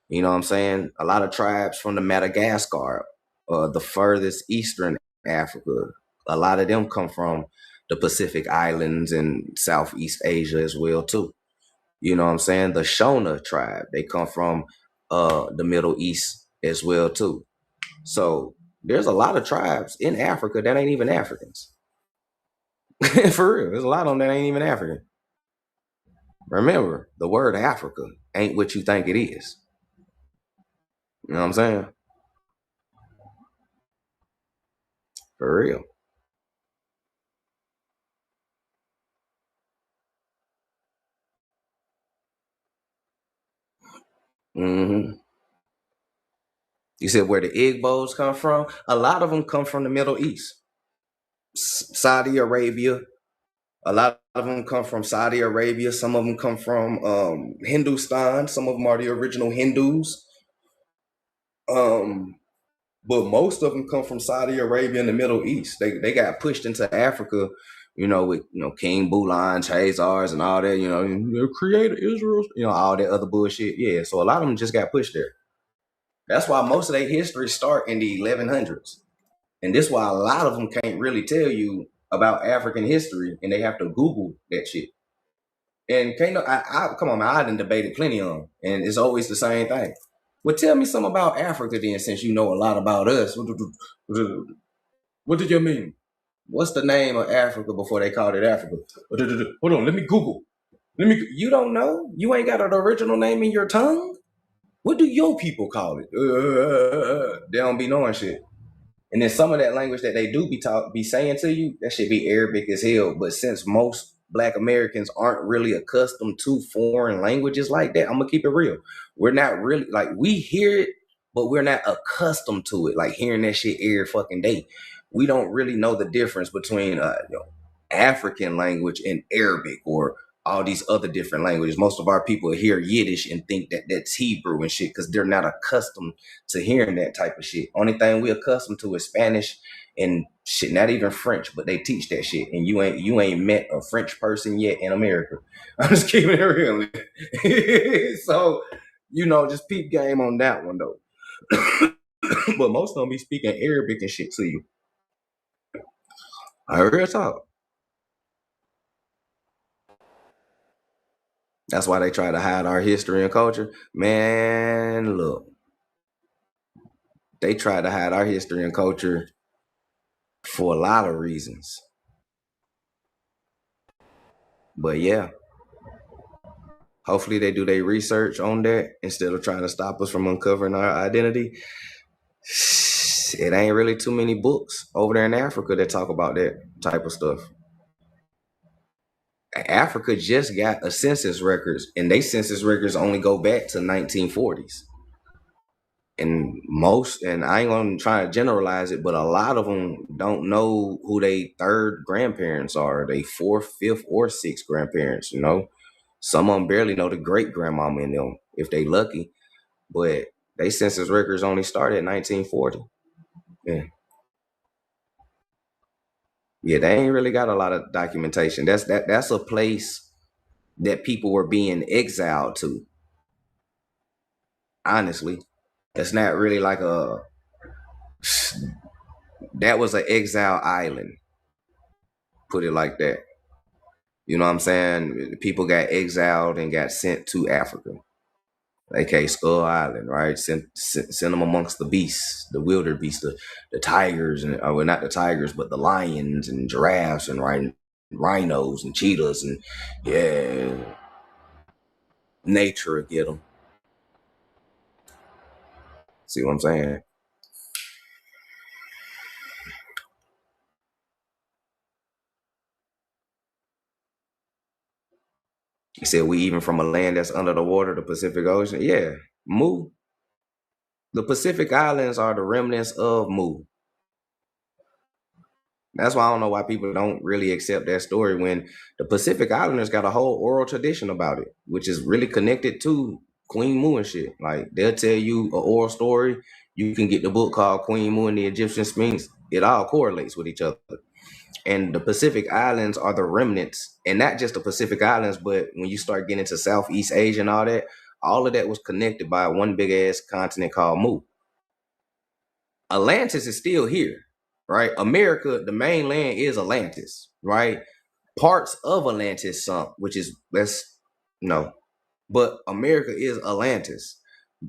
[SPEAKER 2] You know what I'm saying? A lot of tribes from the Madagascar, the furthest eastern Africa, a lot of them come from the Pacific Islands and Southeast Asia as well too. You know what I'm saying? The Shona tribe, they come from the Middle East as well too. So there's a lot of tribes in Africa that ain't even Africans. For real, there's a lot of them that ain't even African. Remember, the word Africa ain't what you think it is. You know what I'm saying? For real. Mm-hmm. You said where the Igbos come from? A lot of them come from the Middle East. Saudi Arabia. A lot of them come from Saudi Arabia. Some of them come from Hindustan. Some of them are the original Hindus. But most of them come from Saudi Arabia and the Middle East. They got pushed into Africa, with King Bulan, Chazars, and all that. Creator Israel, all that other bullshit. Yeah, so a lot of them just got pushed there. That's why most of their history start in the 1100s. And this is why a lot of them can't really tell you about African history, and they have to Google that shit. And come on, man, I done debated plenty on them, and it's always the same thing. Well, tell me something about Africa then, since you know a lot about us. What did you mean? What's the name of Africa before they called it Africa? Hold on, let me Google. You don't know? You ain't got an original name in your tongue? What do your people call it? They don't be knowing shit. And then some of that language that they do be saying to you, that should be Arabic as hell. But since most Black Americans aren't really accustomed to foreign languages like that, I'm gonna keep it real. We're not really we hear it, but we're not accustomed to it. Like hearing that shit every fucking day. We don't really know the difference between African language and Arabic or all these other different languages. Most of our people hear Yiddish and think that that's Hebrew and shit because they're not accustomed to hearing that type of shit. Only thing we're accustomed to is Spanish and shit, not even French, but they teach that shit. And you ain't met a French person yet in America. I'm just keeping it real. So, just peep game on that one though. But most of them be speaking Arabic and shit to you. Real talk. That's why they try to hide our history and culture. Man, look. They try to hide our history and culture for a lot of reasons. But yeah. Hopefully they do their research on that instead of trying to stop us from uncovering our identity. It ain't really too many books over there in Africa that talk about that type of stuff. Africa just got a census records, and they census records only go back to 1940s. And I ain't gonna try to generalize it, but a lot of them don't know who they third grandparents are, they fourth, fifth, or sixth grandparents. Some of them barely know the great grandmama in them if they lucky. But they census records only started in 1940. Yeah, they ain't really got a lot of documentation. That's a place that people were being exiled to. Honestly, it's not really like that was an exile island. Put it like that. You know what I'm saying? People got exiled and got sent to Africa, aka Skull Island, right? Sent them amongst the beasts, the wilder beasts, the tigers, and well, not the tigers, but the lions and giraffes and rhinos and cheetahs, and yeah, nature will get them. See what I'm saying? He said, we even from a land that's under the water, the Pacific Ocean. Yeah, Mu. The Pacific Islands are the remnants of Mu. That's why I don't know why people don't really accept that story when the Pacific Islanders got a whole oral tradition about it, which is really connected to Queen Mu and shit. Like they'll tell you an oral story. You can get the book called Queen Mu and the Egyptian Sphinx. It all correlates with each other. And the Pacific Islands are the remnants, and not just the Pacific Islands, but when you start getting into Southeast Asia and all of that was connected by one big ass continent called Mu. Atlantis is still here, right? America, the mainland is Atlantis, right? Parts of Atlantis sunk, which is but America is Atlantis.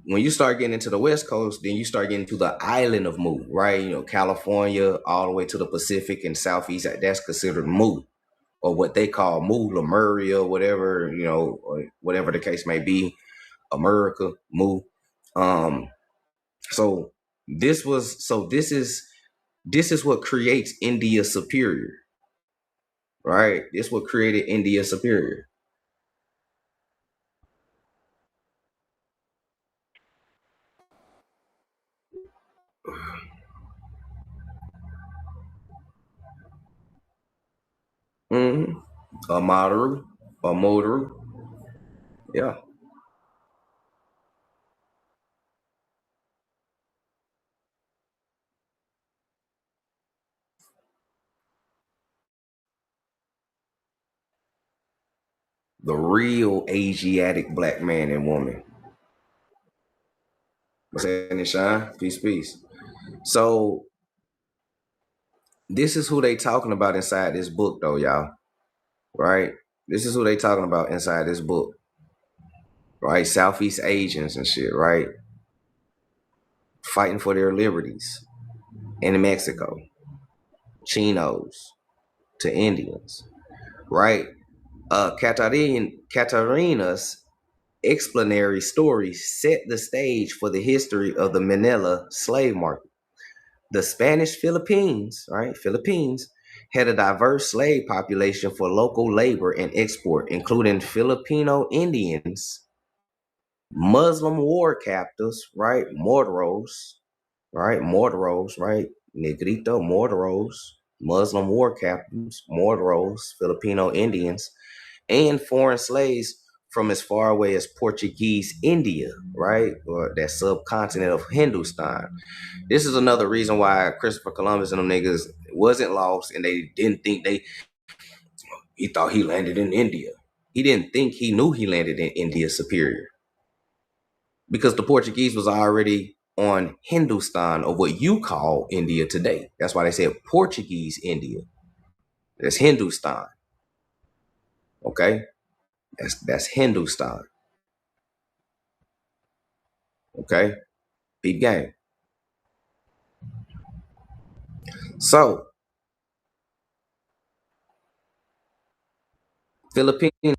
[SPEAKER 2] When you start getting into the West Coast, then you start getting to the island of Mu, right? You know, California, all the way to the Pacific and Southeast, that's considered Mu, or what they call Mu, Lemuria, whatever, or whatever the case may be, America, Mu. So this is what creates India superior, right? This what created India superior. Mm-hmm. A Modaru, yeah. The real Asiatic black man and woman. What's happening, Shine? Peace, peace. So this is who they talking about inside this book, though, y'all. Right? This is who they talking about inside this book. Right? Southeast Asians and shit, right? Fighting for their liberties in Mexico. Chinos to Indians. Right? Catarina's explanatory story set the stage for the history of the Manila slave market. The Spanish Philippines, right? Philippines had a diverse slave population for local labor and export, including Filipino Indians, Muslim war captives, right? Morderos, right? Negrito, Morderos, Muslim war captives, Morderos, Filipino Indians, and foreign slaves from as far away as Portuguese India, right? Or that subcontinent of Hindustan. This is another reason why Christopher Columbus and them niggas wasn't lost, and they didn't think he thought he landed in India. He didn't think he knew he landed in India superior, because the Portuguese was already on Hindustan, or what you call India today. That's why they said Portuguese India. That's Hindustan. Okay? That's Hindustan. Okay? Big game. So, Philippines.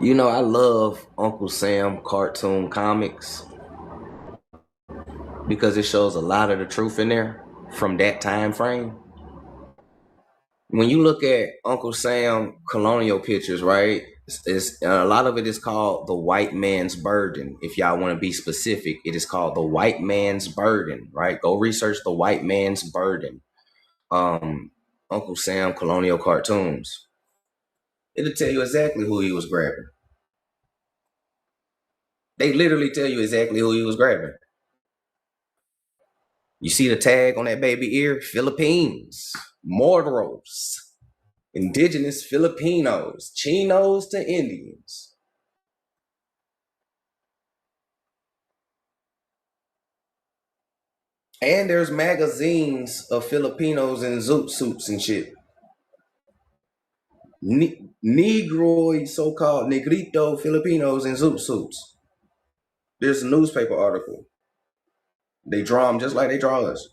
[SPEAKER 2] You know, I love Uncle Sam cartoon comics because it shows a lot of the truth in there from that time frame. When you look at Uncle Sam colonial pictures, right? A lot of it is called the white man's burden. If y'all want to be specific, it is called the white man's burden, right? Go research the white man's burden. Uncle Sam colonial cartoons. It'll tell you exactly who he was grabbing. They literally tell you exactly who he was grabbing. You see the tag on that baby ear? Philippines, Morderos, indigenous Filipinos, Chinos to Indians. And there's magazines of Filipinos in zoot suits and shit. Negroid, so-called Negrito Filipinos in zoot suits. There's a newspaper article. They draw them just like they draw us.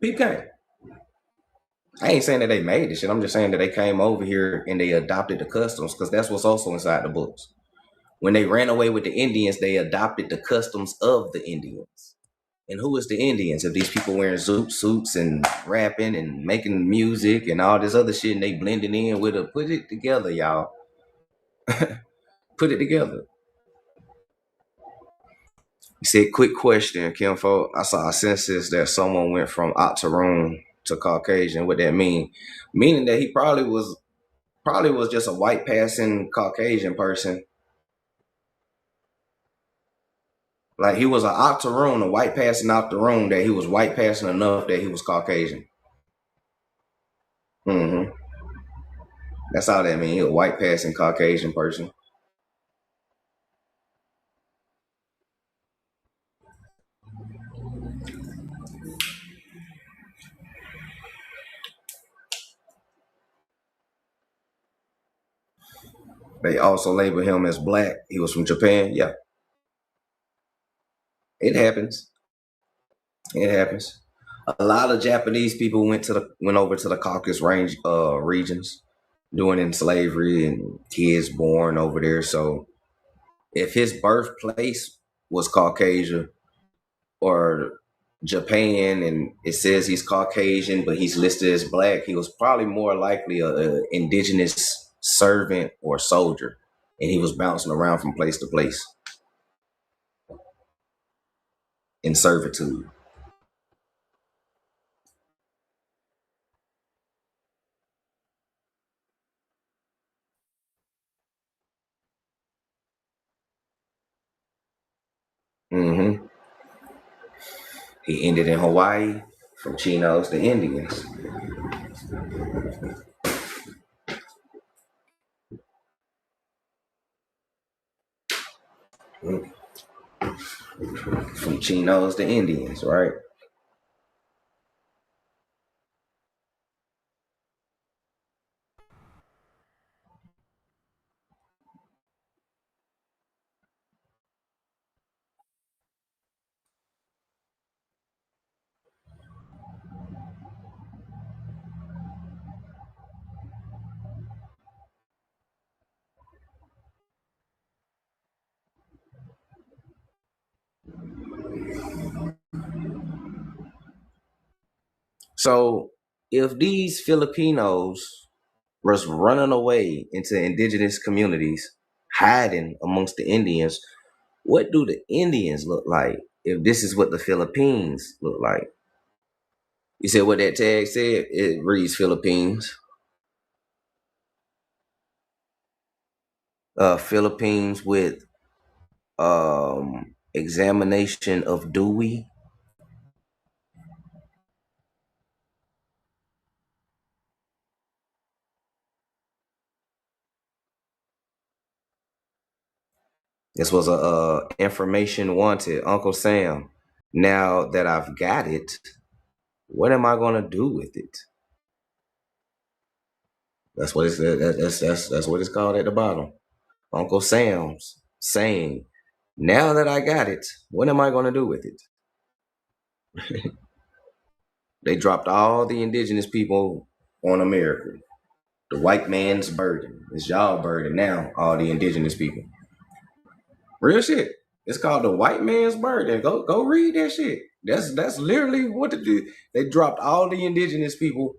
[SPEAKER 2] Peep game. I ain't saying that they made this shit. I'm just saying that they came over here and they adopted the customs, because that's what's also inside the books. When they ran away with the Indians, they adopted the customs of the Indians. And who is the Indians? If these people wearing suits and rapping and making music and all this other shit, and they blending in with it, put it together, y'all. Put it together. You said, quick question, Kimfo. I saw a census that someone went from Octoroon to Caucasian. What that mean? Meaning that he probably was just a white passing Caucasian person. Like he was an octoroon, a white passing octoroon, that he was white passing enough that he was Caucasian. Mm-hmm. That's all that means. He a white passing Caucasian person. They also label him as black. He was from Japan. Yeah. It happens. It happens. A lot of Japanese people went over to the Caucasus range regions during slavery, and kids born over there. So if his birthplace was Caucasia or Japan and it says he's Caucasian but he's listed as black, he was probably more likely a indigenous servant or soldier, and he was bouncing around from place to place in servitude. Mm-hmm. He ended in Hawaii, from Chinos to Indians. From Chinos to Indians, right? So if these Filipinos was running away into indigenous communities, hiding amongst the Indians, what do the Indians look like if this is what the Philippines look like? You said what that tag said? It reads Philippines. Philippines with examination of Dewey. This was a information wanted, Uncle Sam. Now that I've got it, what am I gonna do with it? That's what it's that's what it's called at the bottom. Uncle Sam's saying, "Now that I got it, what am I gonna do with it?" They dropped all the indigenous people on America. The white man's burden. It's y'all burden now, all the indigenous people. Real shit. It's called the white man's burden. Go read that shit. That's literally what to do. They dropped all the indigenous people,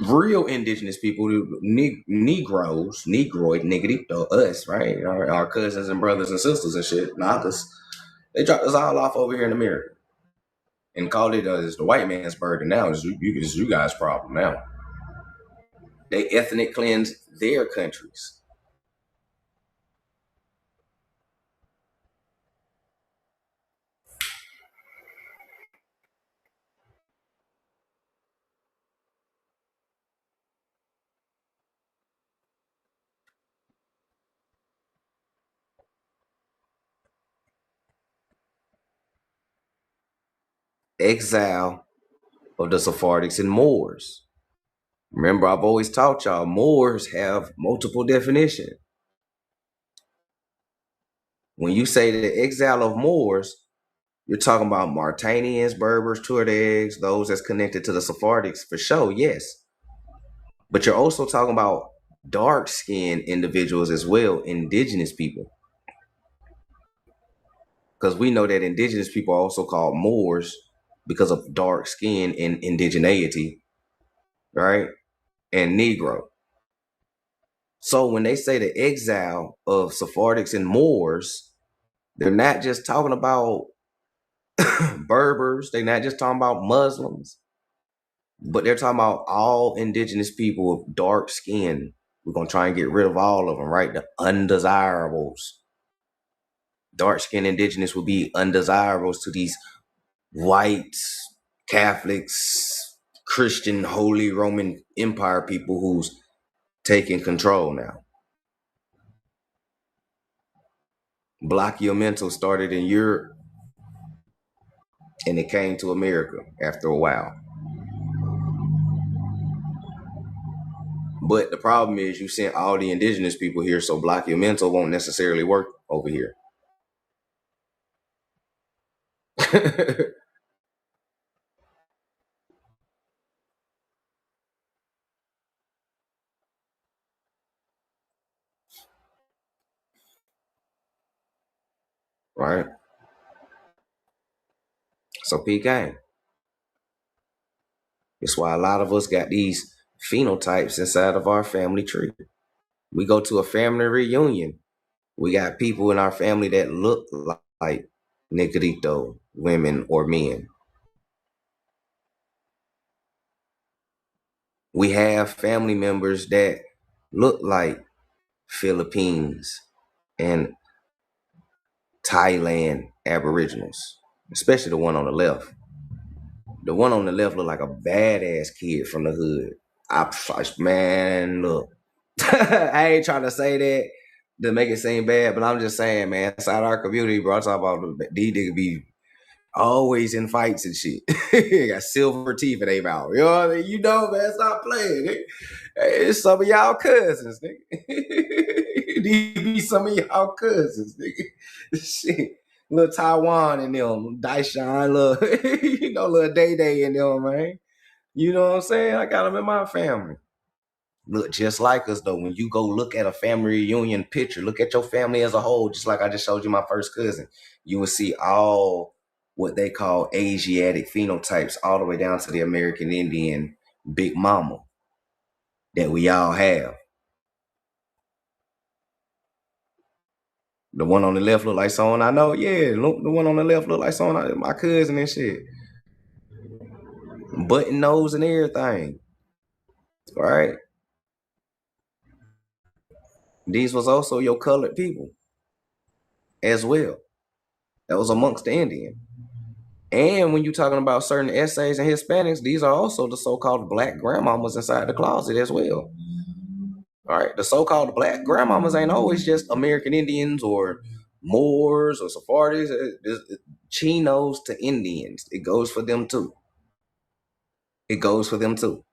[SPEAKER 2] real indigenous people, Negroes, Negroid, niggity, us, right? Our cousins and brothers and sisters and shit, not us. They dropped us all off over here in America and called it as the white man's burden. Now it's you guys' problem now. They ethnic cleanse their countries. Exile of the Sephardics and Moors. Remember, I've always taught y'all Moors have multiple definitions. When you say the exile of Moors, you're talking about Mauritanians, Berbers, Tuaregs, those that's connected to the Sephardics for sure, yes. But you're also talking about dark-skinned individuals as well, indigenous people. because we know that indigenous people are also called Moors because of dark skin and indigeneity, right? And Negro. So when they say the exile of Sephardics and Moors, they're not just talking about Berbers, they're not just talking about Muslims, but they're talking about all indigenous people with dark skin. We're going to try and get rid of all of them, right? The undesirables. Dark skinned indigenous would be undesirables to these white Catholics, Christian, Holy Roman Empire people who's taking control now. Block Your Mental started in Europe and it came to America after a while. But the problem is you sent all the indigenous people here, so Block Your Mental won't necessarily work over here. Right? So peak game. That's why a lot of us got these phenotypes inside of our family tree. We go to a family reunion. We got people in our family that look like Negrito women or men. We have family members that look like Philippines and Thailand Aboriginals, especially the one on the left. The one on the left look like a badass kid from the hood. Man, look. I ain't trying to say that to make it seem bad, but I'm just saying, man, inside our community, bro, I talk about these niggas be always in fights and shit. Got silver teeth in their mouth. You know what I mean? You know, man, stop playing. Nigga. Hey, it's some of y'all cousins, nigga. These be some of y'all cousins, nigga. Shit. Little Taiwan in them, Daishan, little, little Day in them, man. You know what I'm saying? I got them in my family. Look just like us, though. When you go look at a family reunion picture, look at your family as a whole, just like I just showed you my first cousin. You will see all what they call Asiatic phenotypes, all the way down to the American Indian Big Mama that we all have. The one on the left look like someone I know. Yeah, look, the one on the left look like someone my cousin and shit. Button nose and everything. All right. These was also your colored people as well. That was amongst the Indian. And when you're talking about certain essays and Hispanics, these are also the so-called black grandmamas inside the closet as well. All right, the so-called black grandmamas ain't always just American Indians or Moors or Sephardics, Chinos to Indians. It goes for them too. It goes for them too.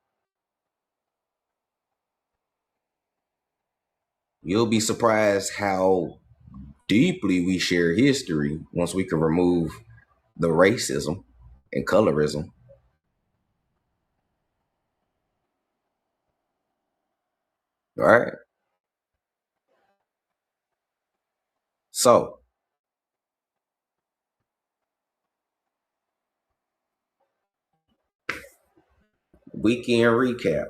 [SPEAKER 2] You'll be surprised how deeply we share history once we can remove the racism and colorism. All right. So, weekend recap.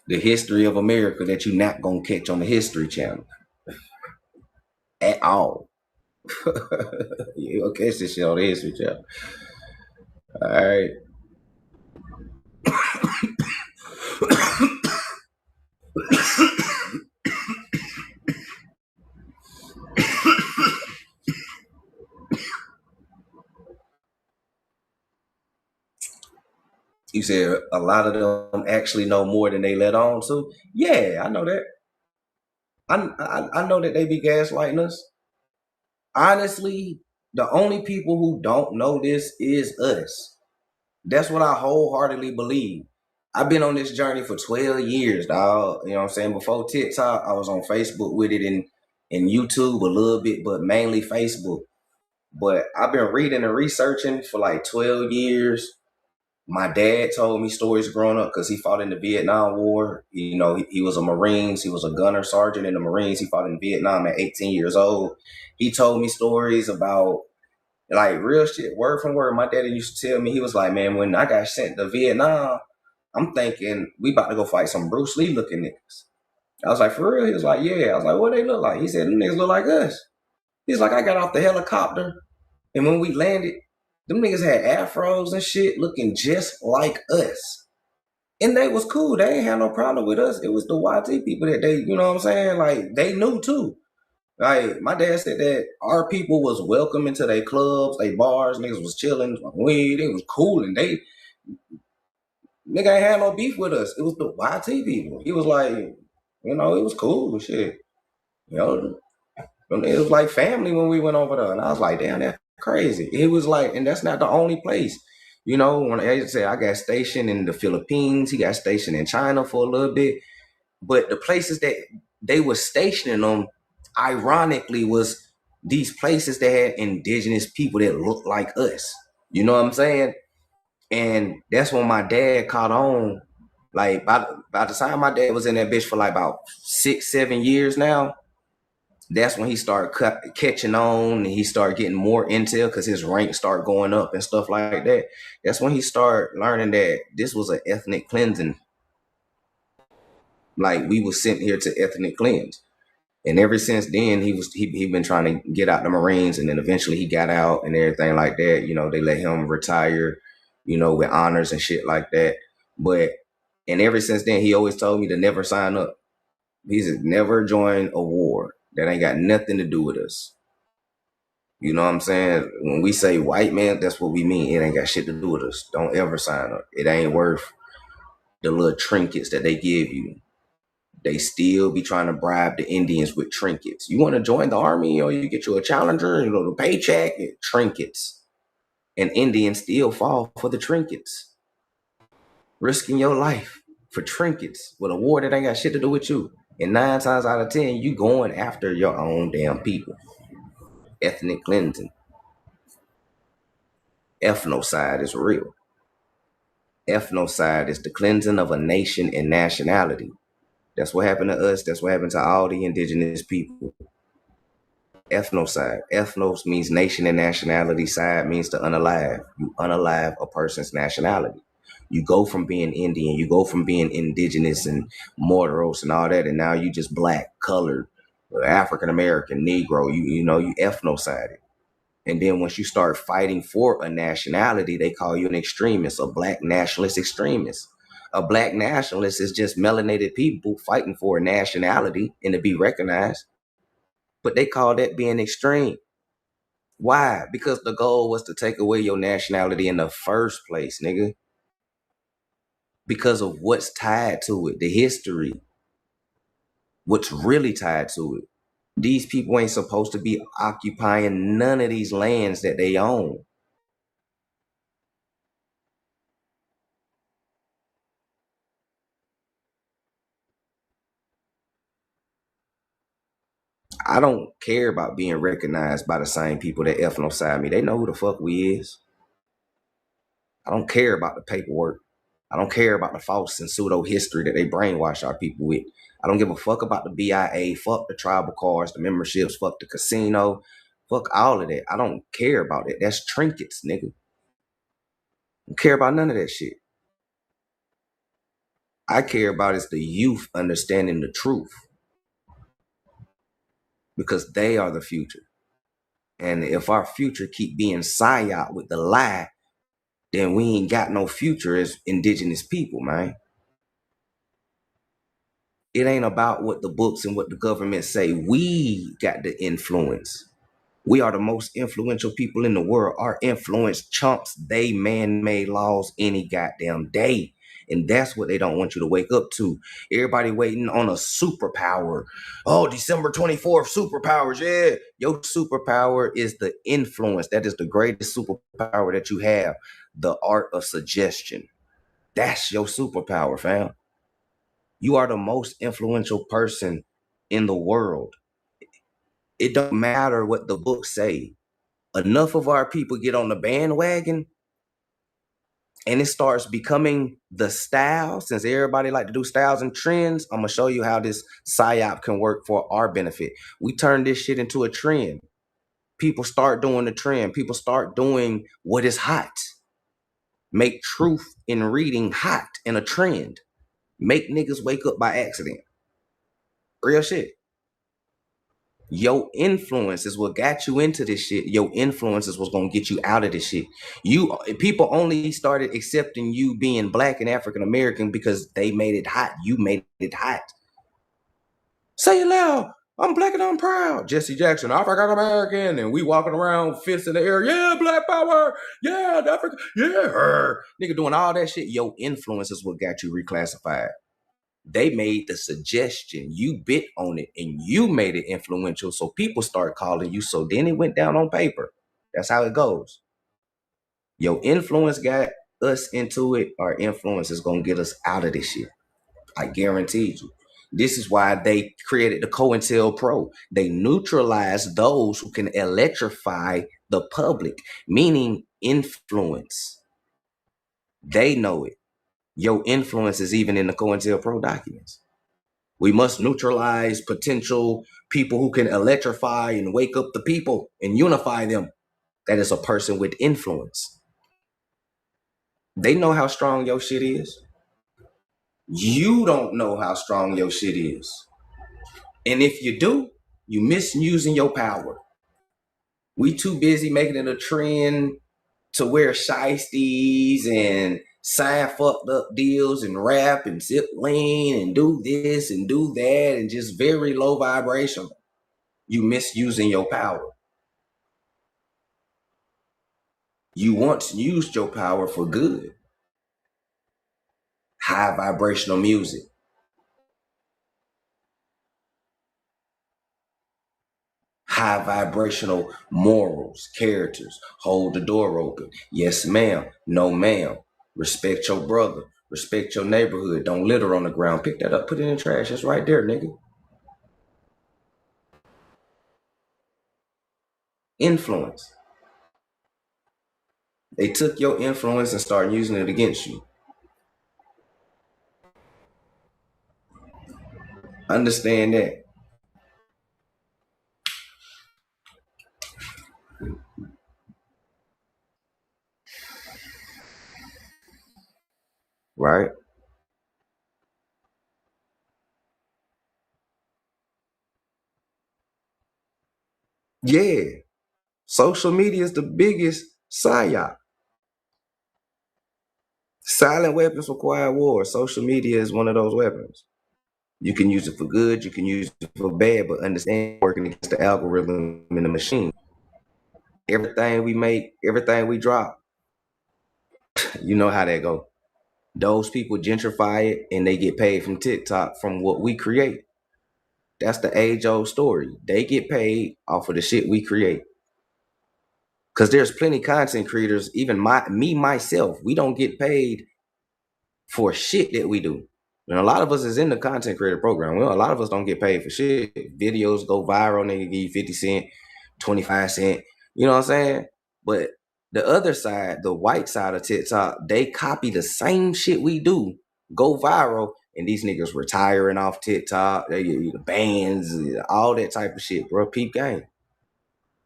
[SPEAKER 2] The history of America that you're not going to catch on the History Channel at all. You'll catch this shit on the History Channel. All right. You said a lot of them actually know more than they let on to. Yeah, I know that. I know that they be gaslighting us. Honestly, the only people who don't know this is us. That's what I wholeheartedly believe. I've been on this journey for 12 years, dog. You know what I'm saying? Before TikTok, I was on Facebook with it and YouTube a little bit, but mainly Facebook. But I've been reading and researching for like 12 years. My dad told me stories growing up because he fought in the Vietnam War. You know, he was a Marines. He was a gunner sergeant in the Marines. He fought in Vietnam at 18 years old. He told me stories about like real shit, word from word. My daddy used to tell me, he was like, man, when I got sent to Vietnam, I'm thinking we about to go fight some Bruce Lee looking niggas. I was like, for real? He was like, yeah. I was like, what they look like? He said, them niggas look like us. He's like, I got off the helicopter, and when we landed, them niggas had afros and shit looking just like us. And they was cool. They ain't had no problem with us. It was the YT people that they, you know what I'm saying? Like, they knew too. Like, my dad said that our people was welcome into their clubs, they bars, niggas was chilling, weed, it was cool, and they, nigga ain't had no beef with us. It was the YT people. He was like, you know, it was cool, shit. You know, it was like family when we went over there. And I was like, damn, that's crazy. It was like, and that's not the only place. You know, when I said I got stationed in the Philippines, he got stationed in China for a little bit. But the places that they were stationing them, ironically, was these places that had indigenous people that looked like us. You know what I'm saying? And that's when my dad caught on. Like by the time my dad was in that bitch for like about 6-7 years now, that's when he started catching on, and he started getting more intel because his rank started going up and stuff like that. That's when he started learning that this was an ethnic cleansing. Like, we were sent here to ethnic cleanse. And ever since then, he been trying to get out the Marines, and then eventually he got out and everything like that. You know, they let him retire, you know, with honors and shit like that. And ever since then, he always told me to never sign up. He said, never join a war that ain't got nothing to do with us. You know what I'm saying? When we say white man, that's what we mean. It ain't got shit to do with us. Don't ever sign up. It ain't worth the little trinkets that they give you. They still be trying to bribe the Indians with trinkets. You want to join the army, or you get you a challenger, you know, the paycheck, trinkets. And Indians still fall for the trinkets. Risking your life for trinkets with a war that ain't got shit to do with you. And 9 times out of 10, you going after your own damn people. Ethnic cleansing. Ethnocide is real. Ethnocide is the cleansing of a nation and nationality. That's what happened to us. That's what happened to all the indigenous people. Ethnocide. Ethnos means nation and nationality. Side means to unalive. You unalive a person's nationality. You go from being Indian, you go from being indigenous and Moros and all that, and now you just black, colored, African American, Negro. You know, you ethnocided. And then once you start fighting for a nationality, they call you an extremist, a black nationalist extremist. A black nationalist is just melanated people fighting for a nationality and to be recognized. But they call that being extreme. Why? Because the goal was to take away your nationality in the first place, nigga. Because of what's tied to it, the history, what's really tied to it. These people ain't supposed to be occupying none of these lands that they own. I don't care about being recognized by the same people that ethnocide me. They know who the fuck we is. I don't care about the paperwork. I don't care about the false and pseudo history that they brainwash our people with. I don't give a fuck about the BIA, fuck the tribal cards, the memberships, fuck the casino, fuck all of that. I don't care about it. That's trinkets, nigga. I don't care about none of that shit. I care about is the youth understanding the truth, because they are the future. And if our future keep being psyop with the lie, then we ain't got no future as indigenous people, man. It ain't about what the books and what the government say. We got the influence. We are the most influential people in the world. Our influence chumps they man-made laws any goddamn day. And that's what they don't want you to wake up to. Everybody waiting on a superpower. Oh, December 24th, superpowers. Yeah. Your superpower is the influence. That is the greatest superpower that you have. The art of suggestion. That's your superpower, fam. You are the most influential person in the world. It don't matter what the books say. Enough of our people get on the bandwagon, and it starts becoming the style. Since everybody like to do styles and trends, I'm gonna show you how this psyop can work for our benefit. We turn this shit into a trend. People start doing the trend. People start doing what is hot. Make truth in reading hot and a trend. Make niggas wake up by accident. Real shit. Your influence is what got you into this shit. Your influence is what's gonna get you out of this shit. People only started accepting you being black and African American because they made it hot. You made it hot. Say it loud. I'm black and I'm proud. Jesse Jackson, African American, and we walking around fists in the air. Yeah, black power. Yeah, Africa. Yeah, nigga doing all that shit. Your influence is what got you reclassified. They made the suggestion, you bit on it, and you made it influential, so people start calling you. So then it went down on paper. That's how it goes. Your influence got us into it. Our influence is gonna get us out of this shit. I guarantee you. This is why they created the COINTELPRO. They neutralize those who can electrify the public, meaning influence. They know it. Your influence is even in the COINTELPRO documents. We must neutralize potential people who can electrify and wake up the people and unify them. That is a person with influence. They know how strong your shit is. You don't know how strong your shit is. And if you do, you misusing your power. We too busy making it a trend to wear shiesties and sign fucked up deals and rap and sip lean and do this and do that and just very low vibration. You misusing your power. You once used your power for good. High vibrational music. High vibrational morals, characters. Hold the door open. Yes, ma'am. No, ma'am. Respect your brother. Respect your neighborhood. Don't litter on the ground. Pick that up, put it in the trash. It's right there, nigga. Influence. They took your influence and started using it against you. Understand that. Right? Yeah. Social media is the biggest psyop. Silent weapons for quiet war. Social media is one of those weapons. You can use it for good, you can use it for bad, but understand working against the algorithm in the machine. Everything we make, everything we drop, you know how that go. Those people gentrify it and they get paid from TikTok from what we create. That's the age-old story. They get paid off of the shit we create. Because there's plenty content creators, even myself, we don't get paid for shit that we do. And a lot of us is in the content creator program. Well, a lot of us don't get paid for shit. Videos go viral, nigga give you 50 cents, 25 cents. You know what I'm saying? But the other side, the white side of TikTok, they copy the same shit we do, go viral, and these niggas retiring off TikTok, they get bans, all that type of shit, bro. Peep game.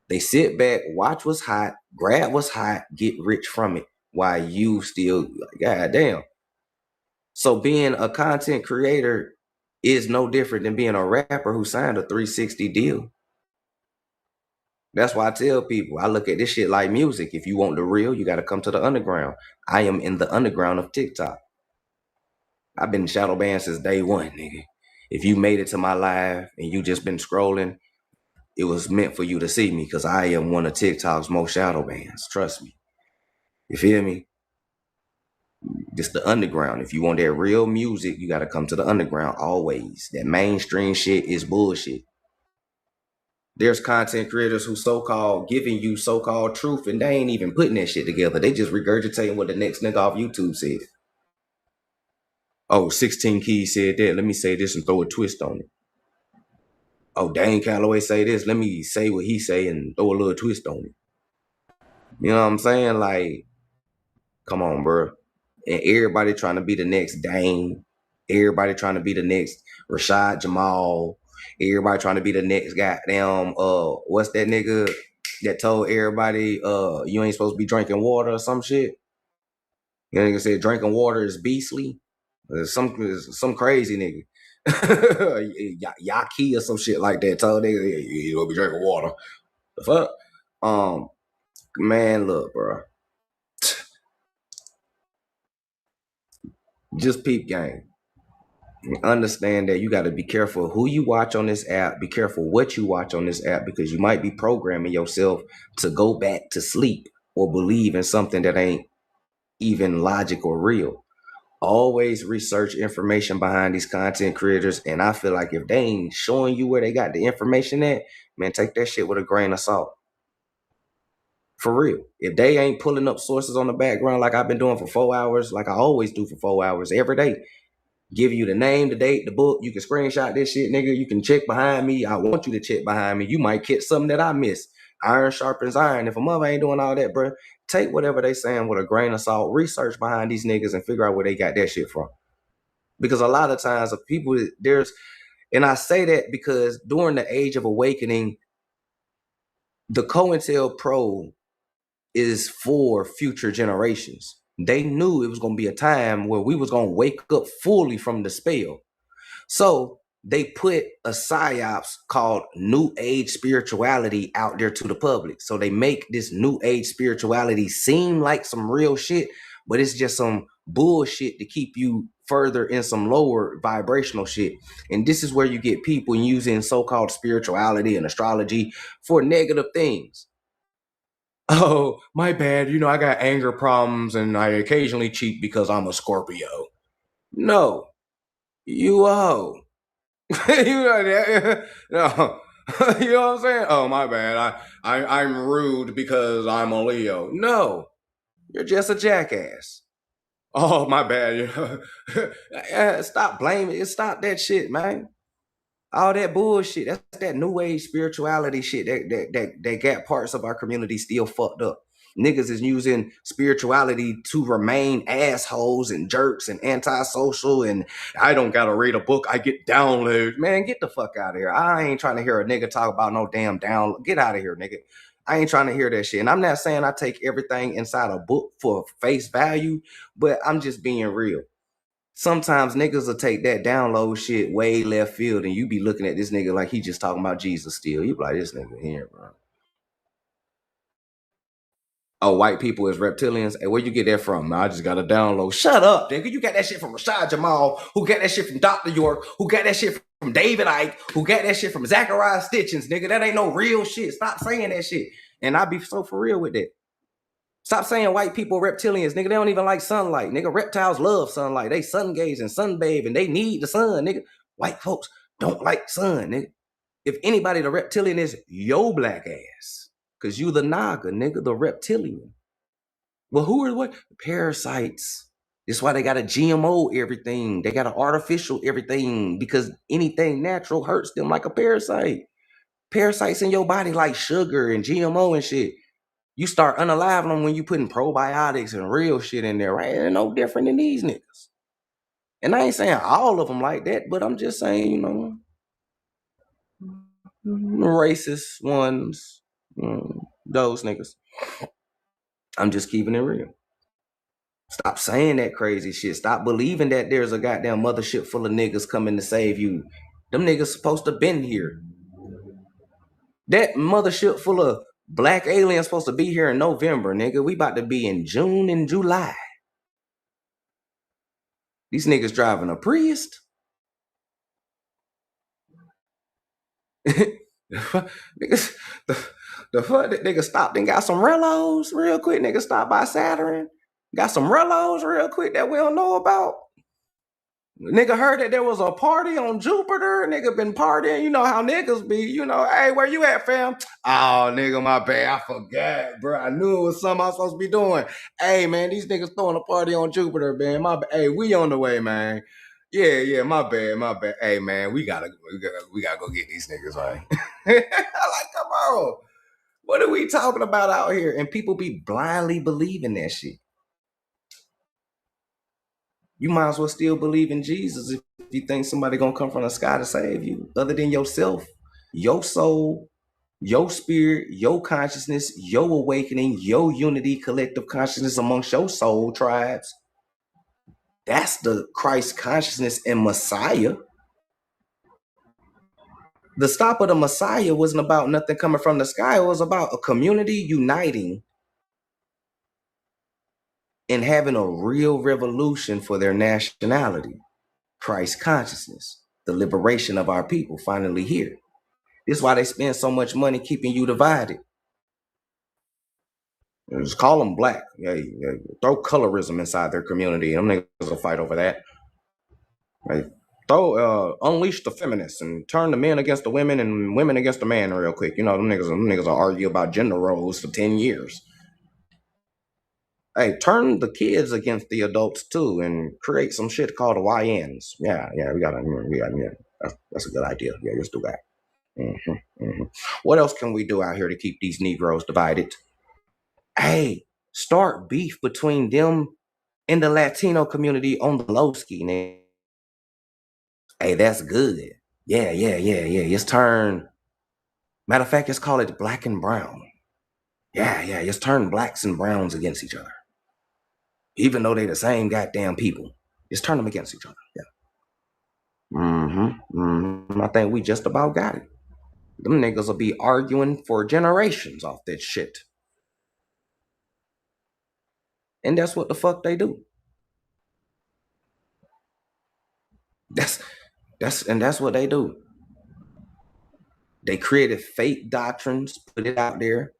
[SPEAKER 2] They sit back, watch what's hot, grab what's hot, get rich from it, while you still, goddamn. So being a content creator is no different than being a rapper who signed a 360 deal. That's why I tell people, I look at this shit like music. If you want the real, you got to come to the underground. I am in the underground of TikTok. I've been shadow banned since day one, nigga. If you made it to my live and you just been scrolling, it was meant for you to see me because I am one of TikTok's most shadow bans. Trust me. You feel me? Just the underground. If you want that real music, you got to come to the underground always. That mainstream shit is bullshit. There's content creators who so-called giving you so-called truth and they ain't even putting that shit together. They just regurgitating what the next nigga off YouTube said. Oh, 16 Keys said that. Let me say this and throw a twist on it. Oh, Dane Calloway say this. Let me say what he say and throw a little twist on it. You know what I'm saying? Like, come on, bro. and everybody trying to be the next Dane, everybody trying to be the next Rashad Jamal, everybody trying to be the next goddamn what's that nigga that told everybody you ain't supposed to be drinking water or some shit. You know, nigga said drinking water is beastly. Some crazy nigga. Yaki or some shit like that. Told nigga you don't be drinking water. The fuck? Man, look, bro. Just peep game. Understand that you got to be careful who you watch on this app. Be careful what you watch on this app, because you might be programming yourself to go back to sleep or believe in something that ain't even logic or real. Always research information behind these content creators, and I feel like if they ain't showing you where they got the information at, man, take that shit with a grain of salt. For real. If they ain't pulling up sources on the background like I've been doing for 4 hours, like I always do for 4 hours every day, give you the name, the date, the book. You can screenshot this shit, nigga. You can check behind me. I want you to check behind me. You might catch something that I miss. Iron sharpens iron. If a mother ain't doing all that, bro, take whatever they saying with a grain of salt. Research behind these niggas and figure out where they got that shit from. Because a lot of times of people, and I say that because during the Age of Awakening, the COINTELPRO is for future generations. They knew it was going to be a time where we was going to wake up fully from the spell. So they put a psyops called New Age spirituality out there to the public. So they make this New Age spirituality seem like some real shit, but it's just some bullshit to keep you further in some lower vibrational shit. And this is where you get people using so-called spirituality and astrology for negative things. Oh, my bad. You know, I got anger problems and I occasionally cheat because I'm a Scorpio. No, you hoe. You know that? No. You know what I'm saying? Oh, my bad. I'm rude because I'm a Leo. No, you're just a jackass. Oh, my bad. You know? Stop blaming. Stop that shit, man. All that bullshit. That's that new age spirituality shit that got parts of our community still fucked up. Niggas is using spirituality to remain assholes and jerks and antisocial, and I don't gotta read a book, I get downloads. Man, get the fuck out of here. I ain't trying to hear a nigga talk about no damn download. Get out of here, nigga. I ain't trying to hear that shit. And I'm not saying I take everything inside a book for face value, but I'm just being real. Sometimes niggas will take that download shit way left field, and you be looking at this nigga like he just talking about Jesus still. You be like, this nigga here, bro. Oh, white people is reptilians? Hey, where you get that from? I just got a download. Shut up, nigga. You got that shit from Rashad Jamal, who got that shit from Dr. York, who got that shit from David Icke, who got that shit from Zachariah Stitchens, nigga. That ain't no real shit. Stop saying that shit. And I be so for real with that. Stop saying white people reptilians, nigga. They don't even like sunlight, nigga. Reptiles love sunlight. They sun gaze and sunbathe, and they need the sun, nigga. White folks don't like sun, nigga. If anybody, the reptilian is yo black ass, cause you the Naga, nigga, the reptilian. Well, who are what? Parasites. That's why they got a GMO everything. They got an artificial everything, because anything natural hurts them like a parasite. Parasites in your body like sugar and GMO and shit. You start unaliving them when you putting probiotics and real shit in there, right? They're no different than these niggas. And I ain't saying all of them like that, but I'm just saying, you know, racist ones, those niggas. I'm just keeping it real. Stop saying that crazy shit. Stop believing that there's a goddamn mothership full of niggas coming to save you. Them niggas supposed to been here. That mothership full of black aliens supposed to be here in November, nigga. We about to be in June and July. These niggas driving a Prius. Niggas, the fuck, nigga stopped and got some Rellos real quick. Nigga stopped by Saturn, got some Rellos real quick that we don't know about. Nigga heard that there was a party on Jupiter. Nigga been partying. You know how niggas be. You know, hey, where you at, fam? Oh, nigga, my bad. I forgot, bro. I knew it was something I was supposed to be doing. Hey, man, these niggas throwing a party on Jupiter, man. Hey, we on the way, man. Yeah, my bad. Hey, man, we gotta go get these niggas, right? Like, come on. What are we talking about out here? And people be blindly believing that shit. You might as well still believe in Jesus if you think somebody gonna come from the sky to save you, other than yourself, your soul, your spirit, your consciousness, your awakening, your unity, collective consciousness amongst your soul tribes. That's the Christ consciousness and Messiah. The stop of the Messiah wasn't about nothing coming from the sky. It was about a community uniting and having a real revolution for their nationality. Christ consciousness, the liberation of our people finally here. This is why they spend so much money keeping you divided. Just call them black. Yeah, throw colorism inside their community. Them niggas will fight over that. Like, unleash the feminists and turn the men against the women and women against the man real quick. You know, them niggas will argue about gender roles for 10 years. Hey, turn the kids against the adults too and create some shit called the YNs. Yeah, that's a good idea. Yeah, let's do that. What else can we do out here to keep these Negroes divided? Hey, start beef between them and the Latino community on the low ski, nigga. Hey, that's good. Yeah. It's turn. Matter of fact, let's call it black and brown. Yeah. Let's turn blacks and browns against each other. Even though they the same goddamn people. Just turn them against each other. Yeah. I think we just about got it. Them niggas will be arguing for generations off that shit. And that's what the fuck they do. That's what they do. They created fake doctrines, put it out there,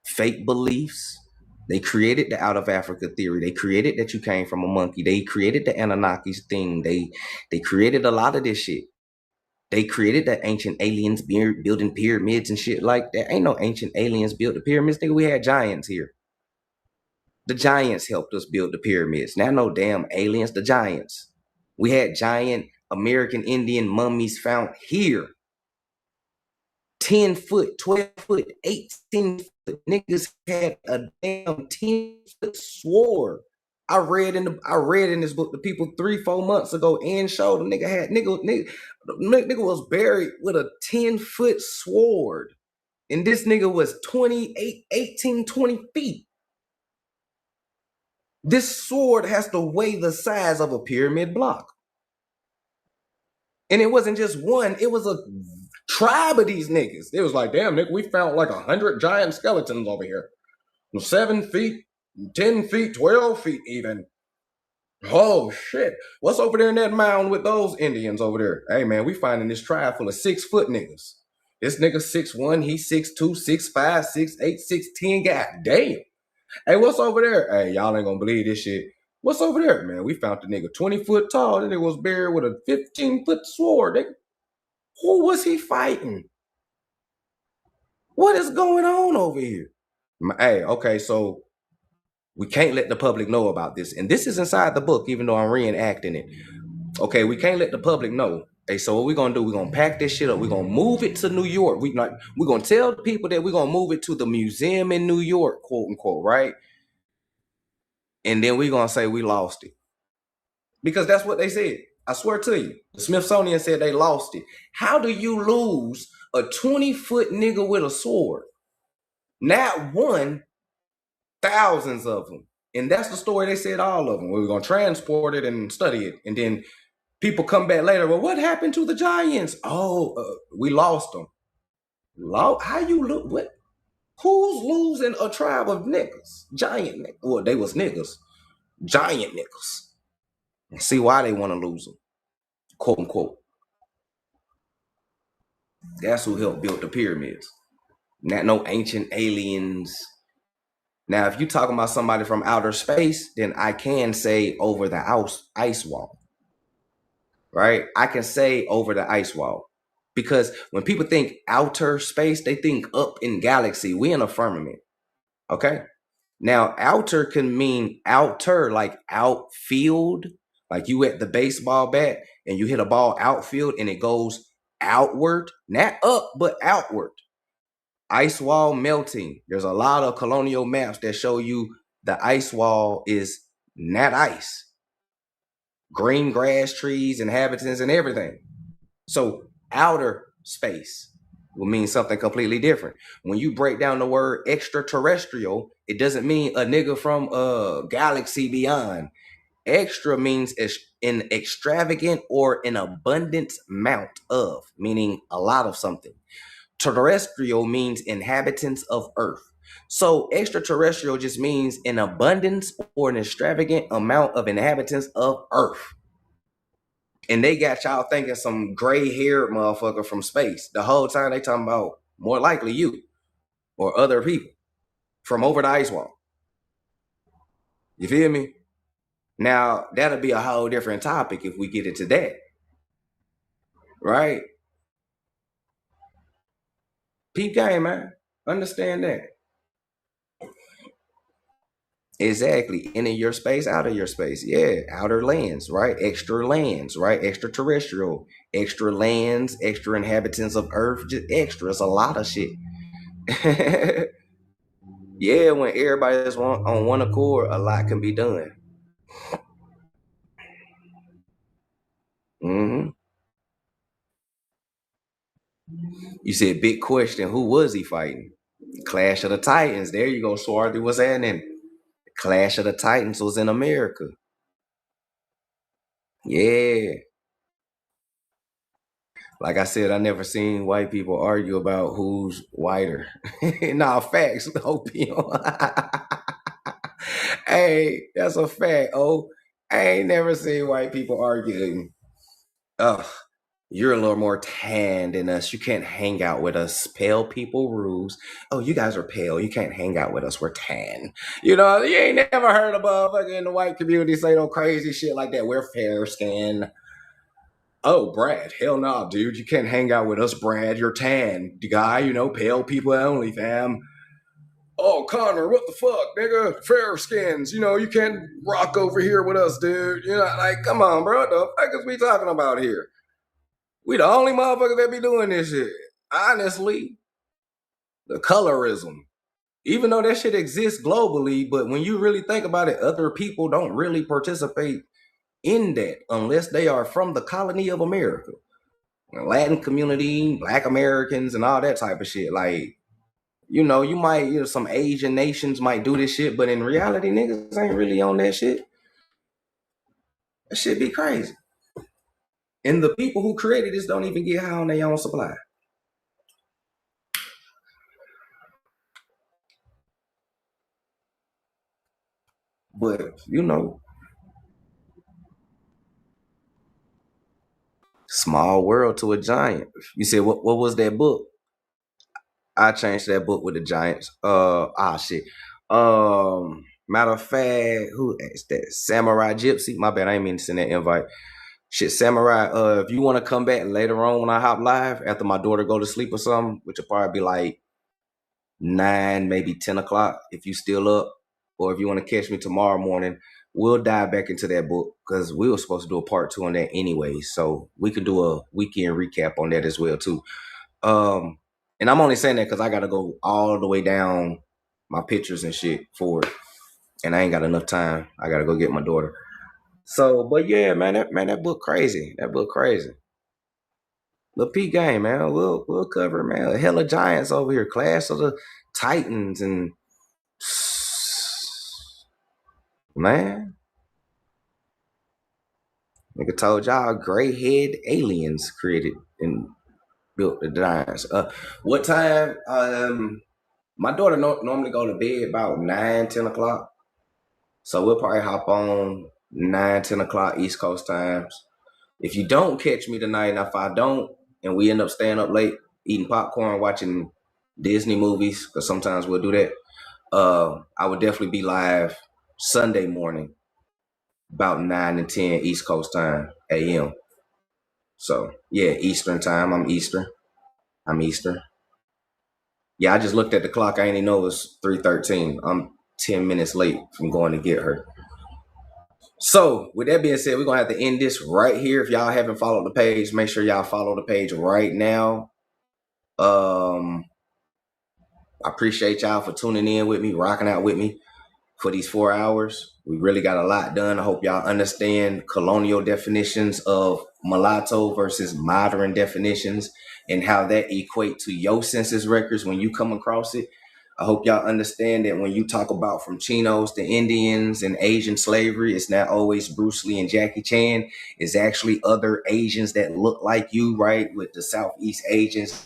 [SPEAKER 2] fake beliefs. They created the out of Africa theory. They created that you came from a monkey. They created the Anunnakis thing. They created a lot of this shit. They created the ancient aliens building pyramids and shit like that. Ain't no ancient aliens built the pyramids. Nigga, we had giants here. The giants helped us build the pyramids. Now no damn aliens, the giants. We had giant American Indian mummies found here. 10 foot, 12 foot, 18 foot. Niggas had a damn 10-foot sword. I read in this book the people 3-4 months ago and showed the nigga was buried with a 10-foot sword. And this nigga was 18, 20 feet. This sword has to weigh the size of a pyramid block. And it wasn't just one, it was a tribe of these niggas. It was like, damn, nigga, we found like 100 giant skeletons over here. 7 feet, 10 feet, 12 feet even. Oh, shit. What's over there in that mound with those Indians over there? Hey, man, we finding this tribe full of 6-foot niggas. This nigga 6'1", he 6'2", 6'5", 6'8", 6'10", god damn. Hey, what's over there? Hey, y'all ain't gonna believe this shit. What's over there, man? We found the nigga 20 foot tall. The nigga was buried with a 15-foot sword. Nigga. Who was he fighting? What is going on over here? Hey, okay, so we can't let the public know about this. And this is inside the book, even though I'm reenacting it. Okay, we can't let the public know. Hey, so what we're gonna do, we're gonna pack this shit up. We're gonna move it to New York. We're gonna tell the people that we're gonna move it to the museum in New York, quote unquote, right? And then we're gonna say we lost it. Because that's what they said. I swear to you. The Smithsonian said they lost it. How do you lose a 20-foot nigga with a sword? Not one, thousands of them. And that's the story they said, all of them. We were going to transport it and study it. And then people come back later. Well, what happened to the giants? We lost them. How you lose? What? Who's losing a tribe of niggas? Giant niggas. Well, they was niggas. Giant niggas. And see why they want to lose them. Quote unquote. That's who helped build the pyramids. Not no ancient aliens. Now, if you're talking about somebody from outer space, then I can say over the ice wall. Right? I can say over the ice wall. Because when people think outer space, they think up in galaxy. We in a firmament. Okay? Now, outer can mean outer, like outfield. Like you at the baseball bat and you hit a ball outfield and it goes outward. Not up, but outward. Ice wall melting. There's a lot of colonial maps that show you the ice wall is not ice. Green grass, trees, inhabitants, and everything. So outer space will mean something completely different. When you break down the word extraterrestrial, it doesn't mean a nigga from a galaxy beyond. Extra means an extravagant or an abundant amount of, meaning a lot of something. Terrestrial means inhabitants of Earth. So extraterrestrial just means an abundance or an extravagant amount of inhabitants of Earth. And they got y'all thinking some gray-haired motherfucker from space. The whole time they talking about more likely you or other people from over the ice wall. You feel me? Now, that'll be a whole different topic if we get into that. Right? Peep game, man. Understand that. Exactly. In your space, out of your space. Yeah. Outer lands, right? Extra lands, right? Extraterrestrial. Extra lands, extra inhabitants of Earth. Just extra. It's a lot of shit. Yeah, when everybody's on one accord, a lot can be done. Mm-hmm. You said big question. Who was he fighting? Clash of the Titans. There you go, Swarthy. What's happening? Clash of the Titans was in America. Yeah. Like I said, I never seen white people argue about who's whiter. Nah, facts. Opium. Hey, that's a fact. Oh, I ain't never seen white people arguing. Ugh. You're a little more tan than us. You can't hang out with us. Pale people rules. Oh, you guys are pale. You can't hang out with us. We're tan. You know, you ain't never heard a motherfucker in the white community say no crazy shit like that. We're fair skinned. Oh, Brad, hell no, dude. You can't hang out with us, Brad. You're tan. The guy, you know, pale people only, fam. Oh, Connor, what the fuck, nigga? Fair skins. You know, you can't rock over here with us, dude. You know, like, come on, bro. What the fuck is we talking about here? We the only motherfuckers that be doing this shit. Honestly, the colorism. Even though that shit exists globally, but when you really think about it, other people don't really participate in that unless they are from the colony of America. Latin community, Black Americans, and all that type of shit. Like, you know, you might, you know, some Asian nations might do this shit, but in reality, niggas ain't really on that shit. That shit be crazy. And the people who created this don't even get high on their own supply. But, you know, small world to a giant. You said, what was that book? I changed that book with the Giants. Shit. Matter of fact, who is that? Samurai Gypsy. My bad, I ain't mean to send that invite. Shit, Samurai. If you want to come back later on when I hop live after my daughter go to sleep or something, which will probably be like 9, maybe 10 o'clock if you still up, or if you want to catch me tomorrow morning, we'll dive back into that book because we were supposed to do a part 2 on that anyway, so we could do a weekend recap on that as well too. And I'm only saying that because I got to go all the way down my pictures and shit for it, and I ain't got enough time. I got to go get my daughter. So, but yeah, man, that book crazy. That book crazy. The P game, man. We'll cover it, man. A hell of giants over here. Clash of the Titans and man. Nigga told y'all gray head aliens created and built the giants. What time? My daughter normally go to bed about 9, 10 o'clock. So we'll probably hop on 9, 10 o'clock East Coast times. If you don't catch me tonight, and if I don't, and we end up staying up late, eating popcorn, watching Disney movies, because sometimes we'll do that, I would definitely be live Sunday morning, about 9 and 10 East Coast time, a.m. So, yeah, Eastern time. I'm Eastern. Yeah, I just looked at the clock. I didn't even know it was 3:13. I'm 10 minutes late from going to get her. So, with that being said, we're going to have to end this right here. If y'all haven't followed the page, make sure y'all follow the page right now. I appreciate y'all for tuning in with me, rocking out with me for these 4 hours. We really got a lot done. I hope y'all understand colonial definitions of mulatto versus modern definitions and how that equate to your census records when you come across it. I hope y'all understand that when you talk about from Chinos to Indians and Asian slavery, it's not always Bruce Lee and Jackie Chan. It's actually other Asians that look like you, right? With the Southeast Asians,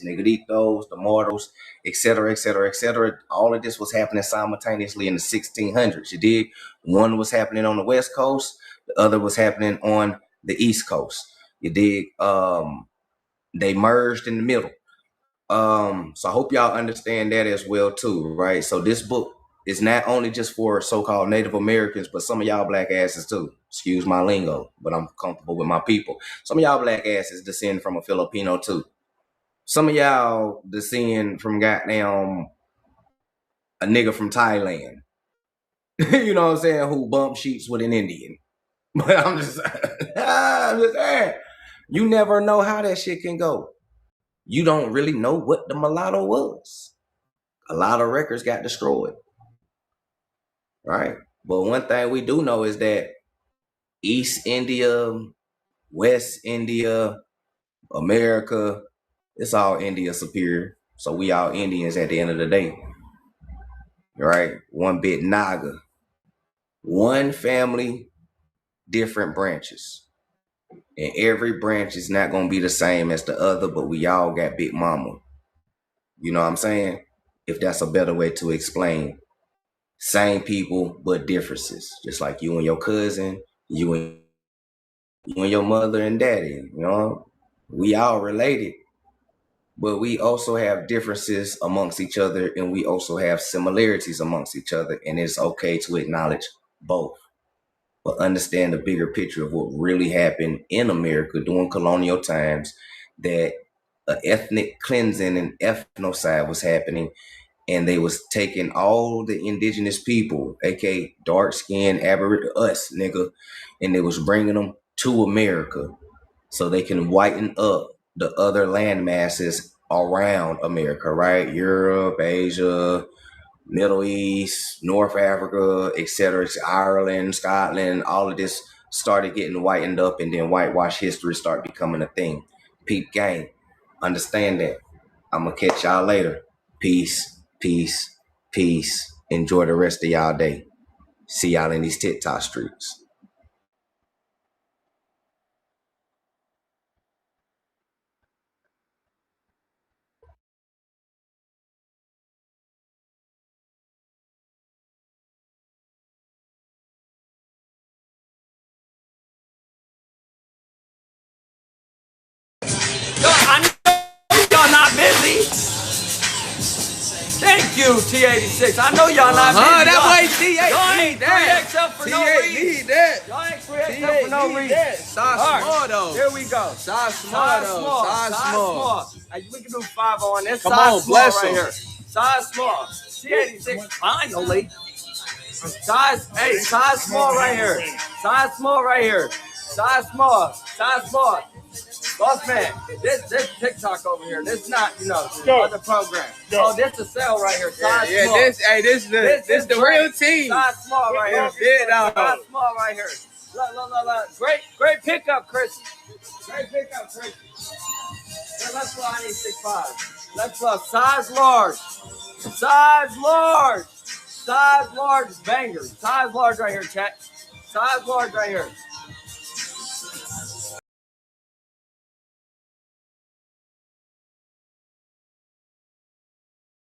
[SPEAKER 2] Negritos, the Mortals, etc., etc., etc. All of this was happening simultaneously in the 1600s. You dig? One was happening on the West Coast, the other was happening on the East Coast. You dig? They merged in the middle. So I hope y'all understand that as well too, right? So this book is not only just for so-called Native Americans, but some of y'all black asses too. Excuse my lingo, but I'm comfortable with my people. Some of y'all black asses descend from a Filipino too. Some of y'all descend from goddamn a nigga from Thailand. You know what I'm saying? Who bump sheets with an Indian. But I'm just saying, you never know how that shit can go. You don't really know what the mulatto was. A lot of records got destroyed, right? But one thing we do know is that East India, West India, America, it's all India superior. So we all Indians at the end of the day, right? One bit Naga. One family, different branches. And every branch is not going to be the same as the other, but we all got Big Mama. You know what I'm saying? If that's a better way to explain. Same people, but differences. Just like you and your cousin, you and your mother and daddy, you know? We all related. But we also have differences amongst each other, and we also have similarities amongst each other. And it's okay to acknowledge both. But understand the bigger picture of what really happened in America during colonial times, that an ethnic cleansing and ethnocide was happening, and they was taking all the indigenous people, aka dark-skinned Aboriginal, us, nigga, and they was bringing them to America so they can whiten up the other land masses around America, right? Europe, Asia, Middle East, North Africa, etc., Ireland, Scotland, all of this started getting whitened up, and then whitewash history started becoming a thing. Peep gang, understand that. I'm gonna catch y'all later. Peace, peace, peace. Enjoy the rest of y'all day. See y'all in these TikTok streets.
[SPEAKER 7] I know y'all not busy. Thank you, T86. I know y'all not busy.
[SPEAKER 8] That way T8
[SPEAKER 7] y'all
[SPEAKER 8] need
[SPEAKER 7] ain't
[SPEAKER 8] that.
[SPEAKER 7] 3X up for no
[SPEAKER 8] T8
[SPEAKER 7] reason.
[SPEAKER 8] need that.
[SPEAKER 7] Y'all ain't 3X up for no reason.
[SPEAKER 8] Size
[SPEAKER 7] All right,
[SPEAKER 8] small though.
[SPEAKER 7] here we go.
[SPEAKER 8] Size small though. Size small.
[SPEAKER 7] We can do 5 on this.
[SPEAKER 8] Come
[SPEAKER 7] size
[SPEAKER 8] on,
[SPEAKER 7] small
[SPEAKER 8] bless
[SPEAKER 7] right
[SPEAKER 8] him.
[SPEAKER 7] here. Size small. T86 finally. Size small right here. Size small right here. Size small. Size small. Boss man, this TikTok over here. This not, other program. Oh, this the cell right here. Size small.
[SPEAKER 8] This the real team.
[SPEAKER 7] Size small right here. Size small right here. Look. Great pickup, Chris. Great pickup, Chris. Let's go. I need 6'5". Let's go. Size large. Size large. Size large banger. Size large right here, chat. Size large right here.